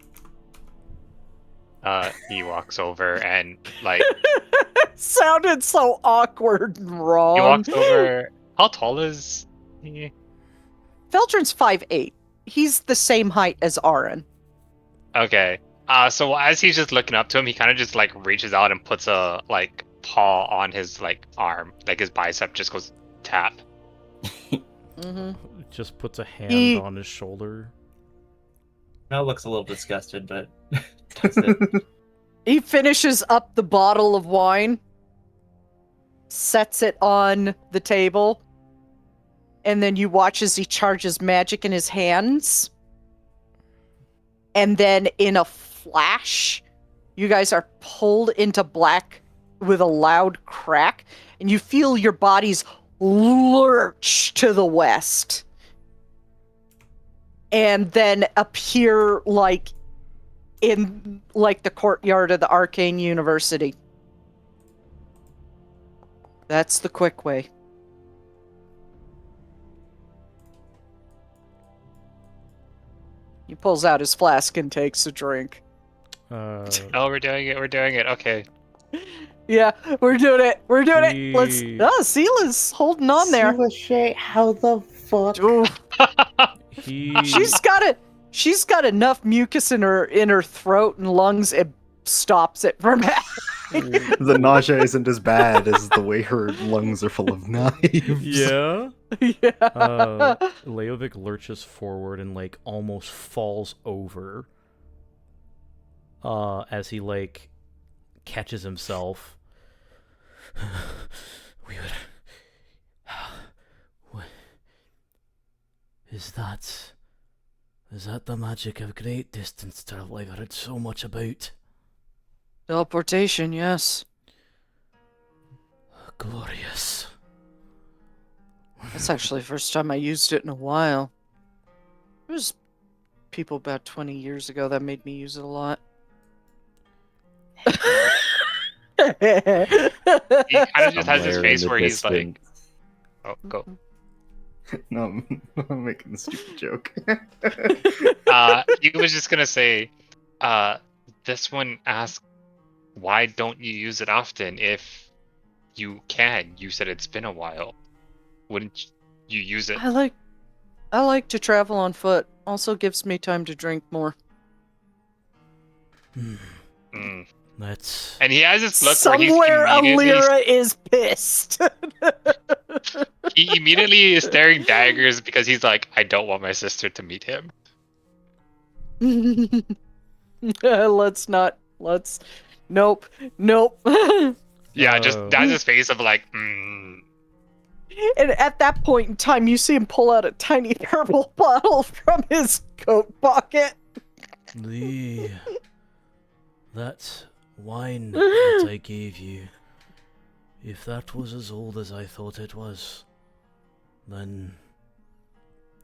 He walks over and like Sounded so awkward and wrong. he walks over. How tall is he? Feldrin's 5'8". He's the same height as Aaron. Okay. So as he's just looking up to him, he kind of just like reaches out and puts a like paw on his like arm, like his bicep just goes tap. Mm-hmm. Just puts a hand on his shoulder. Mel looks a little disgusted, but that's it. He finishes up the bottle of wine, sets it on the table, and then you watch as he charges magic in his hands. And then in a flash, you guys are pulled into black with a loud crack, and you feel your bodies lurch to the west. And then appear like in like the courtyard of the Arcane University. That's the quick way. He pulls out his flask and takes a drink. Oh, we're doing it. We're doing it. Okay. Yeah, we're doing it. We're doing it. Let's. He- Oh, Sela's holding on there. Sela Shay, how the fuck? Ooh, He she's got enough mucus in her throat and lungs. It stops it from happening. The nausea isn't as bad as the way her lungs are full of knives. yeah. Yeah. Leovic lurches forward and like almost falls over. As he like catches himself. We were. Is that the magic of great distance travel I've heard so much about? Teleportation, yes. Glorious. That's actually the first time I used it in a while. It was people about 20 years ago that made me use it a lot. He kind of just has his Somewhere face in the where he's like, distance. "Oh, go." No, I'm making a stupid joke. He was just gonna say, this one asked, why don't you use it often if you can? You said it's been a while. Wouldn't you use it? I like to travel on foot. Also gives me time to drink more. Mm. That's And he has this look where Somewhere he's immediately, Alira is pissed. he immediately is staring daggers because he's like, I don't want my sister to meet him. Nope. Yeah, just Oh. that's his face of like, And at that point in time, you see him pull out a tiny purple bottle from his coat pocket. that wine that I gave you. If that was as old as I thought it was, then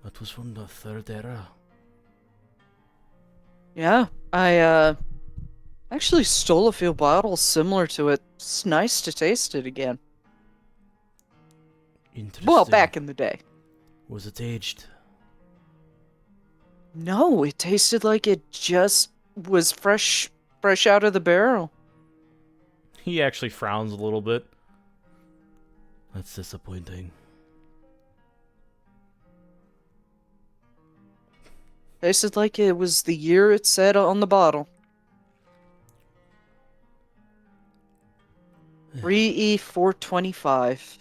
that was from the Third Era. Yeah, I actually stole a few bottles similar to it. It's nice to taste it again. Interesting. Well, back in the day. Was it aged? No, it tasted like it just was fresh out of the barrel. He actually frowns a little bit. That's disappointing. Tasted like it was the year it said on the bottle. 3E425.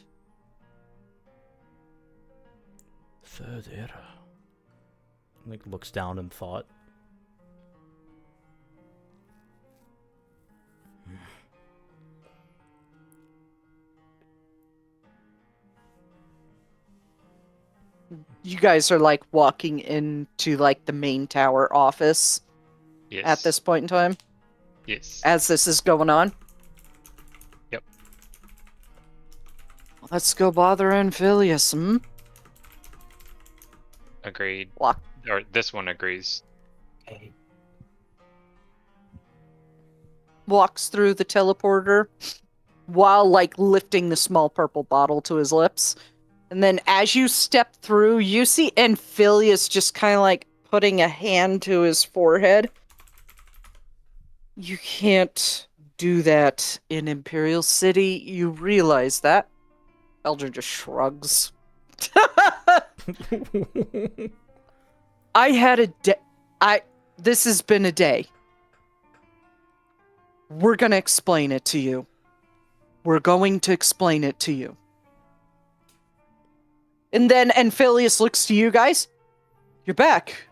Third Era. Like looks down in thought. You guys are like walking into like the main tower office yes. at this point in time. Yes. as this is going on. Yep. Let's go bother Amphilius, Agreed. Walk. Or this one agrees. Okay. Walks through the teleporter while, like, lifting the small purple bottle to his lips. And then as you step through, you see Amphilius just kind of, like, putting a hand to his forehead. You can't do that in Imperial City. You realize that. Eldrin just shrugs. I had a day. This has been a day. We're gonna explain it to you. We're going to explain it to you. And then Amphilius looks to you guys. You're back.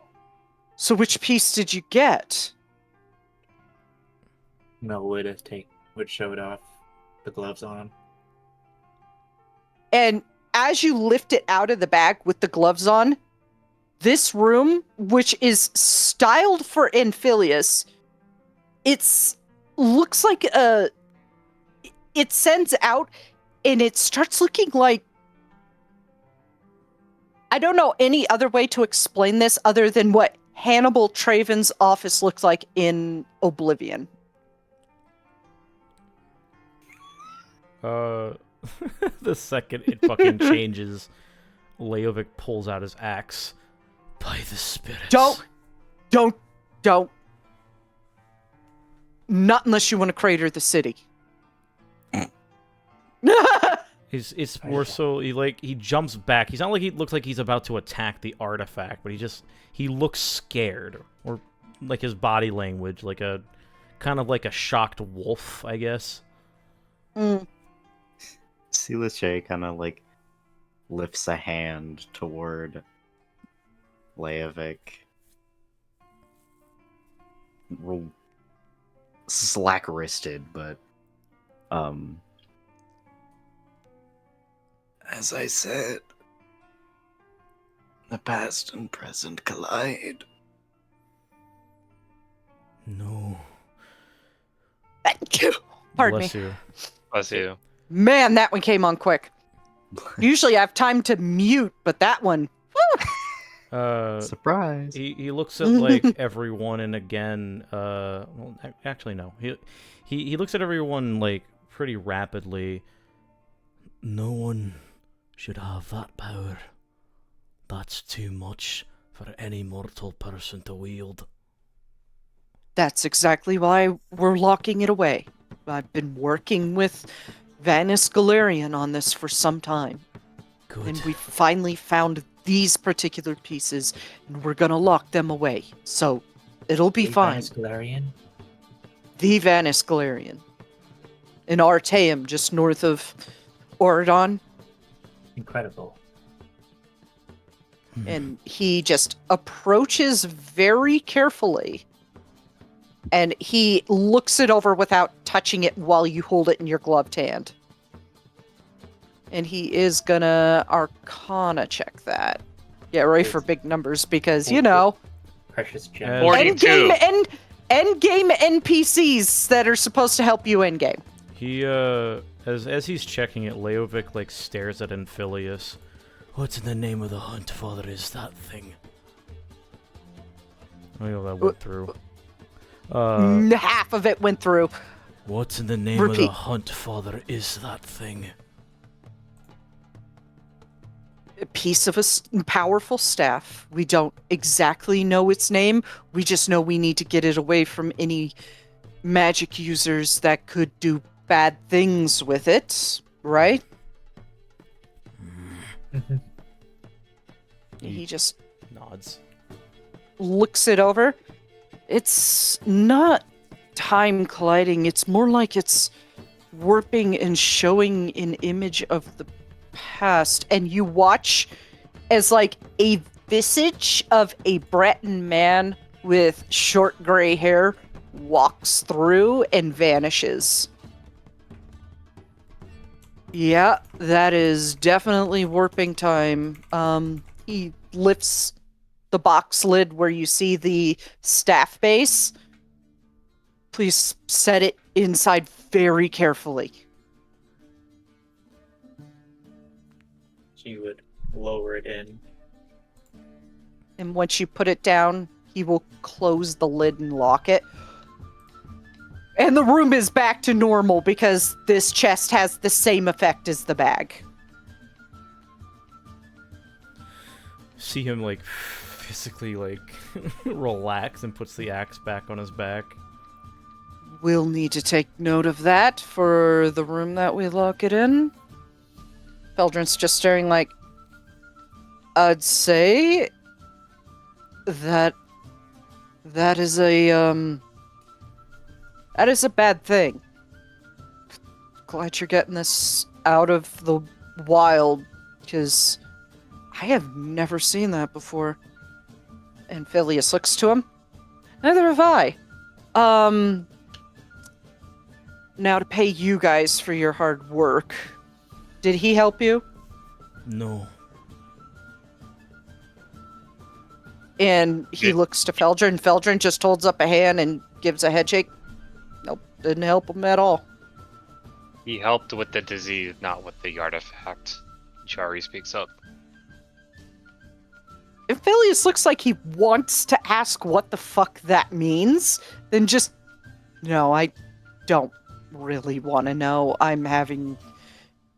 So which piece did you get? Mel would show it off the gloves on him. And as you lift it out of the bag with the gloves on, this room, which is styled for Amphilius, looks like it sends out and it starts looking like, I don't know any other way to explain this other than what Hannibal Traven's office looks like in Oblivion. The second it fucking changes, Leovic pulls out his axe. By the spirits. Don't. Not unless you want to crater the city. It's more so he jumps back. He's not like he looks like he's about to attack the artifact, but he looks scared, or like his body language, like a kind of like a shocked wolf, I guess. Silache kind of like lifts a hand toward Leovic. Slack-wristed, but As I said, the past and present collide. No. Pardon Bless me. you. Bless you. Man, that one came on quick. Usually I have time to mute, but that one, surprise. He looks at like everyone, and again, well, actually no. He looks at everyone like pretty rapidly. No one should have that power. That's too much for any mortal person to wield. that's exactly why we're locking it away. I've been working with Vanis Galarian on this for some time. Good. And we finally found these particular pieces, and we're gonna lock them away. So, it'll be fine. Galarian? The Vanis Galarian. In Artaeum, just north of Oridon. Incredible. And he just approaches very carefully. And he looks it over without touching it while you hold it in your gloved hand. And he is gonna Arcana check that. Yeah, right, for big numbers, because, you know, Precious gem. And- 42. endgame NPCs that are supposed to help you endgame. He as he's checking it, Leovic like stares at Amphilius. What in the name of the hunt, father, is that thing? I know that went through. Half of it went through. What in the name of the Repeat. hunt, father, is that thing? A piece of a powerful staff. We don't exactly know its name. We just know we need to get it away from any magic users that could do bad things with it, right? He just Nods. looks it over. It's not time colliding. It's more like it's warping and showing an image of the past. And you watch as like a visage of a Breton man with short gray hair walks through and vanishes. Yeah, that is definitely warping time. He lifts the box lid where you see the staff base, Please set it inside very carefully. She would lower it in. And once you put it down, he will close the lid and lock it. And the room is back to normal because this chest has the same effect as the bag. See him, like, physically, like, relax and puts the axe back on his back. We'll need to take note of that for the room that we lock it in. Feldrin's just staring like, I'd say that is a bad thing. Glad you're getting this out of the wild, because I have never seen that before. And Phileas looks to him. Neither have I. Now to pay you guys for your hard work. Did he help you? No. And he looks to Feldrin, and Feldrin just holds up a hand and gives a head shake. Nope, didn't help him at all. He helped with the disease, not with the artifact. Jari speaks up. If Phileas looks like he wants to ask what the fuck that means, then just... No, I don't really want to know.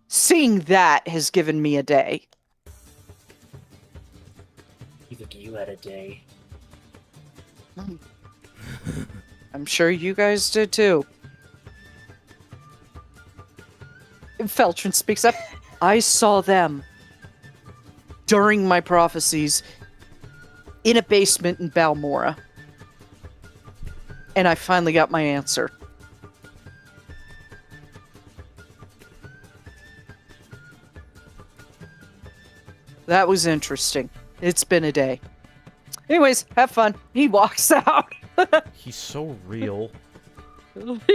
Seeing that has given me a day. You think you had a day? I'm sure you guys did too. And Feltrin speaks up. I saw them during my prophecies in a basement in Balmora. And I finally got my answer. That was interesting. It's been a day. Anyways, have fun. He walks out. He's so real.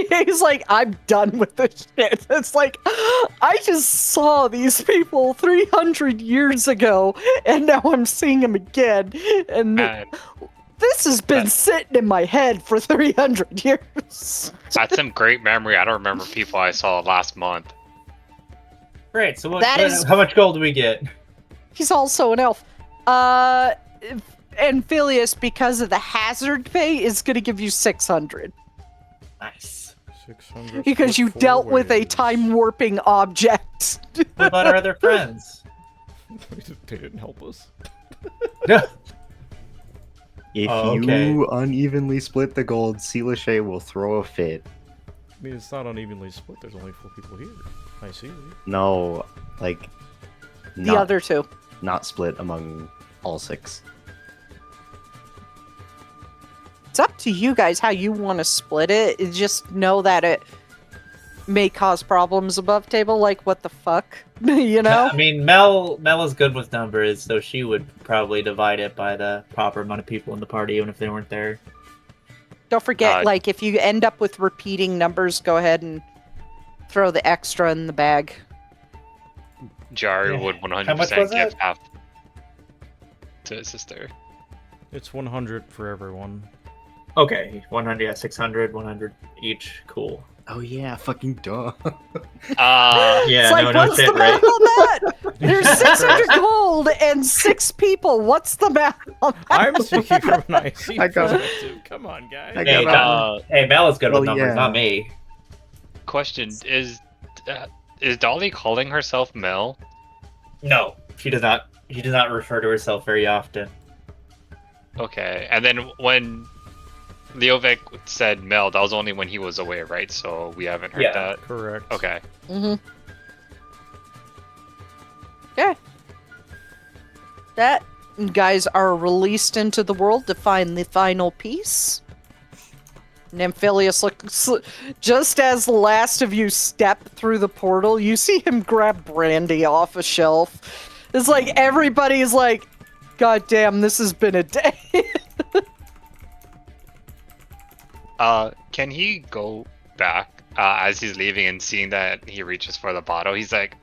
He's like, I'm done with this shit. It's like, I just saw these people 300 years ago, and now I'm seeing them again. And this has been sitting in my head for 300 years. That's some great memory. I don't remember people I saw last month. Great, so how much gold do we get? He's also an elf. And Phileas, because of the hazard pay, is going to give you 600. Nice. 600. Because you dealt with a time warping object. What about our other friends? They didn't help us. No. If you unevenly split the gold, Selashay will throw a fit. I mean, it's not unevenly split. There's only 4 people here. I see. No, like... The other 2. Not split among all 6. It's up to you guys how you want to split it. Just know that it may cause problems above table, like what the fuck, you know? I mean, Mel is good with numbers, so she would probably divide it by the proper amount of people in the party, even if they weren't there. Don't forget, like, if you end up with repeating numbers, go ahead and throw the extra in the bag. Jari would 100% give half to his sister. It's 100 for everyone. Okay, 100, yeah, 600, 100 each. Cool. Oh yeah, fucking duh. Yeah, it's like, what's the math on that? There's 600 gold and 6 people. What's the math on that? I'm speaking from an IC I got it. perspective. Come on, guys. Hey, Mel is good with numbers, not me. Question, is Dolly calling herself Mel? No, she does not. She does not refer to herself very often. Okay, and then when Leovic said Mel, that was only when he was away, right? So we haven't heard that? Correct. Okay. Mm-hmm. Yeah. That guys are released into the world to find the final piece. And Amphileus looks, just as the last of you step through the portal, you see him grab brandy off a shelf. It's like everybody's like, God damn, this has been a day. Can he go back as he's leaving and seeing that he reaches for the bottle? He's like,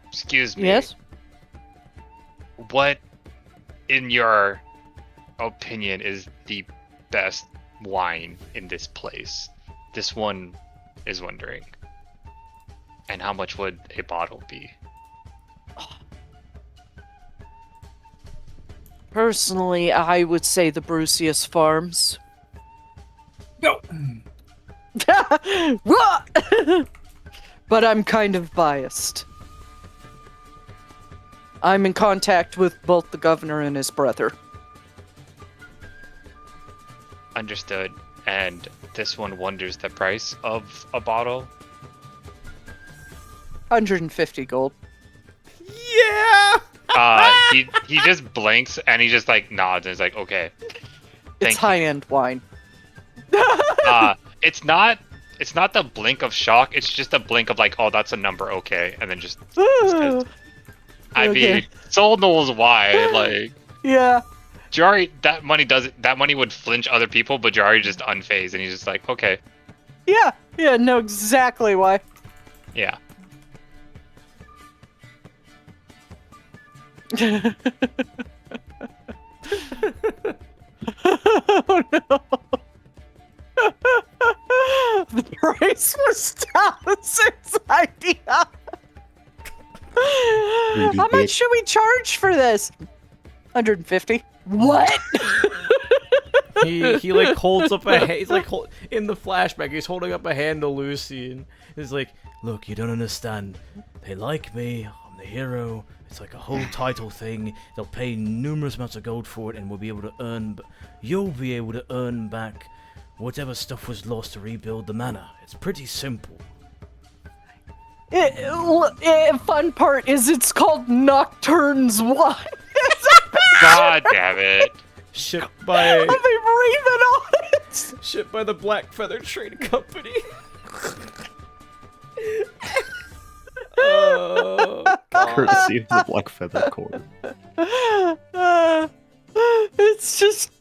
excuse me. Yes? What, in your opinion, is the best wine in this place? This one is wondering. And how much would a bottle be? Personally, I would say the Brucius Farms. No. But I'm kind of biased. I'm in contact with both the governor and his brother. Understood. And this one wonders the price of a bottle. 150 gold. Yeah. He just blinks and he just like nods and is like, okay. It's high-end wine. It's not the blink of shock. It's just a blink of like, oh, that's a number, okay, and then just. I mean, soul knows why. Like, yeah. Jari, that money would flinch other people, but Jari just unfazed, and he's just like, okay. Yeah, know exactly why. Yeah. Oh no. The price was Talison's idea. How much should we charge for this? 150. What? He like holds up a he's like in the flashback he's holding up a hand to Lucy and he's like, look, you don't understand. They like me. I'm the hero. It's like a whole title thing. They'll pay numerous amounts of gold for it, and we'll be able to earn. You'll be able to earn back whatever stuff was lost to rebuild the manor. It's pretty simple. Fun part is it's called Nocturne's Wine. God damn it. Shipped by. I've been breathing on it. Shipped by the Black Feather Trade Company. Oh, courtesy of the Black Feather Court. It's just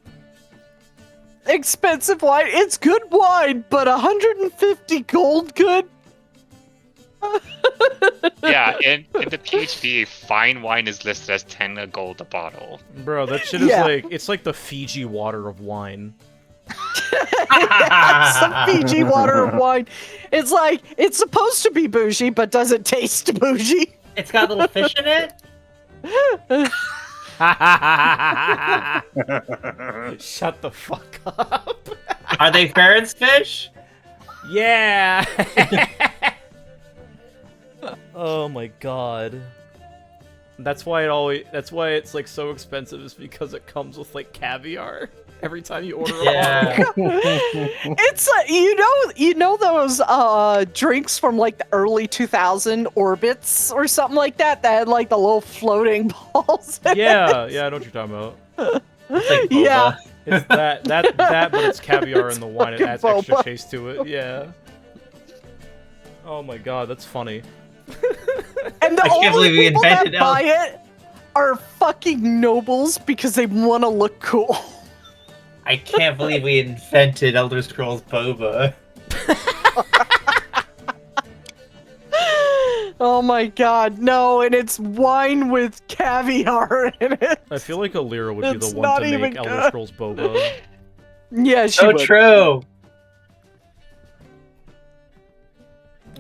expensive wine. It's good wine, but 150 gold good? Yeah, in the PHB, fine wine is listed as 10 gold a bottle. Bro, that shit is it's like the Fiji water of wine. It's some Fiji water of wine. It's like, it's supposed to be bougie, but doesn't taste bougie. It's got little fish in it? Shut the fuck up. Are they Farron's fish? Yeah. Oh my god. That's why it's like so expensive, is because it comes with like caviar every time you order a bottle. It's you know those drinks from like the early 2000 Orbits or something like that had like the little floating balls. Yeah, I know what you're talking about. Like yeah. It's that, but it's caviar in the wine. It adds extra taste to it. Yeah. Oh my god, that's funny. And the I can't only believe we people that invented buy it are fucking nobles because they want to look cool. I can't believe we invented Elder Scrolls Boba. Oh my god, no, and it's wine with caviar in it. I feel like Alira would be It's the one not to even make Elder good. Scrolls Boba. Yeah, she So would. true.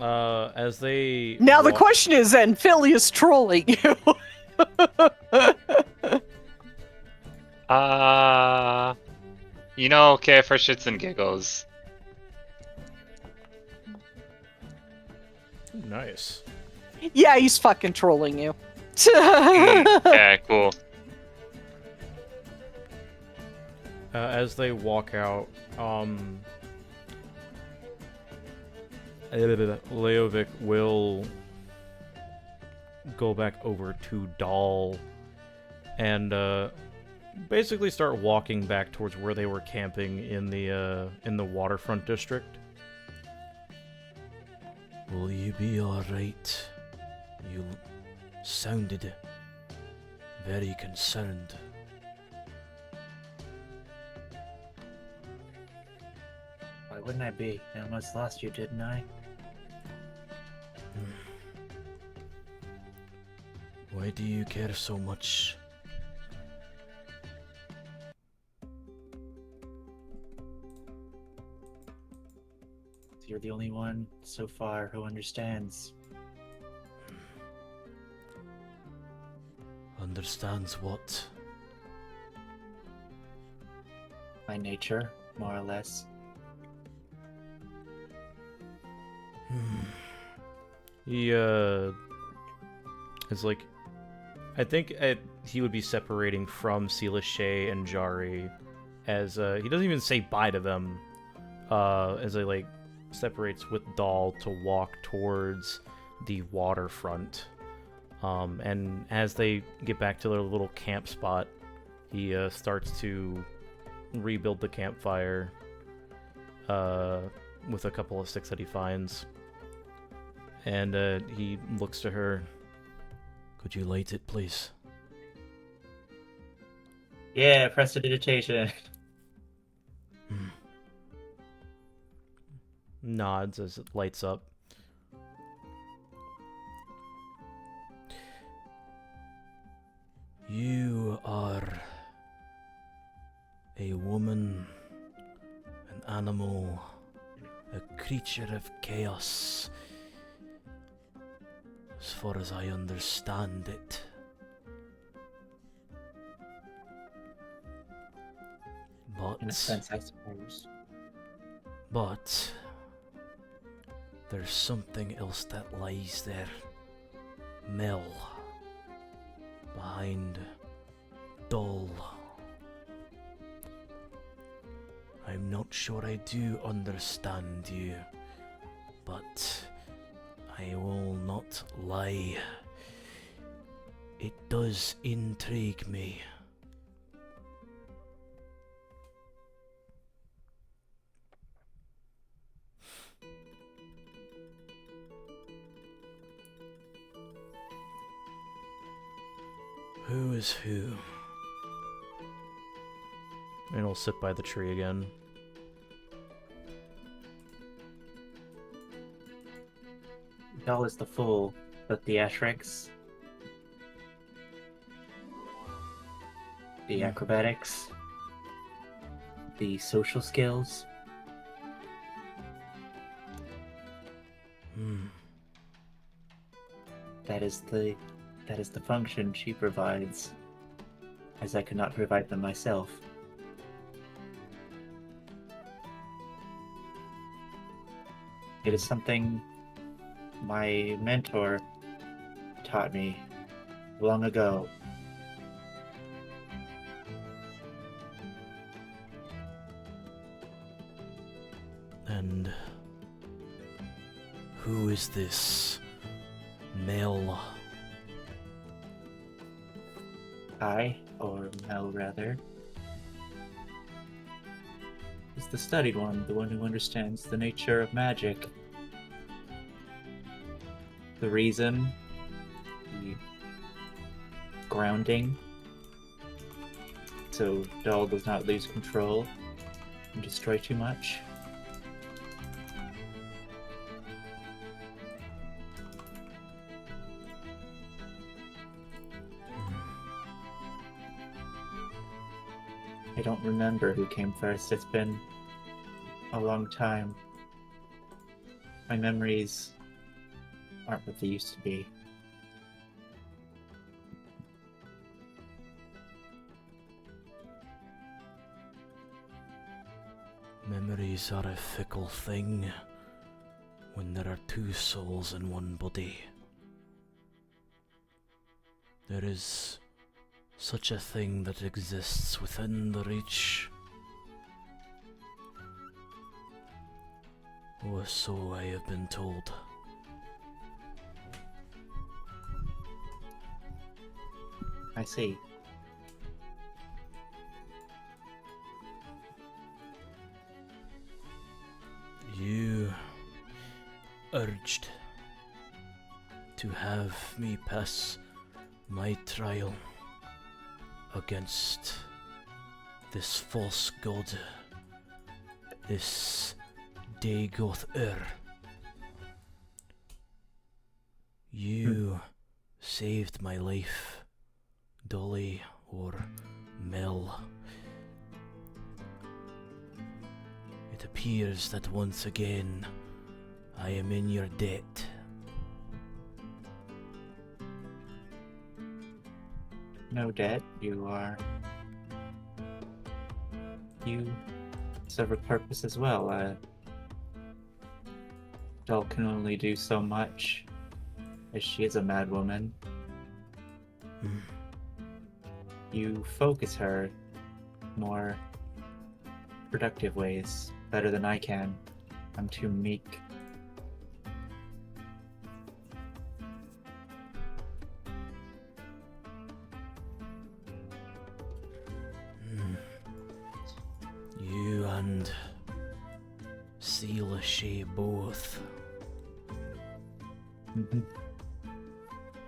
As they Now the question is, and Philly is trolling you. Okay, for shits and giggles. Nice. Yeah, he's fucking trolling you. Okay, cool. As they walk out, Leovic will go back over to Dahl and basically start walking back towards where they were camping in the waterfront district. Will you be alright? You sounded very concerned. Why wouldn't I be? I almost lost you, didn't I? Why do you care so much? you're the only one so far who understands. Understands what? My nature, more or less. He is like, I think he would be separating from Seelishay and Jari, as he doesn't even say bye to them, as he like separates with Dahl to walk towards the waterfront. And as they get back to their little camp spot, he starts to rebuild the campfire with a couple of sticks that he finds. And he looks to her. Could you light it, please? Yeah, prestidigitation. Nods as it lights up. You are a woman, an animal, a creature of chaos, as far as I understand it. But, In a sense, I suppose. But there's something else that lies there. Mel. Behind Dull. I'm not sure I do understand you, but I will not lie. It does intrigue me. Who is who? And he'll sit by the tree again. Dahl is the fool, but the Ashreks, the acrobatics, the social skills. That is the function she provides, as I could not provide them myself. It is something my mentor taught me long ago. And who is this Mel? Or Mel rather, is the studied one, the one who understands the nature of magic. The reason, the grounding, so Dahl does not lose control and destroy too much. I don't remember who came first. It's been a long time. My memories aren't what they used to be. Memories are a fickle thing when there are two souls in one body. There is such a thing that exists within the reach. Or so I have been told. I see. You urged to have me pass my trial against this false god, this Dagoth-ur. You saved my life, Dolly or Mel. It appears that once again I am in your debt. No debt. You serve a purpose as well. Doll can only do so much, as she is a mad woman. Hmm. You focus her more productive ways better than I can. I'm too meek. You and Seelashay both.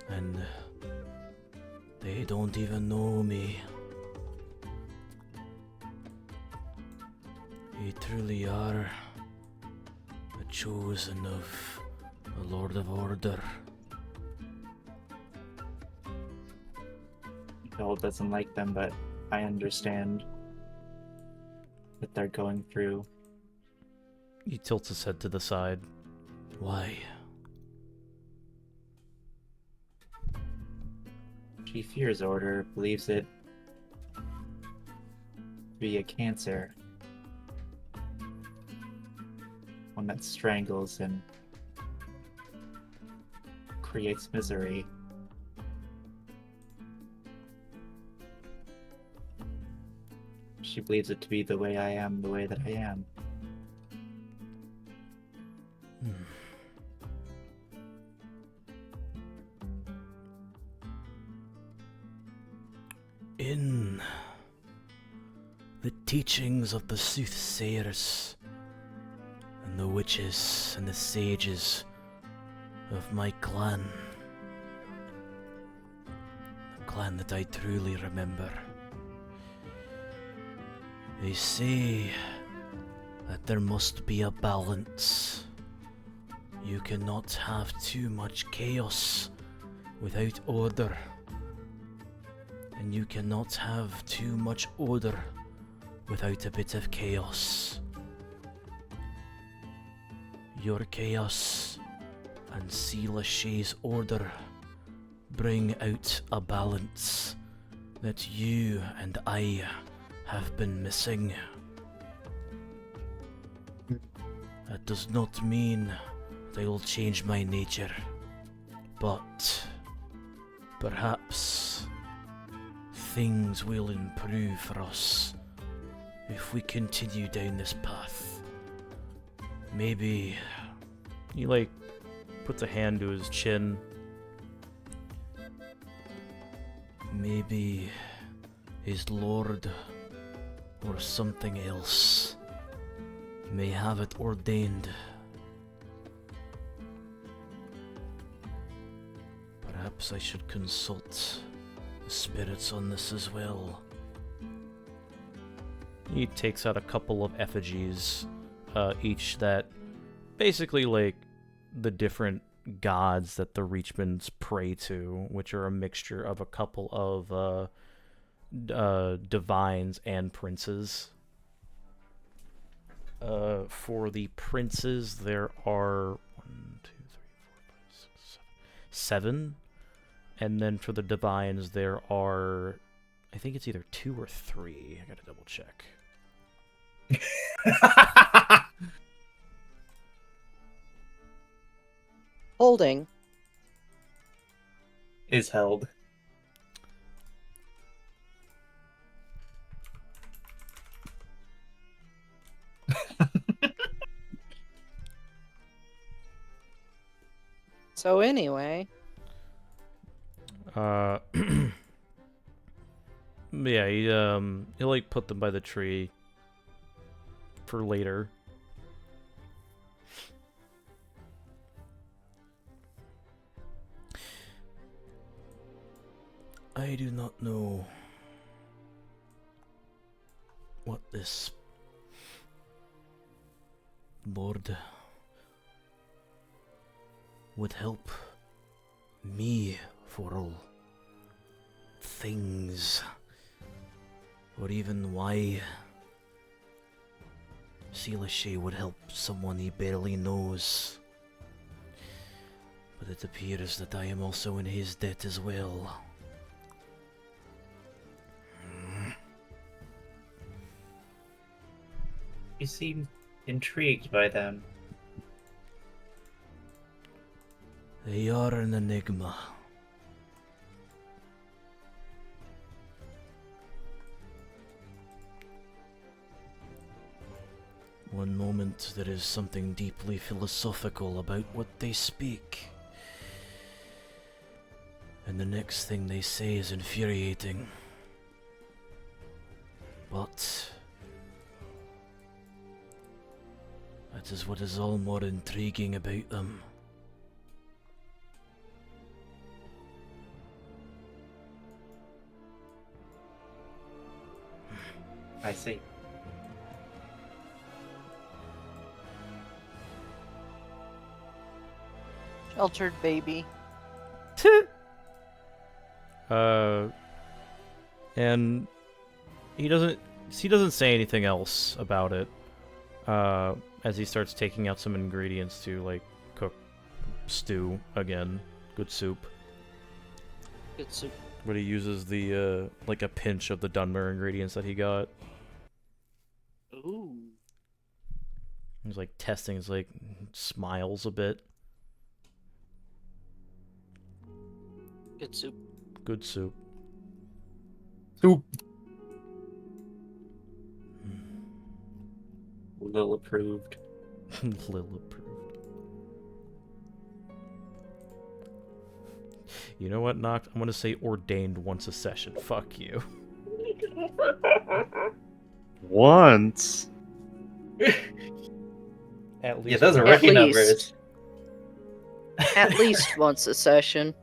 And they don't even know me. You truly are the chosen of the Lord of Order. Doll doesn't like them, but I understand what they're going through. He tilts his head to the side. Why? She fears Order, believes it to be a cancer. One that strangles and creates misery. She believes it to be the way I am, the way that I am. In the teachings of the soothsayers and the witches and the sages of my clan, the clan that I truly remember, they say that there must be a balance. You cannot have too much chaos without order. And you cannot have too much order without a bit of chaos. Your chaos and Seelashay's order bring out a balance that you and I have been missing. That does not mean that I will change my nature, but perhaps things will improve for us if we continue down this path. Maybe He puts a hand to his chin. Maybe his lord or something else may have it ordained. Perhaps I should consult the spirits on this as well. He takes out a couple of effigies, each that basically the different gods that the Reachmans pray to, which are a mixture of a couple of divines and princes. For the princes, there are 1, 2, 3, 4, 5, 6, 7. And then for the divines, there are, I think it's either 2 or 3. I gotta double check. Holding. Is held. So anyway, Yeah, he'll put them by the tree for later. I do not know what this board would help me for all things, or even why Seelashay would help someone he barely knows. But it appears that I am also in his debt as well. You seem intrigued by them. They are an enigma. One moment there is something deeply philosophical about what they speak. And the next thing they say is infuriating. But that is what is all more intriguing about them. I see. Sheltered baby. And he doesn't say anything else about it. As he starts taking out some ingredients to like cook stew again, good soup. Good soup. But he uses the like a pinch of the Dunmer ingredients that he got. Ooh. He's like testing, he's like smiles a bit. Good soup. Good soup. Soup. Lil approved. Lil approved. You know what, Noct? I'm gonna say ordained once a session. Fuck you. Once. At least. Yeah, those are At rookie least. numbers. At least once a session.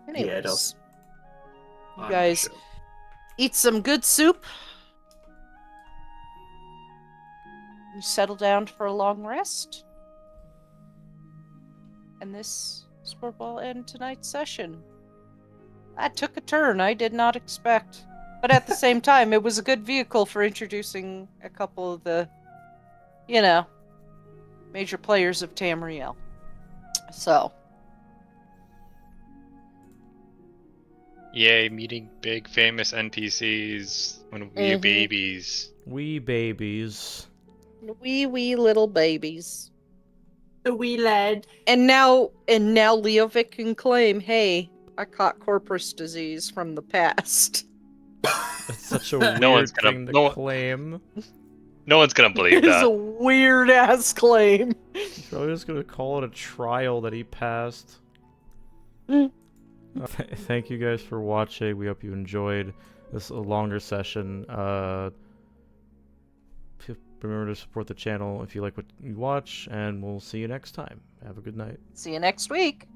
Yeah, it'll- Anyways, you guys eat some good soup. You settle down for a long rest. And this is where we'll end tonight's session. That took a turn I did not expect. But at the same time, it was a good vehicle for introducing a couple of the, major players of Tamriel. So, Yay, meeting big famous NPCs when we were babies. Wee babies. wee little babies. The wee lad. And now Leovic can claim, hey, I caught corpus disease from the past. That's such a weird No one's gonna- thing to no- claim. No one's gonna believe It is a that. weird ass claim. He's probably just gonna call it a trial that he passed. Thank you guys for watching. We hope you enjoyed this longer session. Remember to support the channel if you like what you watch, and we'll see you next time. Have a good night. See you next week.